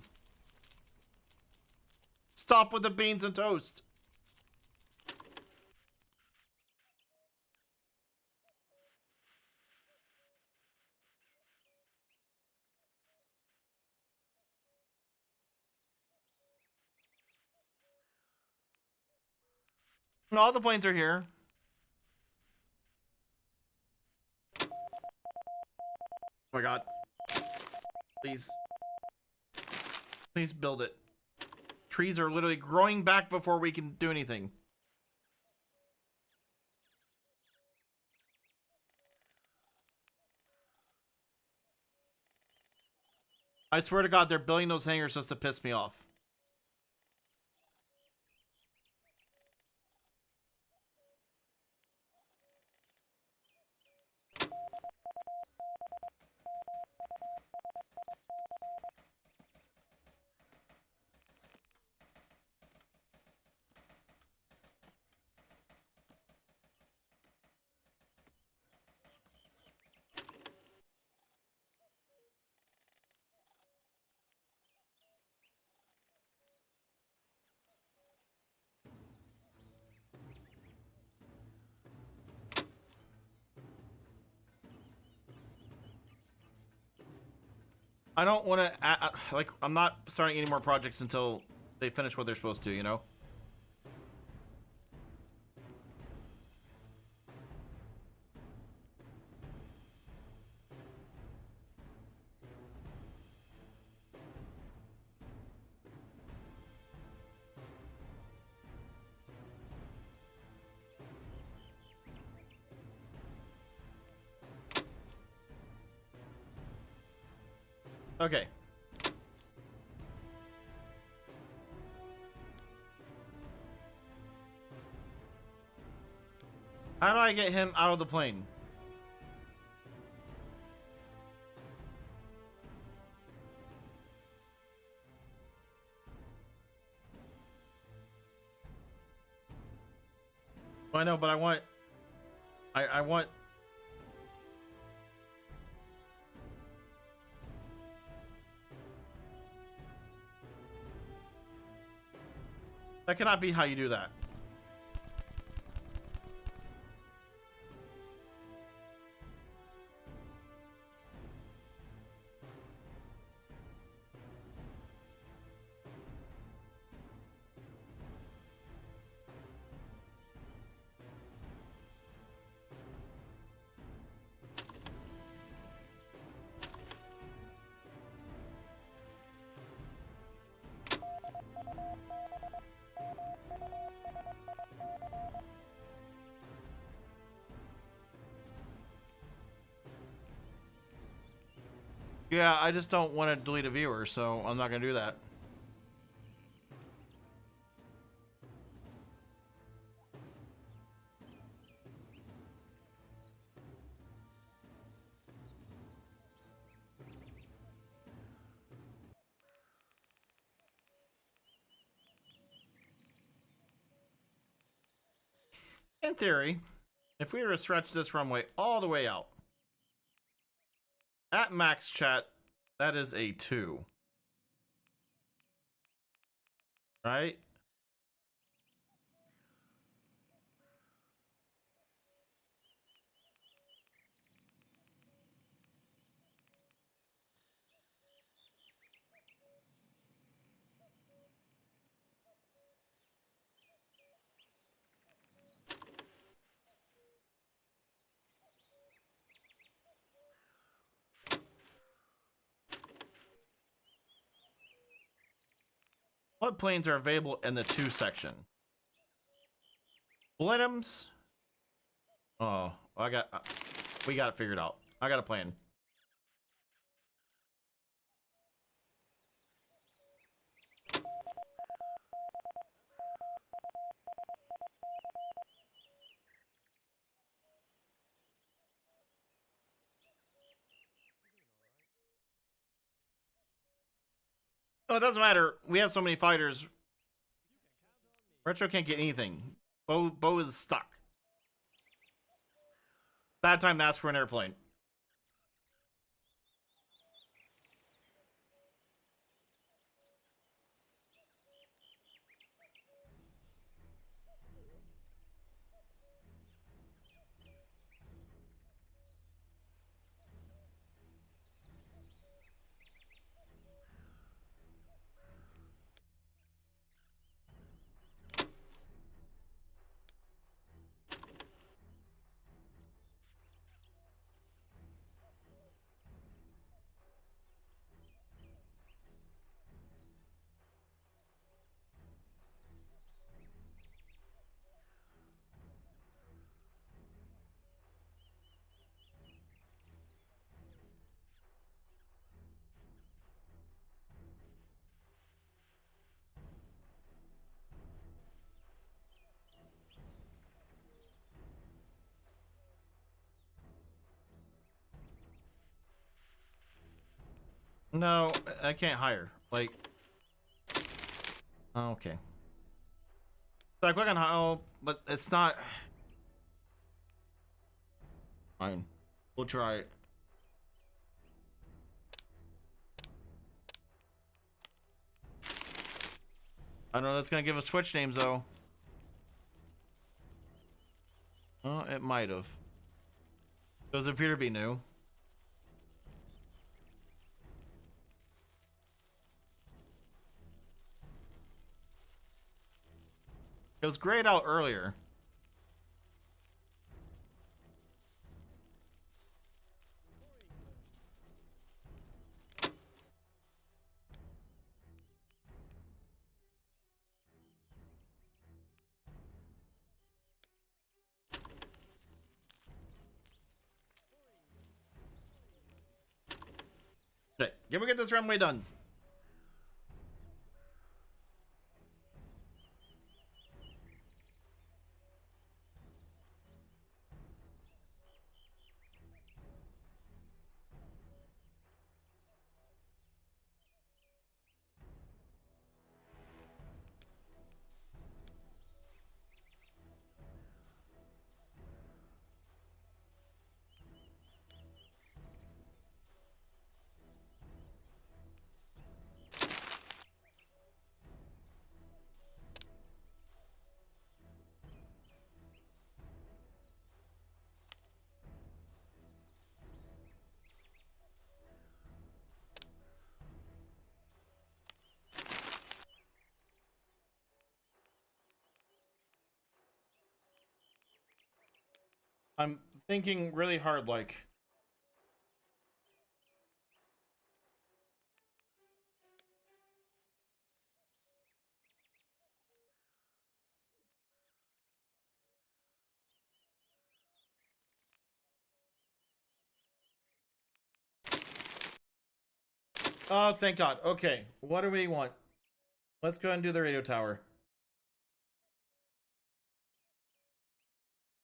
Stop with the beans and toast. All the planes are here. Oh my god. Please. Please build it. Trees are literally growing back before we can do anything. I swear to God, they're building those hangars just to piss me off. I don't want to, like, I'm not starting any more projects until they finish what they're supposed to, you know? Okay. How do I get him out of the plane? Well, I know, but I want... I want... That cannot be how you do that. Yeah, I just don't want to delete a viewer, so I'm not going to do that. In theory, if we were to stretch this runway all the way out, at max chat, that is a 2. Right? What planes are available in the 2 section? Blenheims? Oh, we got it figured out. I got a plan. Oh, it doesn't matter. We have so many fighters. Retro can't get anything. Bo is stuck. Bad time to ask for an airplane. No, I can't hire. Like, okay. So I click on how, but it's not. Fine, we'll try it. I don't know. That's gonna give us Twitch names though. Oh, it might have. Those appear to be new. It was grayed out earlier. Okay, can we get this runway done? I'm thinking really hard, like. Oh, thank God. Okay, what do we want? Let's go and do the radio tower.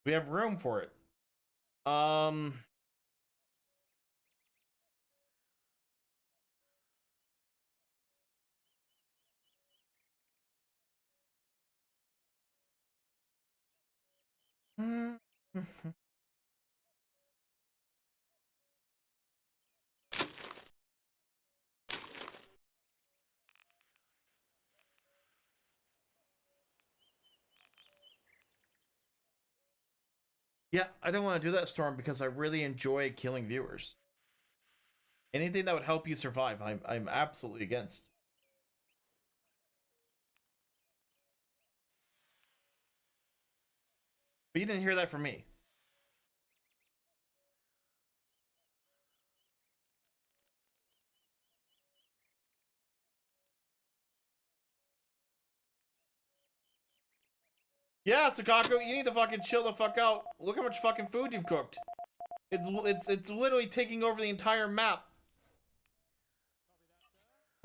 We have room for it. Yeah, I don't want to do that, Storm, because I really enjoy killing viewers. Anything that would help you survive, I'm absolutely against. But you didn't hear that from me. Yeah, Sakaku, you need to fucking chill the fuck out. Look how much fucking food you've cooked. It's literally taking over the entire map.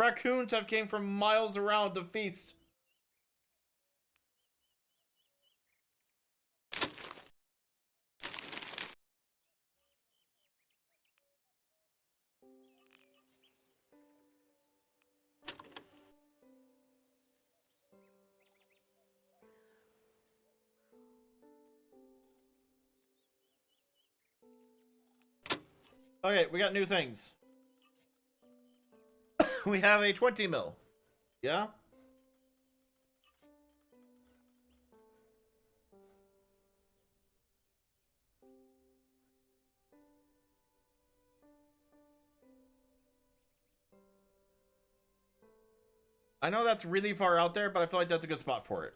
Raccoons have came from miles around to feast. Okay, we got new things. We have a 20 mil. Yeah? I know that's really far out there, but I feel like that's a good spot for it.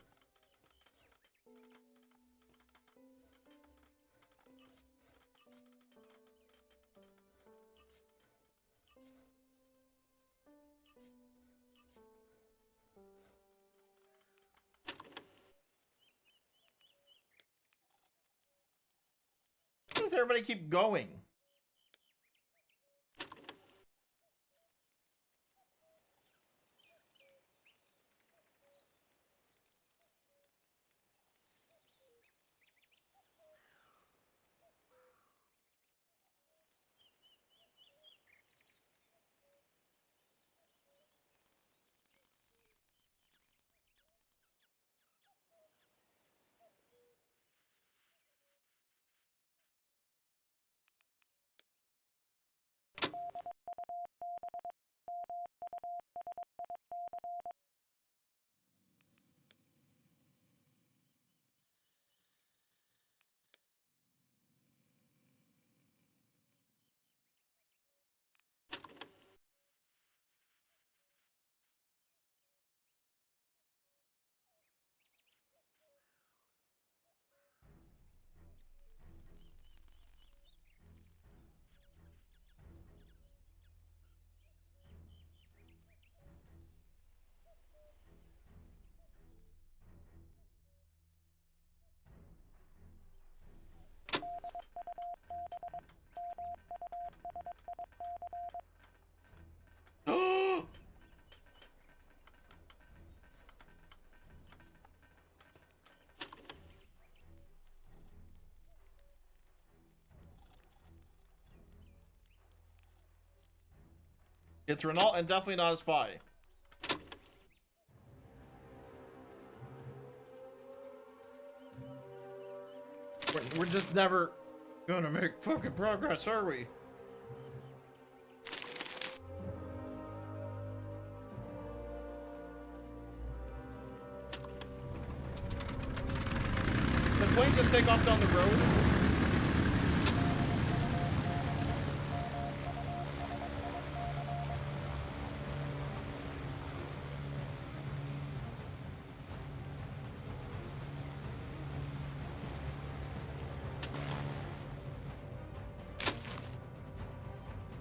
Why does everybody keep going? It's Renault and definitely not a spy. We're just never gonna make fucking progress, are we? Did Wayne just take off down the road?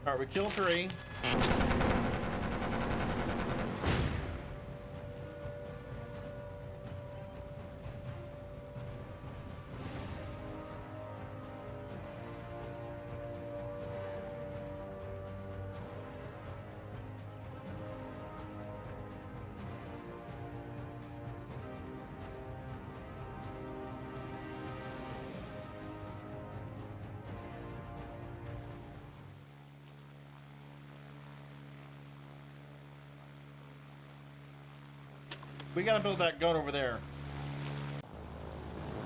Alright, we killed 3. We gotta build that gun over there.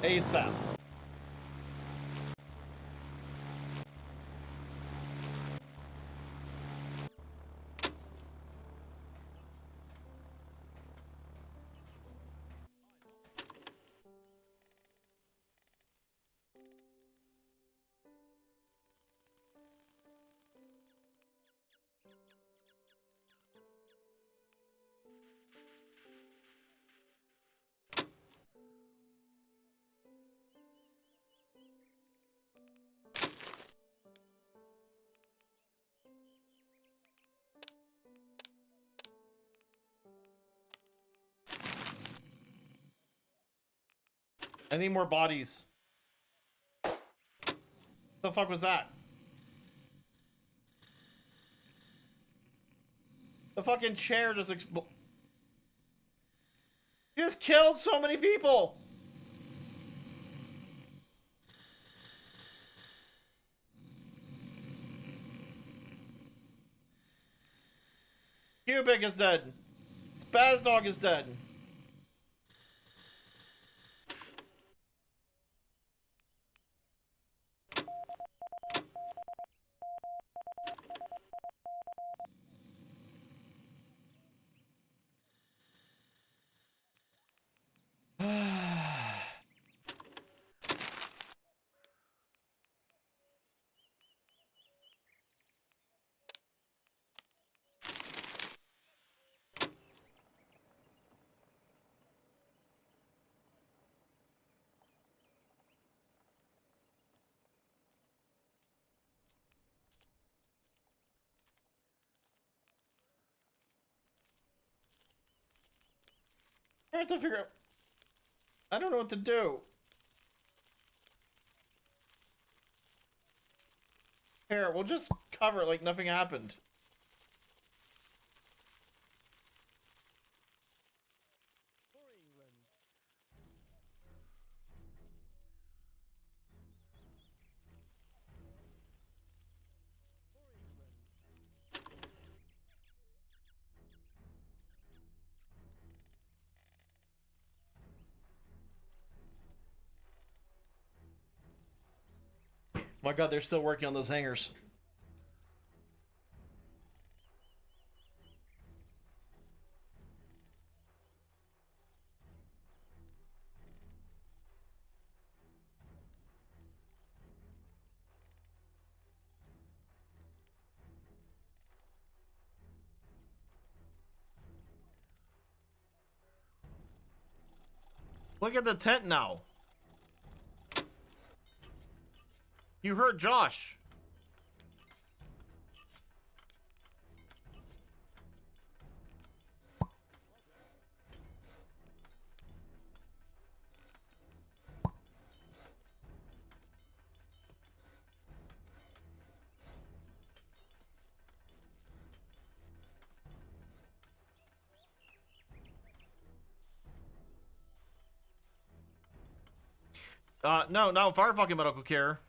ASAP. I need more bodies. The fuck was that? The fucking chair just exploded. You just killed so many people! Cubic is dead. Spazdog is dead. I have to figure out. I don't know what to do. Here, we'll just cover it like nothing happened. For England. For England. My god, they're still working on those hangars. Look at the tent now. You heard Josh. No, fire fucking medical care.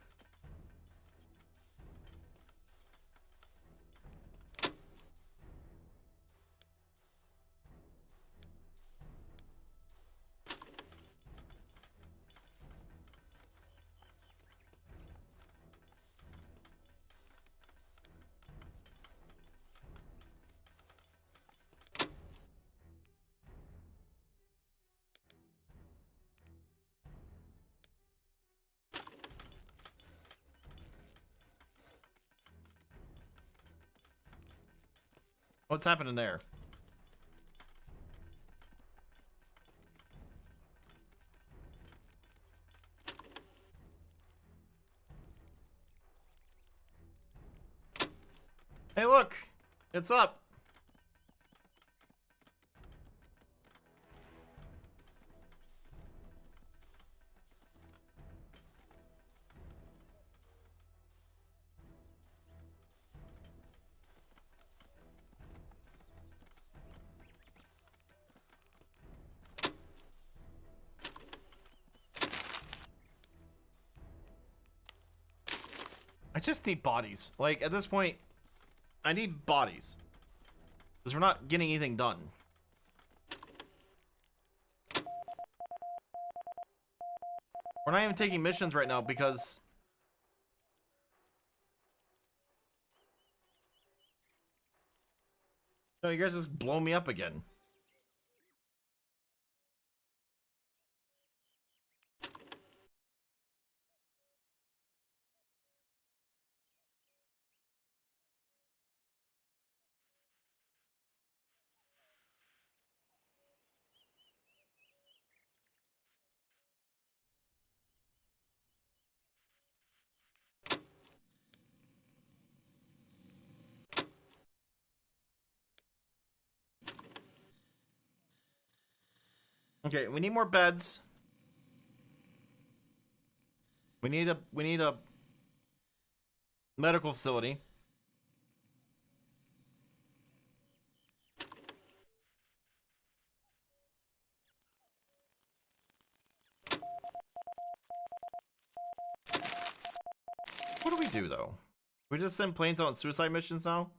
What's happening there? Hey, look! It's up! I just need bodies. Like, at this point, I need bodies. Because we're not getting anything done. We're not even taking missions right now because... No, you guys just blow me up again. Okay, we need more beds. We need a medical facility. What do we do though? We just send planes out on suicide missions now?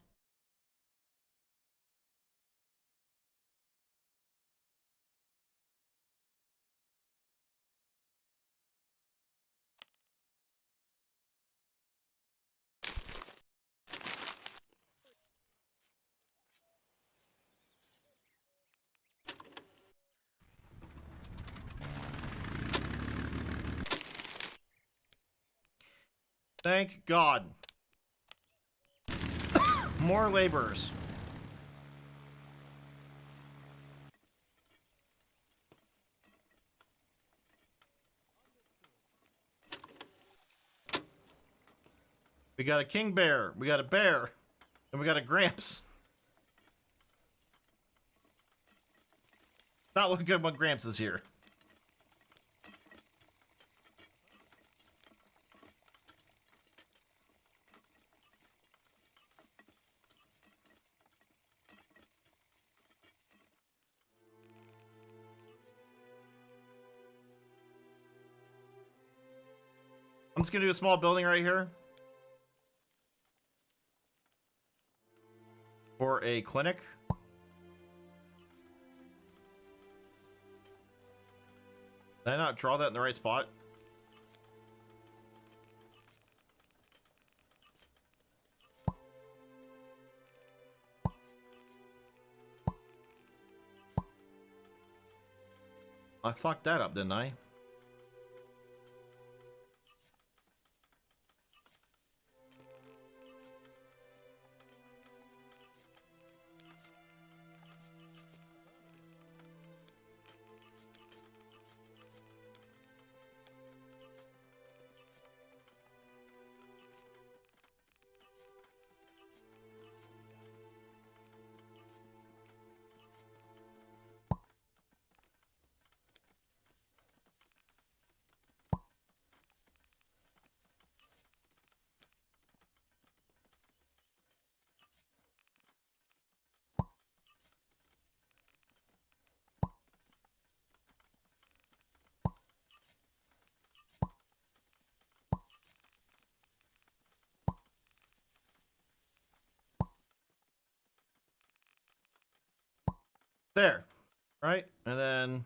Thank God. More laborers. We got a king bear, we got a bear, and we got a Gramps. Not looking good when Gramps is here. I'm just gonna do a small building right here. For a clinic. Did I not draw that in the right spot? I fucked that up, didn't I? There. Right? And then...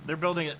They're building it.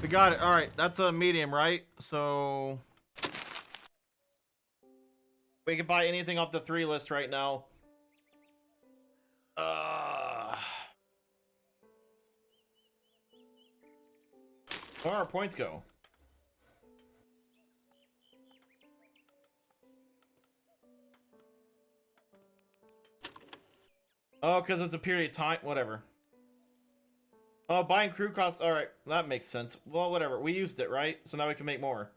We got it. All right, that's a medium, right? So we can buy anything off the 3 list right now. Where our points go? Oh, because it's a period of time. Whatever. Oh, buying crew costs. All right, that makes sense. Well, whatever. We used it, right? So now we can make more.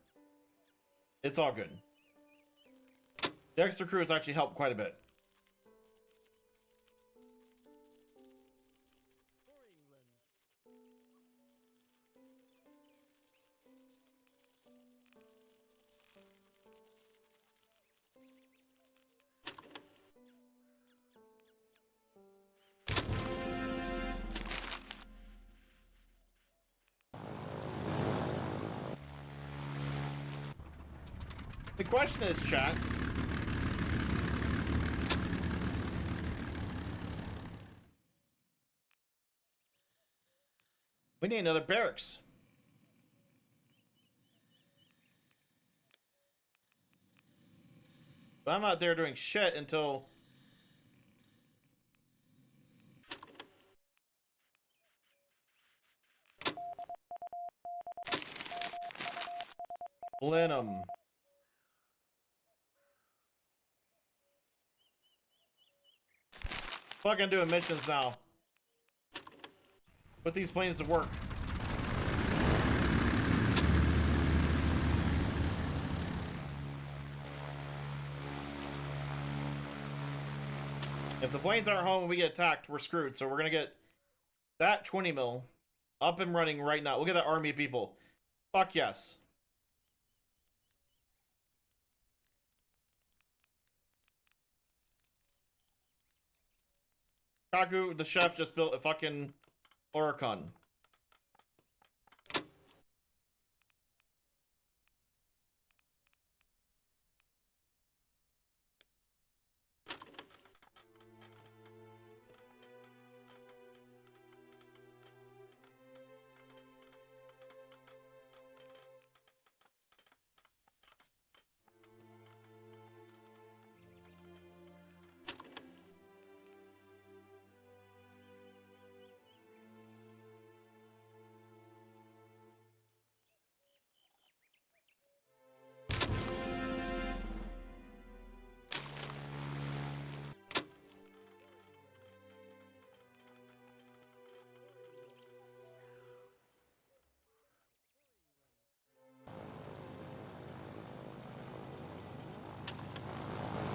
It's all good. The extra crew has actually helped quite a bit. The question is, chat. We need another barracks. But I'm out there doing shit until... Blenheim. Fucking doing missions now. Put these planes to work. If the planes aren't home and we get attacked, we're screwed. So we're gonna get that 20 mil up and running right now. Look at that army of people. Fuck yes. Kaku, the chef, just built a fucking Oricon.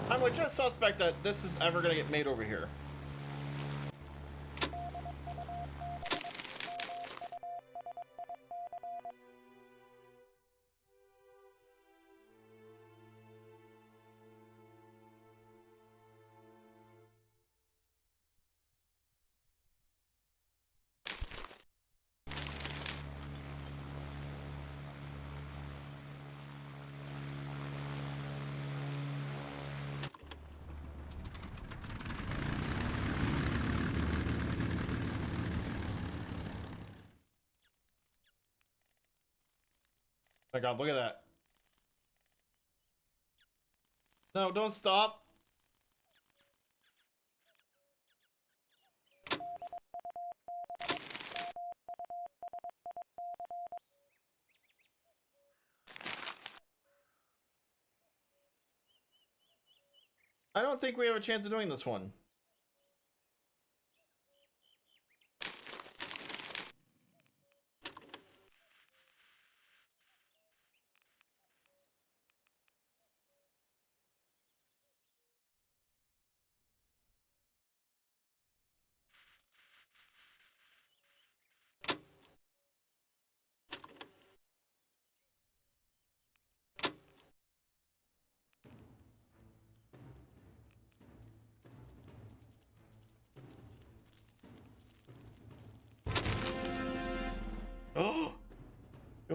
I'm legit suspect that this is ever gonna get made over here. Oh my god, look at that. No, don't stop. I don't think we have a chance of doing this one.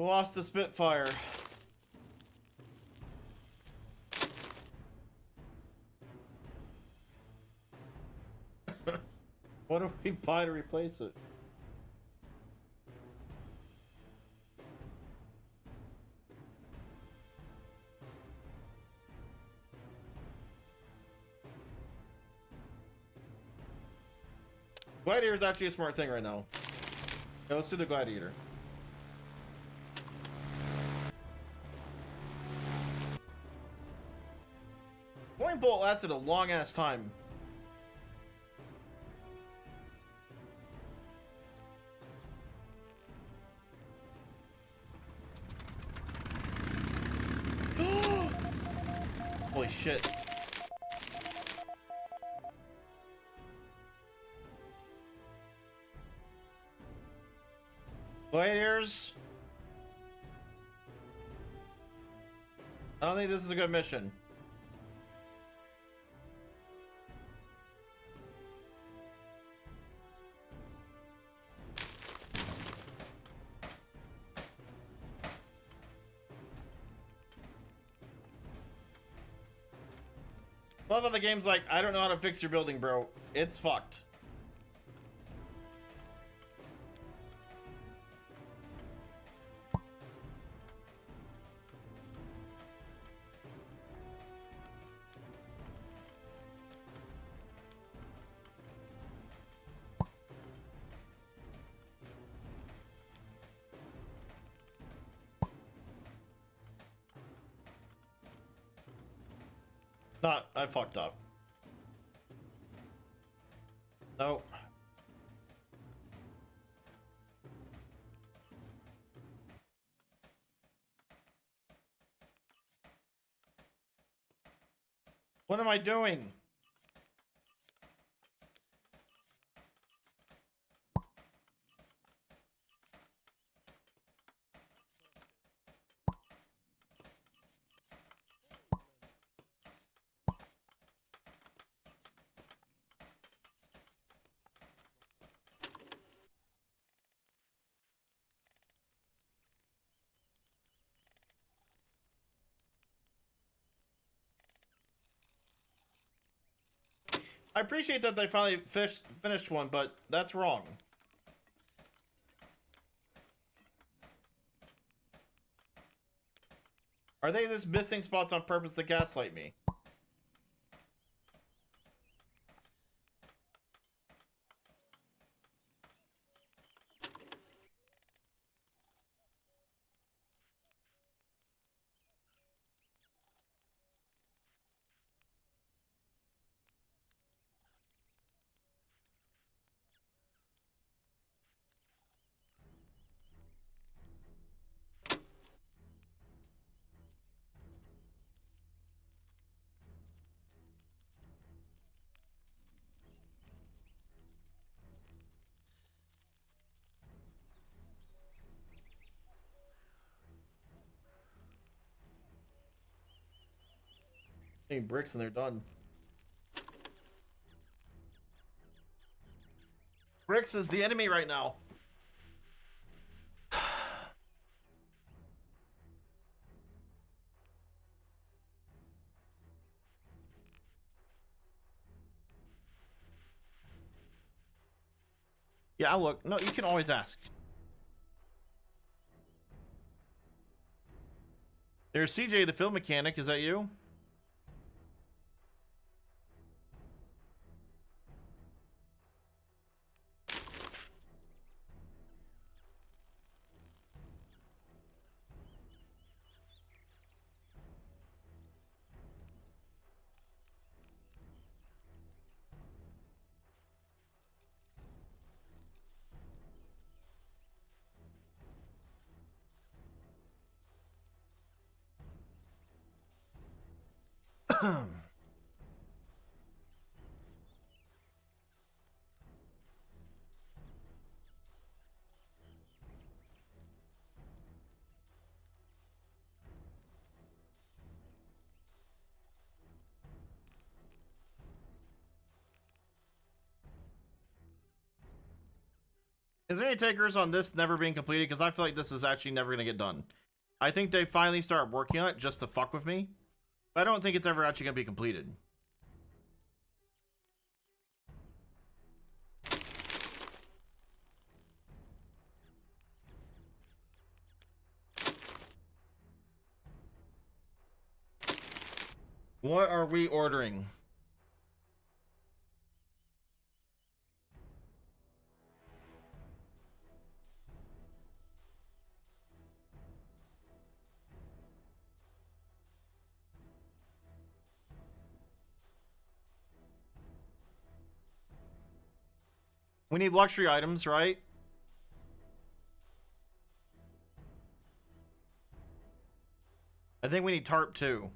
lost the Spitfire. What do we buy to replace it? Gladiator is actually a smart thing right now. Yeah, let's do the Gladiator. Point Bolt lasted a long ass time. Holy shit. Gladiators. I don't think this is a good mission. Love how the game's like, I don't know how to fix your building, bro. It's fucked. I fucked up. Nope. What am I doing? I appreciate that they finally finished one, but that's wrong. Are they just missing spots on purpose to gaslight me? Need bricks and they're done. Bricks is the enemy right now. Yeah, I'll look. No, you can always ask. There's CJ, the field mechanic. Is that you? Is there any takers on this never being completed? Because I feel like this is actually never going to get done. I think they finally start working on it just to fuck with me. But I don't think it's ever actually going to be completed. What are we ordering? We need luxury items, right? I think we need tarp too.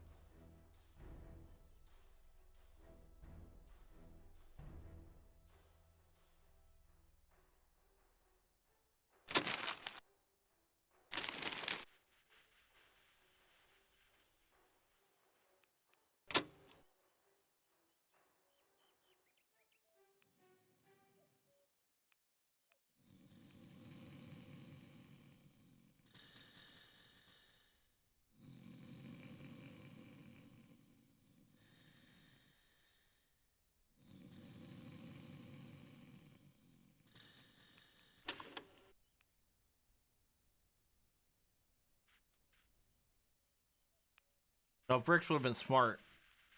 No, bricks would have been smart.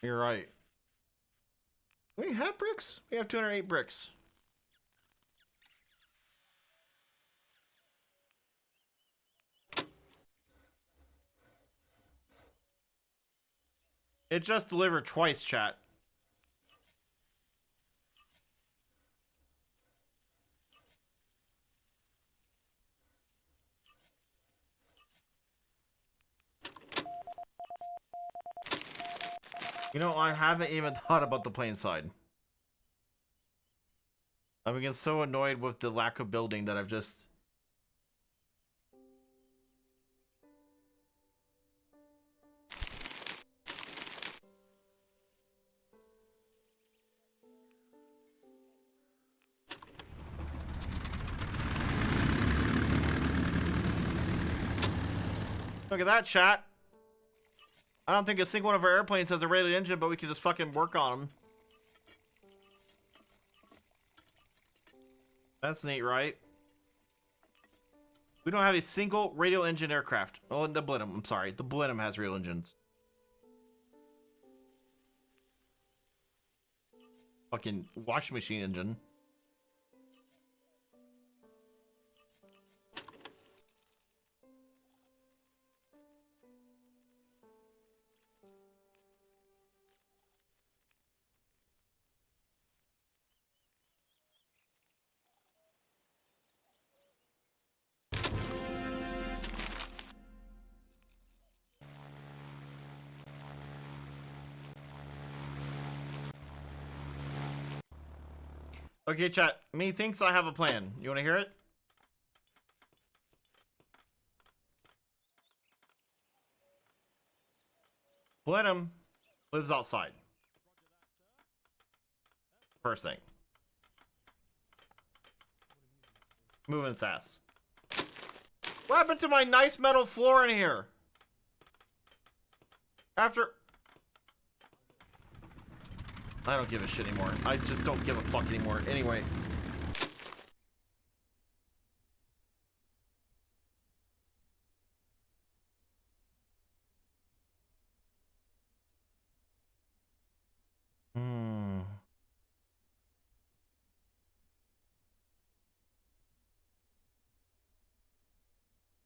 You're right. We have bricks? We have 208 bricks. It just delivered twice, chat. You know, I haven't even thought about the plane side. I'm getting so annoyed with the lack of building that I've just... Look at that, chat. I don't think a single one of our airplanes has a rated engine, but we can just fucking work on them. That's neat, right? We don't have a single radial engine aircraft. Oh, the Blenheim. I'm sorry. The Blenheim has radial engines. Fucking washing machine engine. Okay, chat. Me thinks I have a plan. You want to hear it? Blenheim lives outside. First thing. Moving its ass. What happened to my nice metal floor in here? After... I don't give a shit anymore. I just don't give a fuck anymore. Anyway.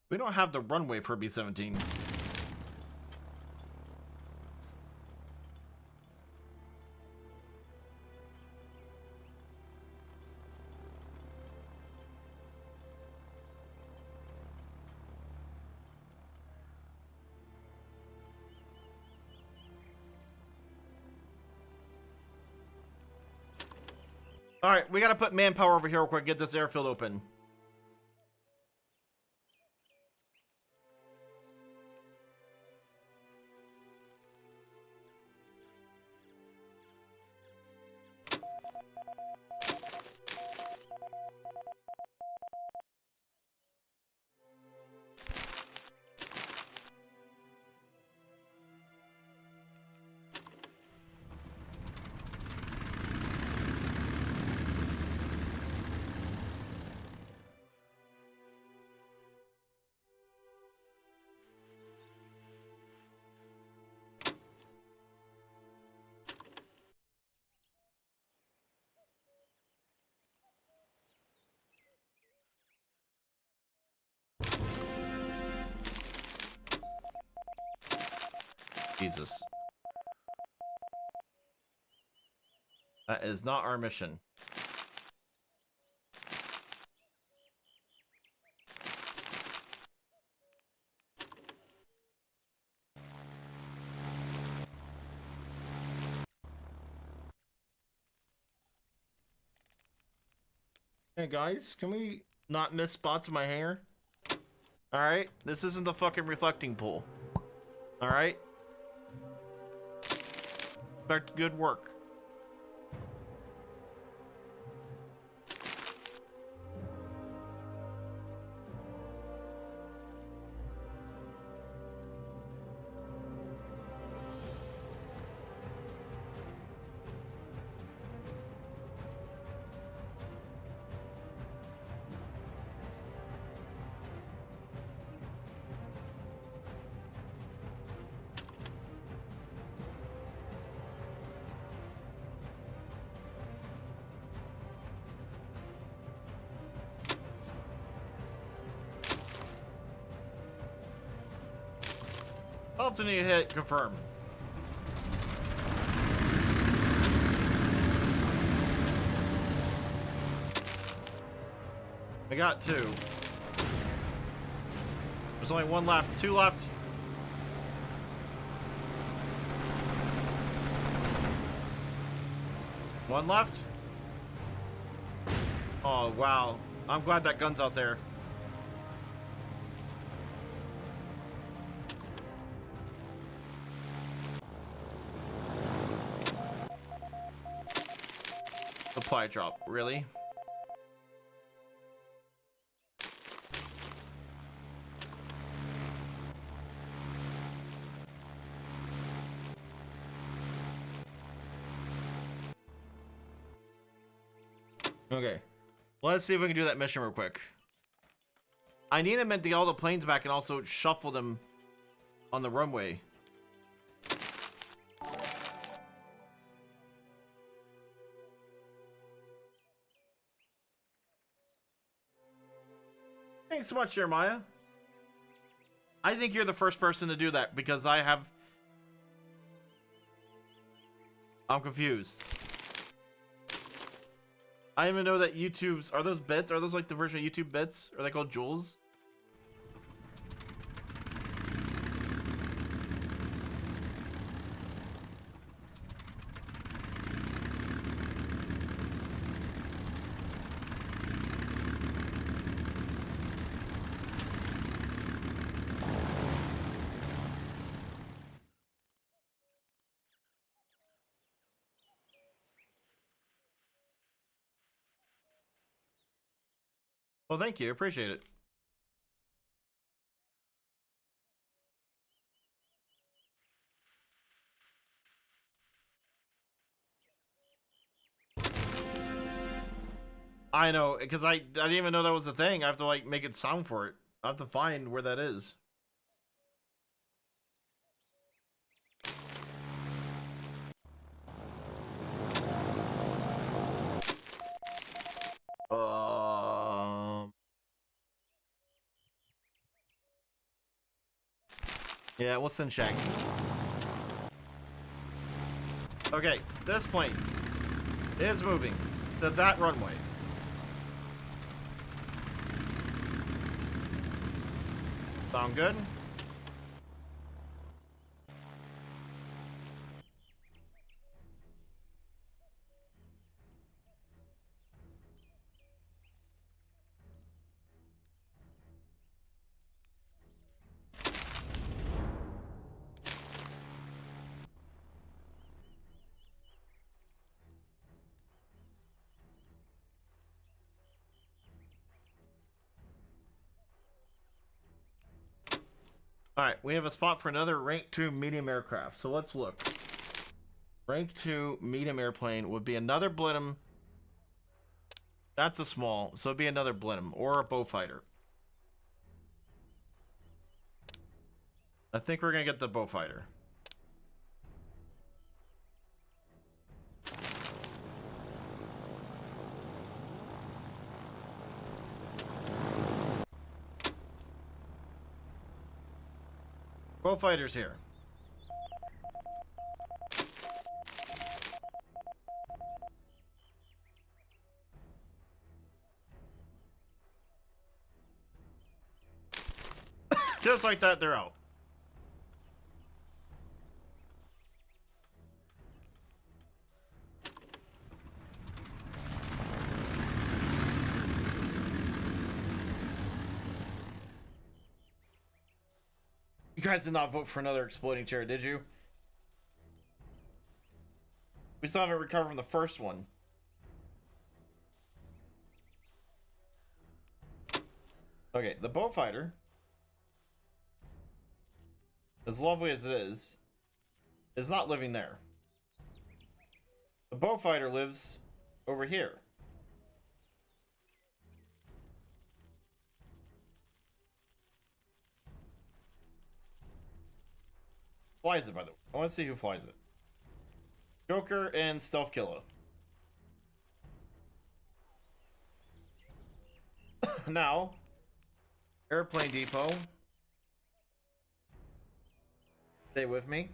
We don't have the runway for B-17. Alright, we gotta put manpower over here real quick, get this airfield open. Jesus. That is not our mission. Hey guys, can we not miss spots in my hair? Alright, this isn't the fucking reflecting pool. Alright? Expect good work. Helps when you hit confirm. I got 2. There's only 1 left. 2 left. One left. Oh, wow. I'm glad that gun's out there. Supply drop, really? Okay. Let's see if we can do that mission real quick. I need him to get all the planes back and also shuffle them on the runway. Thanks so much, Jeremiah. I think you're the first person to do that because I'm confused. I didn't even know that YouTube's... Are those bits? Are those like the version of YouTube bits? Are they called joules? Well, thank you. Appreciate it. I know, because I didn't even know that was a thing. I have to, like, make it sound for it. I have to find where that is. Yeah, we'll send Shaggy. Okay, this plane is moving to that runway. Sound good? Alright, we have a spot for another rank 2 medium aircraft, so let's look. Rank 2 medium airplane would be another Blenheim. That's a small, so it'd be another Blenheim or a Beaufighter. I think we're gonna get the Beaufighter. Beaufighter's here. Just like that, they're out. You guys did not vote for another exploding chair, did you? We still haven't recovered from the first one. Okay, the boat fighter, as lovely as it is not living there. The boat fighter lives over here. Flies it, by the way. I want to see who flies it. Joker and Stealth Killer. Now, Airplane Depot. Stay with me.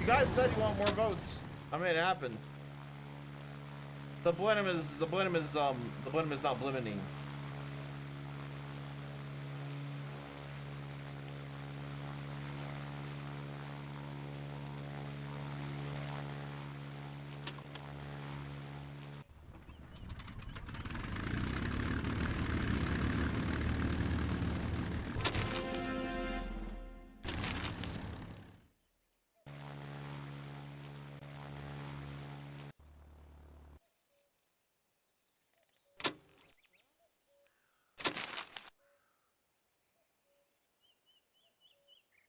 You guys said you want more votes. I made it happen. The Blenheim is not Blenheiming.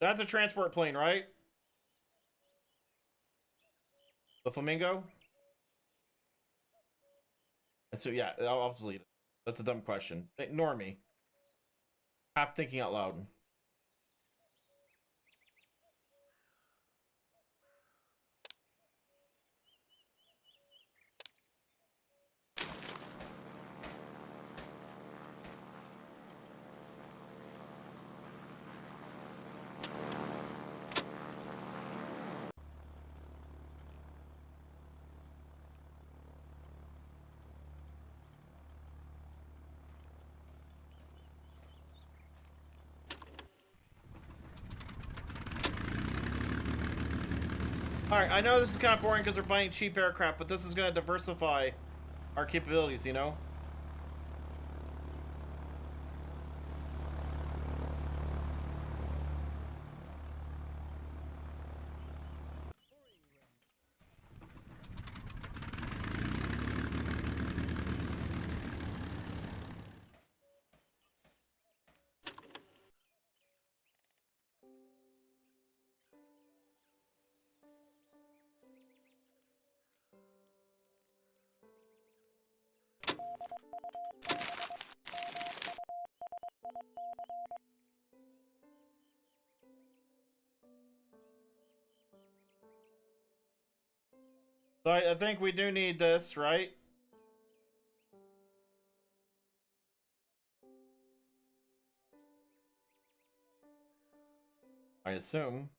That's a transport plane, right? The Flamingo? And so, yeah, I'll delete it. That's a dumb question. Ignore me. Half thinking out loud. Alright, I know this is kind of boring because we're buying cheap aircraft, but this is going to diversify our capabilities, you know? So I think we do need this, right? I assume.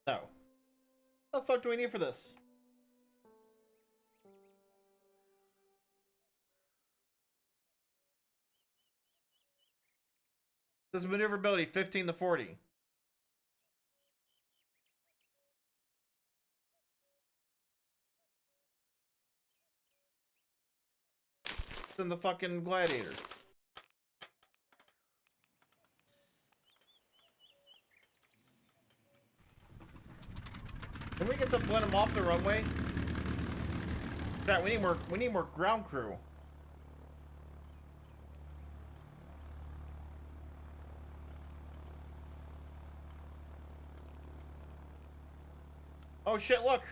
No. What the fuck do we need for this? This is maneuverability 15 to 40. It's in the fucking Gladiator. Can we get the Blenheim off the runway? Chat, we need more ground crew. Oh shit, look!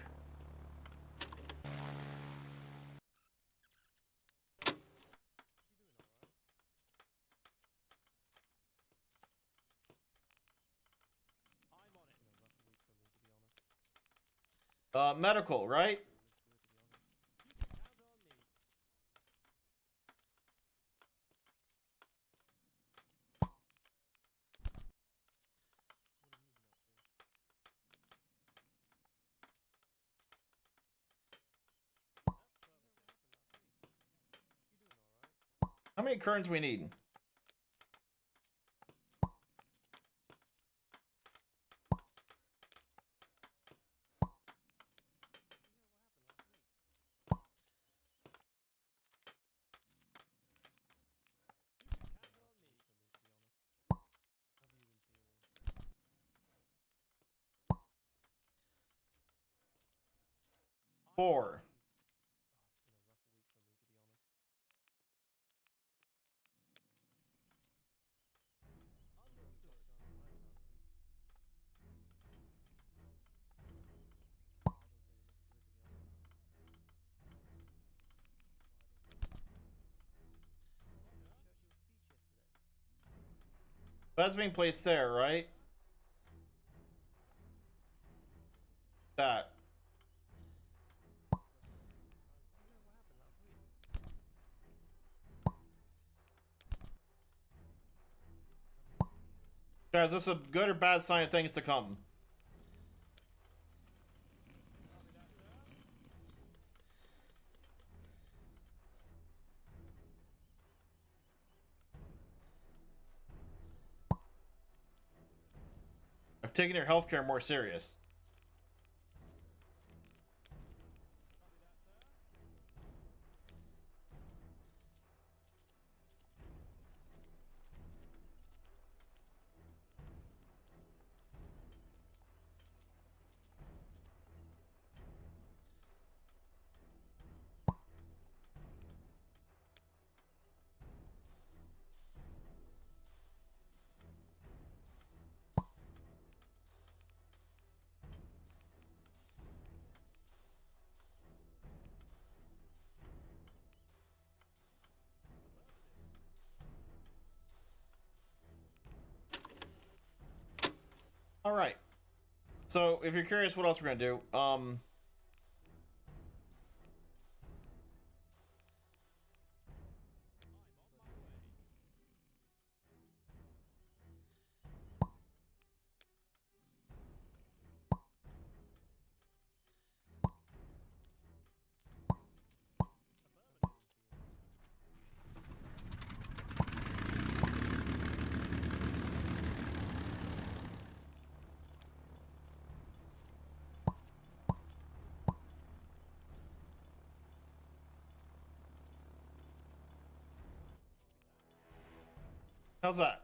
Medical, right? How many currents we need? Four. That's being placed there, right? That. Is this a good or bad sign of things to come? I've taken your healthcare more serious. All right. So, if you're curious what else we're gonna do, how's that?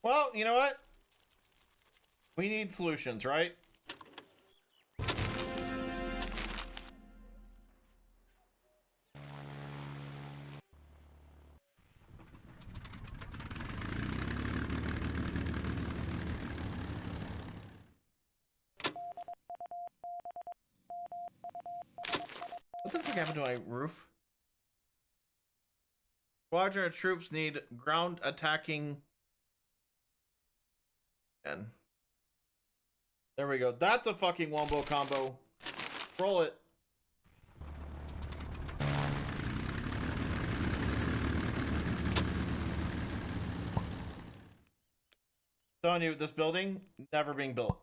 Well, you know what? We need solutions, right? What the fuck happened to my roof? Squadron of troops need ground attacking. And there we go. That's a fucking wombo combo. Roll it. Telling you, this building never being built.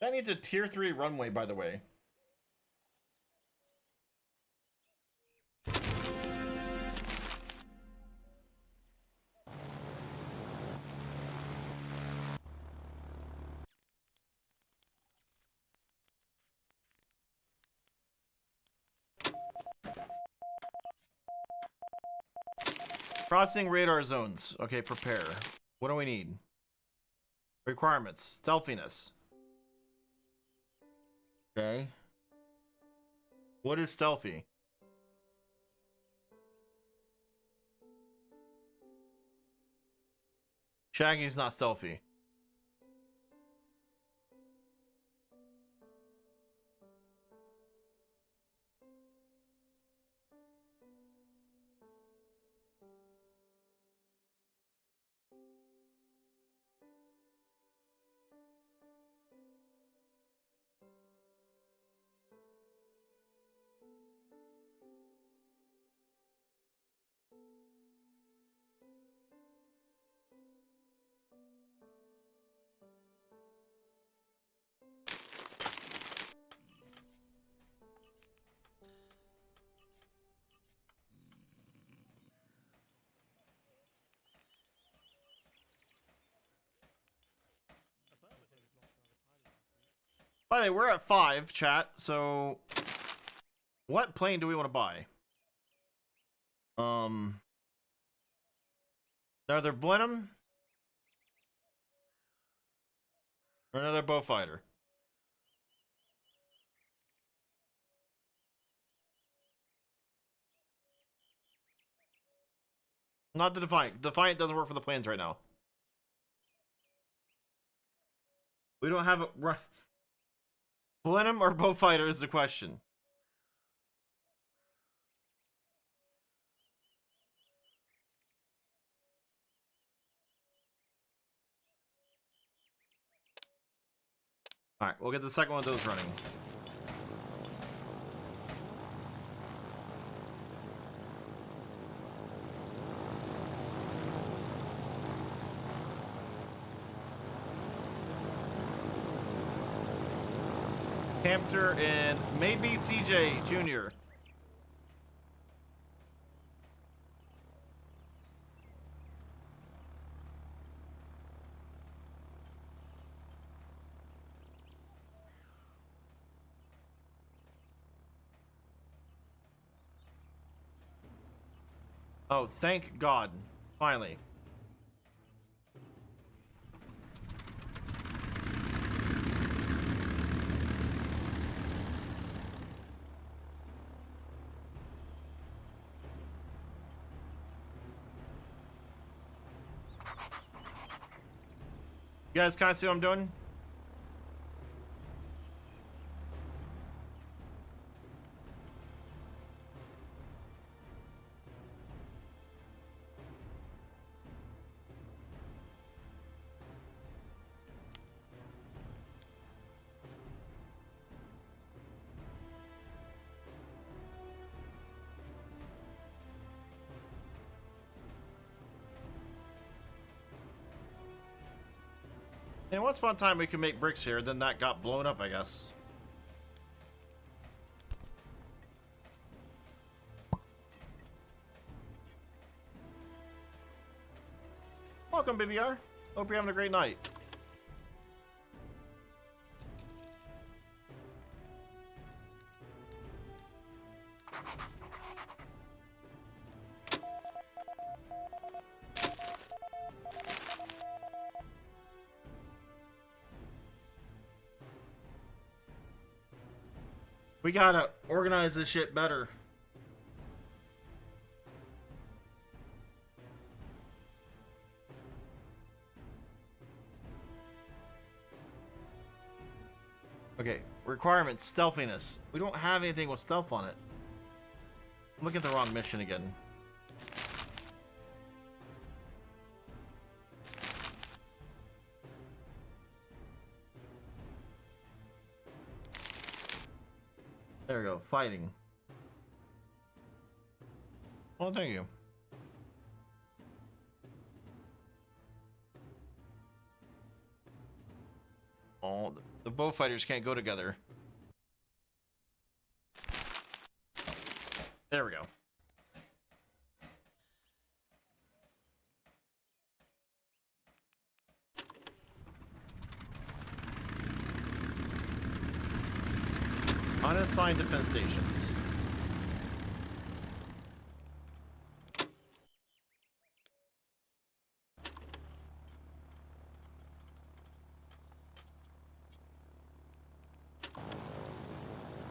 That needs a tier 3 runway, by the way. Crossing radar zones. Okay, prepare. What do we need? Requirements. Stealthiness. Okay. What is stealthy? Shaggy's not stealthy. By the way, we're at 5, chat, so what plane do we want to buy? Another Blenheim? Or another Beaufighter? Not the Defiant. Defiant doesn't work for the planes right now. We don't have a... Blenheim or Beaufighter is the question. Alright, we'll get the second one of those running. Hampter and maybe CJ Jr. Oh, thank God. Finally. You guys kind of see what I'm doing? And once upon a time we could make bricks here, then that got blown up, I guess. Welcome, BBR. Hope you're having a great night. We gotta organize this shit better. Okay, requirements, stealthiness. We don't have anything with stealth on it. I'm looking at the wrong mission again. There we go, fighting. Oh, thank you. Oh, the Beaufighters can't go together. There we go. Unassigned defense stations.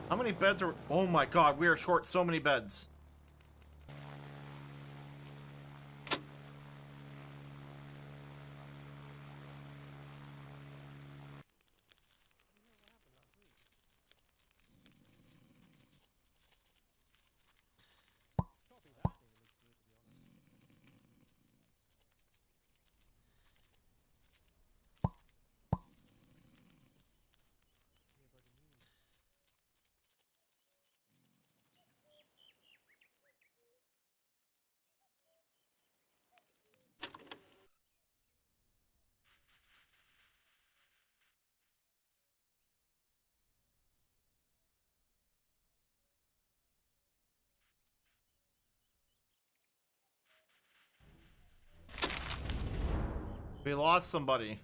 How many beds are... Oh my god, we are short so many beds. We lost somebody.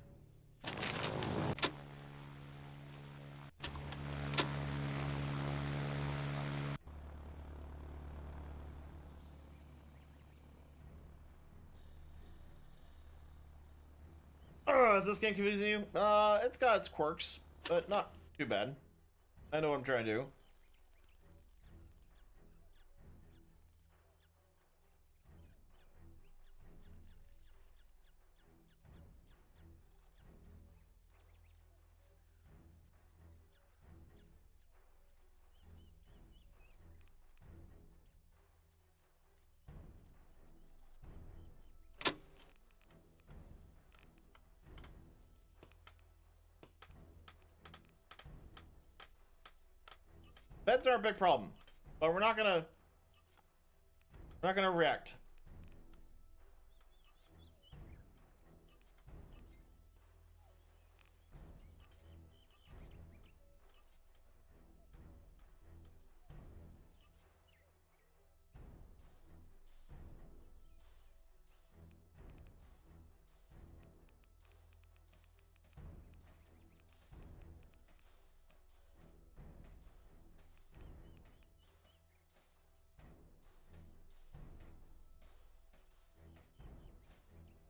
Is this game confusing you? It's got its quirks, but not too bad. I know what I'm trying to do. Beds are a big problem, but we're not gonna react.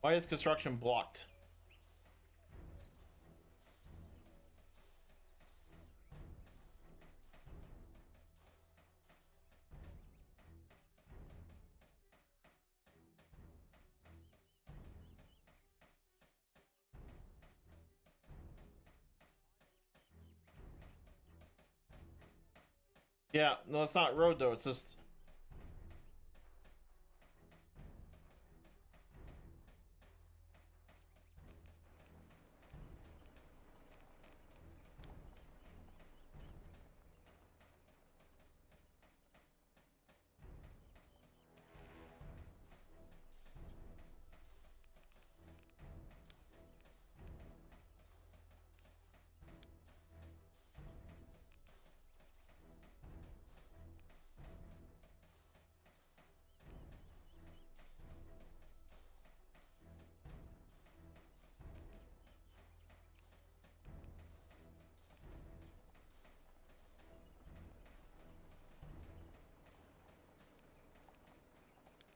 Why is construction blocked? Yeah, no, it's not road though, it's just...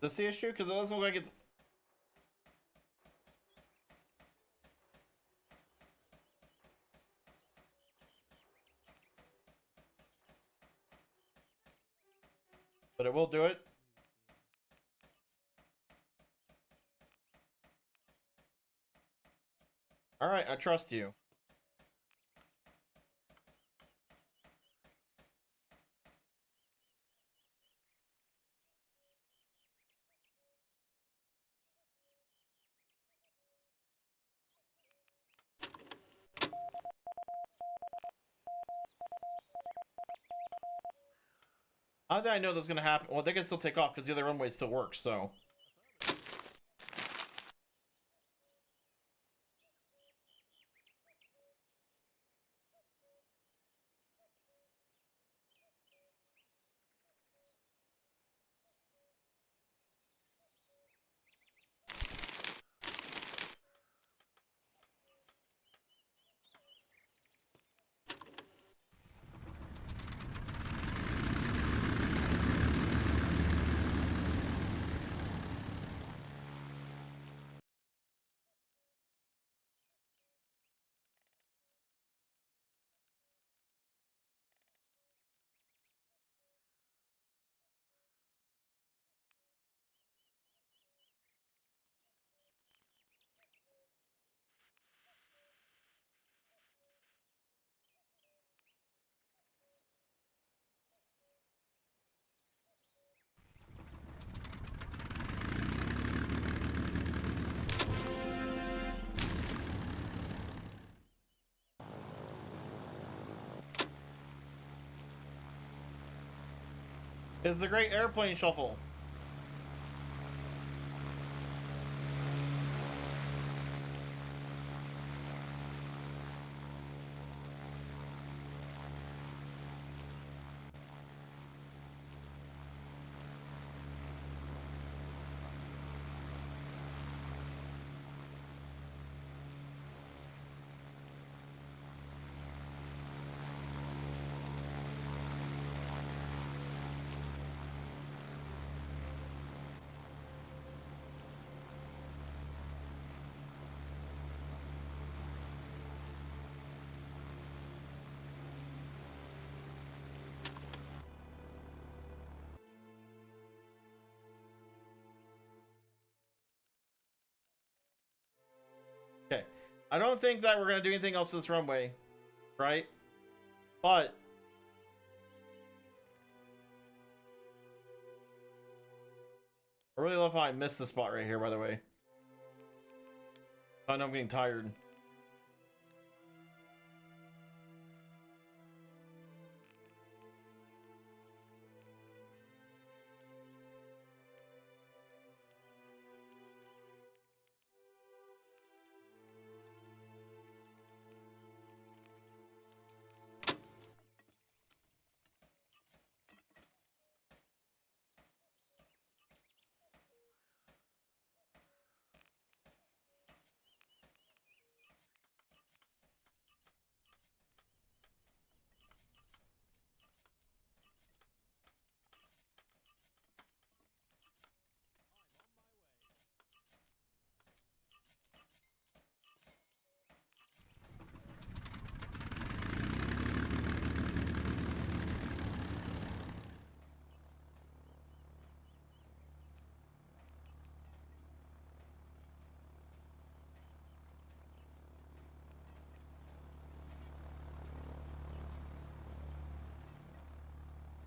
Is this the issue? Because it doesn't look like it... But it will do it. Alright, I trust you. How did I know this was gonna happen? Well, they can still take off because the other runway still works, so... is the Great Airplane Shuffle. Okay. I don't think that we're going to do anything else to this runway, right? But I really love how I missed the spot right here, by the way. I know I'm getting tired.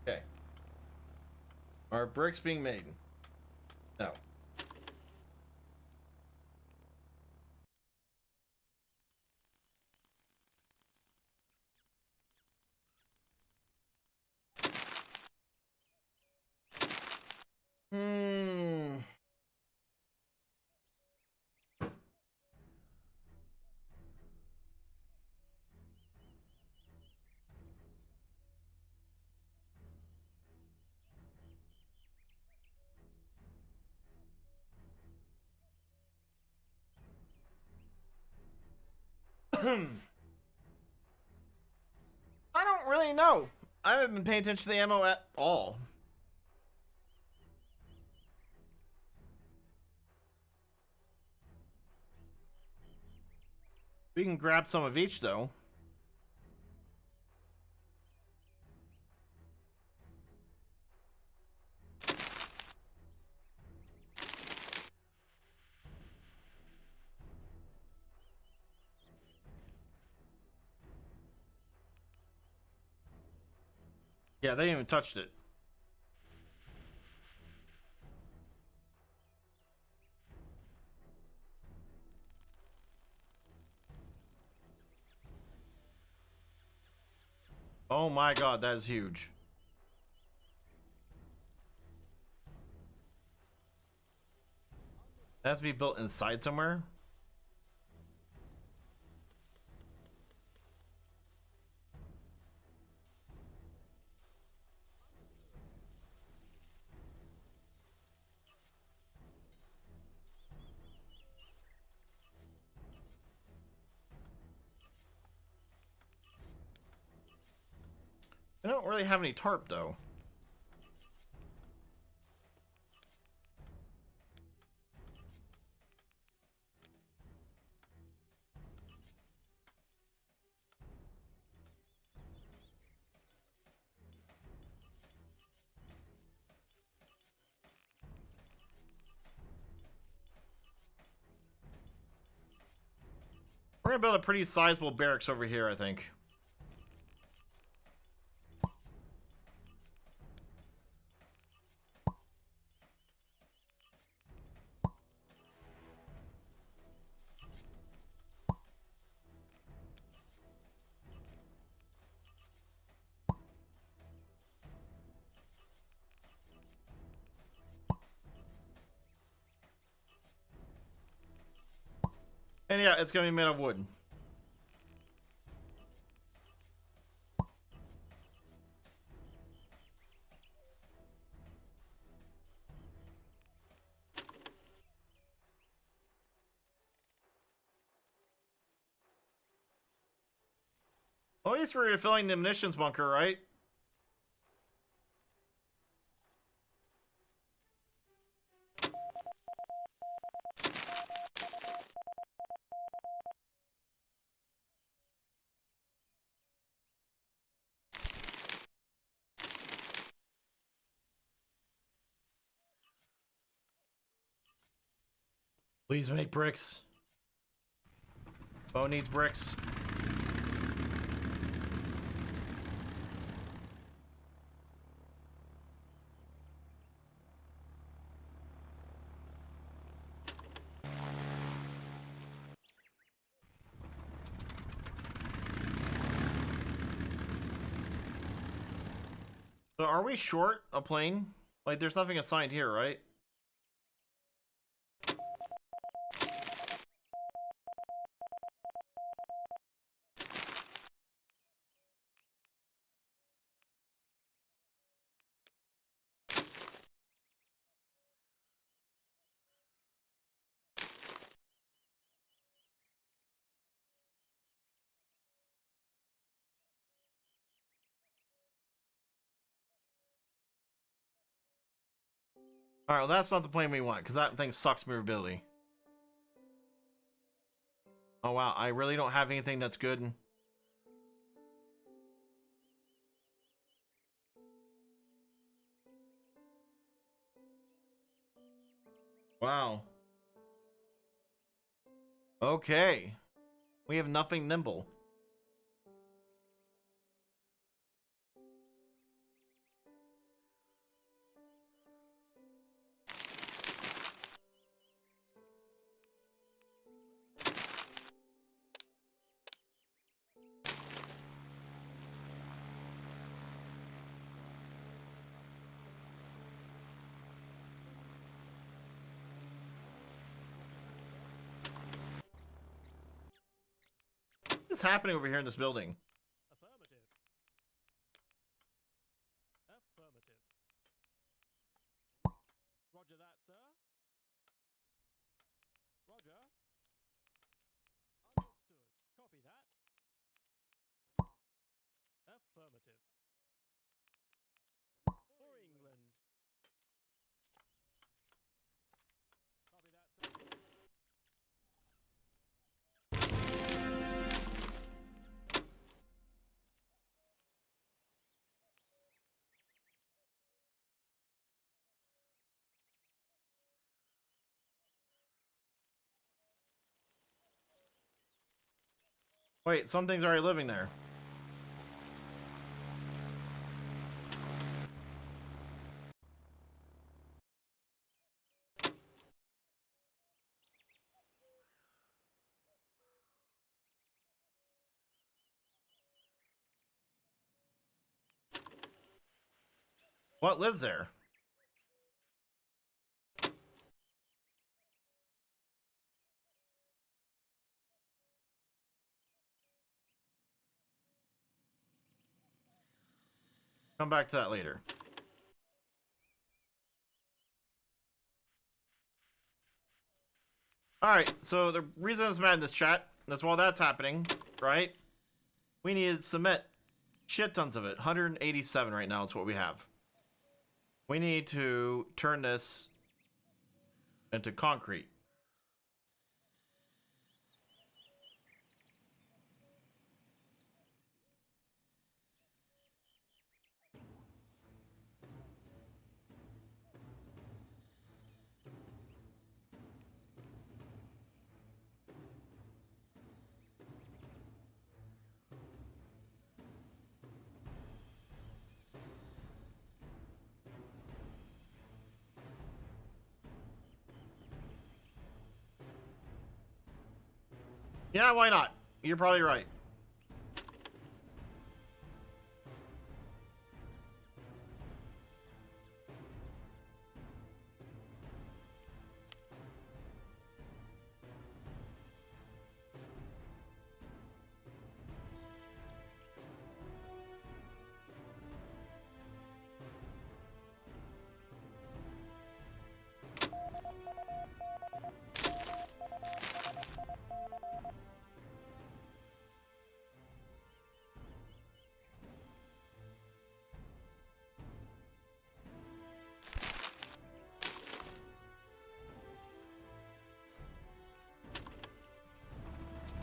Okay. Are bricks being made? No. Hmm. I don't really know. I haven't been paying attention to the ammo at all. We can grab some of each, though. Yeah, they didn't even touched it. Oh my god, that is huge. That has to be built inside somewhere. I don't really have any tarp, though. We're gonna build a pretty sizable barracks over here, I think. And yeah, it's gonna be made of wood. At least we're refilling the munitions bunker, right? Please make bricks. Bo needs bricks. So are we short a plane? Like, there's nothing assigned here, right? Alright, well that's not the plane we want, because that thing sucks movability. Oh wow, I really don't have anything that's good. Wow. Okay. We have nothing nimble. What is happening over here in this building? Affirmative. Affirmative. Roger that, sir. Roger. Understood. Copy that. Affirmative. For England. Copy that, sir. Wait, something's already living there. What lives there? Come back to that later. Alright, so the reason I was mad in this chat, that's while that's happening, right? We needed cement. Shit tons of it. 187 right now is what we have. We need to turn this into concrete. Yeah, why not? You're probably right.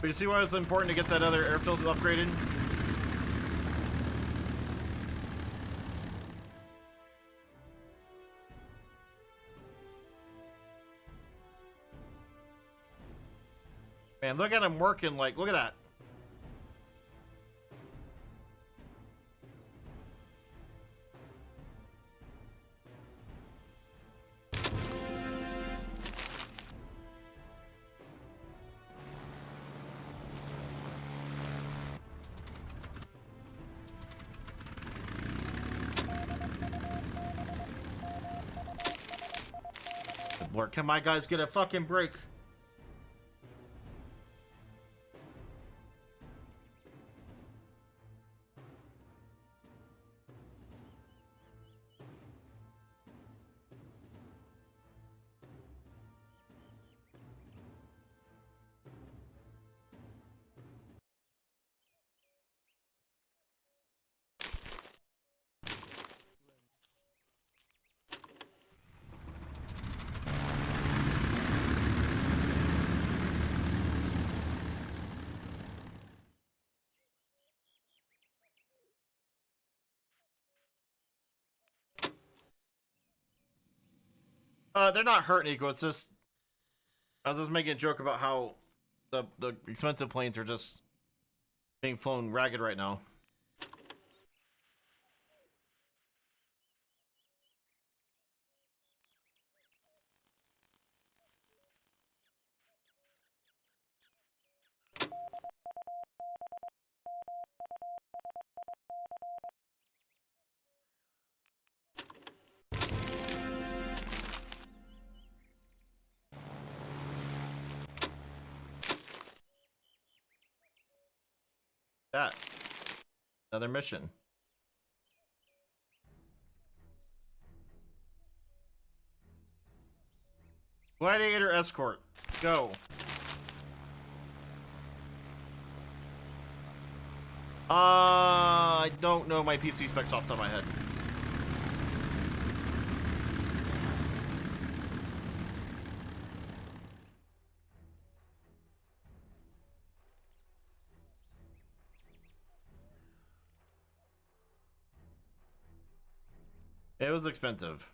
But you see why it's important to get that other airfield upgraded? Man, look at him working, like, look at that. Lord, can my guys get a fucking break? They're not hurting Eco. It's just I was just making a joke about how the expensive planes are just being flown ragged right now. That. Another mission. Gladiator escort. Go. I don't know my PC specs off the top of my head. It was expensive.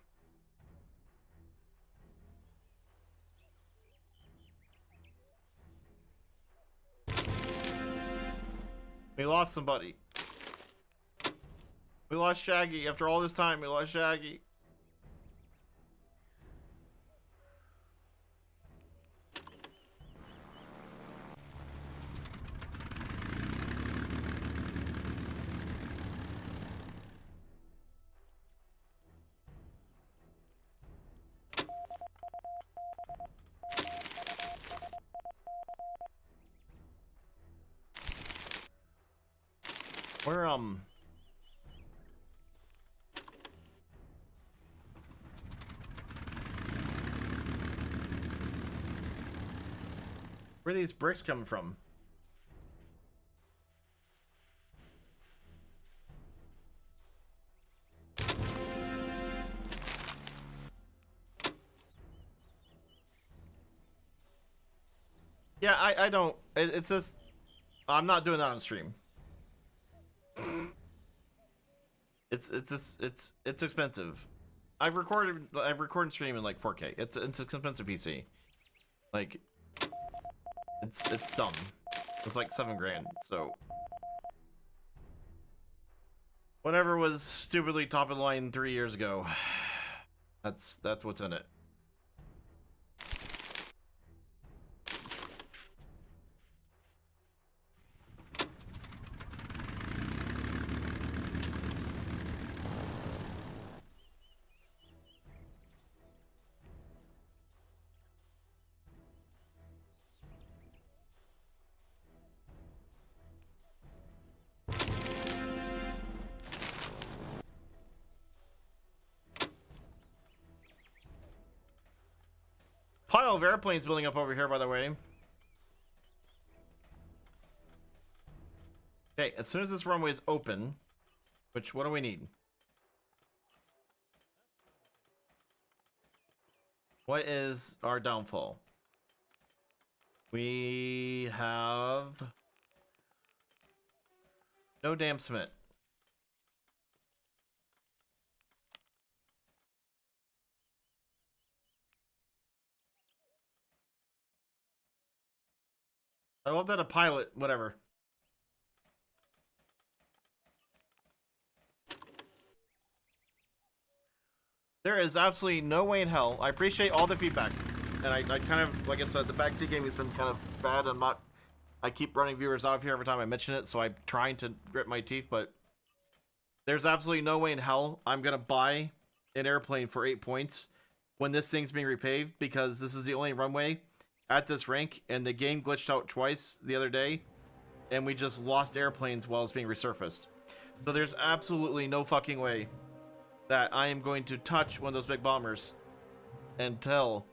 We lost somebody. We lost Shaggy. After all this time, we lost Shaggy. Where, where are these bricks coming from? Yeah, I don't, it's just, I'm not doing that on stream. It's expensive. I record and stream in like 4K. It's an expensive PC. Like, it's dumb. It's like $7 grand. So whatever was stupidly top of the line 3 years ago, that's what's in it. Pile of airplanes building up over here, by the way. Okay, as soon as this runway is open, which, what do we need? What is our downfall? We have no damn Smith. I love that a pilot, whatever. There is absolutely no way in hell. I appreciate all the feedback. And I kind of, like I said, the backseat game has been kind of bad. I keep running viewers out of here every time I mention it, so I'm trying to grit my teeth, but there's absolutely no way in hell I'm going to buy an airplane for 8 points when this thing's being repaved, because this is the only runway at this rank, and the game glitched out twice the other day, and we just lost airplanes while it's being resurfaced. So there's absolutely no fucking way that I am going to touch one of those big bombers until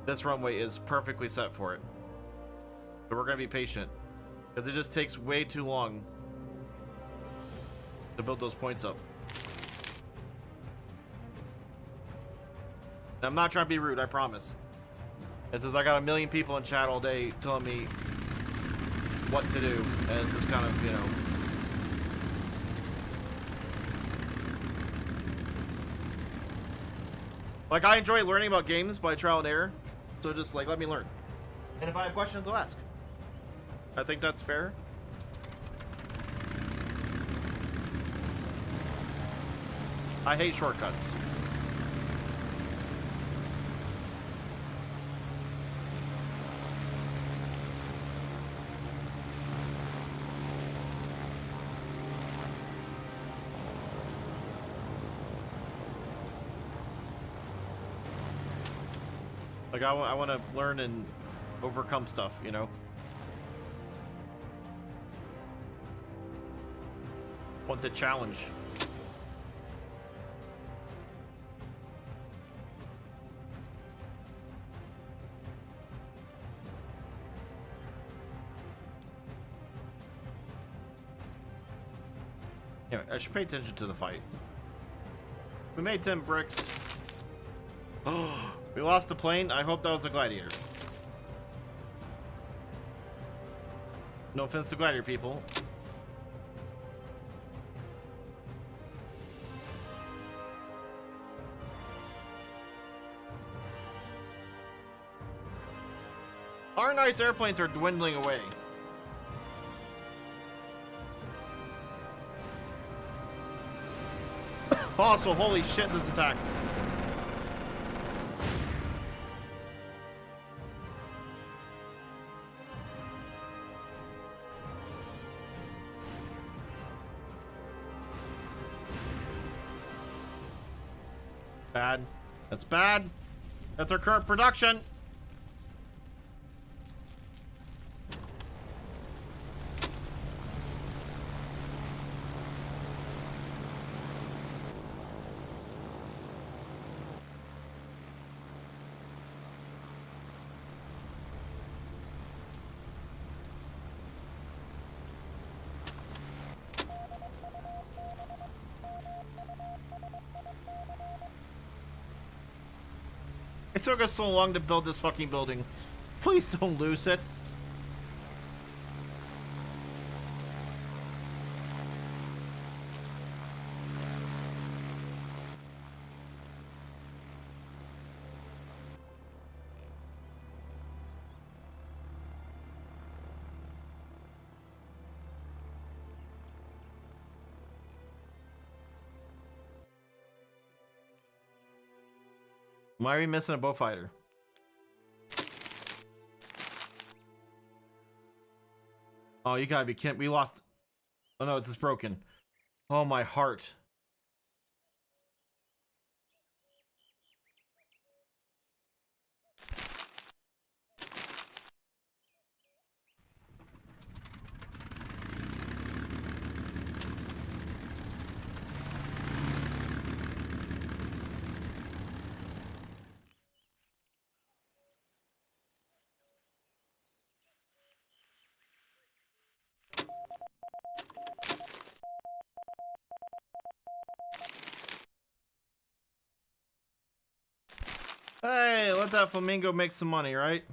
this runway is perfectly set for it. So we're going to be patient, because it just takes way too long to build those points up. And I'm not trying to be rude, I promise. It says I got a million people in chat all day telling me what to do, and it's just kind of, you know. Like, I enjoy learning about games by trial and error, so just, like, let me learn. And if I have questions, I'll ask. I think that's fair. I hate shortcuts. Like, I want to learn and overcome stuff, you know? Want the challenge. Yeah, I should pay attention to the fight. We made 10 bricks. Oh, we lost the plane. I hope that was a gladiator. No offense to gladiator people. Our nice airplanes are dwindling away. Also, holy shit, this attack. Bad. That's bad. That's our current production. It took us so long to build this fucking building. Please don't lose it. Why are we missing a bow fighter? Oh, you gotta be kidding. We lost. Oh no, it's broken. Oh, my heart. Hey, let that flamingo make some money, right?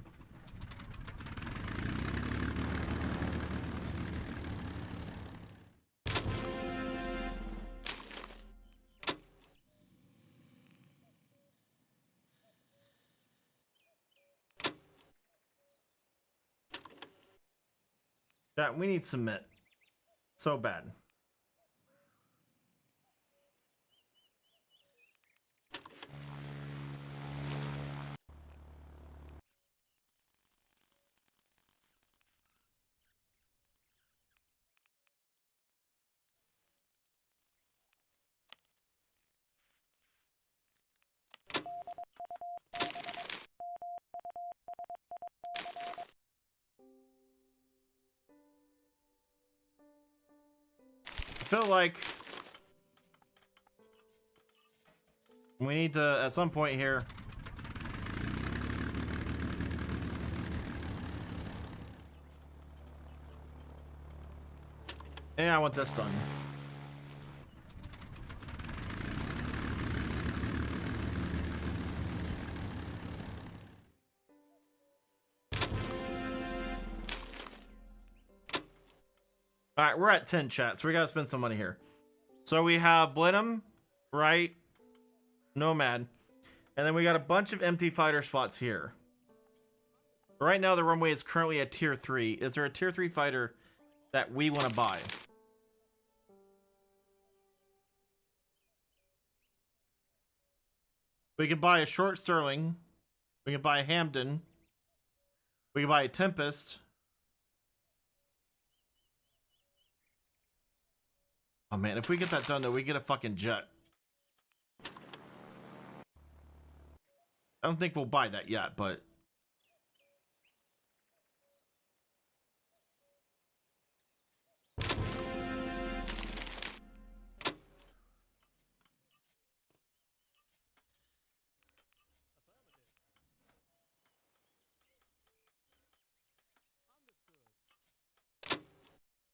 Chat, we need cement. So bad. I feel like we need to, at some point here, yeah, I want this done. All right, we're at 10 chat, so we gotta spend some money here. So we have Blenheim, right? Nomad. And then we got a bunch of empty fighter spots here. Right now, the runway is currently at tier 3. Is there a tier 3 fighter that we want to buy? We could buy a short Sterling. We could buy a Hamden. We could buy a Tempest. Oh man, if we get that done though, we get a fucking jet. I don't think we'll buy that yet, but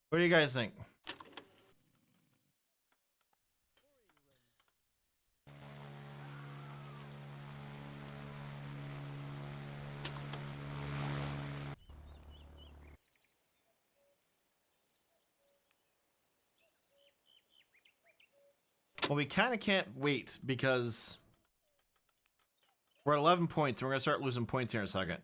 what do you guys think? Well, we kind of can't wait because we're at 11 points and we're going to start losing points here in a second.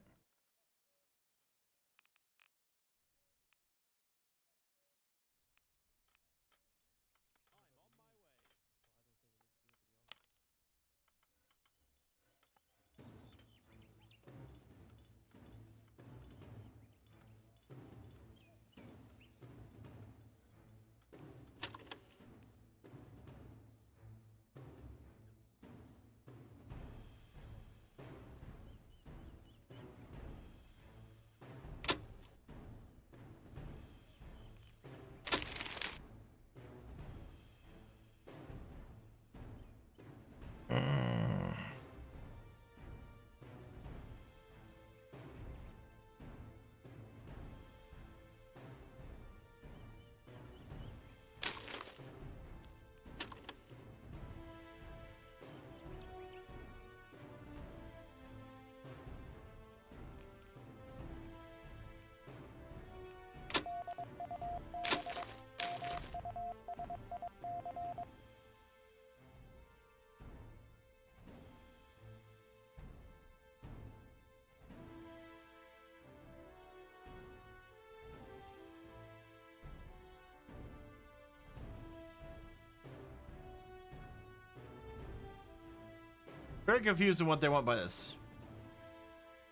Very confused on what they want by this.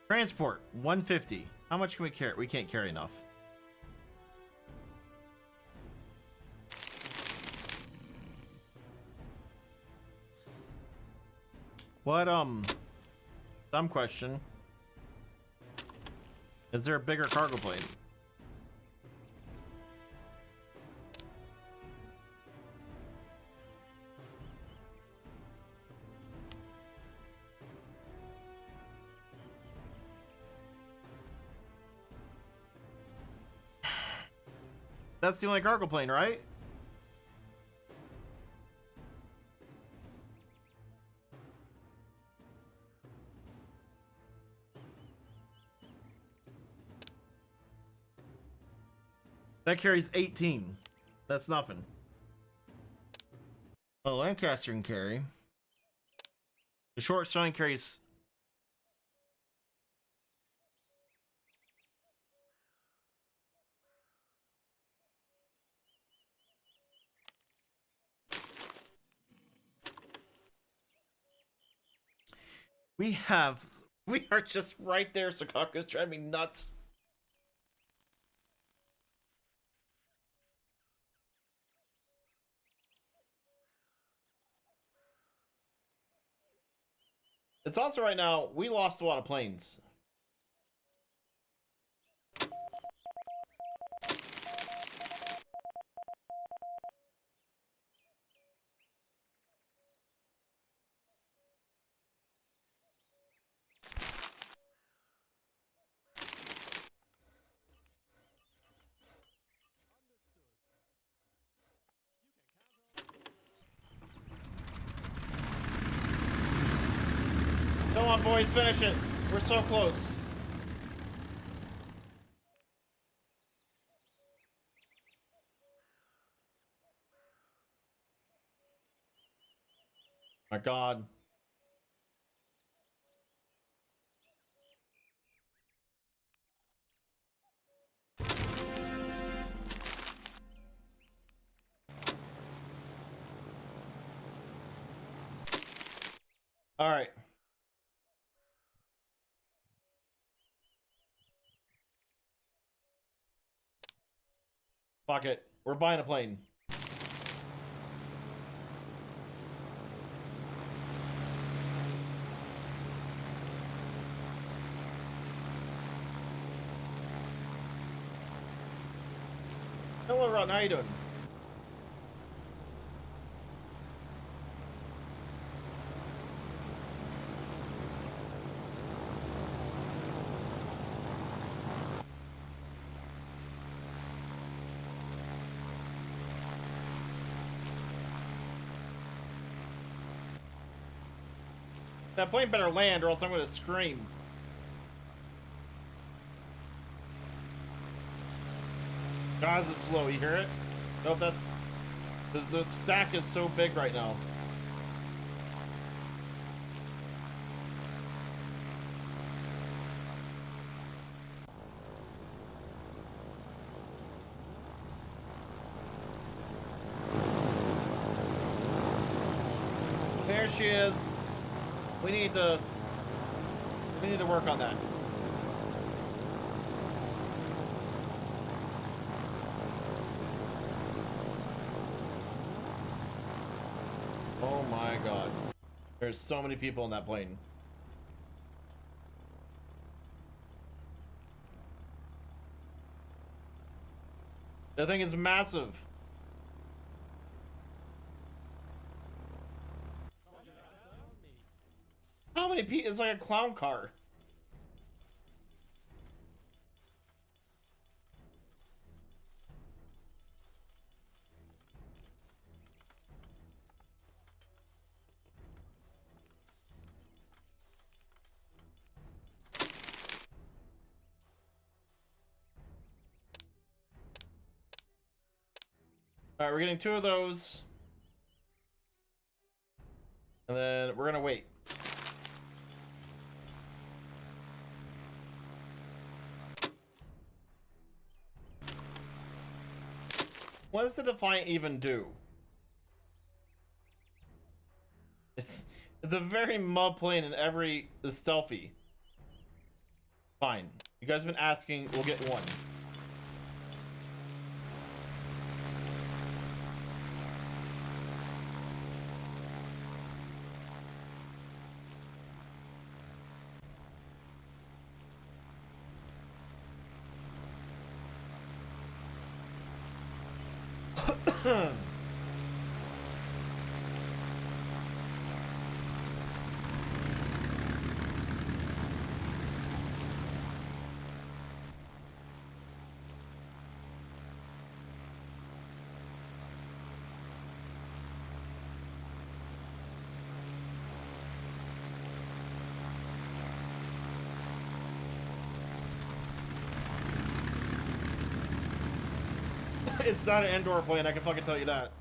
Transport, 150. How much can we carry? We can't carry enough. What, dumb question. Is there a bigger cargo plane? That's the only cargo plane, right? That carries 18. That's nothing. Oh, Lancaster can carry. The short Sterling carries. We are just right there. Sakaku's driving me nuts. It's also right now, we lost a lot of planes. Come on, boys, finish it. We're so close. My God. All right. Fuck it. We're buying a plane. Hello, Ron. How you doing? That plane better land or else I'm going to scream. God, is it slow? You hear it? Nope, that's... The stack is so big right now. There she is. We need to work on that. Oh my God. There's so many people in that plane. That thing is massive. How many people? It's like a clown car. All right, we're getting 2 of those. And then we're gonna wait. What does the Defiant even do? It's a very mud plane and is stealthy. Fine. You guys have been asking, we'll get one. It's not an Endor plane, I can fucking tell you that.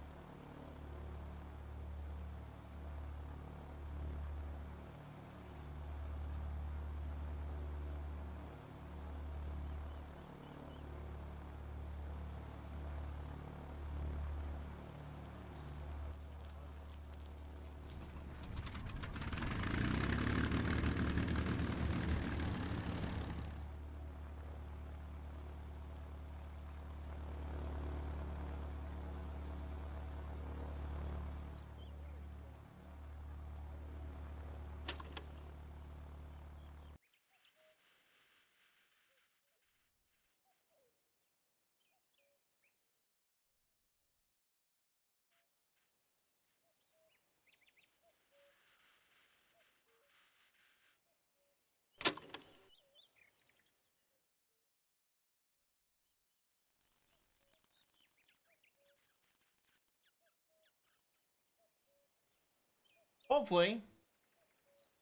hopefully,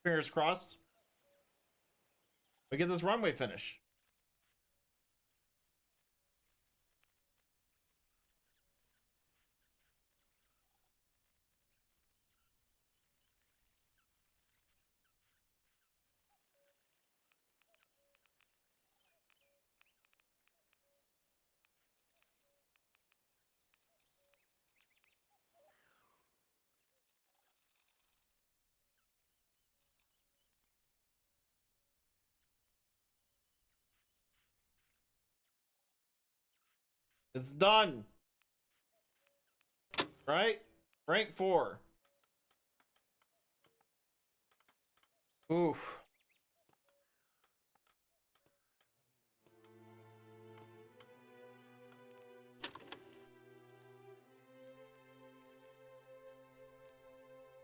fingers crossed, we get this runway finished. It's done. Right? Rank 4. Oof.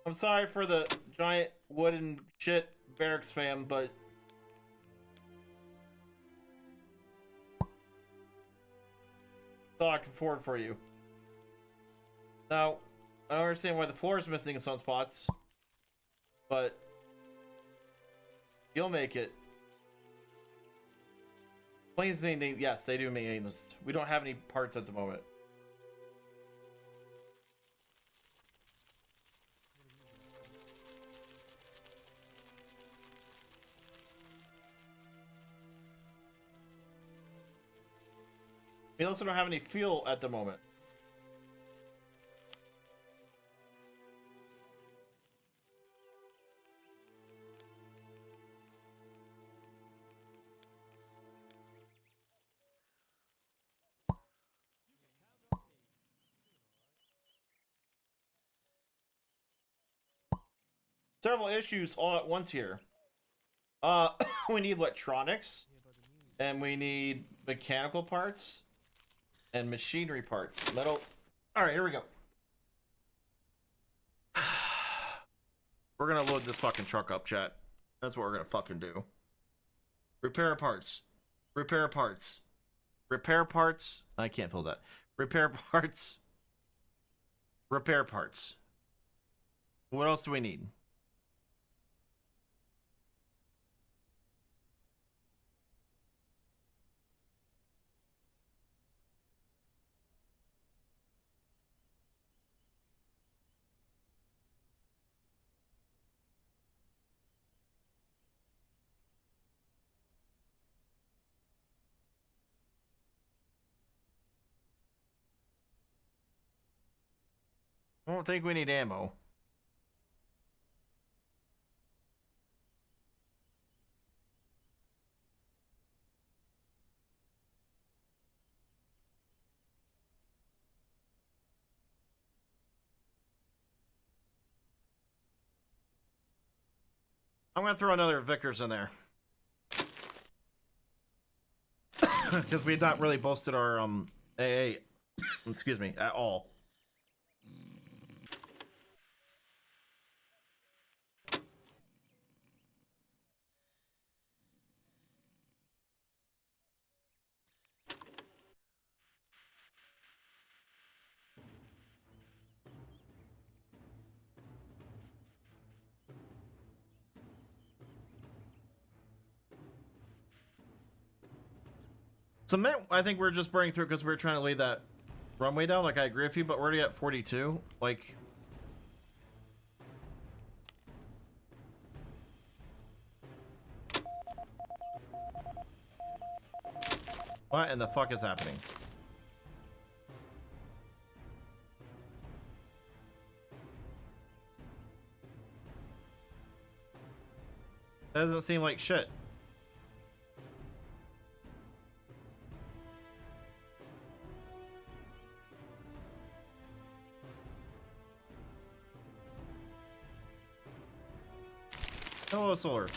I'm sorry for the giant wooden shit barracks fam, but that's all I can afford for you. Now, I don't understand why the floor is missing in some spots, but you'll make it. Planes need, yes, they do maintenance. We don't have any parts at the moment. We also don't have any fuel at the moment. Several issues all at once here. We need electronics, and we need mechanical parts, and machinery parts. Metal. All right, here we go. We're gonna load this fucking truck up, chat. That's what we're gonna fucking do. Repair parts. Repair parts. Repair parts. I can't fill that. Repair parts. Repair parts. What else do we need? I don't think we need ammo. I'm gonna throw another Vickers in there. Because we've not really boasted our AA excuse me, at all. Cement, I think we're just burning through because we're trying to lay that runway down. Like, I agree with you, but we're already at 42. Like, what in the fuck is happening? That doesn't seem like shit. Hello, Solar.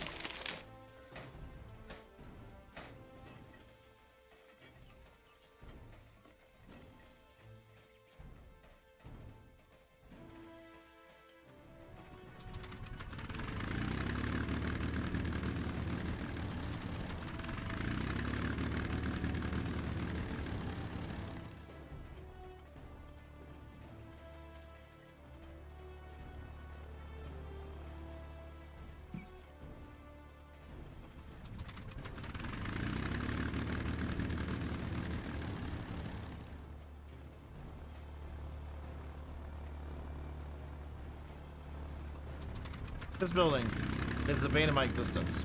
This building is the bane of my existence.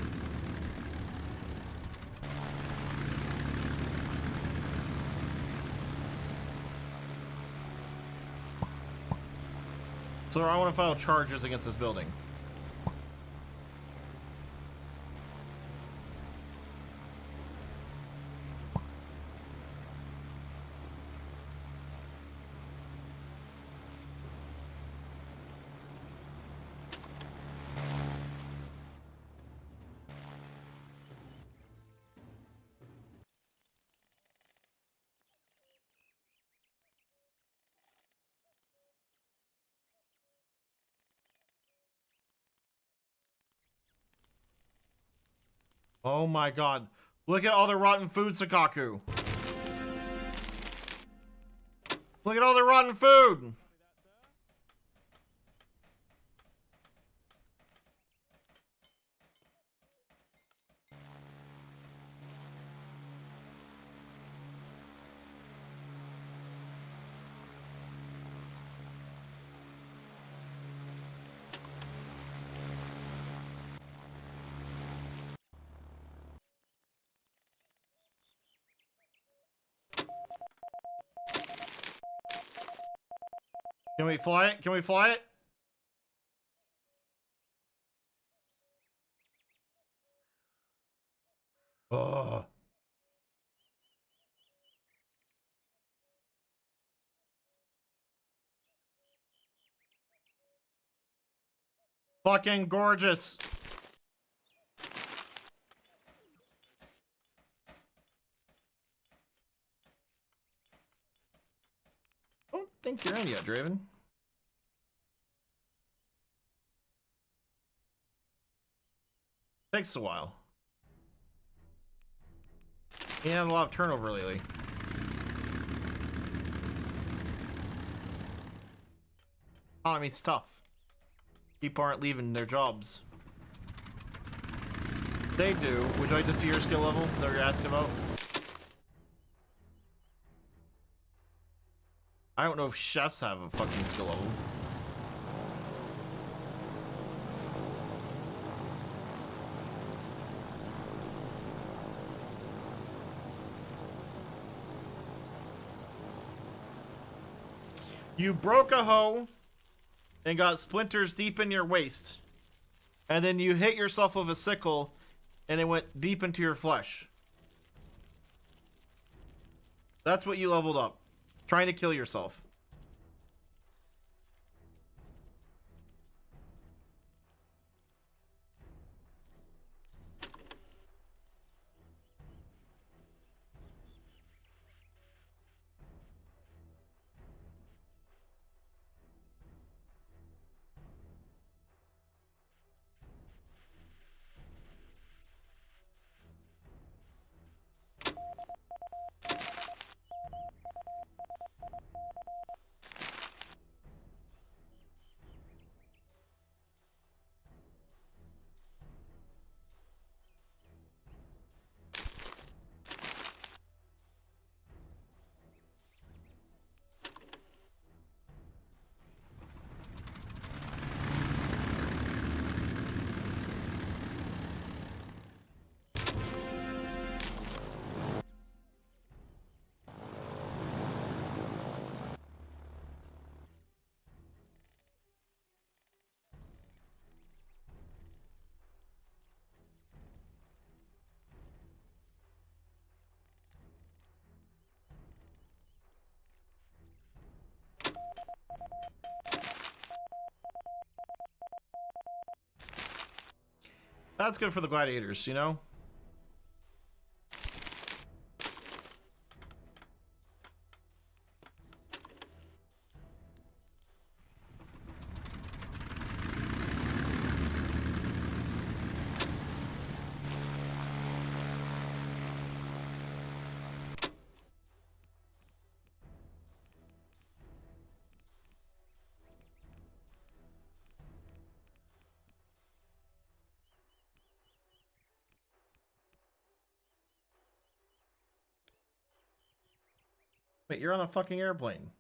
So I want to file charges against this building. Oh my god. Look at all the rotten food, Sakaku. Look at all the rotten food. Can we fly it? Can we fly it? Ugh. Fucking gorgeous. I don't think you're in yet, Draven. Takes a while. He had a lot of turnover lately. Economy's tough. People aren't leaving their jobs. They do. Would you like to see your skill level that you're asking about? I don't know if chefs have a fucking skill level. You broke a hoe and got splinters deep in your waist. And then you hit yourself with a sickle and it went deep into your flesh. That's what you leveled up. Trying to kill yourself. That's good for the gladiators, you know? Wait, you're on a fucking airplane.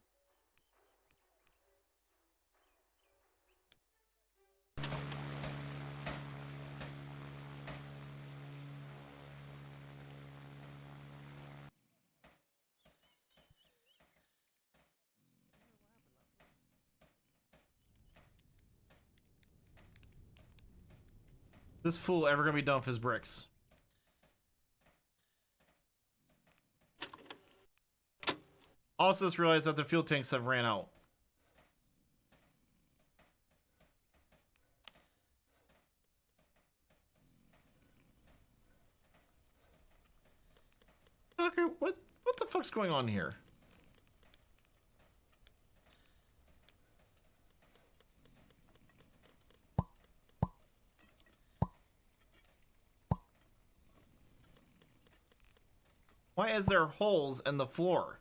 This fool ever gonna be done with his bricks? Also, just realized that the fuel tanks have ran out. Okay, what the fuck's going on here? Why is there holes in the floor?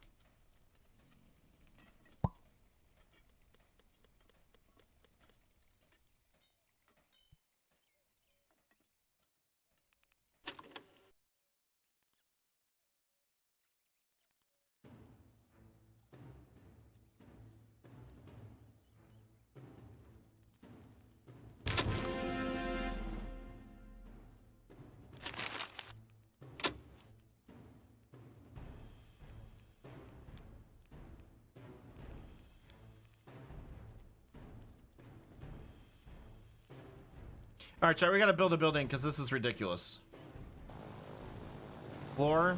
All right, chat, we gotta build a building because this is ridiculous. Floor.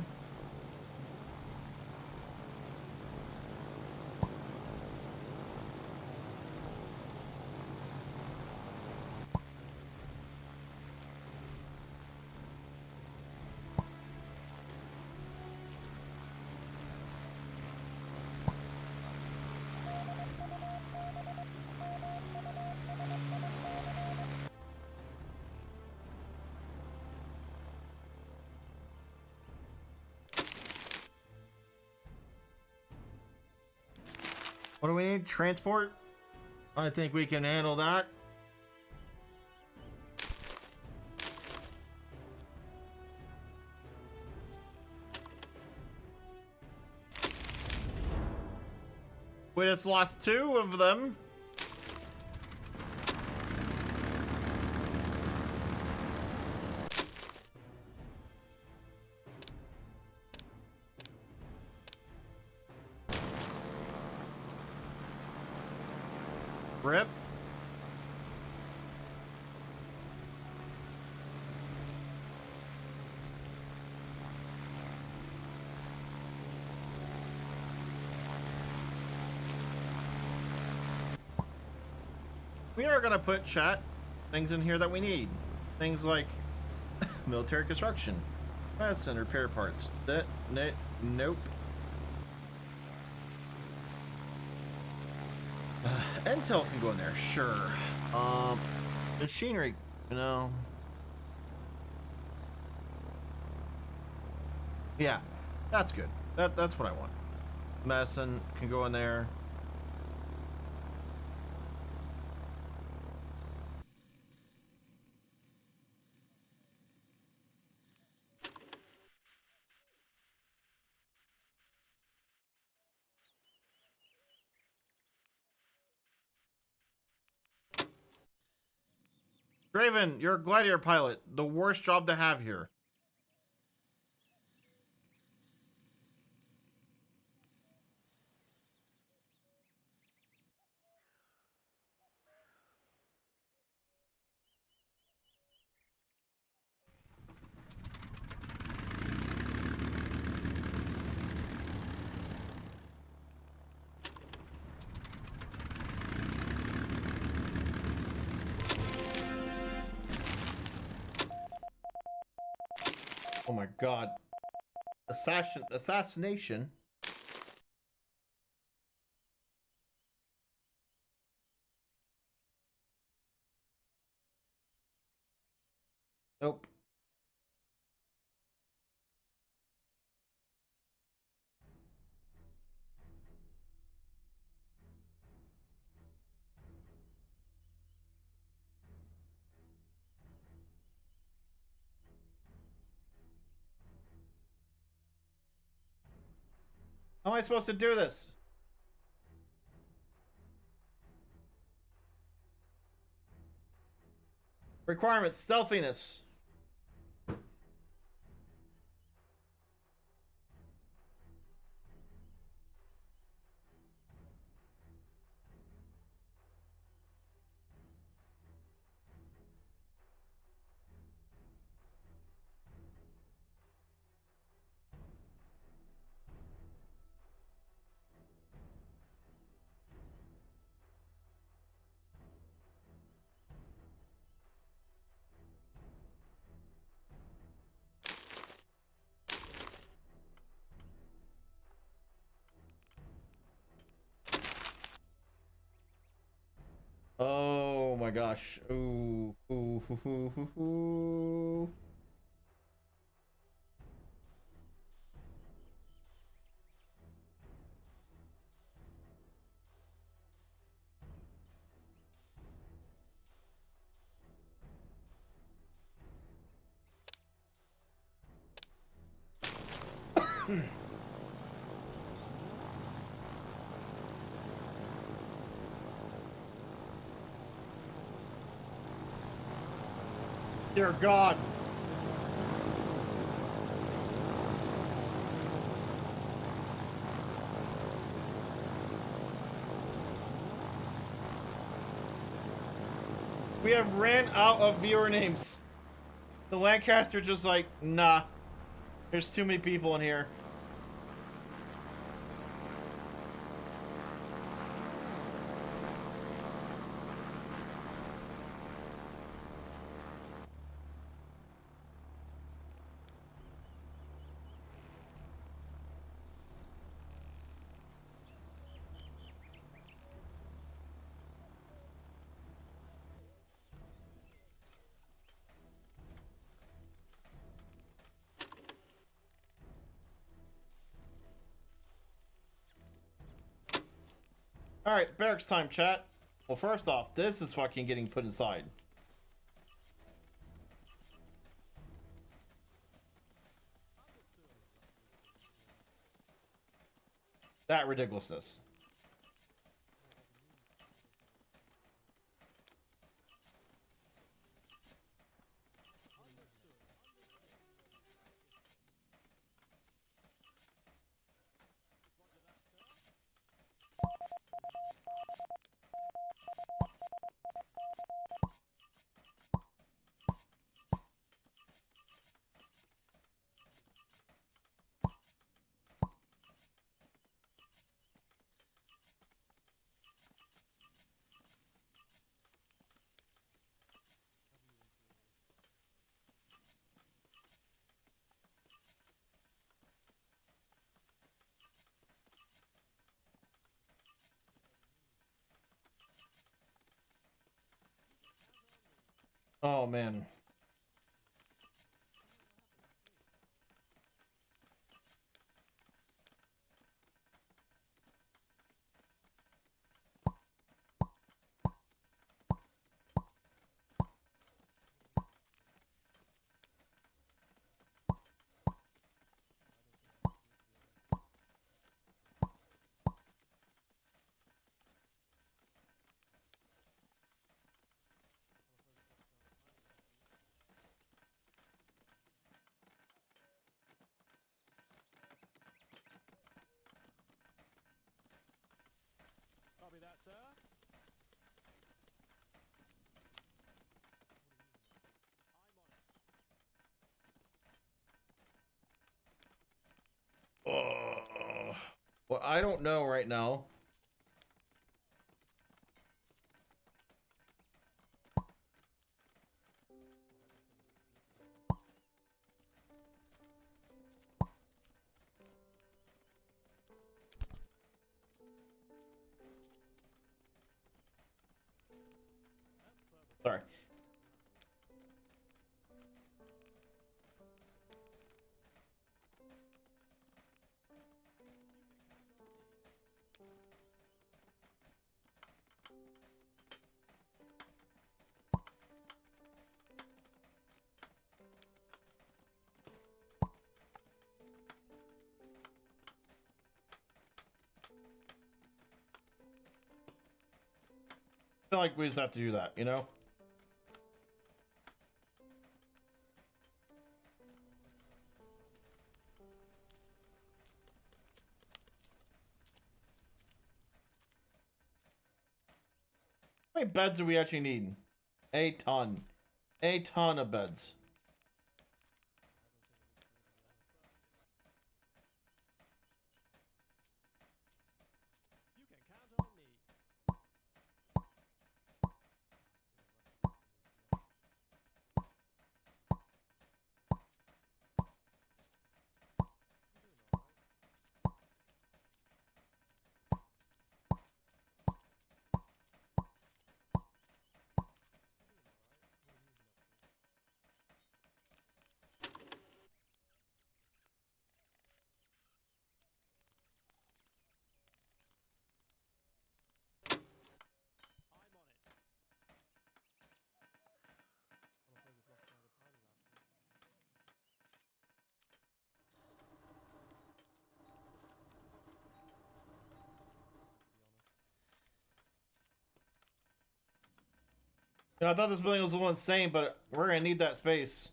What do we need? Transport? I think we can handle that. We just lost 2 of them. Rip. We are gonna put things in here that we need. Things like military construction, medicine, repair parts. Nope. Intel can go in there, sure. Machinery, Yeah, that's good. That's what I want. Medicine can go in there. Draven, you're a gladiator pilot. The worst job to have here. Oh my god. Assassination? Nope. How am I supposed to do this? Requirements, stealthiness. gosh. Ooh. Ooh. Hoo, hoo, hoo, hoo. Dear God. We have ran out of viewer names. The Lancaster just like, nah. There's too many people in here. Alright, barracks time, chat. Well, first off, this is fucking getting put inside. That ridiculousness. Oh, man. Copy that, sir. Well, I don't know right now. Sorry. I feel like we just have to do that, you know? How many beds do we actually need? A ton. A ton of beds. You can count on me. You know, I thought this building was a little insane, but we're gonna need that space.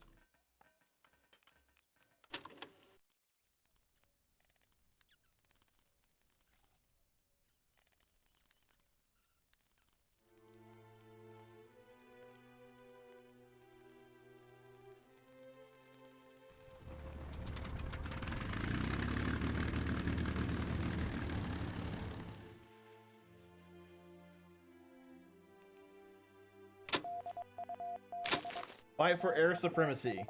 Fight for air supremacy.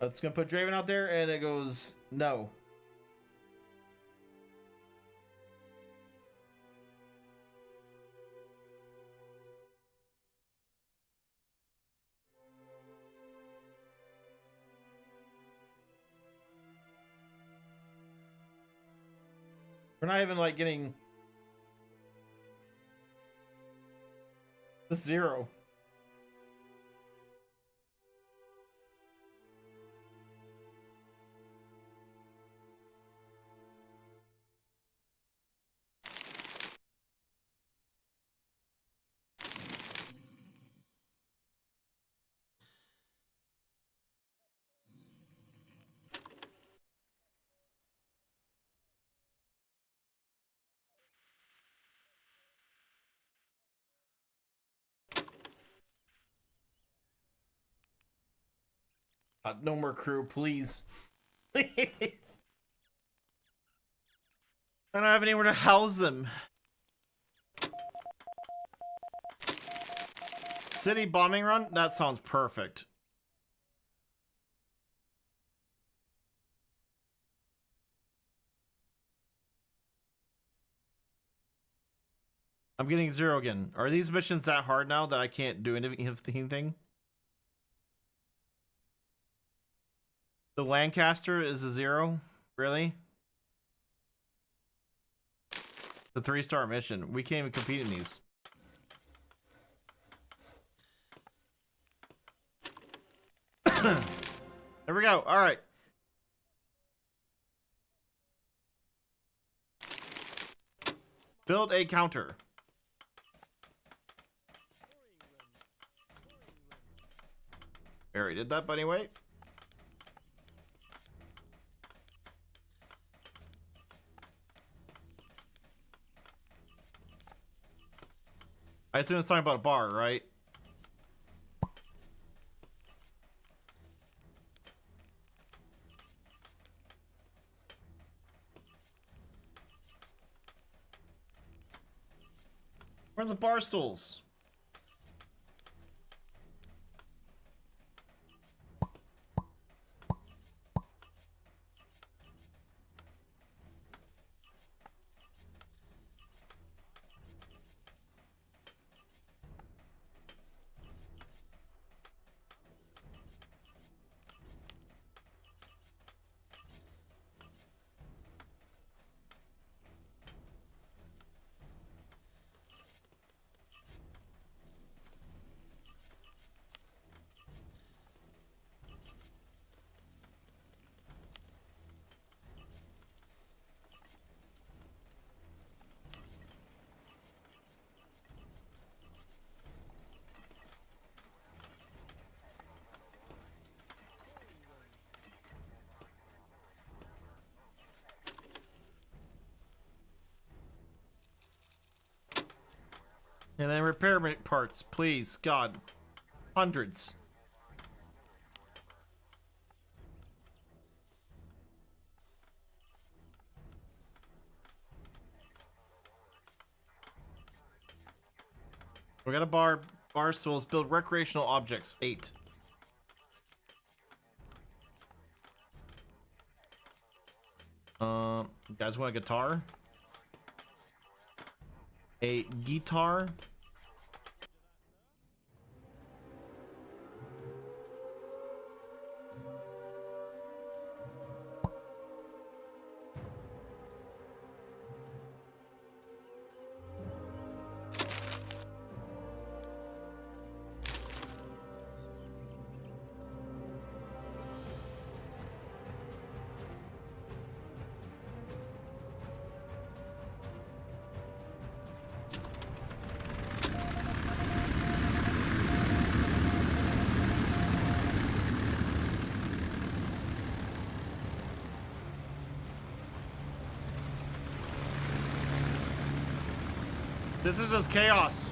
It's gonna put Draven out there, and it goes no. We're not even like getting the 0. No more crew, please. Please. I don't have anywhere to house them. City bombing run? That sounds perfect. I'm getting 0 again. Are these missions that hard now that I can't do anything? The Lancaster is a 0? Really? The 3-star mission. We can't even compete in these. There we go. All right. Build a counter. I already did that, but anyway. I assume it's talking about a bar, right? Where's the bar stools? And then repair parts, please. God. Hundreds. We got a bar stools, build recreational objects, 8. You guys want a guitar? A guitar? This is just chaos.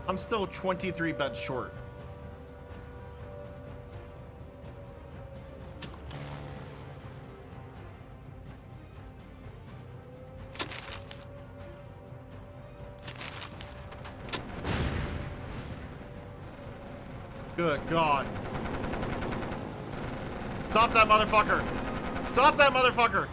I'm still 23 bets short. Good God. Stop that motherfucker. Stop that motherfucker.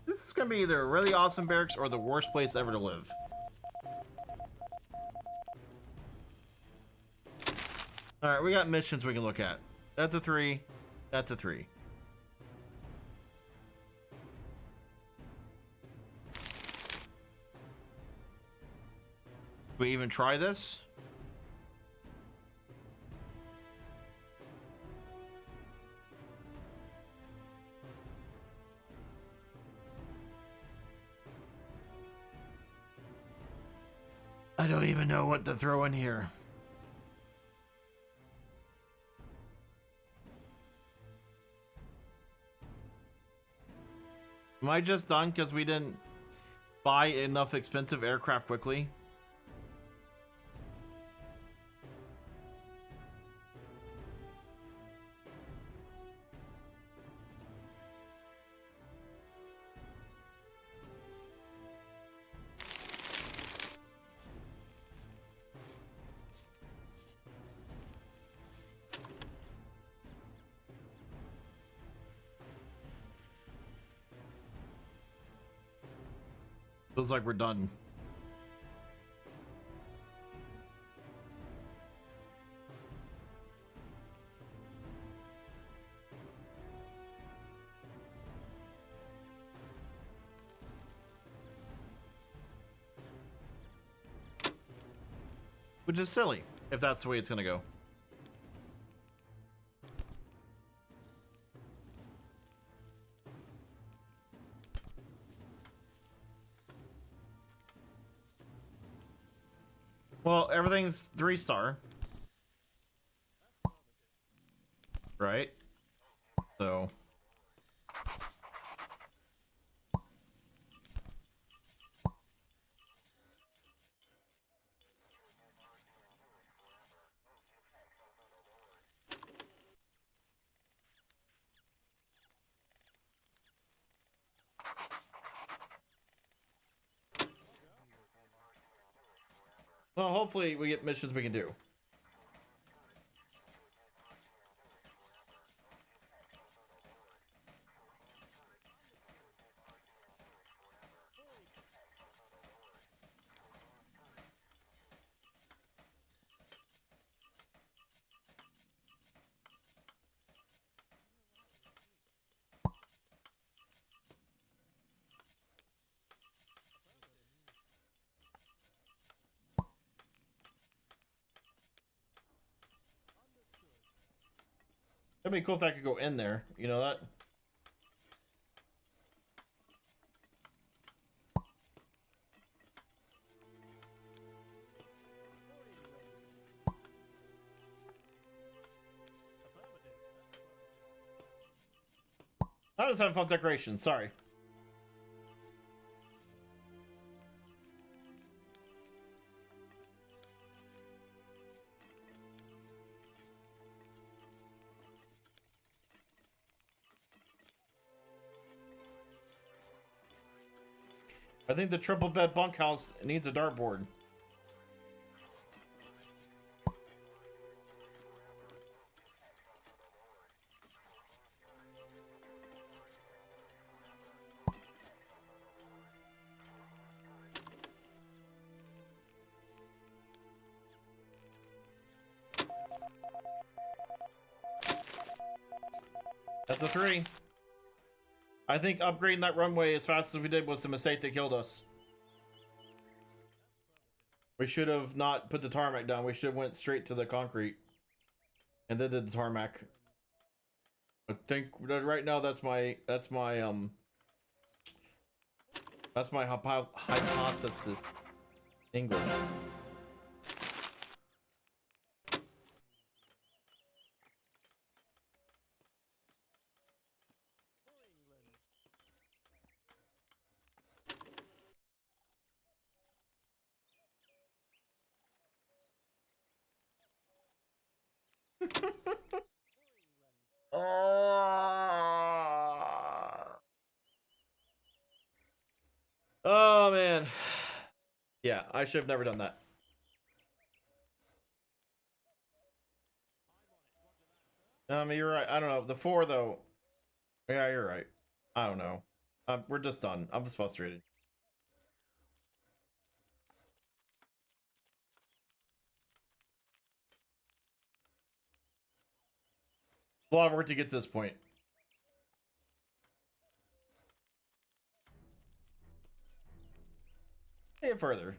This is gonna be either a really awesome barracks or the worst place ever to live. Alright, we got missions we can look at. That's a 3. That's a 3. We even try this? I don't even know what to throw in here. Am I just done because we didn't buy enough expensive aircraft quickly? Feels like we're done. Which is silly, if that's the way it's gonna go. Well, everything's 3-star. Right? So. Well, hopefully we get missions we can do. That'd be cool if I could go in there. You know that? I was having fun with decorations. Sorry. I think the triple bed bunkhouse needs a dartboard. That's a 3. I think upgrading that runway as fast as we did was the mistake that killed us. We should have not put the tarmac down. We should have went straight to the concrete and then did the tarmac. I think that right now that's my hypothesis. English. Oh man. Yeah, I should have never done that. You're right. I don't know. The 4 though. Yeah, you're right. I don't know. We're just done. I'm just frustrated. A lot of work to get to this point. Take it further.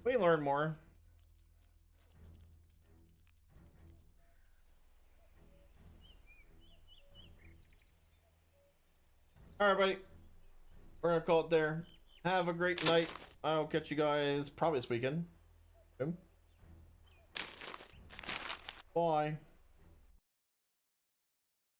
We learn more. Alright, buddy. We're gonna call it there. Have a great night. I'll catch you guys probably this weekend. Bye.